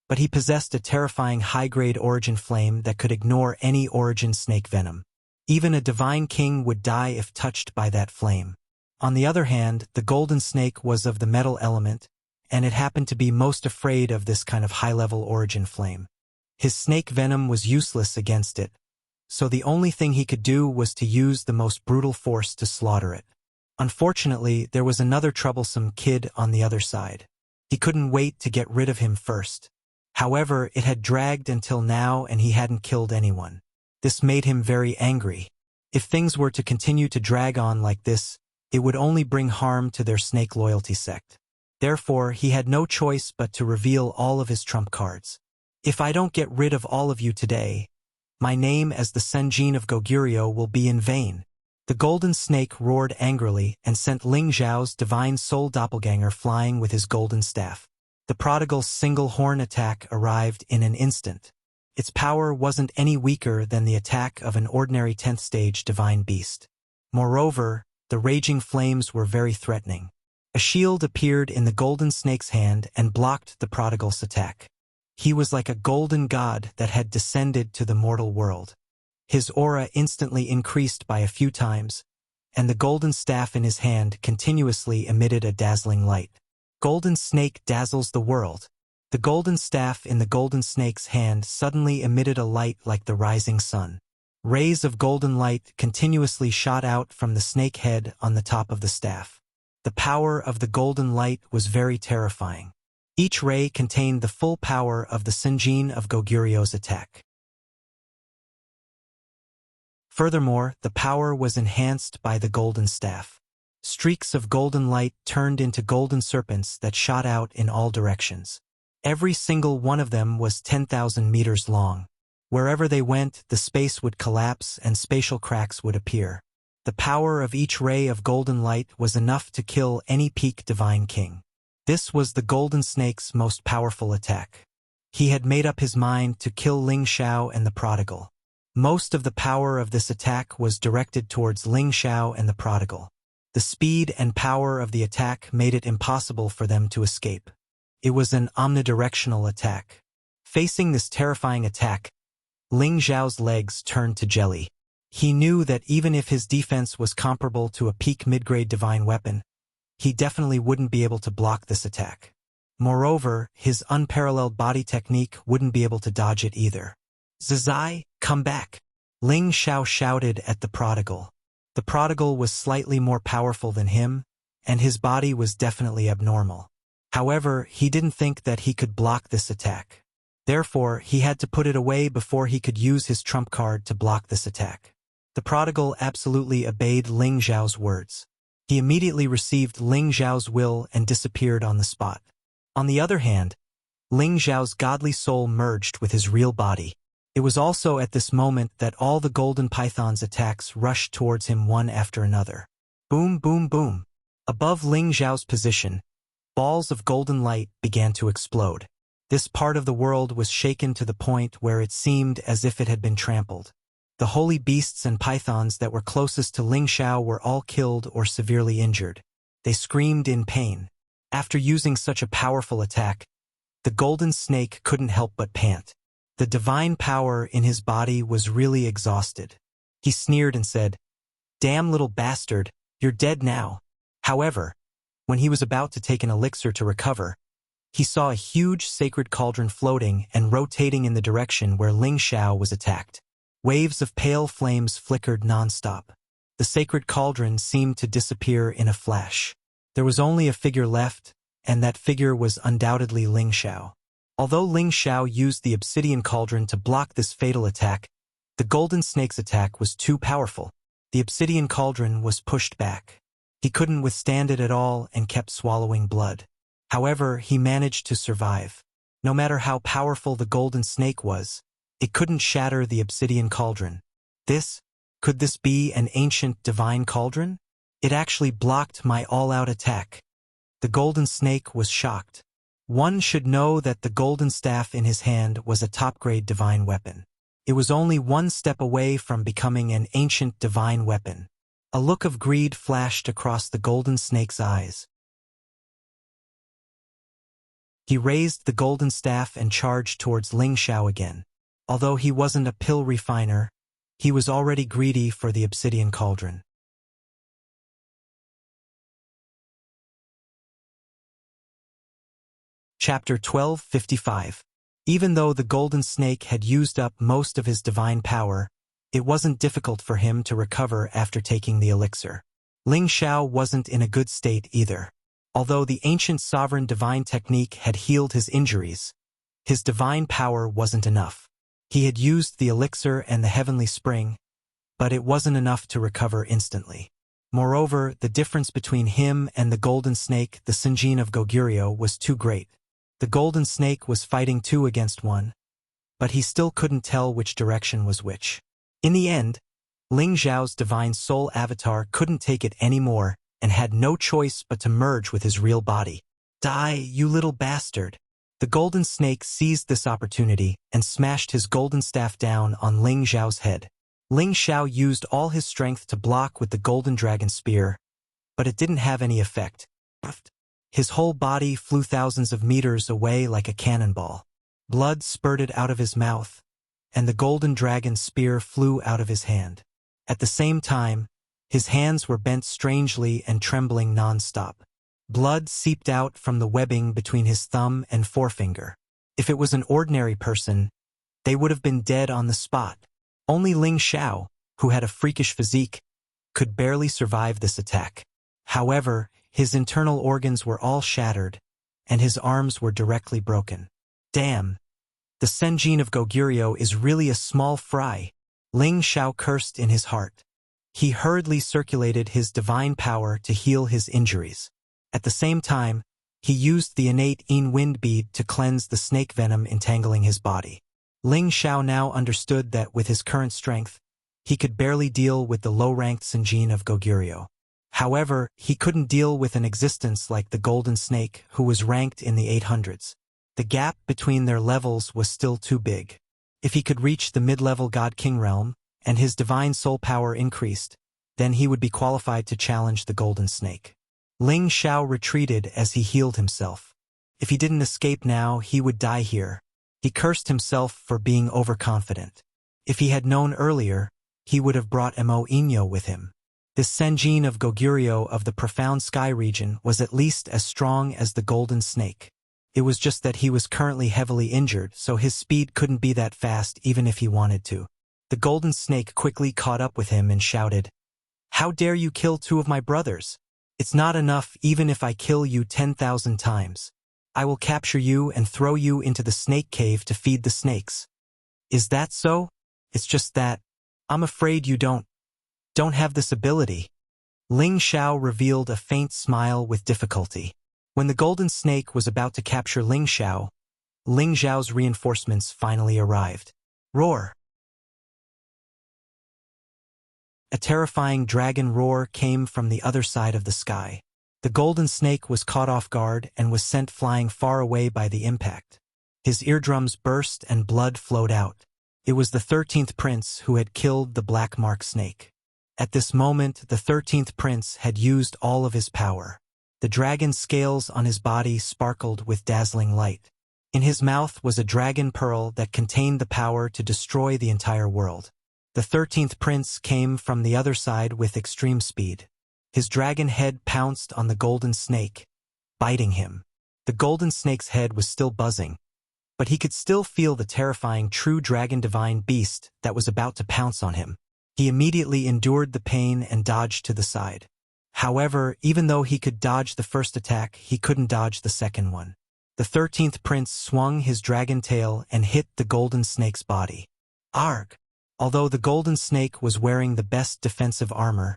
but he possessed a terrifying high-grade origin flame that could ignore any origin snake venom. Even a divine king would die if touched by that flame. On the other hand, the golden snake was of the metal element, and it happened to be most afraid of this kind of high-level origin flame. His snake venom was useless against it, so the only thing he could do was to use the most brutal force to slaughter it. Unfortunately, there was another troublesome kid on the other side. He couldn't wait to get rid of him first. However, it had dragged until now and he hadn't killed anyone. This made him very angry. If things were to continue to drag on like this, it would only bring harm to their snake loyalty sect. Therefore, he had no choice but to reveal all of his trump cards. If I don't get rid of all of you today, my name as the Senjin of Goguryeo will be in vain. The golden snake roared angrily and sent Ling Zhao's divine soul doppelganger flying with his golden staff. The prodigal's single horn attack arrived in an instant. Its power wasn't any weaker than the attack of an ordinary 10th stage divine beast. Moreover, the raging flames were very threatening. A shield appeared in the golden snake's hand and blocked the prodigal's attack. He was like a golden god that had descended to the mortal world. His aura instantly increased by a few times, and the golden staff in his hand continuously emitted a dazzling light. Golden snake dazzles the world. The golden staff in the golden snake's hand suddenly emitted a light like the rising sun. Rays of golden light continuously shot out from the snake head on the top of the staff. The power of the golden light was very terrifying. Each ray contained the full power of the Senjin of Goguryeo's attack. Furthermore, the power was enhanced by the golden staff. Streaks of golden light turned into golden serpents that shot out in all directions. Every single one of them was 10,000 meters long. Wherever they went, the space would collapse and spatial cracks would appear. The power of each ray of golden light was enough to kill any peak divine king. This was the golden snake's most powerful attack. He had made up his mind to kill Ling Xiao and the prodigal. Most of the power of this attack was directed towards Ling Xiao and the prodigal. The speed and power of the attack made it impossible for them to escape. It was an omnidirectional attack. Facing this terrifying attack, Ling Xiao's legs turned to jelly. He knew that even if his defense was comparable to a peak mid-grade divine weapon, he definitely wouldn't be able to block this attack. Moreover, his unparalleled body technique wouldn't be able to dodge it either. "Zizai, come back!" Ling Xiao shouted at the prodigal. The prodigal was slightly more powerful than him, and his body was definitely abnormal. However, he didn't think that he could block this attack. Therefore, he had to put it away before he could use his trump card to block this attack. The prodigal absolutely obeyed Ling Xiao's words. He immediately received Ling Xiao's will and disappeared on the spot. On the other hand, Ling Xiao's godly soul merged with his real body. It was also at this moment that all the golden python's attacks rushed towards him one after another. Boom, boom, boom. Above Ling Xiao's position, balls of golden light began to explode. This part of the world was shaken to the point where it seemed as if it had been trampled. The holy beasts and pythons that were closest to Ling Xiao were all killed or severely injured. They screamed in pain. After using such a powerful attack, the golden snake couldn't help but pant. The divine power in his body was really exhausted. He sneered and said, "Damn little bastard, you're dead now." However, when he was about to take an elixir to recover, he saw a huge sacred cauldron floating and rotating in the direction where Ling Xiao was attacked. Waves of pale flames flickered nonstop. The sacred cauldron seemed to disappear in a flash. There was only a figure left, and that figure was undoubtedly Ling Xiao. Although Ling Xiao used the obsidian cauldron to block this fatal attack, the golden snake's attack was too powerful. The obsidian cauldron was pushed back. He couldn't withstand it at all and kept swallowing blood. However, he managed to survive. No matter how powerful the golden snake was, it couldn't shatter the obsidian cauldron. Could this be an ancient divine cauldron? It actually blocked my all-out attack. The golden snake was shocked. One should know that the golden staff in his hand was a top-grade divine weapon. It was only one step away from becoming an ancient divine weapon. A look of greed flashed across the golden snake's eyes. He raised the golden staff and charged towards Ling Xiao again. Although he wasn't a pill refiner, he was already greedy for the obsidian cauldron. Chapter 12:55. Even though the golden snake had used up most of his divine power, it wasn't difficult for him to recover after taking the elixir. Ling Xiao wasn't in a good state either. Although the ancient sovereign divine technique had healed his injuries, his divine power wasn't enough. He had used the elixir and the heavenly spring, but it wasn't enough to recover instantly. Moreover, the difference between him and the golden snake, the Sinjin of Goguryeo, was too great. The golden snake was fighting 2 against 1, but he still couldn't tell which direction was which. In the end, Ling Xiao's divine soul avatar couldn't take it anymore and had no choice but to merge with his real body. "Die, you little bastard!" The golden snake seized this opportunity and smashed his golden staff down on Ling Xiao's head. Ling Xiao used all his strength to block with the golden dragon spear, but it didn't have any effect. His whole body flew thousands of meters away like a cannonball. Blood spurted out of his mouth, and the golden dragon spear flew out of his hand. At the same time, his hands were bent strangely and trembling non-stop. Blood seeped out from the webbing between his thumb and forefinger. If it was an ordinary person, they would have been dead on the spot. Only Ling Xiao, who had a freakish physique, could barely survive this attack. However, his internal organs were all shattered, and his arms were directly broken. Damn! The Sinjin of Goguryeo is really a small fry. Ling Xiao cursed in his heart. He hurriedly circulated his divine power to heal his injuries. At the same time, he used the innate Yin wind bead to cleanse the snake venom entangling his body. Ling Xiao now understood that with his current strength, he could barely deal with the low-ranked Senjin of Goguryeo. However, he couldn't deal with an existence like the Golden Snake, who was ranked in the 800s. The gap between their levels was still too big. If he could reach the mid-level God King realm, and his divine soul power increased, then he would be qualified to challenge the Golden Snake. Ling Xiao retreated as he healed himself. If he didn't escape now, he would die here. He cursed himself for being overconfident. If he had known earlier, he would have brought Mo Inyo with him. This Senjin of Goguryeo of the profound sky region was at least as strong as the Golden Snake. It was just that he was currently heavily injured, so his speed couldn't be that fast even if he wanted to. The Golden Snake quickly caught up with him and shouted, "How dare you kill two of my brothers? It's not enough even if I kill you 10,000 times. I will capture you and throw you into the snake cave to feed the snakes." "Is that so? It's just that I'm afraid you don't have this ability." Ling Xiao revealed a faint smile with difficulty. When the Golden Snake was about to capture Ling Xiao's reinforcements finally arrived. Roar! A terrifying dragon roar came from the other side of the sky. The Golden Snake was caught off guard and was sent flying far away by the impact. His eardrums burst and blood flowed out. It was the 13th prince who had killed the Black Mark Snake. At this moment, the 13th prince had used all of his power. The dragon scales on his body sparkled with dazzling light. In his mouth was a dragon pearl that contained the power to destroy the entire world. The 13th prince came from the other side with extreme speed. His dragon head pounced on the Golden Snake, biting him. The Golden Snake's head was still buzzing, but he could still feel the terrifying true dragon divine beast that was about to pounce on him. He immediately endured the pain and dodged to the side. However, even though he could dodge the first attack, he couldn't dodge the second one. The 13th prince swung his dragon tail and hit the Golden Snake's body. Arg! Although the Golden Snake was wearing the best defensive armor,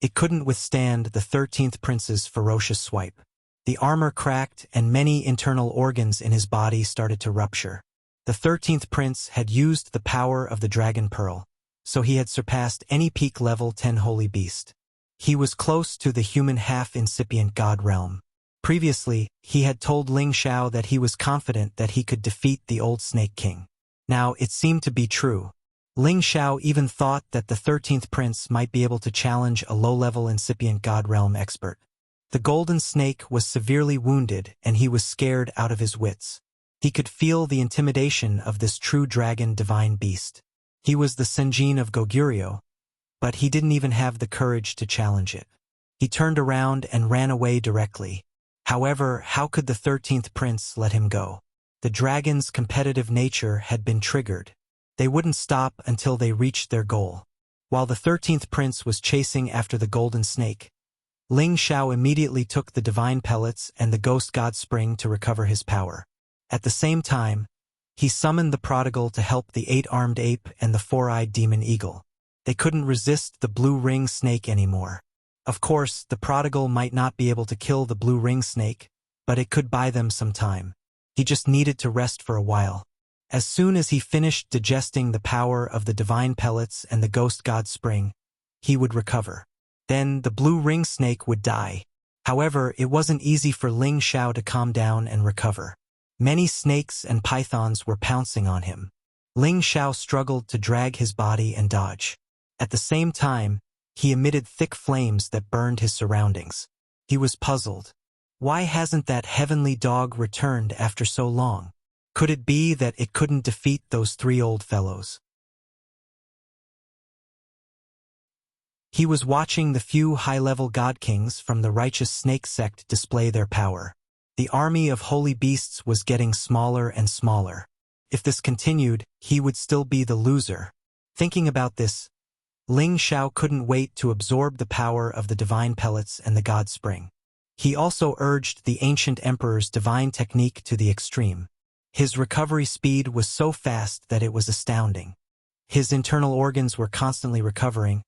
it couldn't withstand the 13th prince's ferocious swipe. The armor cracked and many internal organs in his body started to rupture. The 13th prince had used the power of the Dragon Pearl, so he had surpassed any peak level 10 holy beast. He was close to the human half-incipient god realm. Previously, he had told Ling Xiao that he was confident that he could defeat the old Snake King. Now it seemed to be true. Ling Xiao even thought that the 13th prince might be able to challenge a low-level incipient god realm expert. The Golden Snake was severely wounded and he was scared out of his wits. He could feel the intimidation of this true dragon divine beast. He was the Senjin of Goguryeo, but he didn't even have the courage to challenge it. He turned around and ran away directly. However, how could the 13th prince let him go? The dragon's competitive nature had been triggered. They wouldn't stop until they reached their goal. While the 13th prince was chasing after the Golden Snake, Ling Xiao immediately took the divine pellets and the ghost god spring to recover his power. At the same time, he summoned the prodigal to help the 8-armed ape and the 4-eyed demon eagle. They couldn't resist the blue ring snake anymore. Of course, the prodigal might not be able to kill the blue ring snake, but it could buy them some time. He just needed to rest for a while. As soon as he finished digesting the power of the divine pellets and the ghost god spring, he would recover. Then the blue ring snake would die. However, it wasn't easy for Ling Xiao to calm down and recover. Many snakes and pythons were pouncing on him. Ling Xiao struggled to drag his body and dodge. At the same time, he emitted thick flames that burned his surroundings. He was puzzled. Why hasn't that heavenly dog returned after so long? Could it be that it couldn't defeat those 3 old fellows? He was watching the few high-level god kings from the righteous snake sect display their power. The army of holy beasts was getting smaller and smaller. If this continued, he would still be the loser. Thinking about this, Ling Xiao couldn't wait to absorb the power of the divine pellets and the god spring. He also urged the ancient emperor's divine technique to the extreme. His recovery speed was so fast that it was astounding. His internal organs were constantly recovering.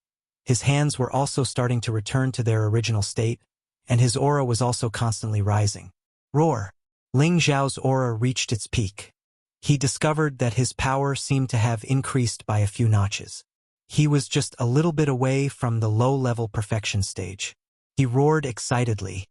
His hands were also starting to return to their original state, and his aura was also constantly rising. Roar! Ling Xiao's aura reached its peak. he discovered that his power seemed to have increased by a few notches. He was just a little bit away from the low-level perfection stage. He roared excitedly.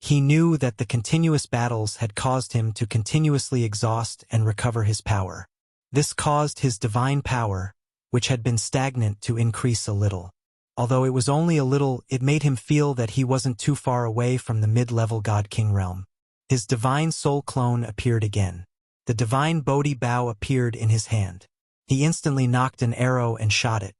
He knew that the continuous battles had caused him to continuously exhaust and recover his power. This caused his divine power, which had been stagnant, to increase a little. Although it was only a little, it made him feel that he wasn't too far away from the mid-level God-King realm. His divine soul clone appeared again. The divine Bodhi bow appeared in his hand. He instantly knocked an arrow and shot it.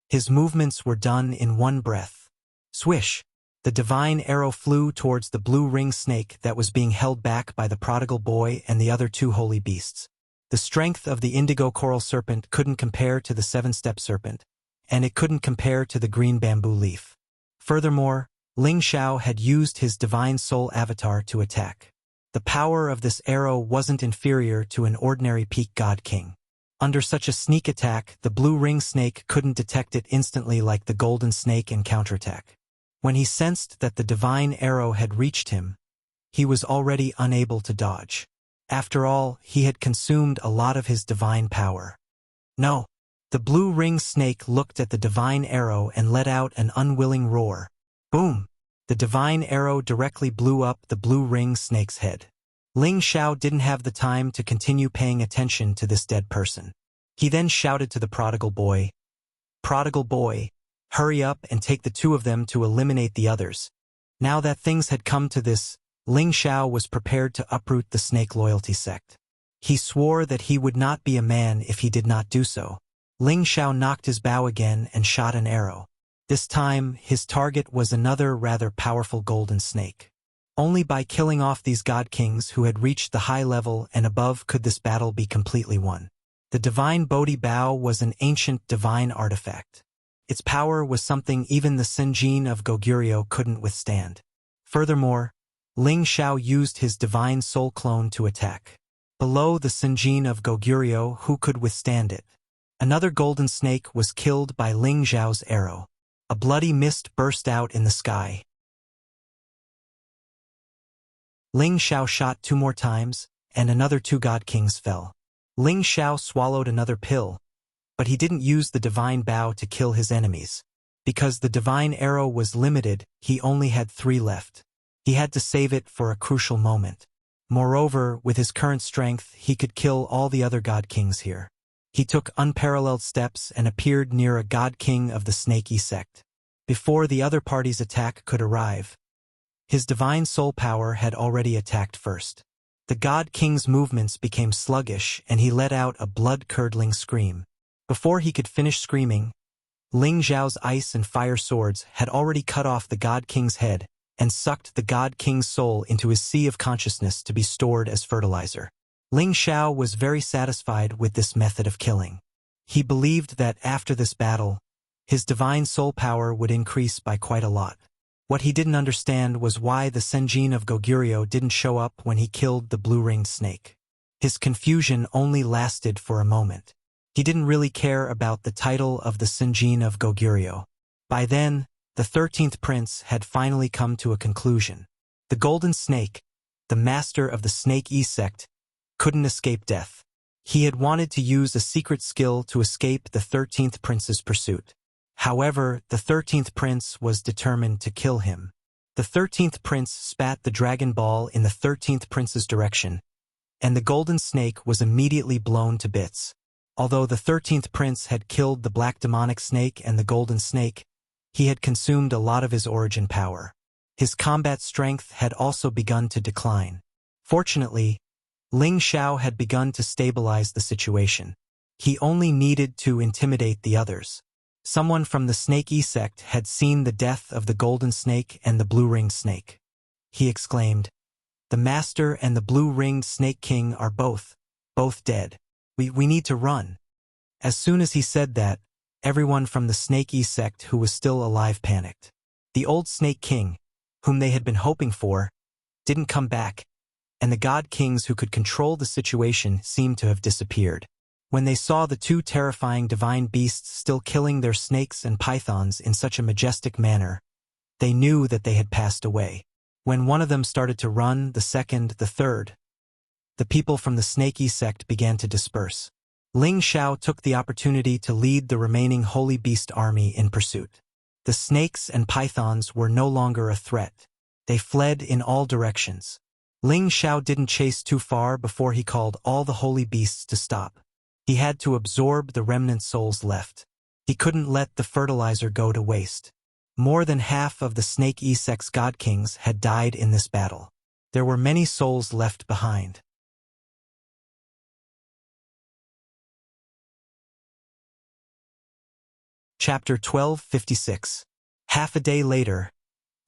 His movements were done in one breath. Swish! The divine arrow flew towards the blue ring snake that was being held back by the prodigal boy and the other two holy beasts. The strength of the indigo coral serpent couldn't compare to the seven-step serpent, and it couldn't compare to the green bamboo leaf. Furthermore, Ling Xiao had used his divine soul avatar to attack. The power of this arrow wasn't inferior to an ordinary peak god king. Under such a sneak attack, the blue ring snake couldn't detect it instantly like the golden snake and counterattack. When he sensed that the divine arrow had reached him, he was already unable to dodge. After all, he had consumed a lot of his divine power. No! The blue ring snake looked at the divine arrow and let out an unwilling roar. Boom! The divine arrow directly blew up the blue ring snake's head. Ling Xiao didn't have the time to continue paying attention to this dead person. He then shouted to the prodigal boy, "Prodigal boy, hurry up and take the two of them to eliminate the others." Now that things had come to this, Ling Xiao was prepared to uproot the snake loyalty sect. He swore that he would not be a man if he did not do so. Ling Xiao knocked his bow again and shot an arrow. This time, his target was another rather powerful golden snake. Only by killing off these god kings who had reached the high level and above could this battle be completely won. The divine Bodhi bow was an ancient divine artifact. Its power was something even the Senjin of Goguryeo couldn't withstand. Furthermore, Ling Xiao used his divine soul clone to attack. Below the Senjin of Goguryeo, who could withstand it? Another golden snake was killed by Ling Xiao's arrow. A bloody mist burst out in the sky. Ling Xiao shot 2 more times, and another 2 god kings fell. Ling Xiao swallowed another pill, but he didn't use the divine bow to kill his enemies. Because the divine arrow was limited, he only had 3 left. He had to save it for a crucial moment. Moreover, with his current strength, he could kill all the other god kings here. He took unparalleled steps and appeared near a god king of the Snakey sect. Before the other party's attack could arrive, his divine soul power had already attacked first. The god king's movements became sluggish and he let out a blood-curdling scream. Before he could finish screaming, Ling Xiao's ice and fire swords had already cut off the god king's head and sucked the god king's soul into his sea of consciousness to be stored as fertilizer. Ling Xiao was very satisfied with this method of killing. He believed that after this battle, his divine soul power would increase by quite a lot. What he didn't understand was why the Senjin of Goguryeo didn't show up when he killed the blue-ringed snake. His confusion only lasted for a moment. He didn't really care about the title of the Senjin of Goguryeo. By then, the 13th prince had finally come to a conclusion. The golden snake, the master of the Snake-E sect, couldn't escape death. He had wanted to use a secret skill to escape the 13th prince's pursuit. However, the 13th prince was determined to kill him. The 13th prince spat the Dragon Ball in the 13th prince's direction, and the golden snake was immediately blown to bits. Although the 13th prince had killed the black demonic snake and the golden snake, he had consumed a lot of his origin power. His combat strength had also begun to decline. Fortunately, Ling Xiao had begun to stabilize the situation. He only needed to intimidate the others. Someone from the Snake-E sect had seen the death of the golden snake and the blue-ringed snake. He exclaimed, "The master and the blue-ringed snake king are both dead. We need to run." As soon as he said that, everyone from the Snake-E sect who was still alive panicked. The old Snake King, whom they had been hoping for, didn't come back, and the god kings who could control the situation seemed to have disappeared. When they saw the 2 terrifying divine beasts still killing their snakes and pythons in such a majestic manner, they knew that they had passed away. When one of them started to run, the second, the third the people from the snaky sect began to disperse. Ling Xiao took the opportunity to lead the remaining holy beast army in pursuit. The snakes and pythons were no longer a threat. They fled in all directions. Ling Xiao didn't chase too far before he called all the holy beasts to stop. He had to absorb the remnant souls left. He couldn't let the fertilizer go to waste. More than half of the Snake Sect's god kings had died in this battle. There were many souls left behind. Chapter 1256. Half a day later,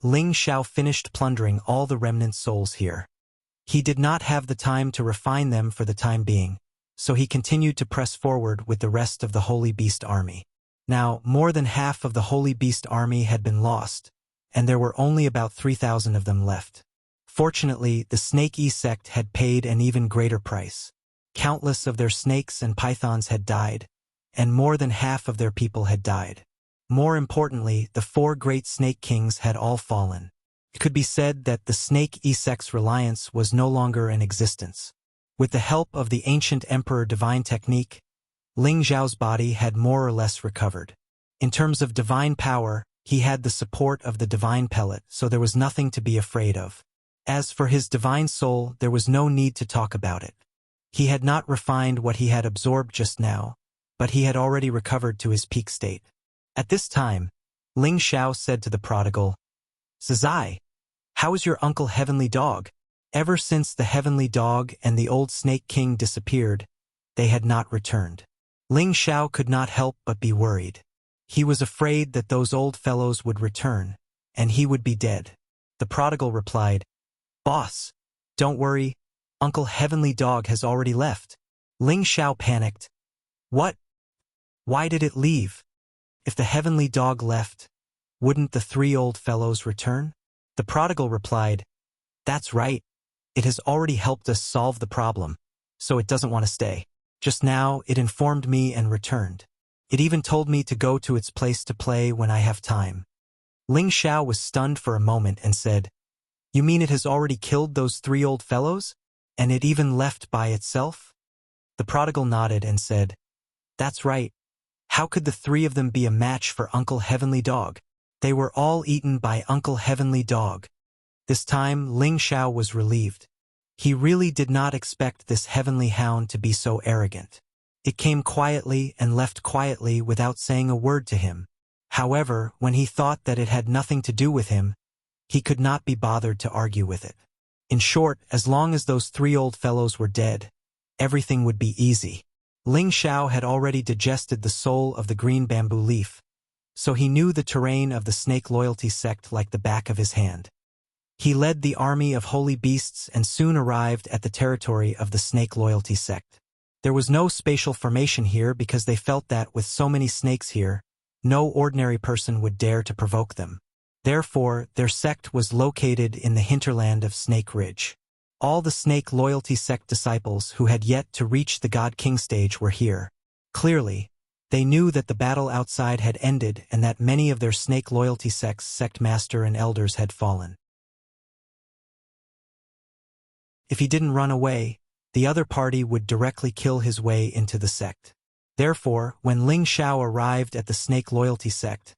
Ling Xiao finished plundering all the remnant souls here. He did not have the time to refine them for the time being, so he continued to press forward with the rest of the Holy Beast army. Now, more than half of the Holy Beast army had been lost, and there were only about 3,000 of them left. Fortunately, the Snake sect had paid an even greater price. Countless of their snakes and pythons had died, and more than half of their people had died. More importantly, the 4 great snake kings had all fallen. It could be said that the Snake sect's reliance was no longer in existence. With the help of the ancient Emperor Divine Technique, Ling Xiao's body had more or less recovered. In terms of divine power, he had the support of the divine pellet, so there was nothing to be afraid of. As for his divine soul, there was no need to talk about it. He had not refined what he had absorbed just now, but he had already recovered to his peak state. At this time, Ling Xiao said to the prodigal, "Zizai, how is your uncle Heavenly Dog?" Ever since the Heavenly Dog and the old Snake King disappeared, they had not returned. Ling Xiao could not help but be worried. He was afraid that those old fellows would return, and he would be dead. The prodigal replied, "Boss, don't worry, Uncle Heavenly Dog has already left." Ling Xiao panicked. "What? Why did it leave? If the Heavenly Dog left, wouldn't the 3 old fellows return?" The prodigal replied, "That's right. It has already helped us solve the problem, so it doesn't want to stay. Just now, it informed me and returned. It even told me to go to its place to play when I have time." Ling Xiao was stunned for a moment and said, "You mean it has already killed those 3 old fellows? And it even left by itself?" The prodigal nodded and said, "That's right. How could the 3 of them be a match for Uncle Heavenly Dog? They were all eaten by Uncle Heavenly Dog." This time, Ling Xiao was relieved. He really did not expect this heavenly hound to be so arrogant. It came quietly and left quietly without saying a word to him. However, when he thought that it had nothing to do with him, he could not be bothered to argue with it. In short, as long as those 3 old fellows were dead, everything would be easy. Ling Xiao had already digested the soul of the green bamboo leaf, so he knew the terrain of the Snake Loyalty sect like the back of his hand. He led the army of holy beasts and soon arrived at the territory of the Snake Loyalty sect. There was no spatial formation here because they felt that with so many snakes here, no ordinary person would dare to provoke them. Therefore, their sect was located in the hinterland of Snake Ridge. All the Snake Loyalty sect disciples who had yet to reach the God King stage were here. Clearly, they knew that the battle outside had ended and that many of their Snake Loyalty sect's sect master and elders had fallen. If he didn't run away, the other party would directly kill his way into the sect. Therefore, when Ling Xiao arrived at the Snake Loyalty sect,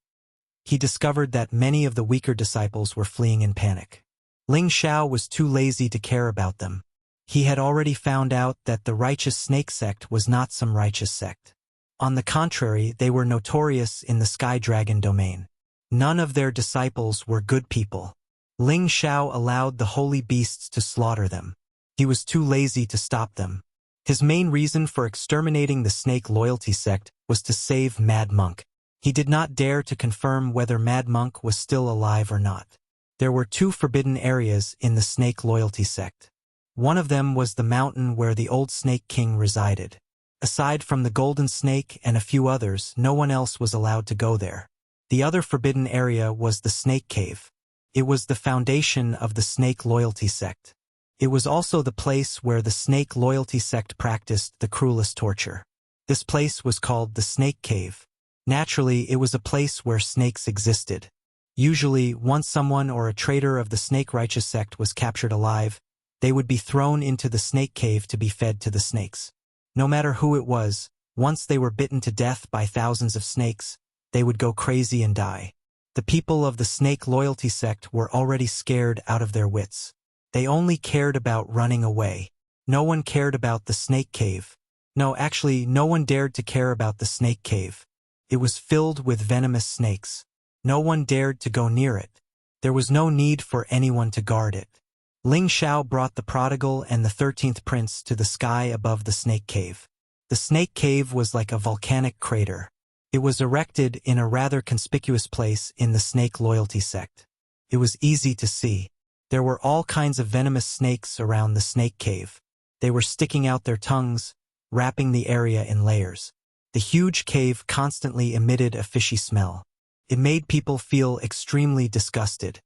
he discovered that many of the weaker disciples were fleeing in panic. Ling Xiao was too lazy to care about them. He had already found out that the righteous snake sect was not some righteous sect. On the contrary, they were notorious in the Sky Dragon domain. None of their disciples were good people. Ling Xiao allowed the holy beasts to slaughter them. He was too lazy to stop them. His main reason for exterminating the Snake Loyalty sect was to save Mad Monk. He did not dare to confirm whether Mad Monk was still alive or not. There were 2 forbidden areas in the Snake Loyalty sect. One of them was the mountain where the old Snake King resided. Aside from the Golden Snake and a few others, no one else was allowed to go there. The other forbidden area was the Snake Cave. It was the foundation of the Snake Loyalty sect. It was also the place where the Snake Loyalty sect practiced the cruelest torture. This place was called the Snake Cave. Naturally, it was a place where snakes existed. Usually, once someone or a traitor of the Snake Righteous sect was captured alive, They would be thrown into the snake cave to be fed to the snakes. No matter who it was, once they were bitten to death by thousands of snakes, they would go crazy and die. The people of the snake loyalty sect were already scared out of their wits. They only cared about running away. No one cared about the snake cave. No, actually, no one dared to care about the snake cave. It was filled with venomous snakes. No one dared to go near it. There was no need for anyone to guard it. Ling Xiao brought the prodigal and the 13th prince to the sky above the snake cave. The snake cave was like a volcanic crater. It was erected in a rather conspicuous place in the snake loyalty sect. It was easy to see. There were all kinds of venomous snakes around the snake cave. They were sticking out their tongues, wrapping the area in layers. The huge cave constantly emitted a fishy smell. It made people feel extremely disgusted.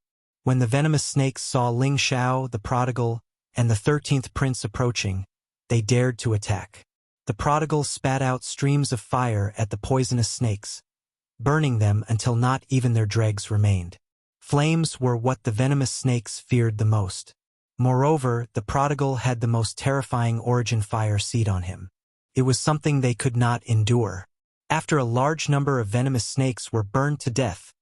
When the venomous snakes saw Ling Xiao, the prodigal, and the 13th prince approaching, they dared to attack. The prodigal spat out streams of fire at the poisonous snakes, burning them until not even their dregs remained. Flames were what the venomous snakes feared the most. Moreover, the prodigal had the most terrifying origin fire seed on him. It was something they could not endure. After a large number of venomous snakes were burned to death,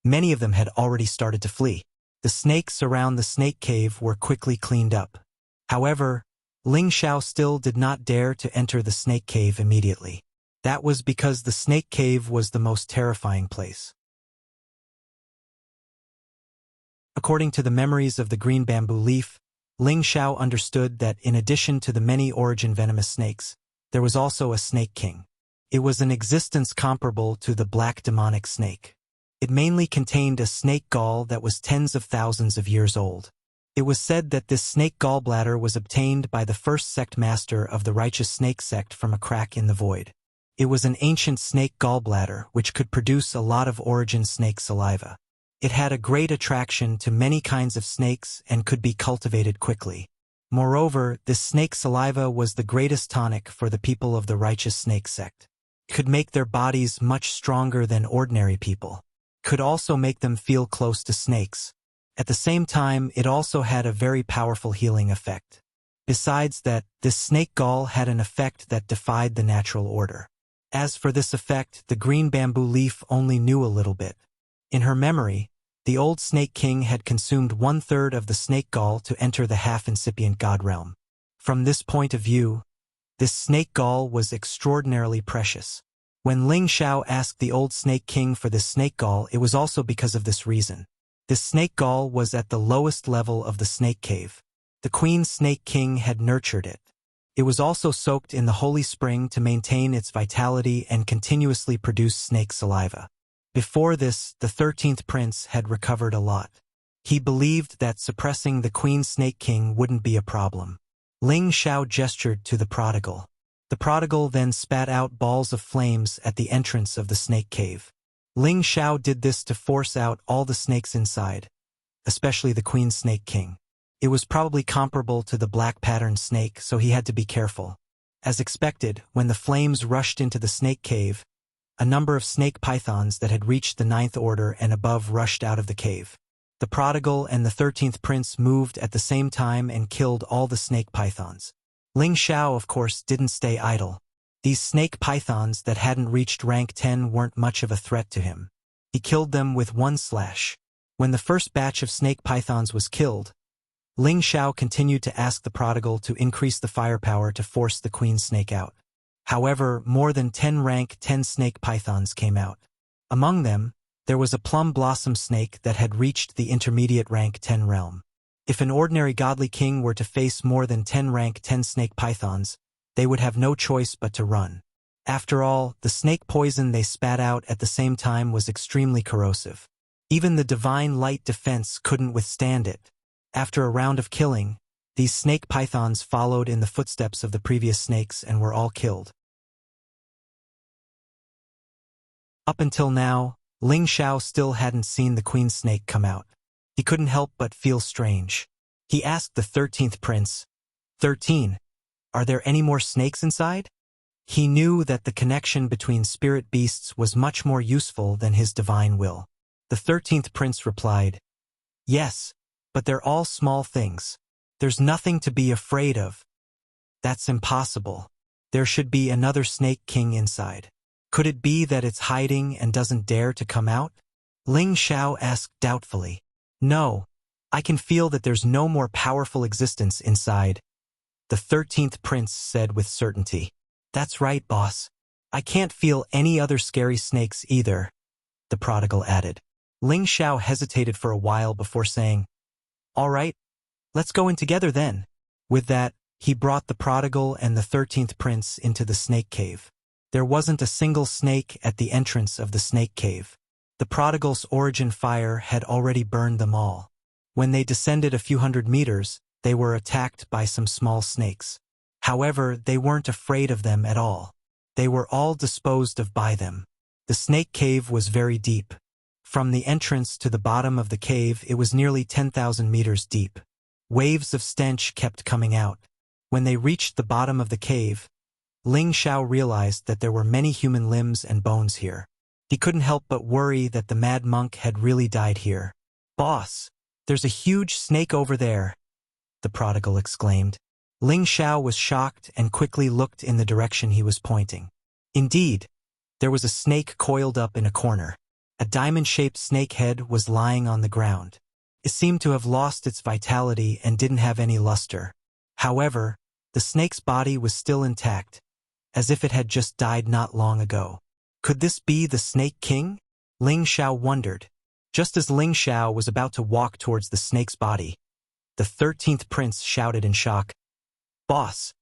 many of them had already started to flee. The snakes around the snake cave were quickly cleaned up. However, Ling Xiao still did not dare to enter the snake cave immediately. That was because the snake cave was the most terrifying place. According to the memories of the green bamboo leaf, Ling Xiao understood that in addition to the many origin venomous snakes, there was also a snake king. It was an existence comparable to the black demonic snake. It mainly contained a snake gall that was tens of thousands of years old. It was said that this snake gallbladder was obtained by the first sect master of the righteous snake sect from a crack in the void. It was an ancient snake gallbladder which could produce a lot of origin snake saliva. It had a great attraction to many kinds of snakes and could be cultivated quickly. Moreover, this snake saliva was the greatest tonic for the people of the righteous snake sect. It could make their bodies much stronger than ordinary people. It could also make them feel close to snakes. At the same time, it also had a very powerful healing effect. Besides that, this snake gall had an effect that defied the natural order. As for this effect, the green bamboo leaf only knew a little bit. In her memory, the old snake king had consumed 1/3 of the snake gall to enter the half-incipient god realm. From this point of view, this snake gall was extraordinarily precious. When Ling Xiao asked the old snake king for this snake gall, it was also because of this reason. This snake gall was at the lowest level of the snake cave. The queen snake king had nurtured it. It was also soaked in the holy spring to maintain its vitality and continuously produce snake saliva. Before this, the 13th prince had recovered a lot. He believed that suppressing the queen snake king wouldn't be a problem. Ling Xiao gestured to the prodigal. The prodigal then spat out balls of flames at the entrance of the snake cave. Ling Xiao did this to force out all the snakes inside, especially the queen snake king. It was probably comparable to the black patterned snake, so he had to be careful. As expected, when the flames rushed into the snake cave, a number of snake pythons that had reached the 9th order and above rushed out of the cave. The prodigal and the 13th prince moved at the same time and killed all the snake pythons. Ling Xiao, of course, didn't stay idle. These snake pythons that hadn't reached rank 10 weren't much of a threat to him. He killed them with one slash. When the first batch of snake pythons was killed, Ling Xiao continued to ask the prodigal to increase the firepower to force the queen snake out. However, more than 10 rank 10 snake pythons came out. Among them, there was a plum blossom snake that had reached the intermediate rank 10 realm. If an ordinary godly king were to face more than 10 rank 10 snake pythons, they would have no choice but to run. After all, the snake poison they spat out at the same time was extremely corrosive. Even the divine light defense couldn't withstand it. After a round of killing, these snake pythons followed in the footsteps of the previous snakes and were all killed. Up until now, Ling Xiao still hadn't seen the queen snake come out. He couldn't help but feel strange. He asked the 13th prince, 13, are there any more snakes inside? He knew that the connection between spirit beasts was much more useful than his divine will. The 13th prince replied, yes, but they're all small things. There's nothing to be afraid of. That's impossible. There should be another Snake King inside. Could it be that it's hiding and doesn't dare to come out? Ling Xiao asked doubtfully. No, I can feel that there's no more powerful existence inside, the 13th prince said with certainty. That's right, boss. I can't feel any other scary snakes either, the prodigal added. Ling Xiao hesitated for a while before saying, All right, let's go in together then. With that, he brought the prodigal and the 13th prince into the snake cave. There wasn't a single snake at the entrance of the snake cave. The prodigal's origin fire had already burned them all. When they descended a few hundred meters, they were attacked by some small snakes. However, they weren't afraid of them at all. They were all disposed of by them. The snake cave was very deep. From the entrance to the bottom of the cave, it was nearly 10,000 meters deep. Waves of stench kept coming out. When they reached the bottom of the cave, Ling Xiao realized that there were many human limbs and bones here. He couldn't help but worry that the mad monk had really died here. Boss, there's a huge snake over there, the prodigal exclaimed. Ling Xiao was shocked and quickly looked in the direction he was pointing. Indeed, there was a snake coiled up in a corner. A diamond-shaped snake head was lying on the ground. It seemed to have lost its vitality and didn't have any luster. However, the snake's body was still intact, as if it had just died not long ago. Could this be the Snake King? Ling Xiao wondered. Just as Ling Xiao was about to walk towards the snake's body, the 13th prince shouted in shock, Boss,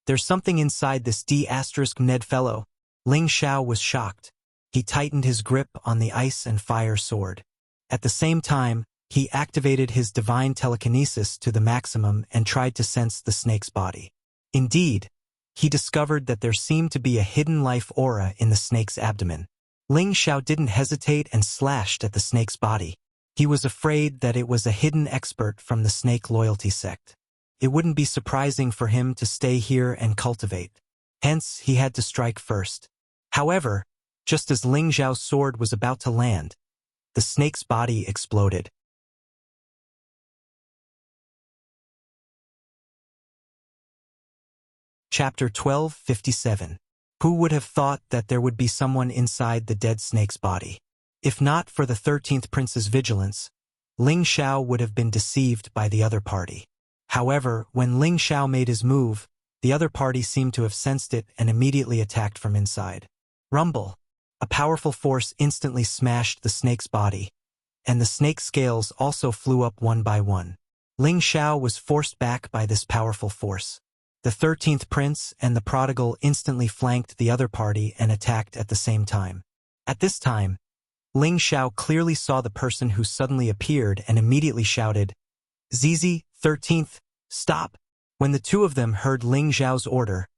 there's something inside this D*Ned fellow. Ling Xiao was shocked. He tightened his grip on the ice and fire sword. At the same time, he activated his divine telekinesis to the maximum and tried to sense the snake's body. Indeed, he discovered that there seemed to be a hidden life aura in the snake's abdomen. Ling Xiao didn't hesitate and slashed at the snake's body. He was afraid that it was a hidden expert from the snake loyalty sect. It wouldn't be surprising for him to stay here and cultivate. Hence, he had to strike first. However, just as Ling Xiao's sword was about to land, the snake's body exploded. Chapter 12:57. Who would have thought that there would be someone inside the dead snake's body? If not for the 13th prince's vigilance, Ling Xiao would have been deceived by the other party. However, when Ling Xiao made his move, the other party seemed to have sensed it and immediately attacked from inside. Rumble! A powerful force instantly smashed the snake's body, and the snake's scales also flew up one by one. Ling Xiao was forced back by this powerful force. The 13th prince and the prodigal instantly flanked the other party and attacked at the same time. At this time, Ling Xiao clearly saw the person who suddenly appeared and immediately shouted, Zizi, 13th, stop! When the two of them heard Ling Xiao's order,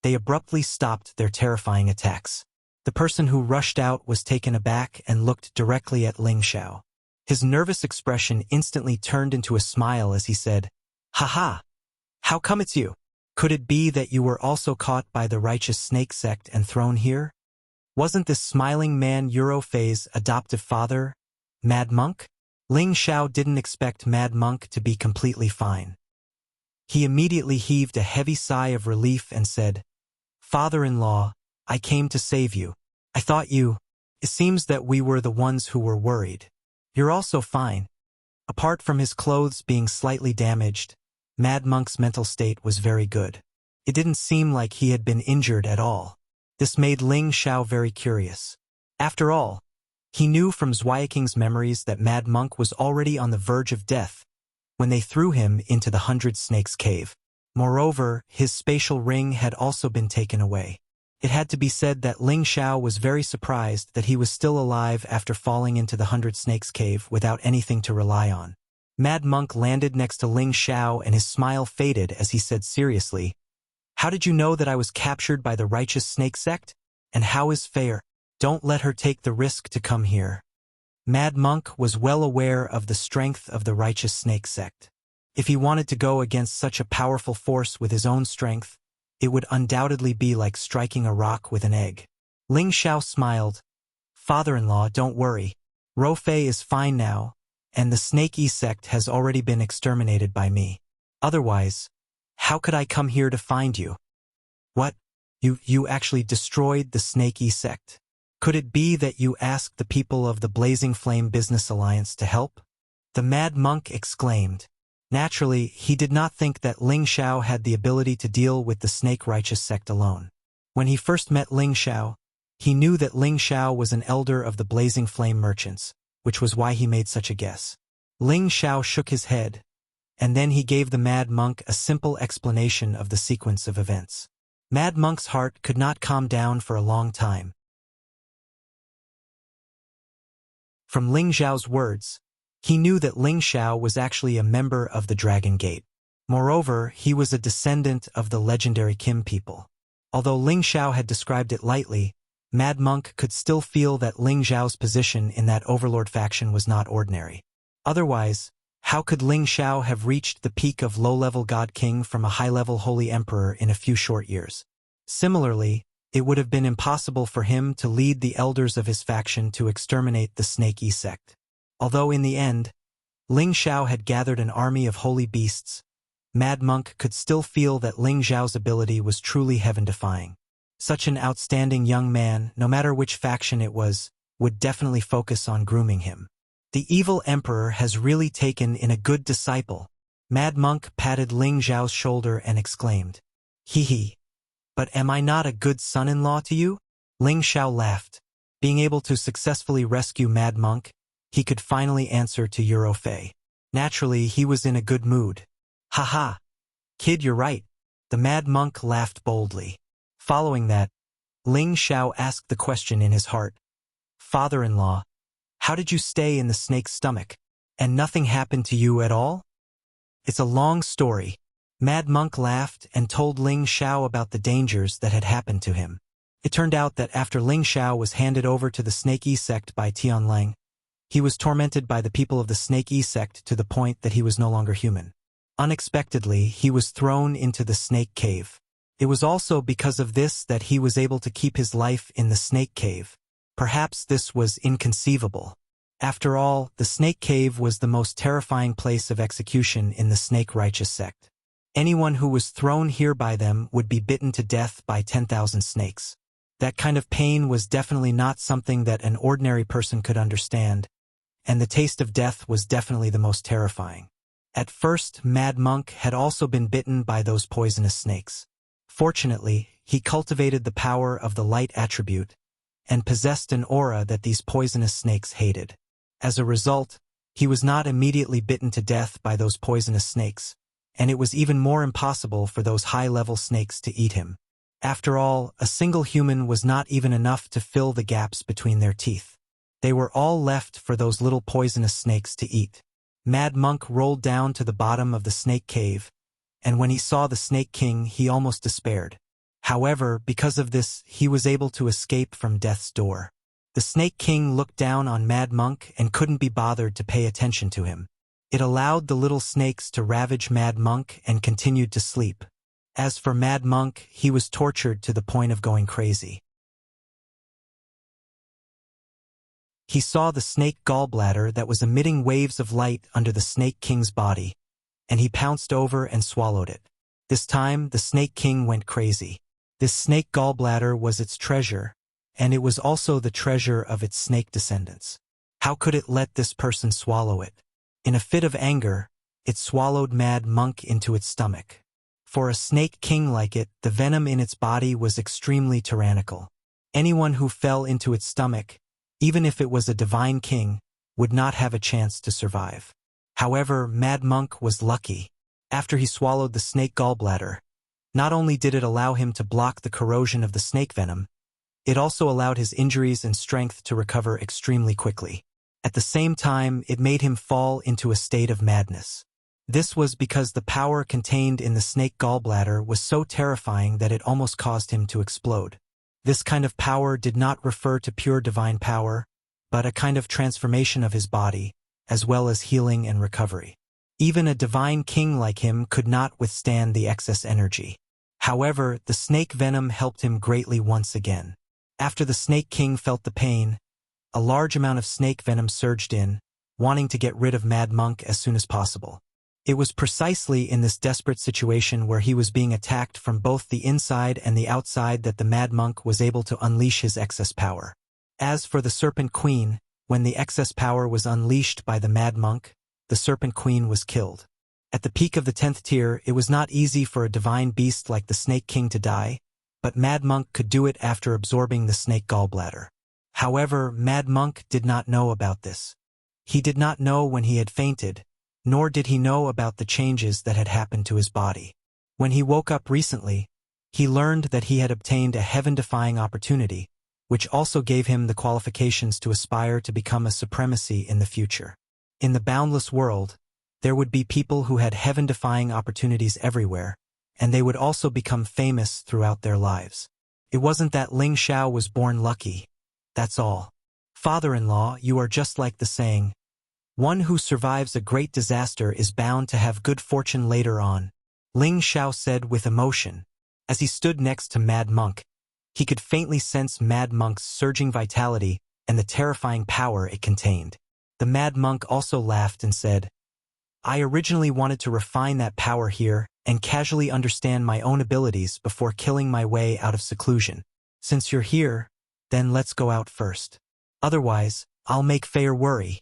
they abruptly stopped their terrifying attacks. The person who rushed out was taken aback and looked directly at Ling Xiao. His nervous expression instantly turned into a smile as he said, Ha! How come it's you? Could it be that you were also caught by the righteous snake sect and thrown here? Wasn't this smiling man Eurofei's adoptive father, Mad Monk? Ling Xiao didn't expect Mad Monk to be completely fine. He immediately heaved a heavy sigh of relief and said, Father-in-law, I came to save you. I thought you. It seems that we were the ones who were worried. You're also fine. Apart from his clothes being slightly damaged, Mad Monk's mental state was very good. It didn't seem like he had been injured at all. This made Ling Xiao very curious. After all, he knew from Zhuayiking's memories that Mad Monk was already on the verge of death when they threw him into the 100 Snakes cave. Moreover, his spatial ring had also been taken away. It had to be said that Ling Xiao was very surprised that he was still alive after falling into the 100 Snakes cave without anything to rely on. Mad Monk landed next to Ling Xiao and his smile faded as he said seriously, How did you know that I was captured by the righteous snake sect? And how is Fair? Don't let her take the risk to come here. Mad Monk was well aware of the strength of the righteous snake sect. If he wanted to go against such a powerful force with his own strength, it would undoubtedly be like striking a rock with an egg. Ling Xiao smiled. Father-in-law, don't worry. Rofei is fine now, and the Snake E sect has already been exterminated by me. Otherwise, how could I come here to find you? What? You actually destroyed the Snake sect? Could it be that you asked the people of the Blazing Flame Business Alliance to help? The Mad Monk exclaimed. Naturally, he did not think that Ling Xiao had the ability to deal with the Snake Righteous sect alone. When he first met Ling Xiao, he knew that Ling Xiao was an elder of the Blazing Flame Merchants, which was why he made such a guess. Ling Xiao shook his head, and then he gave the Mad Monk a simple explanation of the sequence of events. Mad Monk's heart could not calm down for a long time. From Ling Xiao's words, he knew that Ling Xiao was actually a member of the Dragon Gate. Moreover, he was a descendant of the legendary Kim people. Although Ling Xiao had described it lightly, Mad Monk could still feel that Ling Xiao's position in that overlord faction was not ordinary. Otherwise, how could Ling Xiao have reached the peak of low-level God King from a high-level Holy Emperor in a few short years? Similarly, it would have been impossible for him to lead the elders of his faction to exterminate the Snake sect. Although in the end, Ling Xiao had gathered an army of holy beasts, Mad Monk could still feel that Ling Xiao's ability was truly heaven-defying. Such an outstanding young man, no matter which faction it was, would definitely focus on grooming him. The evil emperor has really taken in a good disciple. Mad Monk patted Ling Xiao's shoulder and exclaimed, "Hee hee. But am I not a good son-in-law to you?" Ling Xiao laughed. Being able to successfully rescue Mad Monk, he could finally answer to Euro Fei. Naturally, he was in a good mood. "Haha. Kid, you're right." The Mad Monk laughed boldly. Following that, Ling Xiao asked the question in his heart. "Father-in-law, how did you stay in the snake's stomach? And nothing happened to you at all?" "It's a long story." Mad Monk laughed and told Ling Xiao about the dangers that had happened to him. It turned out that after Ling Xiao was handed over to the Snake sect by Tianlang, he was tormented by the people of the Snake sect to the point that he was no longer human. Unexpectedly, he was thrown into the Snake Cave. It was also because of this that he was able to keep his life in the Snake Cave. Perhaps this was inconceivable. After all, the Snake Cave was the most terrifying place of execution in the Snake Righteous sect. Anyone who was thrown here by them would be bitten to death by 10,000 snakes. That kind of pain was definitely not something that an ordinary person could understand, and the taste of death was definitely the most terrifying. At first, Mad Monk had also been bitten by those poisonous snakes. Fortunately, he cultivated the power of the light attribute and possessed an aura that these poisonous snakes hated. As a result, he was not immediately bitten to death by those poisonous snakes, and it was even more impossible for those high-level snakes to eat him. After all, a single human was not even enough to fill the gaps between their teeth. They were all left for those little poisonous snakes to eat. Mad Monk rolled down to the bottom of the Snake Cave, and when he saw the Snake King, he almost despaired. However, because of this, he was able to escape from death's door. The Snake King looked down on Mad Monk and couldn't be bothered to pay attention to him. It allowed the little snakes to ravage Mad Monk and continued to sleep. As for Mad Monk, he was tortured to the point of going crazy. He saw the snake gallbladder that was emitting waves of light under the Snake King's body, and he pounced over and swallowed it. This time, the Snake King went crazy. This snake gallbladder was its treasure, and it was also the treasure of its snake descendants. How could it let this person swallow it? In a fit of anger, it swallowed Mad Monk into its stomach. For a Snake King like it, the venom in its body was extremely tyrannical. Anyone who fell into its stomach, even if it was a divine king, would not have a chance to survive. However, Mad Monk was lucky. After he swallowed the snake gallbladder, not only did it allow him to block the corrosion of the snake venom, it also allowed his injuries and strength to recover extremely quickly. At the same time, it made him fall into a state of madness. This was because the power contained in the snake gallbladder was so terrifying that it almost caused him to explode. This kind of power did not refer to pure divine power, but a kind of transformation of his body, as well as healing and recovery. Even a divine king like him could not withstand the excess energy. However, the snake venom helped him greatly once again. After the Snake King felt the pain, a large amount of snake venom surged in, wanting to get rid of Mad Monk as soon as possible. It was precisely in this desperate situation where he was being attacked from both the inside and the outside that the Mad Monk was able to unleash his excess power. As for the Serpent Queen, when the excess power was unleashed by the Mad Monk, the Serpent Queen was killed. At the peak of the 10th tier, it was not easy for a divine beast like the Snake King to die, but Mad Monk could do it after absorbing the snake gallbladder. However, Mad Monk did not know about this. He did not know when he had fainted, nor did he know about the changes that had happened to his body. When he woke up recently, he learned that he had obtained a heaven-defying opportunity, which also gave him the qualifications to aspire to become a supremacy in the future. In the boundless world, there would be people who had heaven-defying opportunities everywhere, and they would also become famous throughout their lives. It wasn't that Ling Xiao was born lucky. That's all. Father-in-law, you are just like the saying, one who survives a great disaster is bound to have good fortune later on, Ling Xiao said with emotion. As he stood next to Mad Monk, he could faintly sense Mad Monk's surging vitality and the terrifying power it contained. The Mad Monk also laughed and said, I originally wanted to refine that power here and casually understand my own abilities before killing my way out of seclusion. Since you're here, then let's go out first. Otherwise, I'll make Fair worry.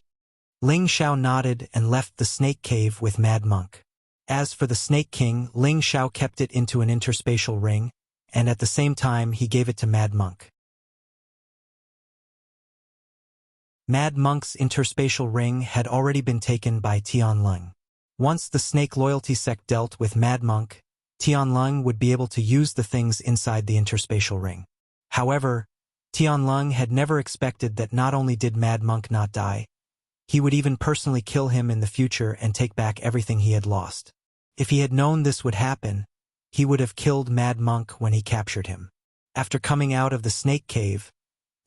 Ling Xiao nodded and left the snake cave with Mad Monk. As for the Snake King, Ling Xiao kept it into an interspatial ring, and at the same time he gave it to Mad Monk. Mad Monk's interspatial ring had already been taken by Tianlong. Once the snake loyalty sect dealt with Mad Monk, Tianlong would be able to use the things inside the interspatial ring. However, Tianlong had never expected that not only did Mad Monk not die, he would even personally kill him in the future and take back everything he had lost. If he had known this would happen, he would have killed Mad Monk when he captured him. After coming out of the snake cave,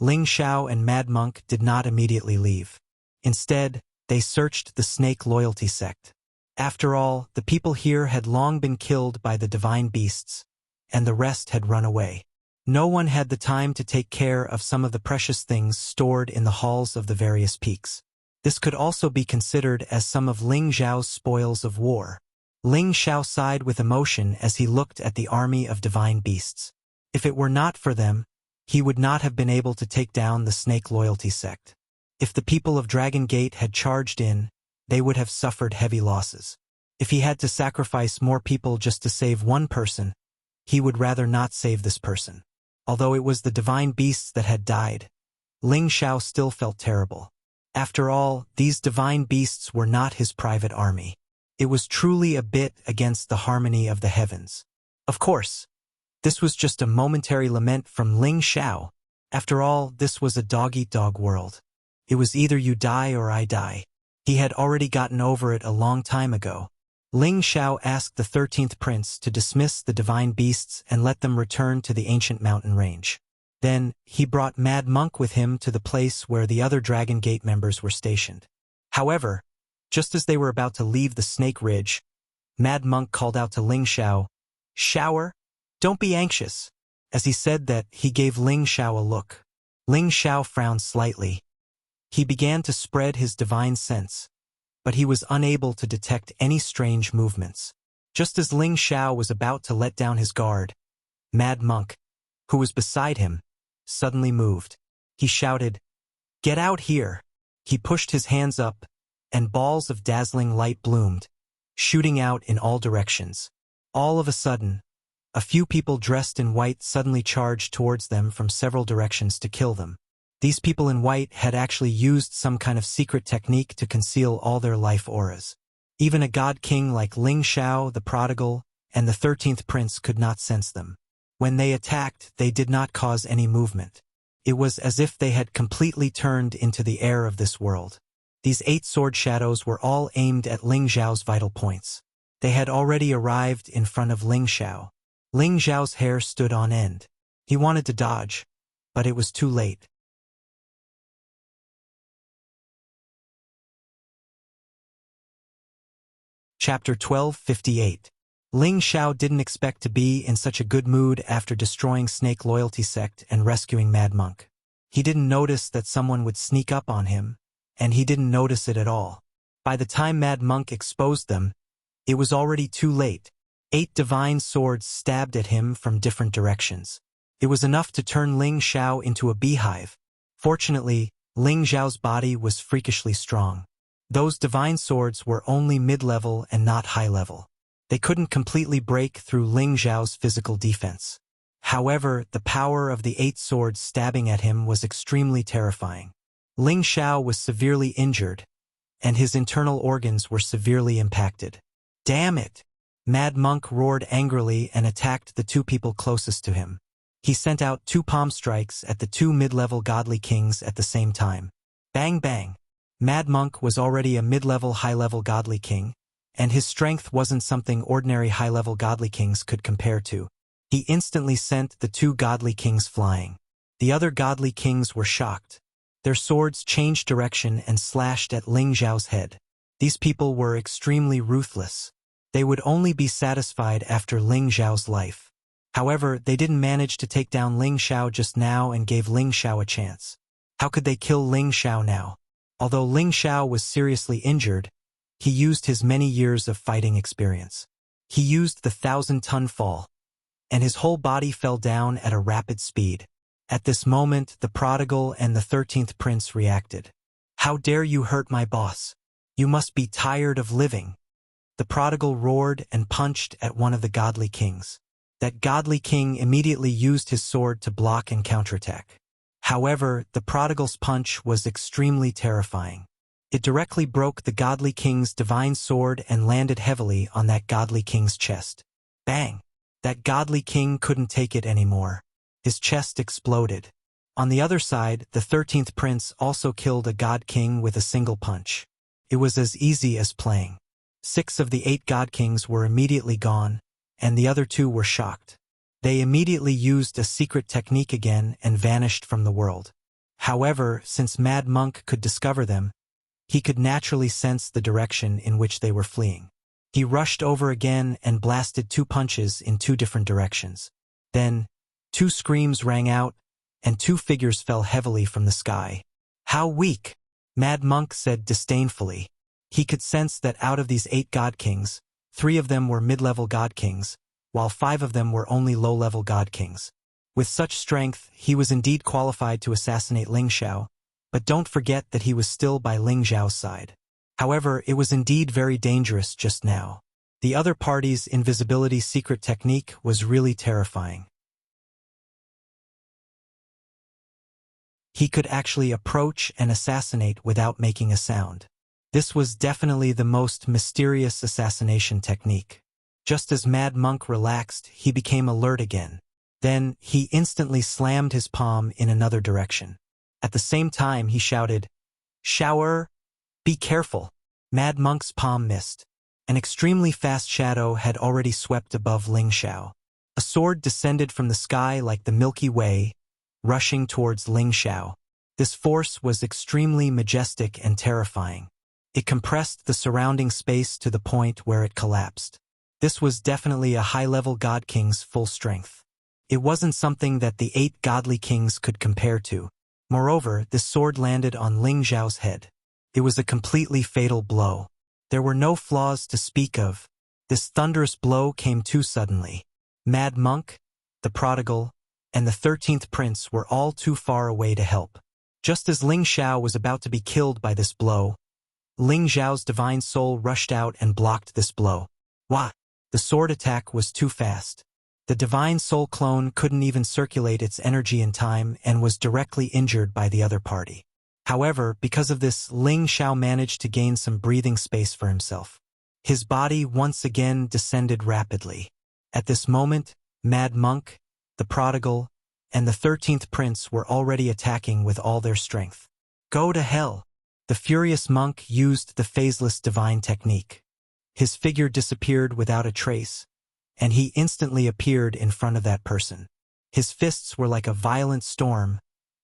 Ling Xiao and Mad Monk did not immediately leave. Instead, they searched the snake loyalty sect. After all, the people here had long been killed by the divine beasts, and the rest had run away. No one had the time to take care of some of the precious things stored in the halls of the various peaks. This could also be considered as some of Ling Xiao's spoils of war. Ling Xiao sighed with emotion as he looked at the army of divine beasts. If it were not for them, he would not have been able to take down the snake loyalty sect. If the people of Dragon Gate had charged in, they would have suffered heavy losses. If he had to sacrifice more people just to save one person, he would rather not save this person. Although it was the divine beasts that had died, Ling Xiao still felt terrible. After all, these divine beasts were not his private army. It was truly a bit against the harmony of the heavens. Of course, this was just a momentary lament from Ling Xiao. After all, this was a dog-eat-dog world. It was either you die or I die. He had already gotten over it a long time ago. Ling Xiao asked the 13th prince to dismiss the divine beasts and let them return to the ancient mountain range. Then, he brought Mad Monk with him to the place where the other Dragon Gate members were stationed. However, just as they were about to leave the Snake Ridge, Mad Monk called out to Ling Xiao, "Shower? Don't be anxious." As he said that, he gave Ling Xiao a look. Ling Xiao frowned slightly. He began to spread his divine sense, but he was unable to detect any strange movements. Just as Ling Xiao was about to let down his guard, Mad Monk, who was beside him, suddenly moved. He shouted, "Get out here!" He pushed his hands up, and balls of dazzling light bloomed, shooting out in all directions. All of a sudden, a few people dressed in white suddenly charged towards them from several directions to kill them. These people in white had actually used some kind of secret technique to conceal all their life auras. Even a god king like Ling Xiao, the prodigal, and the 13th prince could not sense them. When they attacked, they did not cause any movement. It was as if they had completely turned into the air of this world. These 8 sword shadows were all aimed at Ling Xiao's vital points. They had already arrived in front of Ling Xiao. Ling Xiao's hair stood on end. He wanted to dodge, but it was too late. Chapter 1258. Ling Xiao didn't expect to be in such a good mood after destroying Snake Loyalty Sect and rescuing Mad Monk. He didn't notice that someone would sneak up on him, and he didn't notice it at all. By the time Mad Monk exposed them, It was already too late. 8 divine swords stabbed at him from different directions. It was enough to turn Ling Xiao into a beehive. Fortunately, Ling Xiao's body was freakishly strong. Those divine swords were only mid-level and not high-level. They couldn't completely break through Ling Xiao's physical defense. However, the power of the 8 swords stabbing at him was extremely terrifying. Ling Xiao was severely injured, and his internal organs were severely impacted. "Damn it!" Mad Monk roared angrily and attacked the 2 people closest to him. He sent out 2 palm strikes at the 2 mid-level godly kings at the same time. Bang bang! Mad Monk was already a mid-level high-level godly king, and his strength wasn't something ordinary high-level godly kings could compare to. He instantly sent the 2 godly kings flying. The other godly kings were shocked. Their swords changed direction and slashed at Ling Xiao's head. These people were extremely ruthless. They would only be satisfied after Ling Xiao's life. However, they didn't manage to take down Ling Xiao just now and gave Ling Xiao a chance. How could they kill Ling Xiao now? Although Ling Xiao was seriously injured, he used his many years of fighting experience. He used the 1,000-ton fall, and his whole body fell down at a rapid speed. At this moment, the prodigal and the 13th prince reacted. "How dare you hurt my boss? You must be tired of living." The prodigal roared and punched at one of the godly kings. That godly king immediately used his sword to block and counterattack. However, the prodigal's punch was extremely terrifying. It directly broke the godly king's divine sword and landed heavily on that godly king's chest. Bang! That godly king couldn't take it anymore. His chest exploded. On the other side, the 13th prince also killed a god king with a single punch. It was as easy as playing. 6 of the 8 god kings were immediately gone, and the other 2 were shocked. They immediately used a secret technique again and vanished from the world. However, since Mad Monk could discover them, he could naturally sense the direction in which they were fleeing. He rushed over again and blasted 2 punches in 2 different directions. Then, 2 screams rang out, and 2 figures fell heavily from the sky. "How weak!" Mad Monk said disdainfully. He could sense that out of these 8 god kings, 3 of them were mid-level god kings, while 5 of them were only low-level god kings. With such strength, he was indeed qualified to assassinate Ling Xiao, but don't forget that he was still by Ling Xiao's side. However, it was indeed very dangerous just now. The other party's invisibility secret technique was really terrifying. He could actually approach and assassinate without making a sound. This was definitely the most mysterious assassination technique. Just as Mad Monk relaxed, he became alert again. Then, he instantly slammed his palm in another direction. At the same time, he shouted, "Shower! Be careful!" Mad Monk's palm missed. An extremely fast shadow had already swept above Ling Xiao. A sword descended from the sky like the Milky Way, rushing towards Ling Xiao. This force was extremely majestic and terrifying. It compressed the surrounding space to the point where it collapsed. This was definitely a high-level god king's full strength. It wasn't something that the 8 godly kings could compare to. Moreover, this sword landed on Ling Xiao's head. It was a completely fatal blow. There were no flaws to speak of. This thunderous blow came too suddenly. Mad Monk, the prodigal, and the 13th prince were all too far away to help. Just as Ling Xiao was about to be killed by this blow, Ling Xiao's divine soul rushed out and blocked this blow. Wah! The sword attack was too fast. The divine soul clone couldn't even circulate its energy in time and was directly injured by the other party. However, because of this, Ling Xiao managed to gain some breathing space for himself. His body once again descended rapidly. At this moment, Mad Monk, the prodigal, and the 13th prince were already attacking with all their strength. Go to hell! The furious monk used the phaseless divine technique. His figure disappeared without a trace, and he instantly appeared in front of that person. His fists were like a violent storm,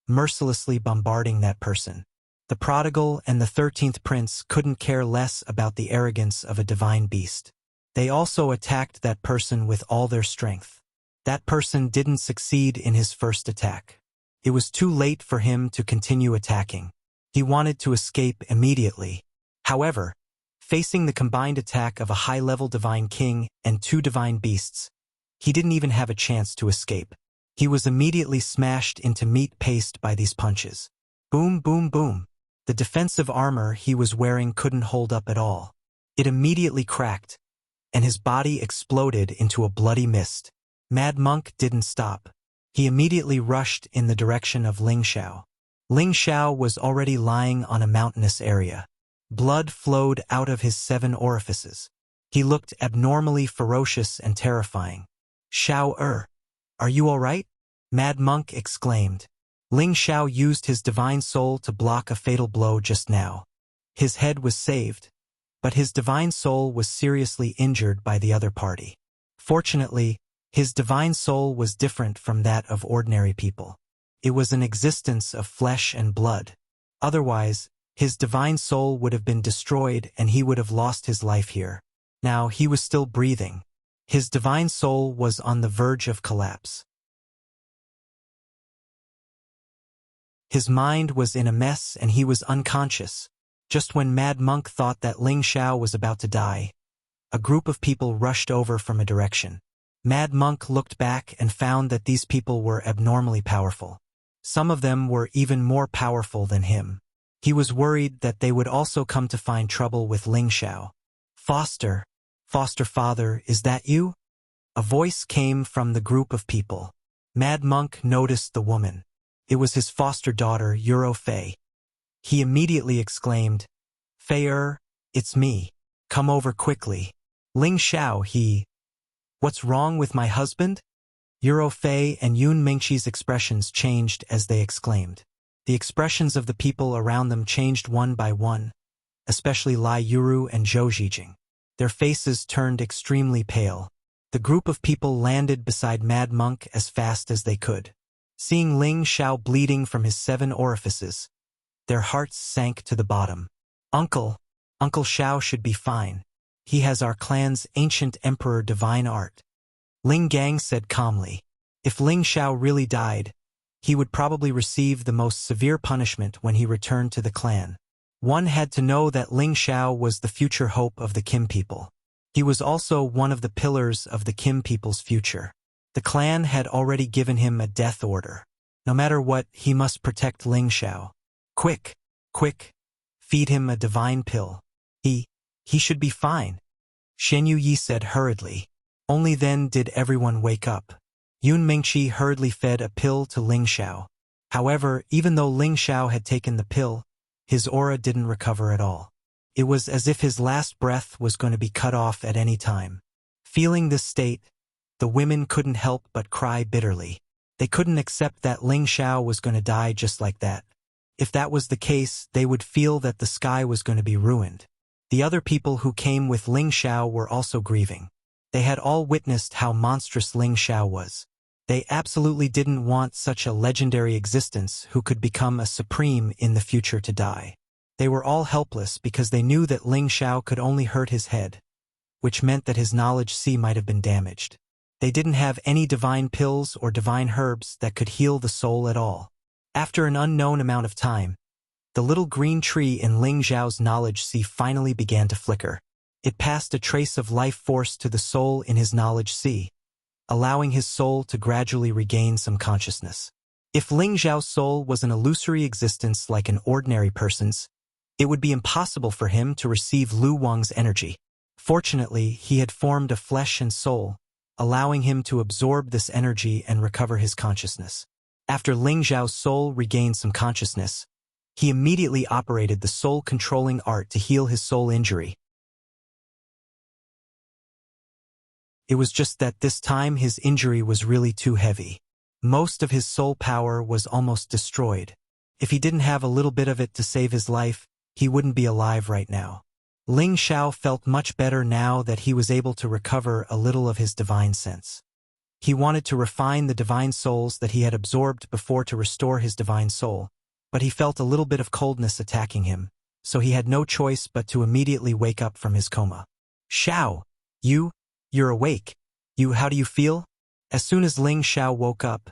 mercilessly bombarding that person. The prodigal and the 13th prince couldn't care less about the arrogance of a divine beast. They also attacked that person with all their strength. That person didn't succeed in his first attack. It was too late for him to continue attacking. He wanted to escape immediately. However, Facing the combined attack of a high-level divine king and two divine beasts, he didn't even have a chance to escape. He was immediately smashed into meat paste by these punches. Boom, boom, boom. The defensive armor he was wearing couldn't hold up at all. It immediately cracked, and his body exploded into a bloody mist. Mad Monk didn't stop. He immediately rushed in the direction of Ling Xiao. Ling Xiao was already lying on a mountainous area. Blood flowed out of his 7 orifices. He looked abnormally ferocious and terrifying. Xiao are you all right? Mad Monk exclaimed. Ling Xiao used his divine soul to block a fatal blow just now. His head was saved, but his divine soul was seriously injured by the other party. Fortunately, his divine soul was different from that of ordinary people. It was an existence of flesh and blood. Otherwise, his divine soul would have been destroyed and he would have lost his life here. Now he was still breathing. His divine soul was on the verge of collapse. His mind was in a mess and he was unconscious. Just when Mad Monk thought that Ling Xiao was about to die, a group of people rushed over from a direction. Mad Monk looked back and found that these people were abnormally powerful. Some of them were even more powerful than him. He was worried that they would also come to find trouble with Ling Xiao. Foster father, is that you? A voice came from the group of people. Mad Monk noticed the woman. It was his foster daughter, Fei. He immediately exclaimed, Fei, it's me. Come over quickly. Ling Xiao, What's wrong with my husband? Fei and Yun Mingqi's expressions changed as they exclaimed. The expressions of the people around them changed one by one, especially Lai Yuru and Zhou Zhijing. Their faces turned extremely pale. The group of people landed beside Mad Monk as fast as they could. Seeing Ling Xiao bleeding from his 7 orifices, their hearts sank to the bottom. Uncle Xiao should be fine. He has our clan's ancient emperor divine art. Ling Gang said calmly. If Ling Xiao really died, he would probably receive the most severe punishment when he returned to the clan. One had to know that Ling Xiao was the future hope of the Kim people. He was also one of the pillars of the Kim people's future. The clan had already given him a death order. No matter what, he must protect Ling Xiao. Quick, feed him a divine pill. He should be fine, Shen Yi said hurriedly. Only then did everyone wake up. Yun Mingqi hurriedly fed a pill to Ling Xiao. However, even though Ling Xiao had taken the pill, his aura didn't recover at all. It was as if his last breath was going to be cut off at any time. Feeling this state, the women couldn't help but cry bitterly. They couldn't accept that Ling Xiao was going to die just like that. If that was the case, they would feel that the sky was going to be ruined. The other people who came with Ling Xiao were also grieving. They had all witnessed how monstrous Ling Xiao was. They absolutely didn't want such a legendary existence who could become a supreme in the future to die. They were all helpless because they knew that Ling Xiao could only hurt his head, which meant that his knowledge sea might have been damaged. They didn't have any divine pills or divine herbs that could heal the soul at all. After an unknown amount of time, the little green tree in Ling Xiao's knowledge sea finally began to flicker. It passed a trace of life force to the soul in his knowledge sea, allowing his soul to gradually regain some consciousness. If Ling Xiao's soul was an illusory existence like an ordinary person's, it would be impossible for him to receive Lu Wang's energy. Fortunately, he had formed a flesh and soul, allowing him to absorb this energy and recover his consciousness. After Ling Xiao's soul regained some consciousness, he immediately operated the soul-controlling art to heal his soul injury. It was just that this time his injury was really too heavy. Most of his soul power was almost destroyed. If he didn't have a little bit of it to save his life, he wouldn't be alive right now. Ling Xiao felt much better now that he was able to recover a little of his divine sense. He wanted to refine the divine souls that he had absorbed before to restore his divine soul, but he felt a little bit of coldness attacking him, so he had no choice but to immediately wake up from his coma. Xiao, you're awake. How do you feel? As soon as Ling Xiao woke up,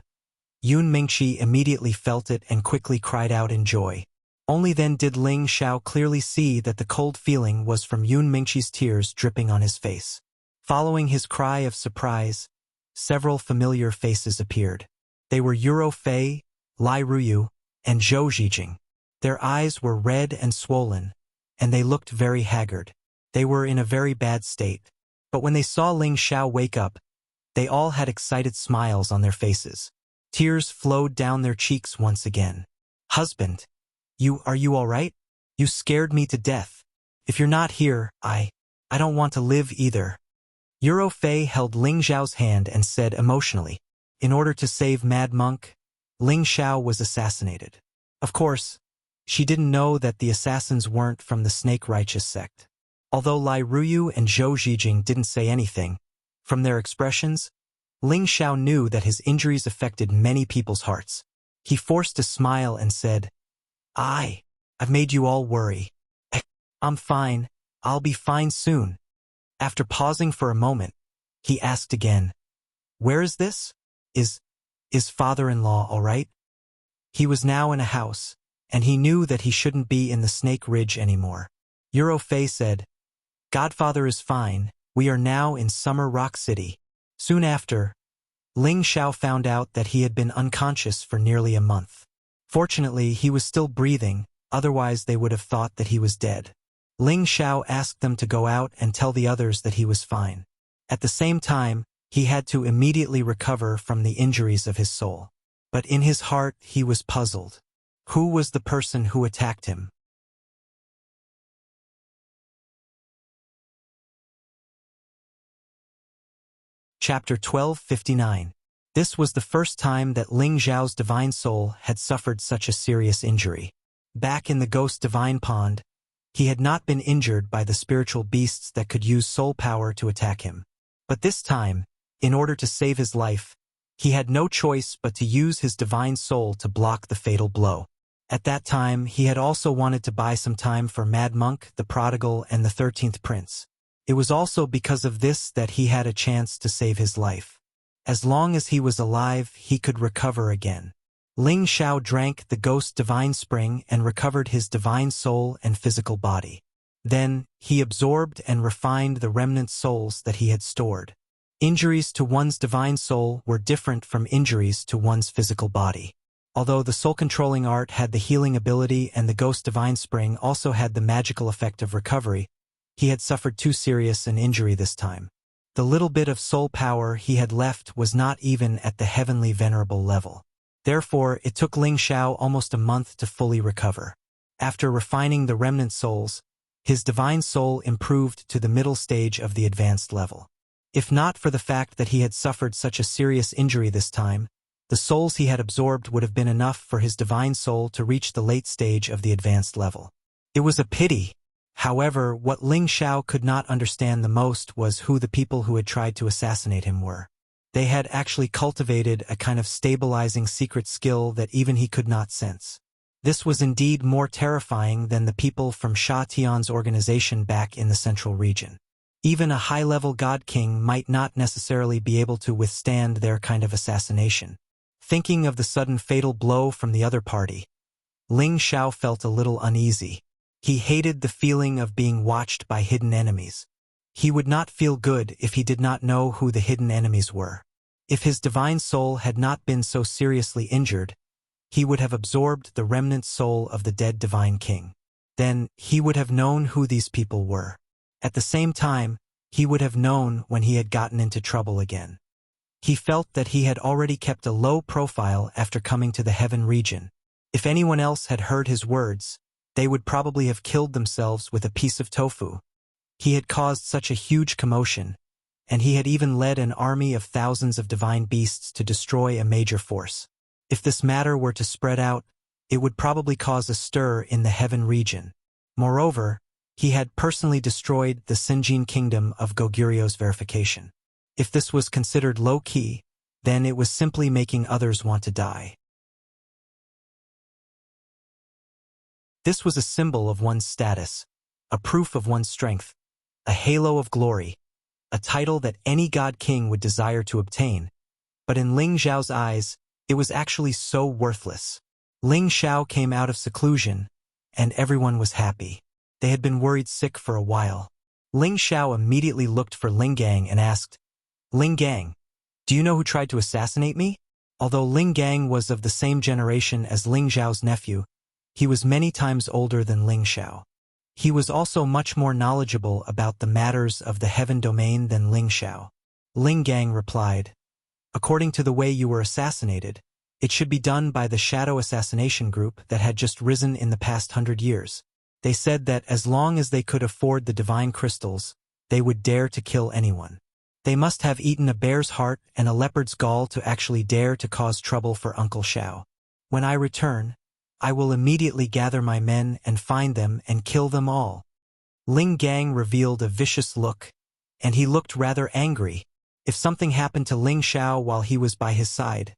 Yun Mingqi immediately felt it and quickly cried out in joy. Only then did Ling Xiao clearly see that the cold feeling was from Yun Mingqi's tears dripping on his face. Following his cry of surprise, several familiar faces appeared. They were Euro Fei, Lai Ruyu, and Zhou Zhijing. Their eyes were red and swollen, and they looked very haggard. They were in a very bad state. But when they saw Ling Xiao wake up, they all had excited smiles on their faces. Tears flowed down their cheeks once again. "Husband, are you all right? You scared me to death. If you're not here, I don't want to live either." Euro Fei held Ling Xiao's hand and said emotionally, "In order to save Mad Monk, Ling Xiao was assassinated." Of course, she didn't know that the assassins weren't from the Snake Righteous sect. Although Lai Ruyu and Zhou Zhijing didn't say anything, from their expressions, Ling Xiao knew that his injuries affected many people's hearts. He forced a smile and said, I've made you all worry. I'm fine. I'll be fine soon." After pausing for a moment, he asked again, "Where is this? Is father-in-law all right?" He was now in a house, and he knew that he shouldn't be in the Snake Ridge anymore. Euro Fei said, "Godfather is fine. We are now in Summer Rock City." Soon after, Ling Xiao found out that he had been unconscious for nearly a month. Fortunately, he was still breathing, otherwise they would have thought that he was dead. Ling Xiao asked them to go out and tell the others that he was fine. At the same time, he had to immediately recover from the injuries of his soul. But in his heart, he was puzzled. Who was the person who attacked him? Chapter 1259. This was the first time that Ling Xiao's divine soul had suffered such a serious injury. Back in the Ghost Divine Pond, he had not been injured by the spiritual beasts that could use soul power to attack him. But this time, in order to save his life, he had no choice but to use his divine soul to block the fatal blow. At that time, he had also wanted to buy some time for Mad Monk, the Prodigal, and the 13th Prince. It was also because of this that he had a chance to save his life. As long as he was alive, he could recover again. Ling Xiao drank the Ghost Divine Spring and recovered his divine soul and physical body. Then, he absorbed and refined the remnant souls that he had stored. Injuries to one's divine soul were different from injuries to one's physical body. Although the soul-controlling art had the healing ability and the Ghost Divine Spring also had the magical effect of recovery, he had suffered too serious an injury this time. The little bit of soul power he had left was not even at the heavenly venerable level. Therefore, it took Ling Xiao almost a month to fully recover. After refining the remnant souls, his divine soul improved to the middle stage of the advanced level. If not for the fact that he had suffered such a serious injury this time, the souls he had absorbed would have been enough for his divine soul to reach the late stage of the advanced level. It was a pity. However, what Ling Xiao could not understand the most was who the people who had tried to assassinate him were. They had actually cultivated a kind of stabilizing secret skill that even he could not sense. This was indeed more terrifying than the people from Sha Tian's organization back in the central region. Even a high-level god king might not necessarily be able to withstand their kind of assassination. Thinking of the sudden fatal blow from the other party, Ling Xiao felt a little uneasy. He hated the feeling of being watched by hidden enemies. He would not feel good if he did not know who the hidden enemies were. If his divine soul had not been so seriously injured, he would have absorbed the remnant soul of the dead divine king. Then, he would have known who these people were. At the same time, he would have known when he had gotten into trouble again. He felt that he had already kept a low profile after coming to the heaven region. If anyone else had heard his words, they would probably have killed themselves with a piece of tofu. He had caused such a huge commotion, and he had even led an army of thousands of divine beasts to destroy a major force. If this matter were to spread out, it would probably cause a stir in the heaven region. Moreover, he had personally destroyed the Sinjin kingdom of Goguryo's verification. If this was considered low-key, then it was simply making others want to die. This was a symbol of one's status, a proof of one's strength, a halo of glory, a title that any god king would desire to obtain. But in Ling Xiao's eyes, it was actually so worthless. Ling Xiao came out of seclusion, and everyone was happy. They had been worried sick for a while. Ling Xiao immediately looked for Ling Gang and asked, "Ling Gang, do you know who tried to assassinate me?" Although Ling Gang was of the same generation as Ling Xiao's nephew, he was many times older than Ling Xiao. He was also much more knowledgeable about the matters of the heaven domain than Ling Xiao. Ling Gang replied, "According to the way you were assassinated, it should be done by the shadow assassination group that had just risen in the past 100 years. They said that as long as they could afford the divine crystals, they would dare to kill anyone. They must have eaten a bear's heart and a leopard's gall to actually dare to cause trouble for Uncle Xiao. When I return, I will immediately gather my men and find them and kill them all." Ling Gang revealed a vicious look, and he looked rather angry. If something happened to Ling Xiao while he was by his side,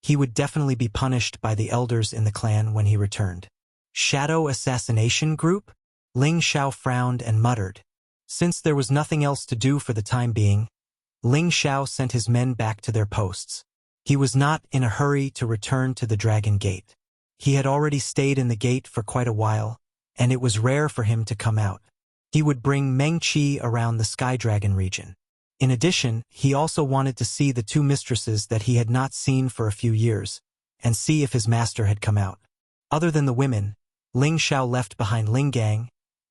he would definitely be punished by the elders in the clan when he returned. Shadow assassination group? Ling Xiao frowned and muttered. Since there was nothing else to do for the time being, Ling Xiao sent his men back to their posts. He was not in a hurry to return to the Dragon Gate. He had already stayed in the gate for quite a while, and it was rare for him to come out. He would bring Meng Qi around the Sky Dragon region. In addition, he also wanted to see the two mistresses that he had not seen for a few years, and see if his master had come out. Other than the women, Ling Xiao left behind Ling Gang,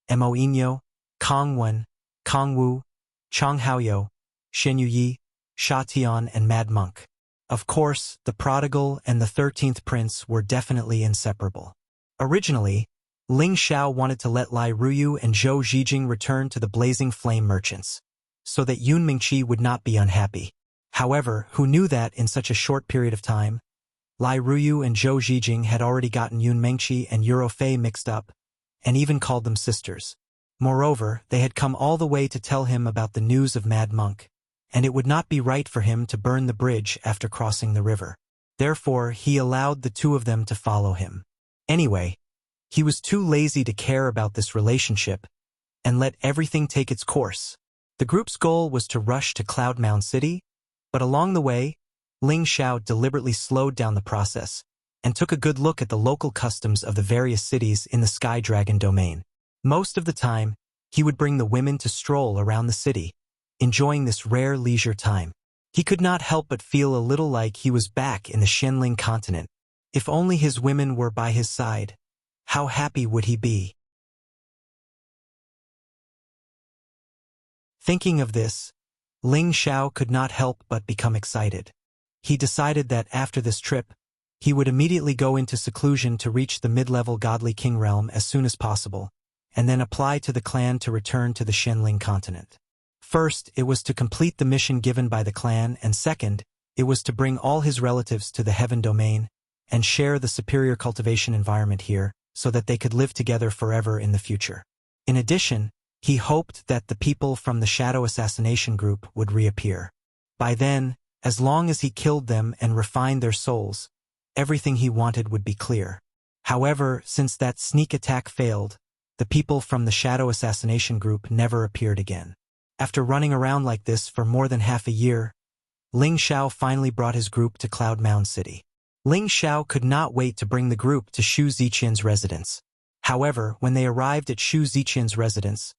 Mo Inyo, Kong Wen, Kong Wu, Chang Haoyou, Shen Yuyi, Sha Tian, and Mad Monk. Of course, the prodigal and the 13th prince were definitely inseparable. Originally, Ling Xiao wanted to let Lai Ruyu and Zhou Zhijing return to the Blazing Flame merchants, so that Yun Mingqi would not be unhappy. However, who knew that in such a short period of time, Lai Ruyu and Zhou Zhijing had already gotten Yun Mengqi and Euro Fei mixed up, and even called them sisters. Moreover, they had come all the way to tell him about the news of Mad Monk, and it would not be right for him to burn the bridge after crossing the river. Therefore, he allowed the two of them to follow him. Anyway, he was too lazy to care about this relationship, and let everything take its course. The group's goal was to rush to Cloud Mound City, but along the way, Ling Xiao deliberately slowed down the process, and took a good look at the local customs of the various cities in the Sky Dragon domain. Most of the time, he would bring the women to stroll around the city, enjoying this rare leisure time. He could not help but feel a little like he was back in the Shenling continent. If only his women were by his side, how happy would he be? Thinking of this, Ling Xiao could not help but become excited. He decided that after this trip, he would immediately go into seclusion to reach the mid-level Godly King realm as soon as possible, and then apply to the clan to return to the Shenling continent. First, it was to complete the mission given by the clan, and second, it was to bring all his relatives to the Heaven domain and share the superior cultivation environment here so that they could live together forever in the future. In addition, he hoped that the people from the Shadow Assassination Group would reappear. By then, as long as he killed them and refined their souls, everything he wanted would be clear. However, since that sneak attack failed, the people from the Shadow Assassination Group never appeared again. After running around like this for more than half a year, Ling Xiao finally brought his group to Cloud Mound City. Ling Xiao could not wait to bring the group to Xu Ziqian's residence. However, when they arrived at Xu Ziqian's residence,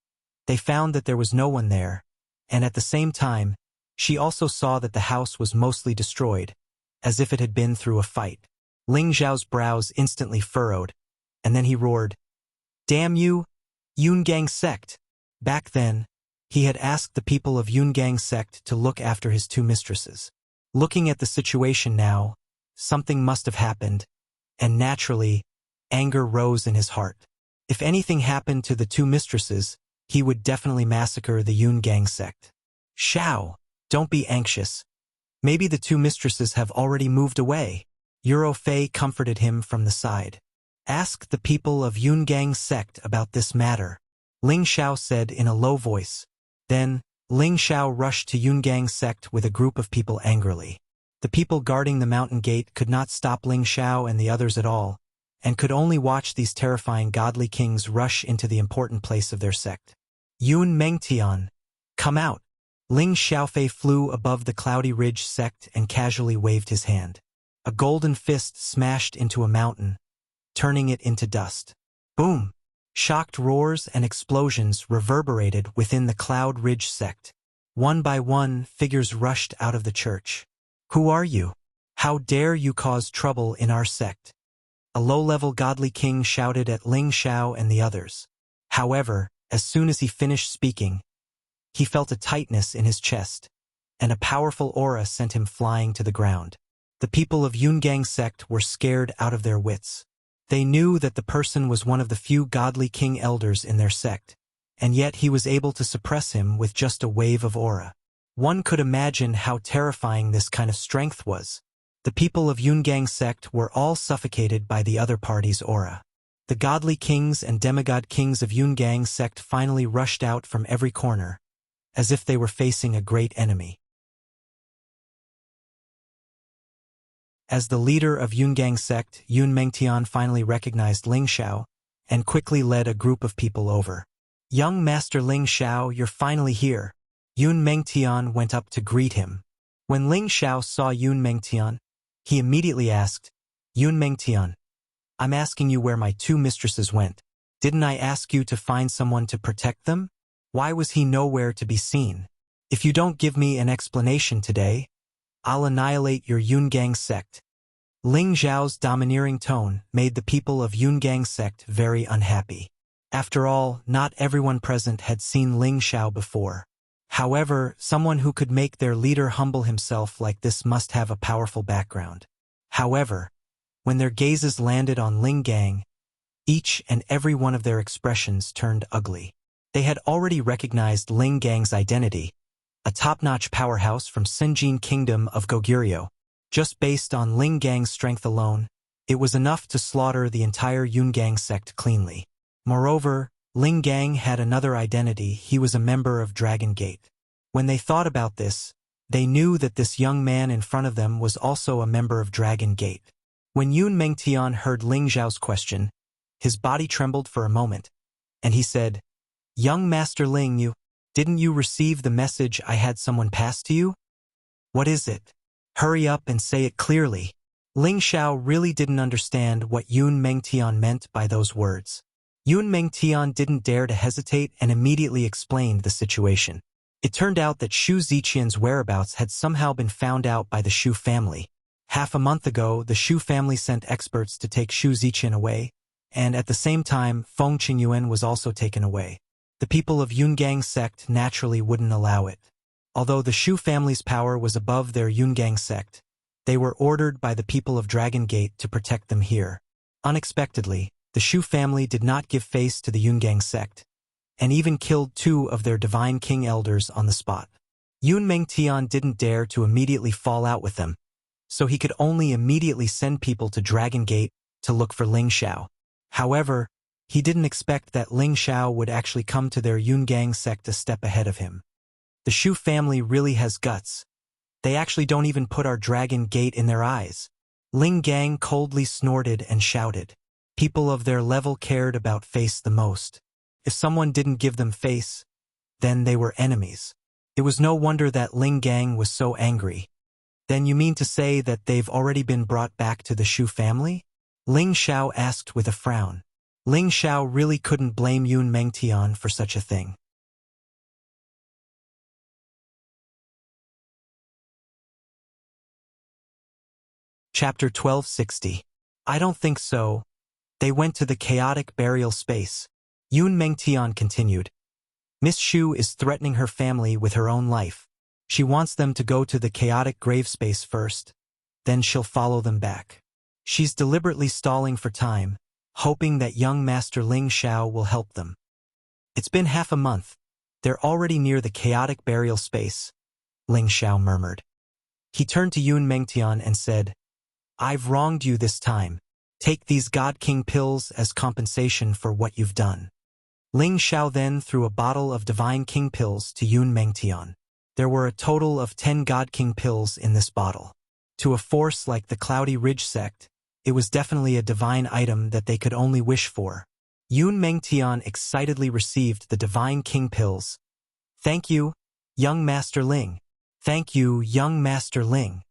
they found that there was no one there, and at the same time, she also saw that the house was mostly destroyed, as if it had been through a fight. Ling Xiao's brows instantly furrowed, and then he roared, "Damn you, Yungang sect!" Back then, he had asked the people of Yungang sect to look after his two mistresses. Looking at the situation now, something must have happened, and naturally, anger rose in his heart. If anything happened to the two mistresses, he would definitely massacre the Yungang sect. "Xiao, don't be anxious. Maybe the two mistresses have already moved away." Euro Fei comforted him from the side. "Ask the people of Yungang sect about this matter," Ling Xiao said in a low voice. Then, Ling Xiao rushed to Yungang sect with a group of people angrily. The people guarding the mountain gate could not stop Ling Xiao and the others at all, and could only watch these terrifying godly kings rush into the important place of their sect. "Yun Mengtian, come out!" Ling Xiaofei flew above the Cloudy Ridge sect and casually waved his hand. A golden fist smashed into a mountain, turning it into dust. Boom! Shocked roars and explosions reverberated within the Cloud Ridge sect. One by one, figures rushed out of the church. Who are you? How dare you cause trouble in our sect? A low-level godly king shouted at Ling Xiao and the others. However, as soon as he finished speaking, he felt a tightness in his chest, and a powerful aura sent him flying to the ground. The people of Yungang sect were scared out of their wits. They knew that the person was one of the few godly king elders in their sect, and yet he was able to suppress him with just a wave of aura. One could imagine how terrifying this kind of strength was. The people of Yungang sect were all suffocated by the other party's aura. The godly kings and demigod kings of Yungang sect finally rushed out from every corner, as if they were facing a great enemy. As the leader of Yungang sect, Yun Mengtian finally recognized Ling Xiao and quickly led a group of people over. "Young Master Ling Xiao, you're finally here." Yun Mengtian went up to greet him. When Ling Xiao saw Yun Mengtian, he immediately asked, "Yun Mengtian, I'm asking you where my two mistresses went. Didn't I ask you to find someone to protect them? Why was he nowhere to be seen? If you don't give me an explanation today, I'll annihilate your Yungang sect." Ling Xiao's domineering tone made the people of Yungang sect very unhappy. After all, not everyone present had seen Ling Xiao before. However, someone who could make their leader humble himself like this must have a powerful background. However, when their gazes landed on Ling Gang, each and every one of their expressions turned ugly. They had already recognized Ling Gang's identity, a top-notch powerhouse from Sinjin Kingdom of Goguryeo. Just based on Ling Gang's strength alone, it was enough to slaughter the entire Yungang sect cleanly. Moreover, Ling Gang had another identity. He was a member of Dragon Gate. When they thought about this, they knew that this young man in front of them was also a member of Dragon Gate. When Yun Mengtian heard Ling Xiao's question, his body trembled for a moment, and he said, "Young Master Ling, didn't you receive the message I had someone pass to you? What is it? Hurry up and say it clearly." Ling Xiao really didn't understand what Yun Mengtian meant by those words. Yun Mengtian didn't dare to hesitate and immediately explained the situation. It turned out that Shu Ziqian's whereabouts had somehow been found out by the Shu family. Half a month ago, the Shu family sent experts to take Shu Ziqian away, and at the same time, Feng Qingyuan was also taken away. The people of Yungang sect naturally wouldn't allow it. Although the Shu family's power was above their Yungang sect, they were ordered by the people of Dragon Gate to protect them here. Unexpectedly, the Shu family did not give face to the Yungang sect, and even killed 2 of their divine king elders on the spot. Yun Mengtian didn't dare to immediately fall out with them, so he could only immediately send people to Dragon Gate to look for Ling Xiao. However, he didn't expect that Ling Xiao would actually come to their Yungang sect a step ahead of him. The Shu family really has guts. They actually don't even put our Dragon Gate in their eyes. Ling Gang coldly snorted and shouted. People of their level cared about face the most. If someone didn't give them face, then they were enemies. It was no wonder that Ling Gang was so angry. "Then you mean to say that they've already been brought back to the Shu family?" Ling Xiao asked with a frown. Ling Xiao really couldn't blame Yun Mengtian for such a thing. Chapter 1260. I don't think so. They went to the chaotic burial space. Yun Mengtian continued. Miss Shu is threatening her family with her own life. She wants them to go to the chaotic grave space first, then she'll follow them back. She's deliberately stalling for time, hoping that young Master Ling Xiao will help them. It's been half a month. They're already near the chaotic burial space, Ling Xiao murmured. He turned to Yun Mengtian and said, I've wronged you this time. Take these God King pills as compensation for what you've done. Ling Xiao then threw a bottle of Divine King pills to Yun Mengtian. There were a total of 10 God King pills in this bottle. To a force like the Cloudy Ridge sect, it was definitely a divine item that they could only wish for. Yun Mengtian excitedly received the Divine King pills. Thank you, young Master Ling. Thank you, young Master Ling.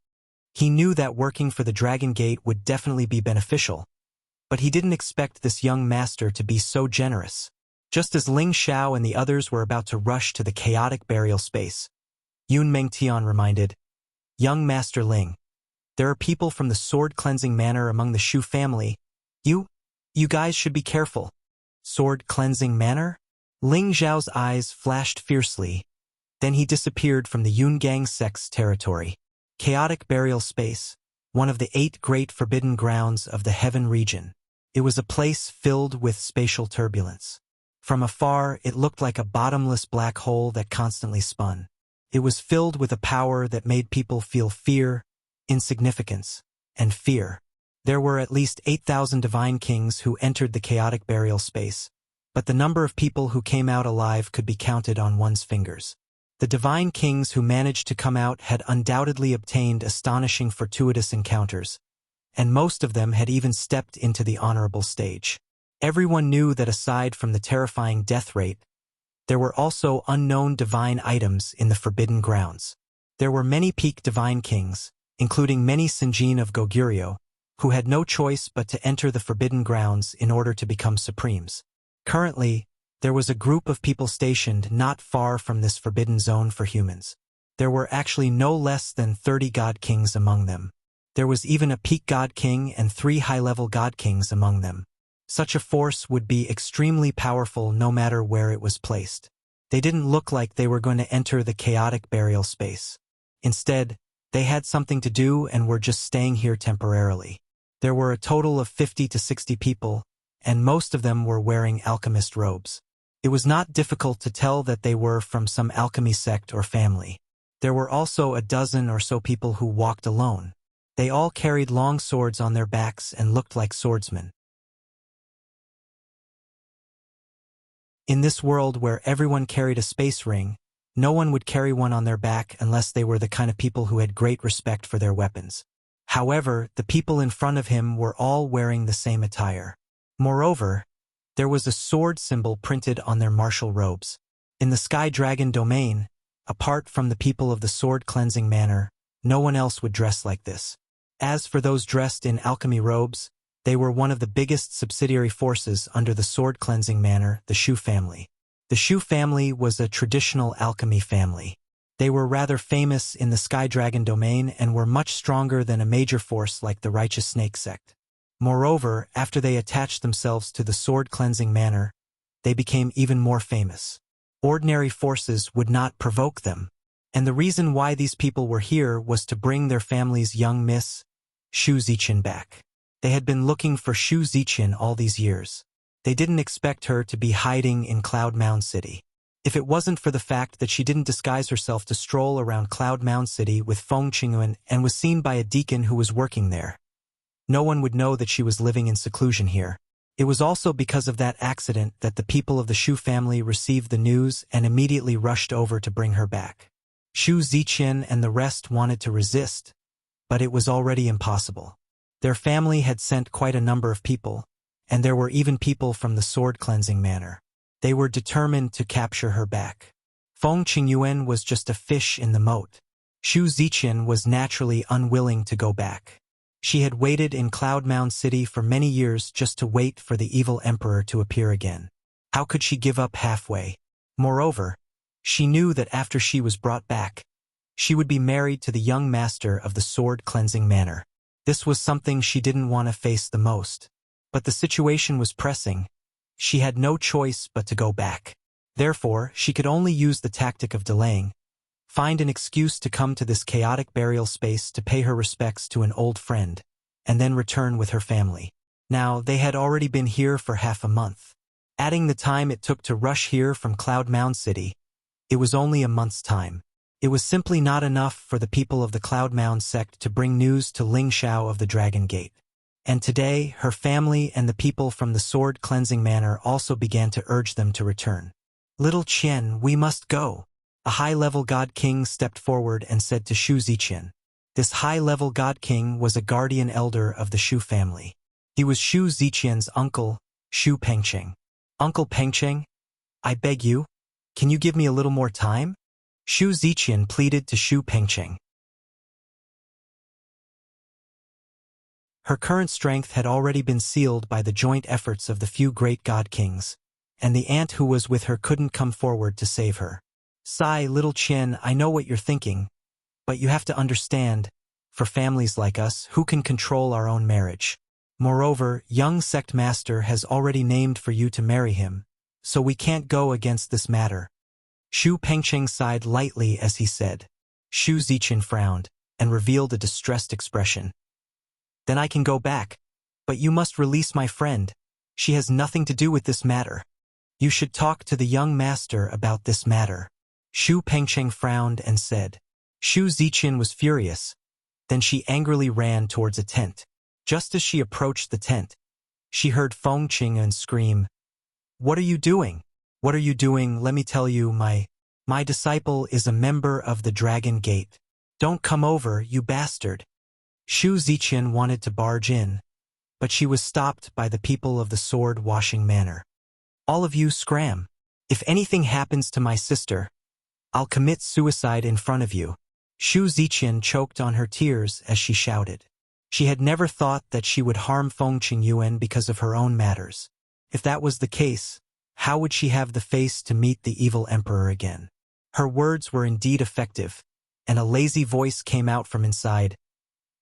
He knew that working for the Dragon Gate would definitely be beneficial, But he didn't expect this young master to be so generous. Just as Ling Xiao and the others were about to rush to the chaotic burial space, Yun Mengtian reminded, "Young Master Ling, there are people from the sword-cleansing manor among the Shu family. You guys should be careful." Sword-cleansing manor? Ling Xiao's eyes flashed fiercely. Then he disappeared from the Yungang sect's territory. Chaotic burial space, one of the 8 great forbidden grounds of the heaven region. It was a place filled with spatial turbulence. From afar, it looked like a bottomless black hole that constantly spun. It was filled with a power that made people feel fear, insignificance, and fear. There were at least 8,000 divine kings who entered the chaotic burial space, but the number of people who came out alive could be counted on one's fingers. The divine kings who managed to come out had undoubtedly obtained astonishing fortuitous encounters, and most of them had even stepped into the honorable stage. Everyone knew that aside from the terrifying death rate, there were also unknown divine items in the forbidden grounds. There were many peak divine kings, including many Sinjin of Goguryeo, who had no choice but to enter the forbidden grounds in order to become supremes. Currently, there was a group of people stationed not far from this forbidden zone for humans. There were actually no less than 30 god kings among them. There was even a peak god king and 3 high-level god kings among them. Such a force would be extremely powerful no matter where it was placed. They didn't look like they were going to enter the chaotic burial space. Instead, they had something to do and were just staying here temporarily. There were a total of 50 to 60 people, and most of them were wearing alchemist robes. It was not difficult to tell that they were from some alchemy sect or family. There were also a dozen or so people who walked alone. They all carried long swords on their backs and looked like swordsmen. In this world where everyone carried a space ring, no one would carry one on their back unless they were the kind of people who had great respect for their weapons. However, the people in front of him were all wearing the same attire. Moreover, there was a sword symbol printed on their martial robes. In the Sky Dragon domain, apart from the people of the sword-cleansing manor, no one else would dress like this. As for those dressed in alchemy robes, they were one of the biggest subsidiary forces under the sword-cleansing manor, the Shu family. The Shu family was a traditional alchemy family. They were rather famous in the Sky Dragon domain and were much stronger than a major force like the Righteous Snake sect. Moreover, after they attached themselves to the sword-cleansing manor, they became even more famous. Ordinary forces would not provoke them, and the reason why these people were here was to bring their family's young Miss, Shu Ziqian, back. They had been looking for Shu Ziqian all these years. They didn't expect her to be hiding in Cloud Mound City. If it wasn't for the fact that she didn't disguise herself to stroll around Cloud Mound City with Feng Qingyuan and was seen by a deacon who was working there, no one would know that she was living in seclusion here. It was also because of that accident that the people of the Shu family received the news and immediately rushed over to bring her back. Shu Ziqian and the rest wanted to resist, but it was already impossible. Their family had sent quite a number of people, and there were even people from the sword-cleansing manor. They were determined to capture her back. Feng Qingyuan was just a fish in the moat. Shu Ziqian was naturally unwilling to go back. She had waited in Cloud Mound City for many years just to wait for the evil emperor to appear again. How could she give up halfway? Moreover, she knew that after she was brought back, she would be married to the young master of the sword-cleansing manor. This was something she didn't want to face the most. But the situation was pressing. She had no choice but to go back. Therefore, she could only use the tactic of delaying, find an excuse to come to this chaotic burial space to pay her respects to an old friend, and then return with her family. Now, they had already been here for half a month. Adding the time it took to rush here from Cloud Mound City, it was only a month's time. It was simply not enough for the people of the Cloud Mound sect to bring news to Ling Xiao of the Dragon Gate. And today, her family and the people from the sword-cleansing manor also began to urge them to return. "Little Qian, we must go." A high-level god king stepped forward and said to Shu Ziqian. This high-level god king was a guardian elder of the Shu family. He was Shu Ziqian's uncle, Shu Pengcheng. "Uncle Pengcheng, I beg you, can you give me a little more time?" Shu Ziqian pleaded to Shu Pengcheng. Her current strength had already been sealed by the joint efforts of the few great god kings, and the aunt who was with her couldn't come forward to save her. Sigh, little Qian, I know what you're thinking, but you have to understand, for families like us, who can control our own marriage? Moreover, young sect master has already named for you to marry him, so we can't go against this matter. Xu Pengcheng sighed lightly as he said. Xu Ziqian frowned, and revealed a distressed expression. Then I can go back, but you must release my friend. She has nothing to do with this matter. You should talk to the young master about this matter. Xu Pengcheng frowned and said. Xu Ziqian was furious. Then she angrily ran towards a tent. Just as she approached the tent, she heard Feng Qingyun scream, "What are you doing? What are you doing? Let me tell you, my disciple is a member of the Dragon Gate. Don't come over, you bastard." Xu Ziqian wanted to barge in, but she was stopped by the people of the sword-washing manor. All of you scram. If anything happens to my sister, I'll commit suicide in front of you. Xu Ziqian choked on her tears as she shouted. She had never thought that she would harm Feng Qingyuan because of her own matters. If that was the case, how would she have the face to meet the evil emperor again? Her words were indeed effective, and a lazy voice came out from inside.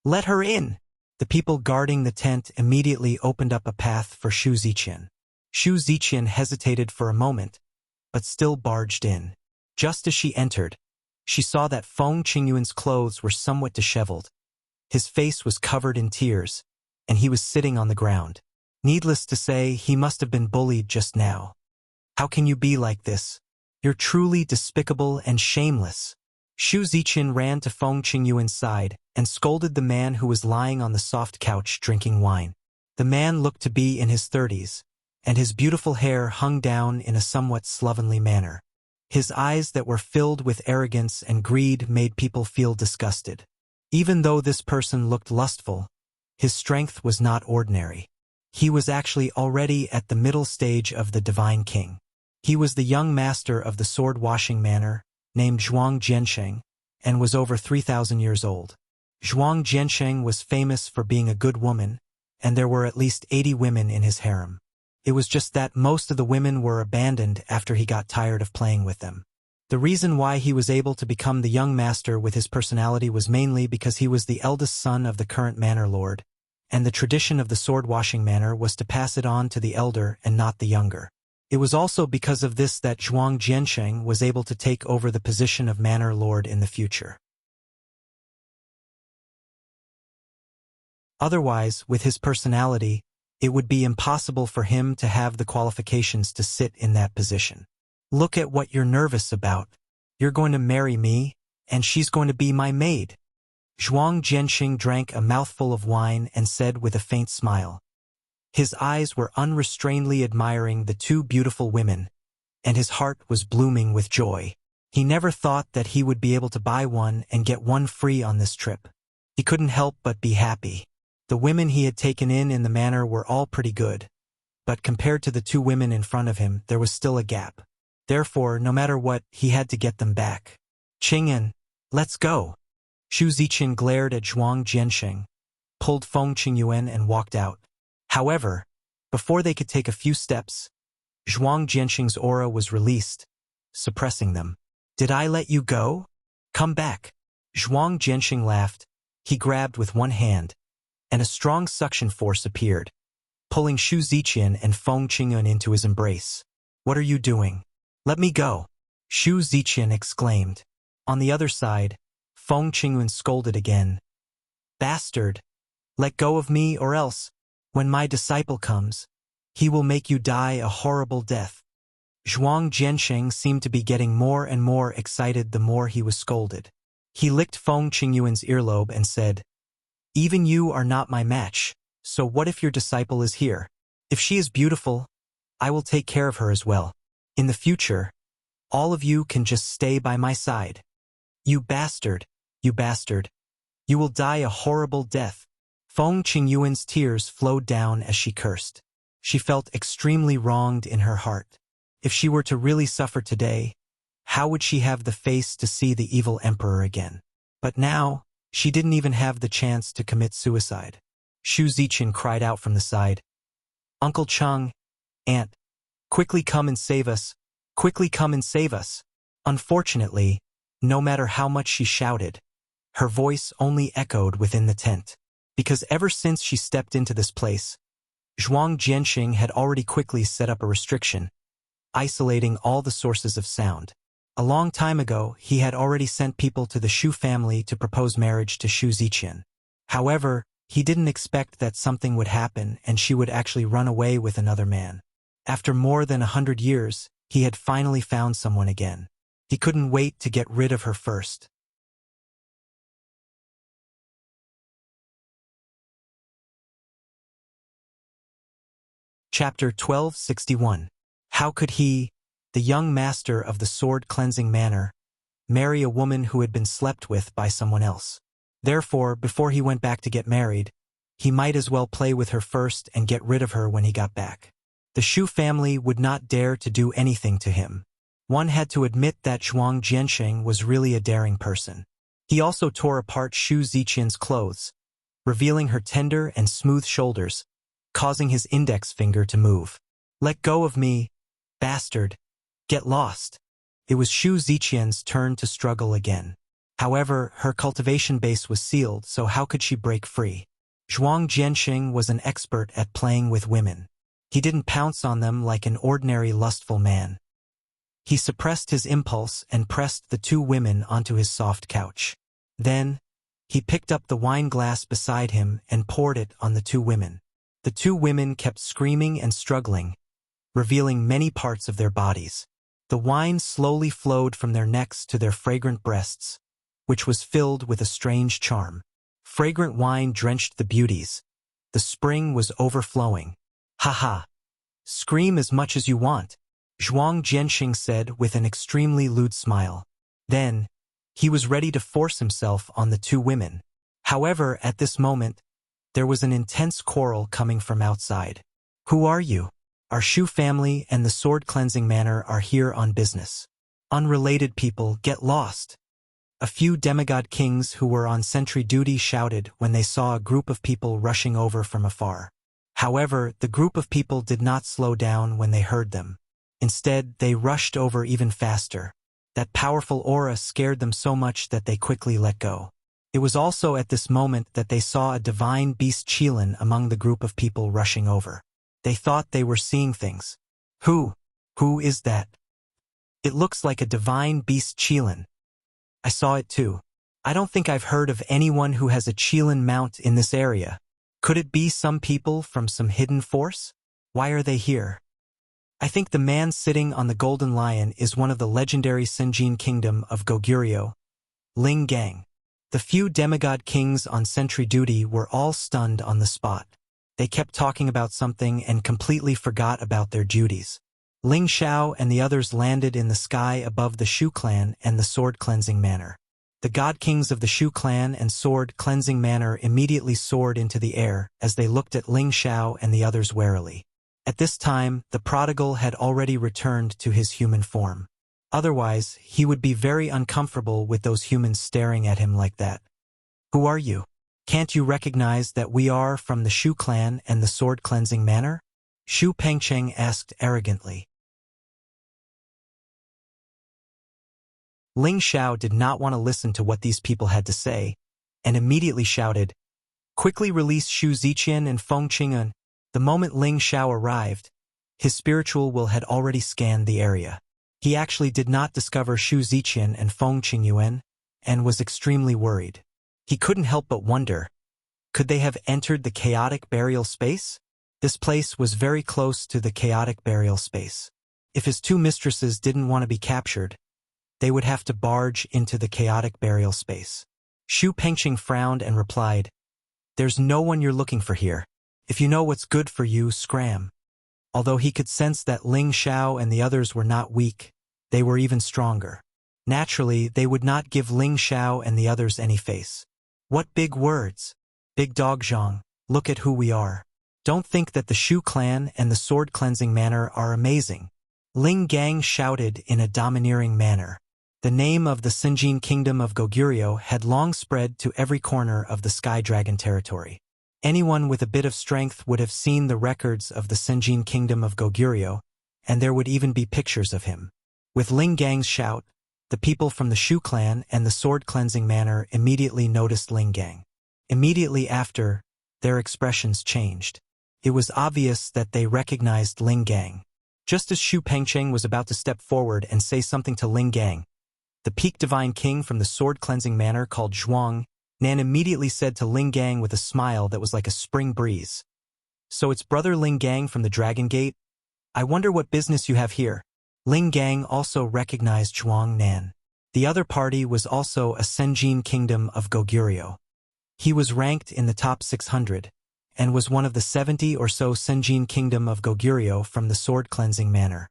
"Let her in!" The people guarding the tent immediately opened up a path for Xu Ziqian. Xu Ziqian hesitated for a moment, but still barged in. Just as she entered, she saw that Feng Qingyuan's clothes were somewhat disheveled. His face was covered in tears, and he was sitting on the ground. Needless to say, he must have been bullied just now. "How can you be like this? You're truly despicable and shameless." Xu Ziqian ran to Feng Qingyuan's side and scolded the man who was lying on the soft couch drinking wine. The man looked to be in his 30s, and his beautiful hair hung down in a somewhat slovenly manner. His eyes that were filled with arrogance and greed made people feel disgusted. Even though this person looked lustful, his strength was not ordinary. He was actually already at the middle stage of the Divine King. He was the young master of the sword-washing manor, named Zhuang Jiansheng, and was over 3,000 years old. Zhuang Jiansheng was famous for being a good woman, and there were at least 80 women in his harem. It was just that most of the women were abandoned after he got tired of playing with them. The reason why he was able to become the young master with his personality was mainly because he was the eldest son of the current manor lord, and the tradition of the sword-washing manor was to pass it on to the elder and not the younger. It was also because of this that Zhuang Jiansheng was able to take over the position of manor lord in the future. Otherwise, with his personality, it would be impossible for him to have the qualifications to sit in that position. "Look at what you're nervous about. You're going to marry me, and she's going to be my maid." Zhuang Jiansheng drank a mouthful of wine and said with a faint smile. His eyes were unrestrainedly admiring the two beautiful women, and his heart was blooming with joy. He never thought that he would be able to buy one and get one free on this trip. He couldn't help but be happy. The women he had taken in the manor were all pretty good, but compared to the two women in front of him, there was still a gap. Therefore, no matter what, he had to get them back. "Qingyan, let's go." Xu Ziqian glared at Zhuang Jiansheng, pulled Feng Qingyuan and walked out. However, before they could take a few steps, Zhuang Jiansheng's aura was released, suppressing them. "Did I let you go? Come back." Zhuang Jiansheng laughed. He grabbed with one hand, and a strong suction force appeared, pulling Xu Ziqian and Feng Qingyuan into his embrace. "What are you doing? Let me go!" Xu Ziqian exclaimed. On the other side, Feng Qingyuan scolded again. "Bastard! Let go of me, or else, when my disciple comes, he will make you die a horrible death." Zhuang Jiansheng seemed to be getting more and more excited the more he was scolded. He licked Feng Qingyuan's earlobe and said, "Even you are not my match, so what if your disciple is here? If she is beautiful, I will take care of her as well. In the future, all of you can just stay by my side." "You bastard, you bastard. You will die a horrible death." Feng Qingyuan's tears flowed down as she cursed. She felt extremely wronged in her heart. If she were to really suffer today, how would she have the face to see the evil emperor again? But now, she didn't even have the chance to commit suicide. Shu Ziqian cried out from the side. Uncle Cheng, Aunt, quickly come and save us, quickly come and save us. Unfortunately, no matter how much she shouted, her voice only echoed within the tent. Because ever since she stepped into this place, Zhuang Jianxing had already quickly set up a restriction, isolating all the sources of sound. A long time ago, he had already sent people to the Shu family to propose marriage to Shu Ziqian. However, he didn't expect that something would happen and she would actually run away with another man. After more than 100 years, he had finally found someone again. He couldn't wait to get rid of her first. Chapter 1261. How could he, the young master of the sword-cleansing manor, marry a woman who had been slept with by someone else? Therefore, before he went back to get married, he might as well play with her first and get rid of her when he got back. The Shu family would not dare to do anything to him. One had to admit that Zhuang Jianxing was really a daring person. He also tore apart Shu Ziqian's clothes, revealing her tender and smooth shoulders, causing his index finger to move. Let go of me, bastard. Get lost. It was Shu Ziqian's turn to struggle again. However, her cultivation base was sealed, so how could she break free? Zhuang Jianxing was an expert at playing with women. He didn't pounce on them like an ordinary lustful man. He suppressed his impulse and pressed the two women onto his soft couch. Then, he picked up the wine glass beside him and poured it on the two women. The two women kept screaming and struggling, revealing many parts of their bodies. The wine slowly flowed from their necks to their fragrant breasts, which was filled with a strange charm. Fragrant wine drenched the beauties. The spring was overflowing. Ha ha! Scream as much as you want, Zhuang Jianxing said with an extremely lewd smile. Then, he was ready to force himself on the two women. However, at this moment, there was an intense quarrel coming from outside. Who are you? Our Shu family and the sword-cleansing manor are here on business. Unrelated people, get lost. A few demigod kings who were on sentry duty shouted when they saw a group of people rushing over from afar. However, the group of people did not slow down when they heard them. Instead, they rushed over even faster. That powerful aura scared them so much that they quickly let go. It was also at this moment that they saw a divine beast Qilin among the group of people rushing over. They thought they were seeing things. Who is that? It looks like a divine beast Qilin. I saw it too. I don't think I've heard of anyone who has a Qilin mount in this area. Could it be some people from some hidden force? Why are they here? I think the man sitting on the golden lion is one of the legendary Sinjin kingdom of Goguryeo, Ling Gang. The few demigod kings on sentry duty were all stunned on the spot. They kept talking about something and completely forgot about their duties. Ling Xiao and the others landed in the sky above the Shu clan and the sword-cleansing manor. The god kings of the Shu clan and sword-cleansing manor immediately soared into the air as they looked at Ling Xiao and the others warily. At this time, the prodigal had already returned to his human form. Otherwise, he would be very uncomfortable with those humans staring at him like that. Who are you? Can't you recognize that we are from the Shu clan and the sword-cleansing manor? Shu Pengcheng asked arrogantly. Ling Xiao did not want to listen to what these people had to say, and immediately shouted, "Quickly release Shu Ziqian and Feng Qingyun." The moment Ling Xiao arrived, his spiritual will had already scanned the area. He actually did not discover Shu Ziqian and Feng Qingyuan, and was extremely worried. He couldn't help but wonder, could they have entered the chaotic burial space? This place was very close to the chaotic burial space. If his two mistresses didn't want to be captured, they would have to barge into the chaotic burial space. Shu Pengcheng frowned and replied, "There's no one you're looking for here. If you know what's good for you, scram." Although he could sense that Ling Xiao and the others were not weak, they were even stronger. Naturally, they would not give Ling Xiao and the others any face. What big words! Big Dog Zhang, look at who we are. Don't think that the Shu clan and the sword-cleansing manor are amazing. Ling Gang shouted in a domineering manner. The name of the Sinjin kingdom of Goguryeo had long spread to every corner of the Sky Dragon territory. Anyone with a bit of strength would have seen the records of the Senjin kingdom of Goguryeo, and there would even be pictures of him. With Ling Gang's shout, the people from the Shu clan and the sword-cleansing manor immediately noticed Ling Gang. Immediately after, their expressions changed. It was obvious that they recognized Ling Gang. Just as Shu Pengcheng was about to step forward and say something to Ling Gang, the peak divine king from the sword-cleansing manor called Zhuang Nan immediately said to Ling Gang with a smile that was like a spring breeze. "So it's brother Ling Gang from the Dragon Gate? I wonder what business you have here." Ling Gang also recognized Zhuang Nan. The other party was also a Senjin kingdom of Goguryeo. He was ranked in the top 600, and was one of the 70 or so Senjin kingdom of Goguryeo from the sword-cleansing manor.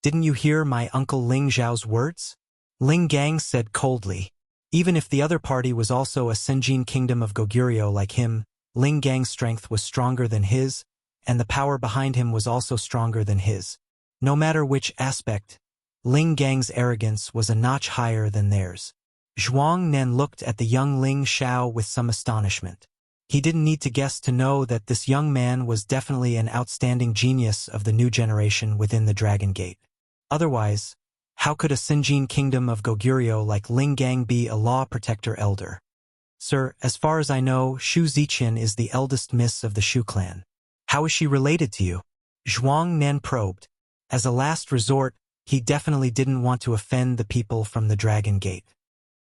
"Didn't you hear my uncle Ling Zhao's words?" Ling Gang said coldly. Even if the other party was also a Senjin kingdom of Goguryeo like him, Ling Gang's strength was stronger than his, and the power behind him was also stronger than his. No matter which aspect, Ling Gang's arrogance was a notch higher than theirs. Zhuang Nan looked at the young Ling Xiao with some astonishment. He didn't need to guess to know that this young man was definitely an outstanding genius of the new generation within the Dragon Gate. Otherwise, how could a Senjin kingdom of Goguryeo like Ling Gang be a law protector elder? "Sir, as far as I know, Shu Ziqian is the eldest miss of the Shu clan. How is she related to you?" Zhuang Nan probed. As a last resort, he definitely didn't want to offend the people from the Dragon Gate.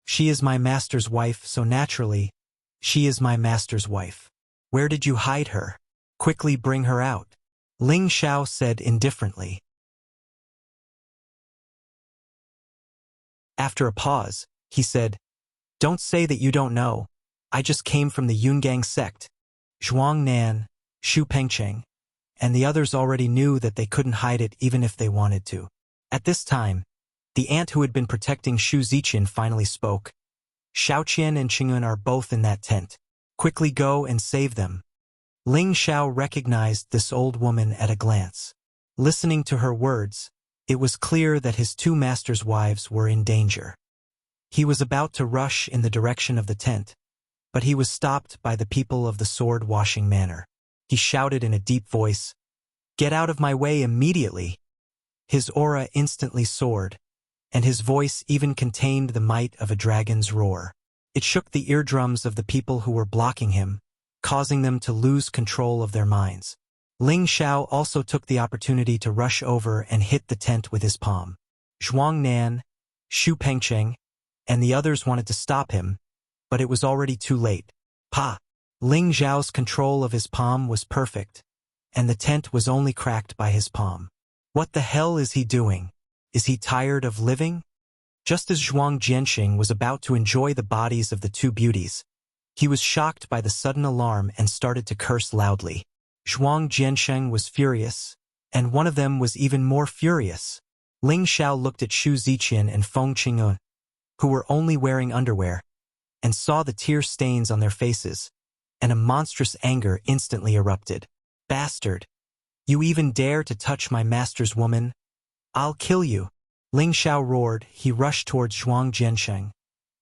"She is my master's wife, so naturally, she is my master's wife." "Where did you hide her? Quickly bring her out," Ling Xiao said indifferently. After a pause, he said, "Don't say that you don't know. I just came from the Yungang sect." Zhuang Nan, Shu Pengcheng, and the others already knew that they couldn't hide it even if they wanted to. At this time, the aunt who had been protecting Shu Ziqian finally spoke. "Xiaoqian and Qingyun are both in that tent. Quickly go and save them." Ling Xiao recognized this old woman at a glance. Listening to her words, it was clear that his two masters' wives were in danger. He was about to rush in the direction of the tent, but he was stopped by the people of the sword-washing manor. He shouted in a deep voice, "Get out of my way immediately!" His aura instantly soared, and his voice even contained the might of a dragon's roar. It shook the eardrums of the people who were blocking him, causing them to lose control of their minds. Ling Xiao also took the opportunity to rush over and hit the tent with his palm. Zhuang Nan, Shu Pengcheng, and the others wanted to stop him, but it was already too late. Pa! Ling Xiao's control of his palm was perfect, and the tent was only cracked by his palm. What the hell is he doing? Is he tired of living? Just as Zhuang Jianxing was about to enjoy the bodies of the two beauties, he was shocked by the sudden alarm and started to curse loudly. Zhuang Jiansheng was furious, and one of them was even more furious. Ling Xiao looked at Shu Ziqian and Feng Qingyun, who were only wearing underwear, and saw the tear stains on their faces, and a monstrous anger instantly erupted. "Bastard! You even dare to touch my master's woman? I'll kill you!" Ling Xiao roared. He rushed towards Zhuang Jiansheng,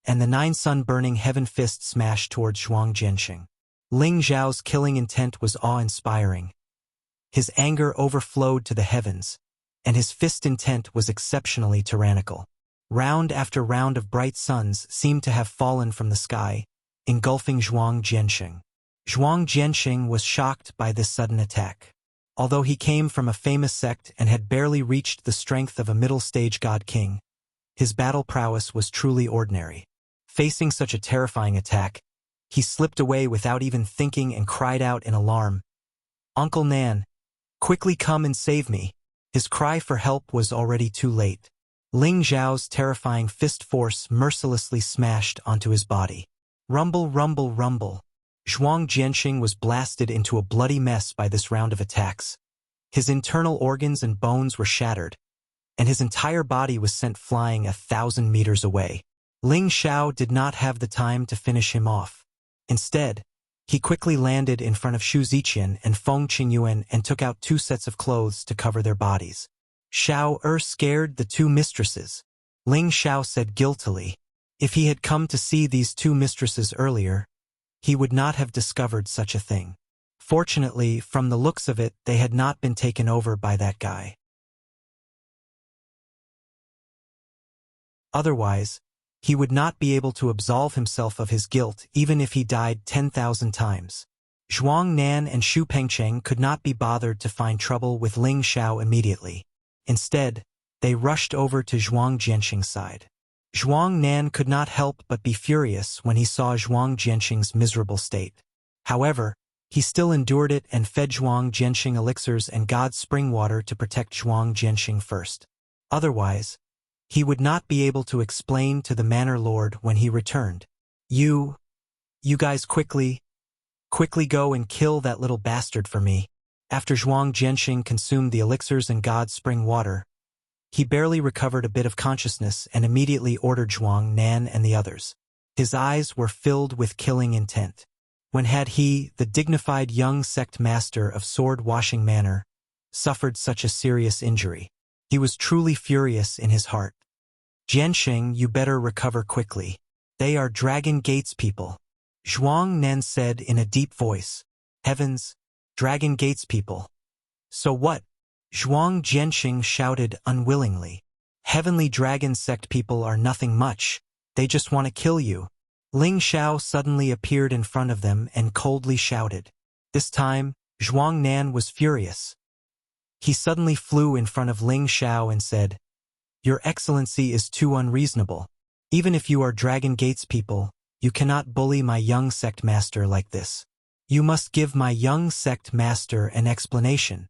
and the 9 sun-burning heaven fist smashed towards Zhuang Jiansheng. Ling Xiao's killing intent was awe-inspiring. His anger overflowed to the heavens, and his fist intent was exceptionally tyrannical. Round after round of bright suns seemed to have fallen from the sky, engulfing Zhuang Jiansheng. Zhuang Jiansheng was shocked by this sudden attack. Although he came from a famous sect and had barely reached the strength of a middle-stage god-king, his battle prowess was truly ordinary. Facing such a terrifying attack, he slipped away without even thinking and cried out in alarm, "Uncle Nan, quickly come and save me." His cry for help was already too late. Ling Xiao's terrifying fist force mercilessly smashed onto his body. Rumble, rumble, rumble. Zhuang Jianxing was blasted into a bloody mess by this round of attacks. His internal organs and bones were shattered, and his entire body was sent flying 1,000 meters away. Ling Xiao did not have the time to finish him off. Instead, he quickly landed in front of Shu Ziqian and Feng Qingyuan and took out 2 sets of clothes to cover their bodies. Xiao scared the 2 mistresses. Ling Xiao said guiltily. If he had come to see these 2 mistresses earlier, he would not have discovered such a thing. Fortunately, from the looks of it, they had not been taken over by that guy. Otherwise, he would not be able to absolve himself of his guilt even if he died 10,000 times. Zhuang Nan and Xu Pengcheng could not be bothered to find trouble with Ling Xiao immediately. Instead, they rushed over to Zhuang Jianxing's side. Zhuang Nan could not help but be furious when he saw Zhuang Jianxing's miserable state. However, he still endured it and fed Zhuang Jianxing elixirs and God's spring water to protect Zhuang Jianxing first. Otherwise, he would not be able to explain to the Manor Lord when he returned. You guys quickly go and kill that little bastard for me." After Zhuang Jianxing consumed the elixirs and God's spring water, he barely recovered a bit of consciousness and immediately ordered Zhuang Nan and the others. His eyes were filled with killing intent. When had he, the dignified young sect master of sword-washing manor, suffered such a serious injury? He was truly furious in his heart. "Jianxing, you better recover quickly. They are Dragon Gates people," Zhuang Nan said in a deep voice. "Heavens, Dragon Gates people. So what?" Zhuang Jianxing shouted unwillingly. "Heavenly Dragon Sect people are nothing much. They just want to kill you." Ling Xiao suddenly appeared in front of them and coldly shouted. This time, Zhuang Nan was furious. He suddenly flew in front of Ling Xiao and said, "Your Excellency is too unreasonable. Even if you are Dragon Gates people, you cannot bully my young sect master like this. You must give my young sect master an explanation."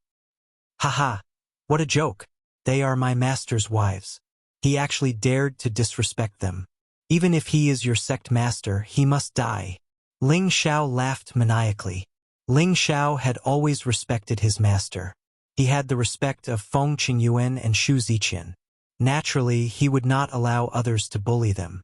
"Haha, what a joke. They are my master's wives. He actually dared to disrespect them. Even if he is your sect master, he must die." Ling Xiao laughed maniacally. Ling Xiao had always respected his master. He had the respect of Feng Qingyuan and Xu Ziqian. Naturally, he would not allow others to bully them.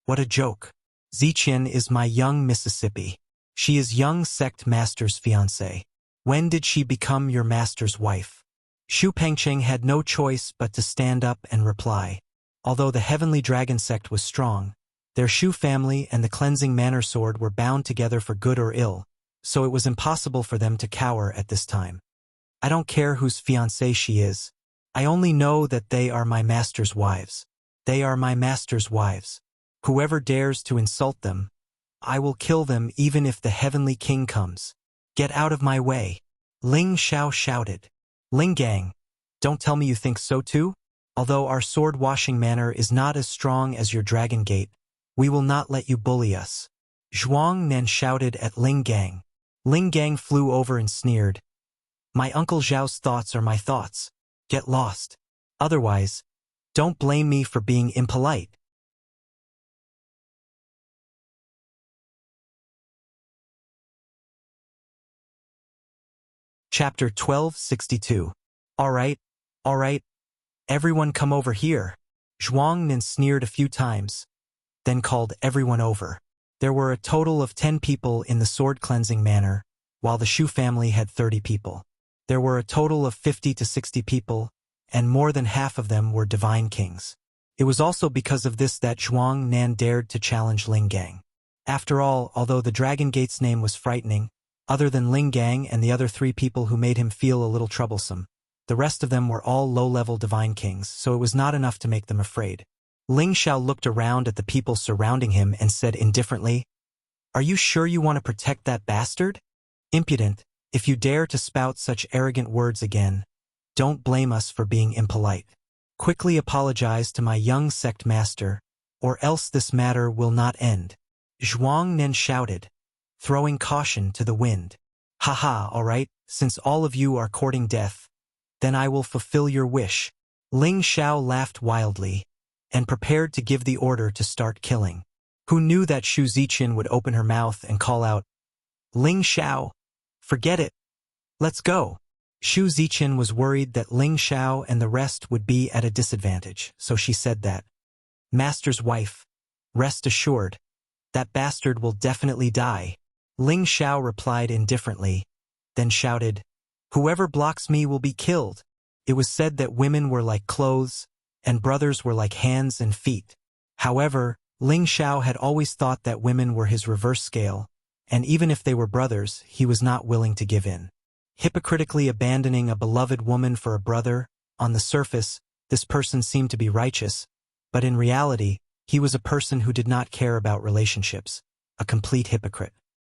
"What a joke. Ziqian is my young Mississippi. She is young sect master's fiancée. When did she become your master's wife?" Xu Pengcheng had no choice but to stand up and reply. Although the Heavenly Dragon sect was strong, their Xu family and the Cleansing Manor Sword were bound together for good or ill, so it was impossible for them to cower at this time. "I don't care whose fiancée she is. I only know that they are my master's wives. They are my master's wives. Whoever dares to insult them, I will kill them even if the Heavenly King comes. Get out of my way." Ling Xiao shouted. "Ling Gang, don't tell me you think so too? Although our sword-washing manor is not as strong as your Dragon Gate, we will not let you bully us." Zhuang Nan shouted at Ling Gang. Ling Gang flew over and sneered. "My Uncle Zhao's thoughts are my thoughts. Get lost. Otherwise, don't blame me for being impolite." Chapter 1262. All right, everyone come over here." Zhuang Nan sneered a few times, then called everyone over. There were a total of 10 people in the sword-cleansing manor, while the Xu family had 30 people. There were a total of 50 to 60 people, and more than half of them were divine kings. It was also because of this that Zhuang Nan dared to challenge Ling Gang. After all, although the Dragon Gate's name was frightening, other than Ling Gang and the other 3 people who made him feel a little troublesome, the rest of them were all low-level divine kings, so it was not enough to make them afraid. Ling Xiao looked around at the people surrounding him and said indifferently, "Are you sure you want to protect that bastard? Impudent, if you dare to spout such arrogant words again, don't blame us for being impolite. Quickly apologize to my young sect master, or else this matter will not end." Zhuang Nan shouted, throwing caution to the wind. "Haha, all right, since all of you are courting death, then I will fulfill your wish." Ling Xiao laughed wildly, and prepared to give the order to start killing. Who knew that Xu Ziqian would open her mouth and call out, "Ling Xiao, forget it. Let's go." Xu Ziqian was worried that Ling Xiao and the rest would be at a disadvantage, so she said that, "Master's wife, rest assured, that bastard will definitely die." Ling Xiao replied indifferently, then shouted, "Whoever blocks me will be killed." It was said that women were like clothes, and brothers were like hands and feet. However, Ling Xiao had always thought that women were his reverse scale, and even if they were brothers, he was not willing to give in. Hypocritically abandoning a beloved woman for a brother, on the surface, this person seemed to be righteous, but in reality, he was a person who did not care about relationships, a complete hypocrite.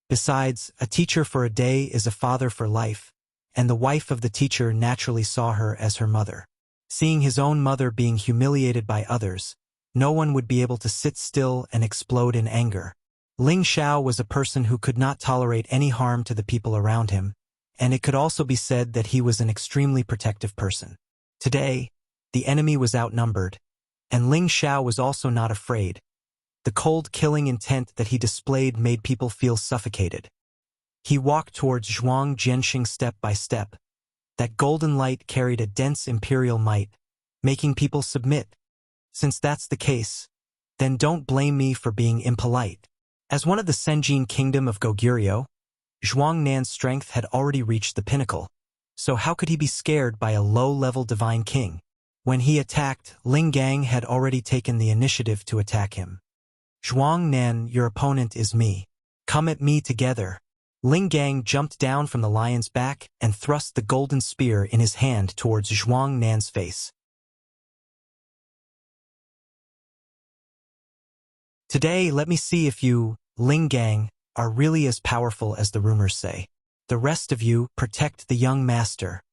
Besides, a teacher for a day is a father for life, and the wife of the teacher naturally saw her as her mother. Seeing his own mother being humiliated by others, no one would be able to sit still and explode in anger. Ling Xiao was a person who could not tolerate any harm to the people around him, and it could also be said that he was an extremely protective person. Today, the enemy was outnumbered, and Ling Xiao was also not afraid. The cold killing intent that he displayed made people feel suffocated. He walked towards Zhuang Jianxing step by step. That golden light carried a dense imperial might, making people submit. Since that's the case, then don't blame me for being impolite. As one of the Senjin kingdom of Goguryeo, Zhuang Nan's strength had already reached the pinnacle, so how could he be scared by a low-level divine king? When he attacked, Ling Gang had already taken the initiative to attack him. Zhuang Nan, your opponent is me. Come at me together. Ling Gang jumped down from the lion's back and thrust the golden spear in his hand towards Zhuang Nan's face. Today, let me see if you, Ling Gang, are really as powerful as the rumors say. The rest of you, protect the young master.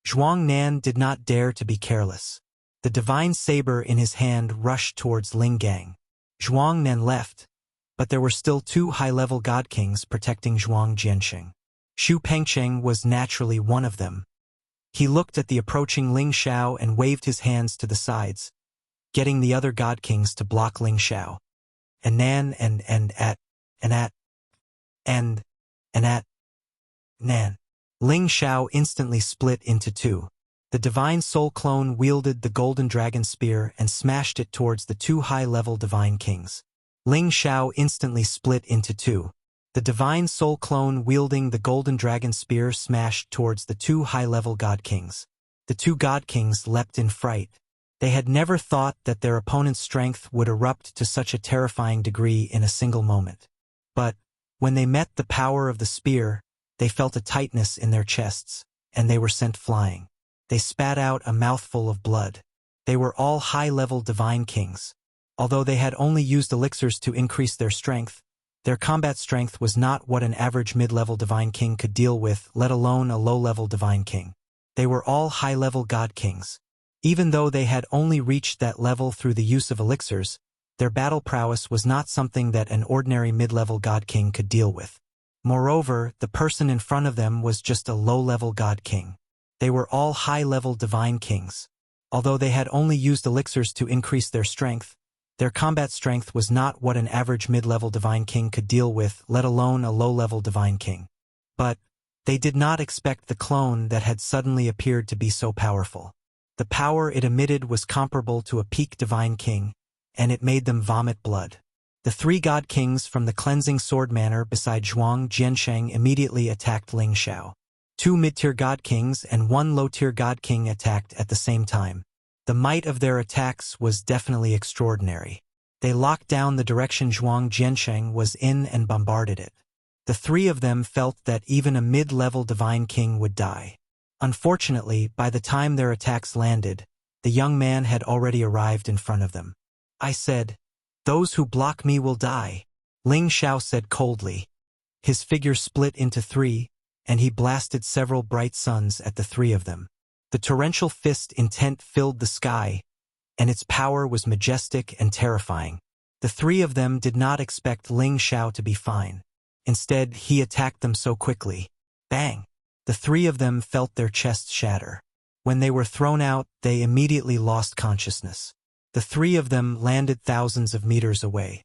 Zhuang Nan did not dare to be careless. The divine saber in his hand rushed towards Ling Gang. Zhuang Nan left, but there were still two high-level god kings protecting Zhuang Jianxing. Xu Pengcheng was naturally one of them. He looked at the approaching Ling Xiao and waved his hands to the sides, getting the other god kings to block Ling Xiao. And Nan and at Nan. Ling Xiao instantly split into two. The divine soul clone wielded the golden dragon spear and smashed it towards the two high-level divine kings. Ling Xiao instantly split into two. The divine soul clone wielding the golden dragon spear smashed towards the two high-level god kings. The two god kings leapt in fright. They had never thought that their opponent's strength would erupt to such a terrifying degree in a single moment. But, when they met the power of the spear, they felt a tightness in their chests, and they were sent flying. They spat out a mouthful of blood. They were all high-level divine kings. Although they had only used elixirs to increase their strength, their combat strength was not what an average mid-level divine king could deal with, let alone a low-level divine king. They were all high-level god kings. Even though they had only reached that level through the use of elixirs, their battle prowess was not something that an ordinary mid-level god king could deal with. Moreover, the person in front of them was just a low-level god king. They were all high-level divine kings. Although they had only used elixirs to increase their strength, their combat strength was not what an average mid-level divine king could deal with, let alone a low-level divine king. But, they did not expect the clone that had suddenly appeared to be so powerful. The power it emitted was comparable to a peak divine king, and it made them vomit blood. The three god kings from the cleansing sword manor beside Zhuang Jiansheng immediately attacked Ling Xiao. Two mid-tier god kings and one low-tier god king attacked at the same time. The might of their attacks was definitely extraordinary. They locked down the direction Zhuang Jiansheng was in and bombarded it. The three of them felt that even a mid-level divine king would die. Unfortunately, by the time their attacks landed, the young man had already arrived in front of them. I said, "Those who block me will die," Ling Xiao said coldly. His figure split into three, and he blasted several bright suns at the three of them. The torrential fist intent filled the sky, and its power was majestic and terrifying. The three of them did not expect Ling Xiao to be fine. Instead, he attacked them so quickly. Bang! The three of them felt their chests shatter. When they were thrown out, they immediately lost consciousness. The three of them landed thousands of meters away.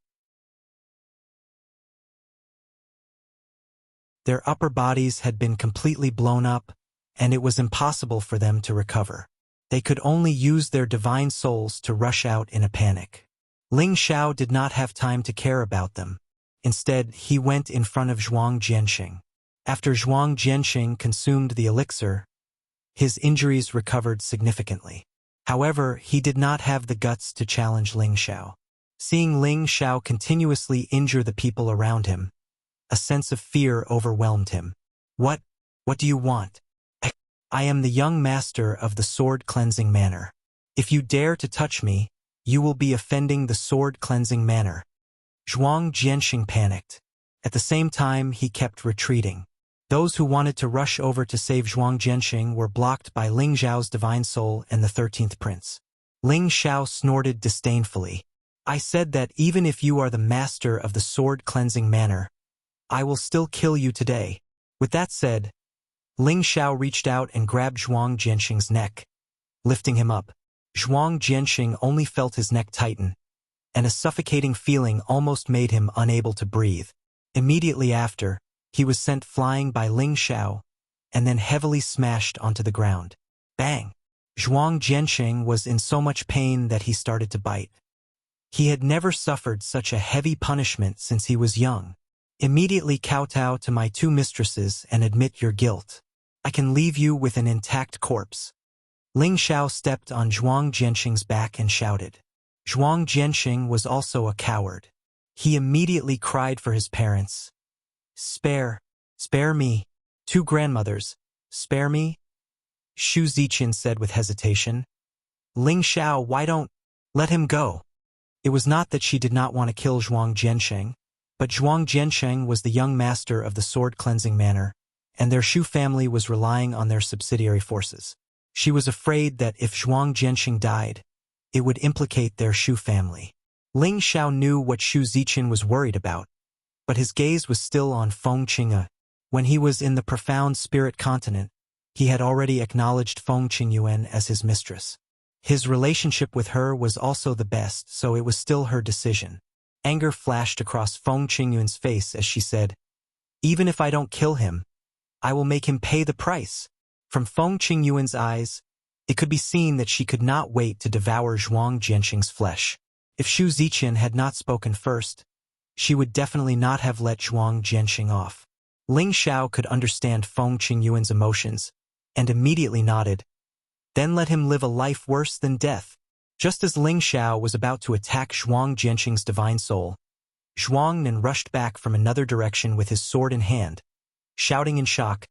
Their upper bodies had been completely blown up, and it was impossible for them to recover. They could only use their divine souls to rush out in a panic. Ling Xiao did not have time to care about them. Instead, he went in front of Zhuang Jianxing. After Zhuang Jianxing consumed the elixir, his injuries recovered significantly. However, he did not have the guts to challenge Ling Xiao. Seeing Ling Xiao continuously injure the people around him, A sense of fear overwhelmed him. What do you want? I am the young master of the sword-cleansing manor. If you dare to touch me, you will be offending the sword-cleansing manor. Zhuang Jianxing panicked. At the same time, he kept retreating. Those who wanted to rush over to save Zhuang Jianxing were blocked by Ling Zhao's divine soul and the 13th prince. Ling Xiao snorted disdainfully. I said that even if you are the master of the sword-cleansing manor, I will still kill you today. With that said, Ling Xiao reached out and grabbed Zhuang Jianxing's neck. Lifting him up, Zhuang Jianxing only felt his neck tighten, and a suffocating feeling almost made him unable to breathe. Immediately after, he was sent flying by Ling Xiao, and then heavily smashed onto the ground. Bang! Zhuang Jianxing was in so much pain that he started to bite. He had never suffered such a heavy punishment since he was young. Immediately kowtow to my two mistresses and admit your guilt. I can leave you with an intact corpse. Ling Xiao stepped on Zhuang Jianxing's back and shouted. Zhuang Jianxing was also a coward. He immediately cried for his parents. Spare me. Two grandmothers, spare me? Xu Ziqian said with hesitation. Ling Xiao, why don't let him go? It was not that she did not want to kill Zhuang Jianxing, but Zhuang Jianxing was the young master of the sword-cleansing manor, and their Xu family was relying on their subsidiary forces. She was afraid that if Zhuang Jianxing died, it would implicate their Xu family. Ling Xiao knew what Xu Ziqian was worried about, but his gaze was still on Feng Qingyue. When he was in the profound spirit continent, he had already acknowledged Feng Qingyuan as his mistress. His relationship with her was also the best, so it was still her decision. Anger flashed across Feng Qingyuan's face as she said, even if I don't kill him, I will make him pay the price. From Feng Qingyuan's eyes, it could be seen that she could not wait to devour Zhuang Jianxing's flesh. If Xu Ziqian had not spoken first, she would definitely not have let Zhuang Jianxing off. Ling Xiao could understand Feng Qingyuan's emotions, and immediately nodded. Then let him live a life worse than death. Just as Ling Xiao was about to attack Zhuang Jianxing's divine soul, Zhuang Nan rushed back from another direction with his sword in hand, shouting in shock,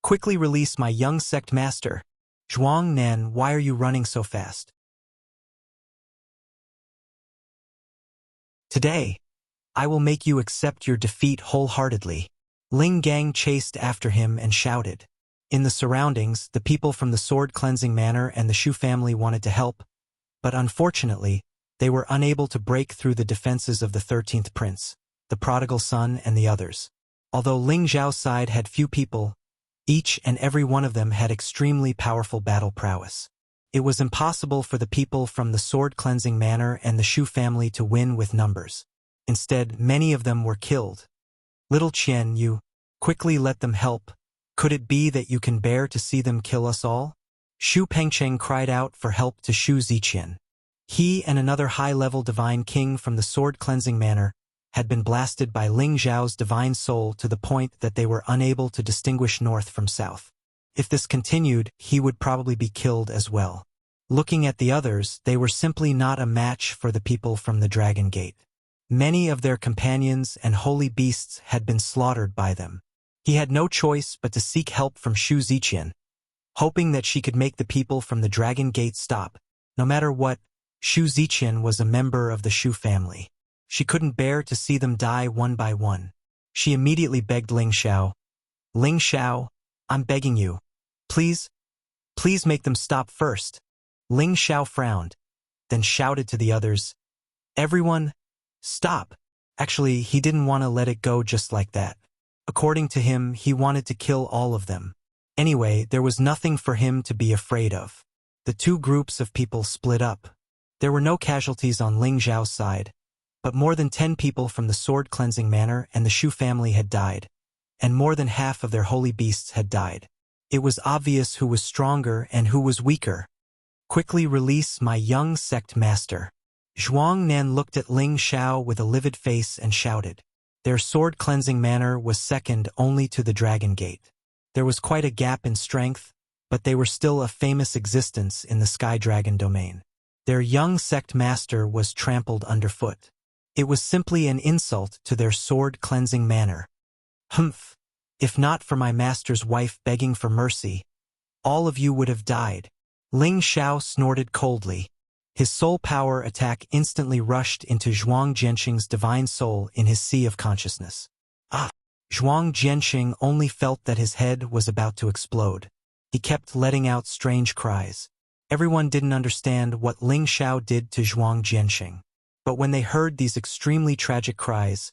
Quickly release my young sect master. Zhuang Nan, why are you running so fast? Today, I will make you accept your defeat wholeheartedly. Ling Gang chased after him and shouted. In the surroundings, the people from the sword-cleansing manor and the Xu family wanted to help, but unfortunately, they were unable to break through the defenses of the 13th prince, the prodigal son, and the others. Although Ling Zhao's side had few people, each and every one of them had extremely powerful battle prowess. It was impossible for the people from the sword-cleansing manor and the Xu family to win with numbers. Instead, many of them were killed. Little Qian, you quickly let them help. Could it be that you can bear to see them kill us all? Xu Pengcheng cried out for help to Xu Ziqian. He and another high-level divine king from the sword-cleansing manor had been blasted by Ling Zhao's divine soul to the point that they were unable to distinguish north from south. If this continued, he would probably be killed as well. Looking at the others, they were simply not a match for the people from the Dragon Gate. Many of their companions and holy beasts had been slaughtered by them. He had no choice but to seek help from Xu Ziqian, hoping that she could make the people from the Dragon Gate stop. No matter what, Xu Ziqian was a member of the Xu family. She couldn't bear to see them die one by one. She immediately begged Ling Xiao. Ling Xiao, I'm begging you. Please make them stop first. Ling Xiao frowned, then shouted to the others, Everyone, stop. Actually, he didn't want to let it go just like that. According to him, he wanted to kill all of them. Anyway, there was nothing for him to be afraid of. The two groups of people split up. There were no casualties on Ling Zhao's side, but more than 10 people from the sword-cleansing manor and the Xu family had died, and more than half of their holy beasts had died. It was obvious who was stronger and who was weaker. Quickly release my young sect master. Zhuang Nan looked at Ling Xiao with a livid face and shouted. Their sword-cleansing manor was second only to the Dragon Gate. There was quite a gap in strength, but they were still a famous existence in the Sky Dragon domain. Their young sect master was trampled underfoot. It was simply an insult to their sword-cleansing manor. Humph! If not for my master's wife begging for mercy, all of you would have died. Ling Xiao snorted coldly. His soul power attack instantly rushed into Zhuang Jianxing's divine soul in his sea of consciousness. Ah! Zhuang Jianxing only felt that his head was about to explode. He kept letting out strange cries. Everyone didn't understand what Ling Xiao did to Zhuang Jianxing. But when they heard these extremely tragic cries,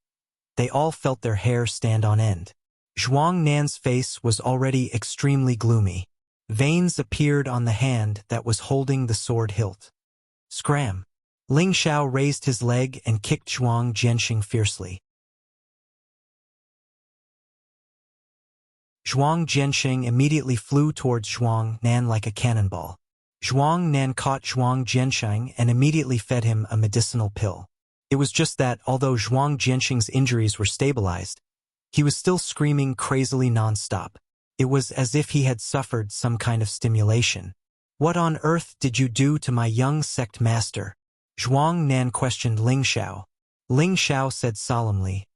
they all felt their hair stand on end. Zhuang Nan's face was already extremely gloomy. Veins appeared on the hand that was holding the sword hilt. Scram! Ling Xiao raised his leg and kicked Zhuang Jianxing fiercely. Zhuang Jianxing immediately flew towards Zhuang Nan like a cannonball. Zhuang Nan caught Zhuang Jianxing and immediately fed him a medicinal pill. It was just that, although Zhuang Jianxing's injuries were stabilized, he was still screaming crazily non-stop. It was as if he had suffered some kind of stimulation. What on earth did you do to my young sect master? Zhuang Nan questioned Ling Xiao. Ling Xiao said solemnly,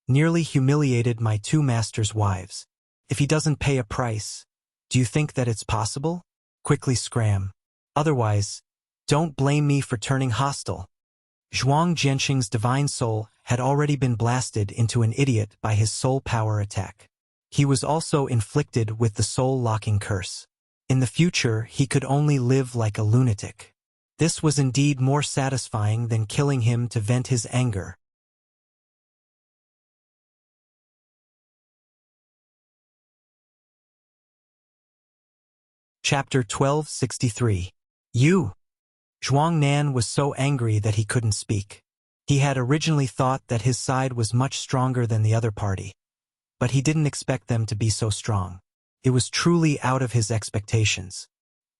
nearly humiliated my two masters' wives. If he doesn't pay a price, do you think that it's possible? Quickly scram. Otherwise, don't blame me for turning hostile. Zhuang Jianxing's divine soul had already been blasted into an idiot by his soul power attack. He was also inflicted with the soul-locking curse. In the future, he could only live like a lunatic. This was indeed more satisfying than killing him to vent his anger. Chapter 1263. You! Zhuang Nan was so angry that he couldn't speak. He had originally thought that his side was much stronger than the other party, but he didn't expect them to be so strong. It was truly out of his expectations.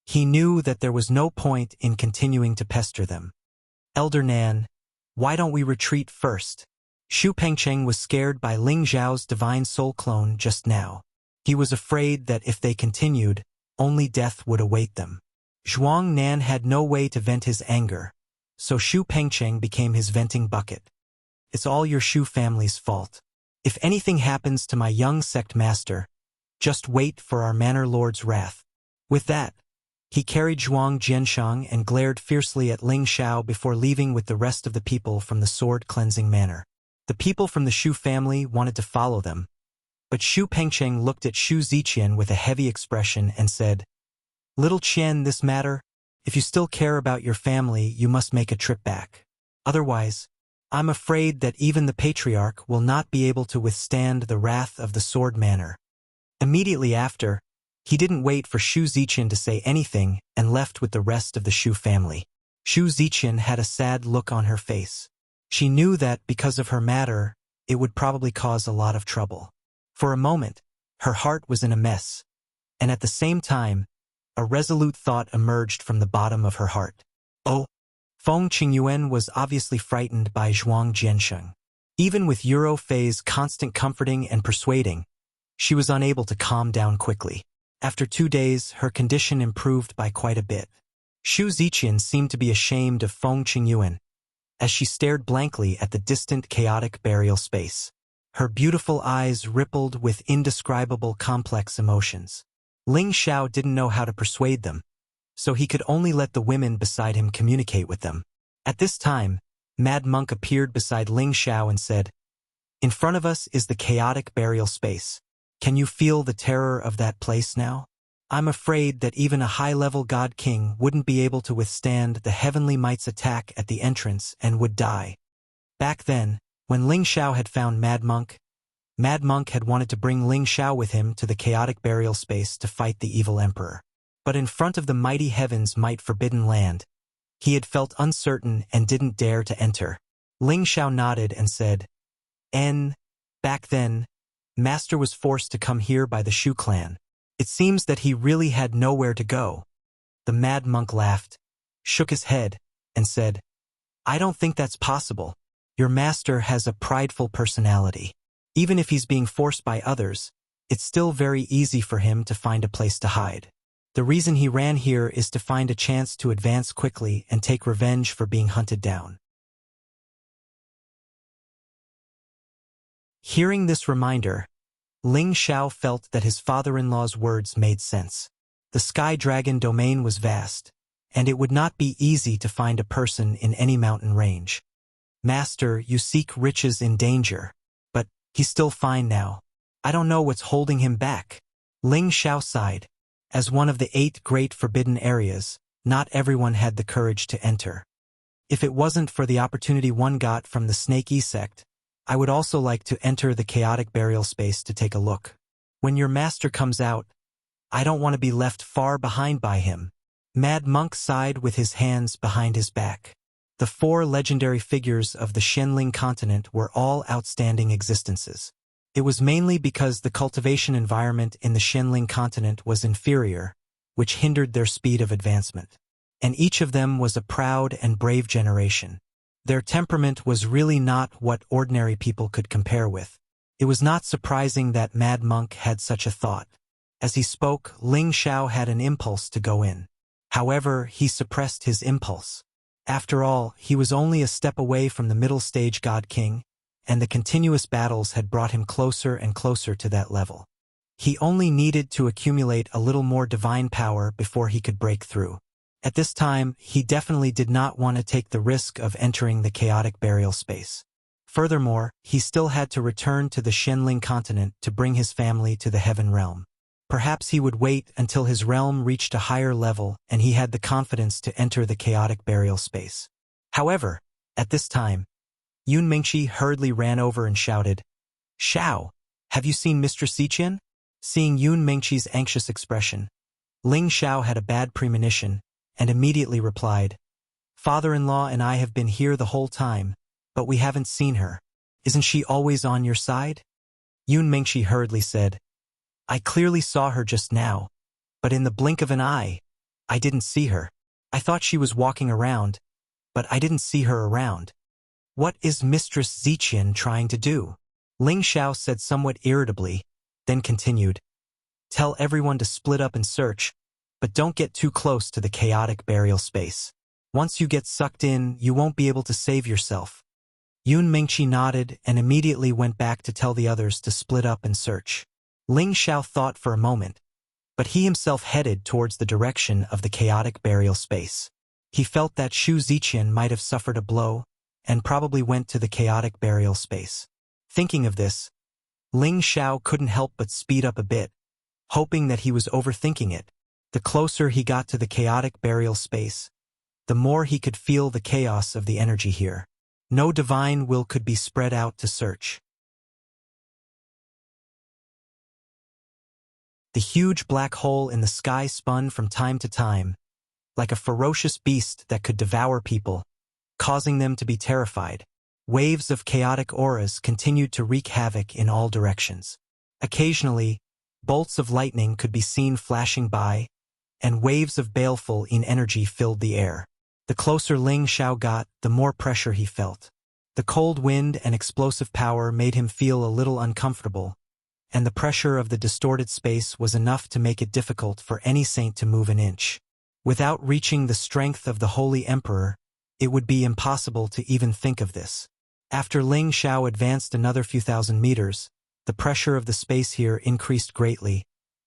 He knew that there was no point in continuing to pester them. Elder Nan, why don't we retreat first? Xu Pengcheng was scared by Ling Xiao's divine soul clone just now. He was afraid that if they continued, only death would await them. Zhuang Nan had no way to vent his anger, so Xu Pengcheng became his venting bucket. It's all your Xu family's fault. If anything happens to my young sect master, just wait for our manor lord's wrath. With that, he carried Zhuang Jianshang and glared fiercely at Ling Xiao before leaving with the rest of the people from the sword-cleansing manor. The people from the Xu family wanted to follow them, but Xu Pengcheng looked at Xu Ziqian with a heavy expression and said, Little Qian, this matter, if you still care about your family, you must make a trip back. Otherwise, I'm afraid that even the patriarch will not be able to withstand the wrath of the sword manor. Immediately after, he didn't wait for Xu Ziqian to say anything and left with the rest of the Xu family. Xu Ziqian had a sad look on her face. She knew that because of her matter, it would probably cause a lot of trouble. For a moment, her heart was in a mess, and at the same time, a resolute thought emerged from the bottom of her heart. Oh! Feng Qingyuan was obviously frightened by Zhuang Jiansheng. Even with Euro Fei's constant comforting and persuading, she was unable to calm down quickly. After 2 days, her condition improved by quite a bit. Xu Ziqian seemed to be ashamed of Feng Qingyuan, as she stared blankly at the distant chaotic burial space. Her beautiful eyes rippled with indescribable complex emotions. Ling Xiao didn't know how to persuade them, so he could only let the women beside him communicate with them. At this time, Mad Monk appeared beside Ling Xiao and said, In front of us is the chaotic burial space. Can you feel the terror of that place now? I'm afraid that even a high-level God King wouldn't be able to withstand the Heavenly Might's attack at the entrance and would die. Back then, when Ling Xiao had found Mad Monk had wanted to bring Ling Xiao with him to the chaotic burial space to fight the evil emperor. But in front of the mighty heaven's might-forbidden land, he had felt uncertain and didn't dare to enter. Ling Xiao nodded and said, Back then, Master was forced to come here by the Shu clan. It seems that he really had nowhere to go. The Mad Monk laughed, shook his head, and said, I don't think that's possible. Your master has a prideful personality. Even if he's being forced by others, it's still very easy for him to find a place to hide. The reason he ran here is to find a chance to advance quickly and take revenge for being hunted down. Hearing this reminder, Ling Xiao felt that his father-in-law's words made sense. The Sky Dragon domain was vast, and it would not be easy to find a person in any mountain range. Master, you seek riches in danger, but he's still fine now. I don't know what's holding him back. Ling Xiao sighed. As one of the 8 great forbidden areas, not everyone had the courage to enter. If it wasn't for the opportunity one got from the Snake Sect, I would also like to enter the chaotic burial space to take a look. When your master comes out, I don't want to be left far behind by him. Mad Monk sighed with his hands behind his back. The 4 legendary figures of the Shenling continent were all outstanding existences. It was mainly because the cultivation environment in the Shenling continent was inferior, which hindered their speed of advancement. And each of them was a proud and brave generation. Their temperament was really not what ordinary people could compare with. It was not surprising that Mad Monk had such a thought. As he spoke, Ling Xiao had an impulse to go in. However, he suppressed his impulse. After all, he was only a step away from the middle stage God King, and the continuous battles had brought him closer and closer to that level. He only needed to accumulate a little more divine power before he could break through. At this time, he definitely did not want to take the risk of entering the chaotic burial space. Furthermore, he still had to return to the Shenling continent to bring his family to the Heaven Realm. Perhaps he would wait until his realm reached a higher level and he had the confidence to enter the chaotic burial space. However, at this time, Yun Mingxi hurriedly ran over and shouted, "Xiao, have you seen Mistress Ziqian?" Seeing Yun Mingxi's anxious expression, Ling Xiao had a bad premonition and immediately replied, "Father-in-law and I have been here the whole time, but we haven't seen her. Isn't she always on your side?" Yun Mingxi hurriedly said, "I clearly saw her just now, but in the blink of an eye, I didn't see her. I thought she was walking around, but I didn't see her around. What is Mistress Ziqian trying to do?" Ling Xiao said somewhat irritably, then continued, "Tell everyone to split up and search, but don't get too close to the chaotic burial space. Once you get sucked in, you won't be able to save yourself." Yun Mingqi nodded and immediately went back to tell the others to split up and search. Ling Xiao thought for a moment, but he himself headed towards the direction of the chaotic burial space. He felt that Shu Ziqian might have suffered a blow and probably went to the chaotic burial space. Thinking of this, Ling Xiao couldn't help but speed up a bit, hoping that he was overthinking it. The closer he got to the chaotic burial space, the more he could feel the chaos of the energy here. No divine will could be spread out to search. The huge black hole in the sky spun from time to time, like a ferocious beast that could devour people, causing them to be terrified. Waves of chaotic auras continued to wreak havoc in all directions. Occasionally, bolts of lightning could be seen flashing by, and waves of baleful energy filled the air. The closer Ling Xiao got, the more pressure he felt. The cold wind and explosive power made him feel a little uncomfortable, and the pressure of the distorted space was enough to make it difficult for any saint to move an inch. Without reaching the strength of the Holy Emperor, it would be impossible to even think of this. After Ling Xiao advanced another few thousand meters, the pressure of the space here increased greatly,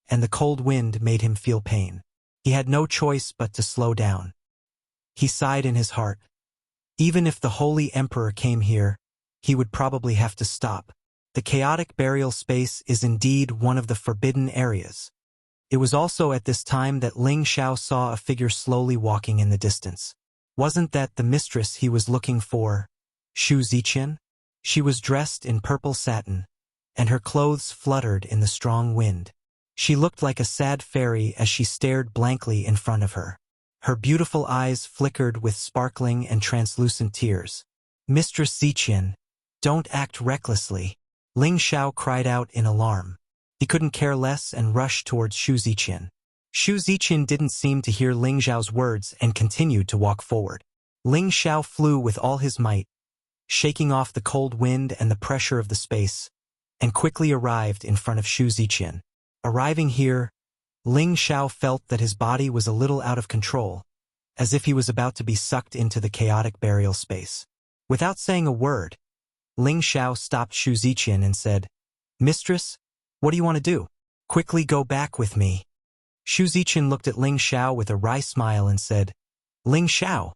and the cold wind made him feel pain. He had no choice but to slow down. He sighed in his heart. Even if the Holy Emperor came here, he would probably have to stop. The chaotic burial space is indeed one of the forbidden areas. It was also at this time that Ling Xiao saw a figure slowly walking in the distance. Wasn't that the mistress he was looking for, Shu Ziqian? She was dressed in purple satin, and her clothes fluttered in the strong wind. She looked like a sad fairy as she stared blankly in front of her. Her beautiful eyes flickered with sparkling and translucent tears. "Mistress Ziqian, don't act recklessly," Ling Xiao cried out in alarm. He couldn't care less and rushed towards Shu Ziqian. Shu Ziqian didn't seem to hear Ling Xiao's words and continued to walk forward. Ling Xiao flew with all his might, shaking off the cold wind and the pressure of the space, and quickly arrived in front of Shu Ziqian. Arriving here, Ling Xiao felt that his body was a little out of control, as if he was about to be sucked into the chaotic burial space. Without saying a word, Ling Xiao stopped Shu Ziqian and said, "Mistress, What do you want to do? Quickly go back with me. Shu Zichen looked at Ling Xiao with a wry smile and said, Ling Xiao,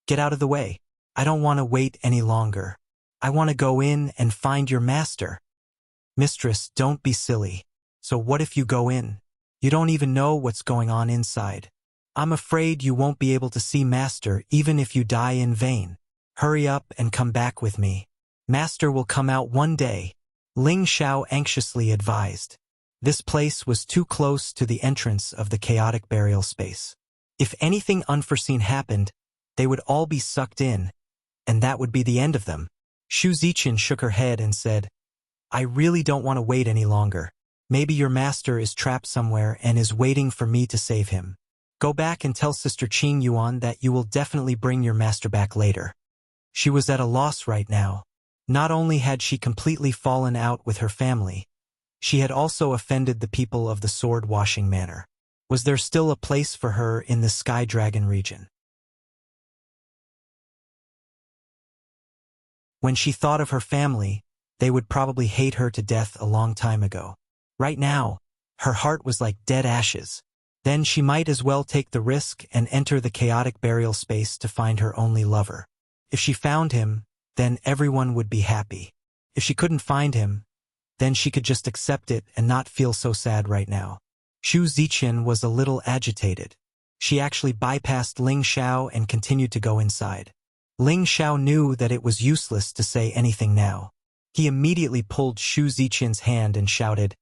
get out of the way. I don't want to wait any longer. I want to go in and find your master. Mistress, don't be silly. So what if you go in? You don't even know what's going on inside. I'm afraid you won't be able to see Master even if you die in vain. Hurry up and come back with me. Master will come out one day. Ling Xiao anxiously advised. This place was too close to the entrance of the chaotic burial space. If anything unforeseen happened, they would all be sucked in, and that would be the end of them. Shu Zichen shook her head and said, I really don't want to wait any longer. Maybe your master is trapped somewhere and is waiting for me to save him. Go back and tell Sister Qing Yuan that you will definitely bring your master back later. She was at a loss right now. Not only had she completely fallen out with her family, she had also offended the people of the sword-washing manor. Was there still a place for her in the Sky Dragon region? When she thought of her family, they would probably hate her to death a long time ago. Right now, her heart was like dead ashes. Then she might as well take the risk and enter the chaotic burial space to find her only lover. If she found him, then everyone would be happy. If she couldn't find him, then she could just accept it and not feel so sad right now. Shu Zichen was a little agitated. She actually bypassed Ling Xiao and continued to go inside. Ling Xiao knew that it was useless to say anything now. He immediately pulled Shu Zichen's hand and shouted,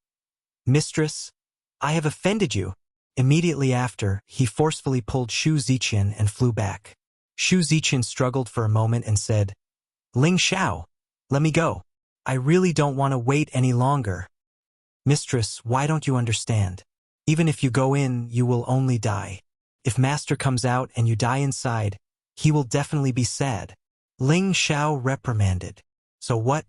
Mistress, I have offended you. Immediately after, he forcefully pulled Shu Zichen and flew back. Shu Zichen struggled for a moment and said, Ling Xiao, let me go. I really don't want to wait any longer. Mistress, why don't you understand? Even if you go in, you will only die. If Master comes out and you die inside, he will definitely be sad. Ling Xiao reprimanded. So what?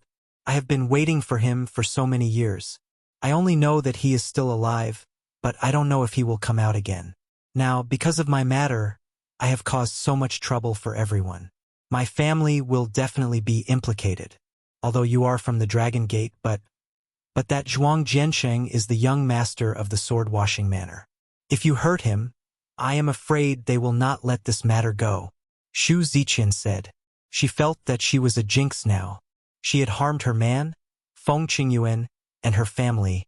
I have been waiting for him for so many years. I only know that he is still alive, but I don't know if he will come out again. Now, because of my matter, I have caused so much trouble for everyone. My family will definitely be implicated. Although you are from the Dragon Gate, but that Zhuang Jiansheng is the young master of the sword-washing manor. If you hurt him, I am afraid they will not let this matter go. Shu Zichen said. She felt that she was a jinx now. She had harmed her man, Feng Qingyuan, and her family.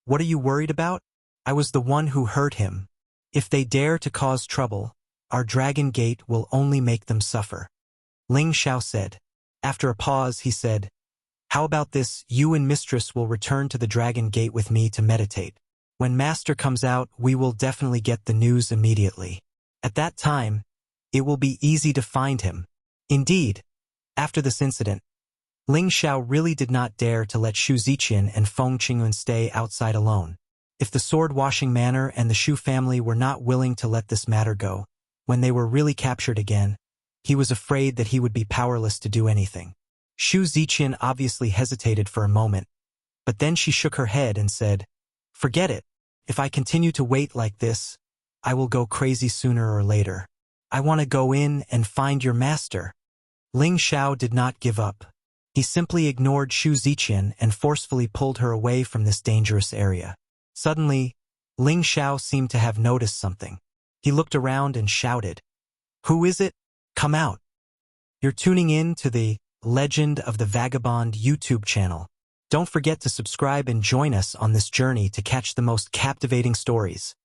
What are you worried about? I was the one who hurt him. If they dare to cause trouble, our Dragon Gate will only make them suffer. Ling Xiao said. After a pause, he said, How about this? You and Mistress will return to the Dragon Gate with me to meditate. When Master comes out, we will definitely get the news immediately. At that time, it will be easy to find him. Indeed, after this incident, Ling Xiao really did not dare to let Shu Zichen and Feng Qingyuan stay outside alone. If the sword-washing manor and the Shu family were not willing to let this matter go, when they were really captured again, he was afraid that he would be powerless to do anything. Shu Zichen obviously hesitated for a moment, but then she shook her head and said, Forget it. If I continue to wait like this, I will go crazy sooner or later. I want to go in and find your master. Ling Xiao did not give up. He simply ignored Shu Zichen and forcefully pulled her away from this dangerous area. Suddenly, Ling Xiao seemed to have noticed something. He looked around and shouted, Who is it? Come out. You're tuning in to the Legend of the Vagabond YouTube channel. Don't forget to subscribe and join us on this journey to catch the most captivating stories.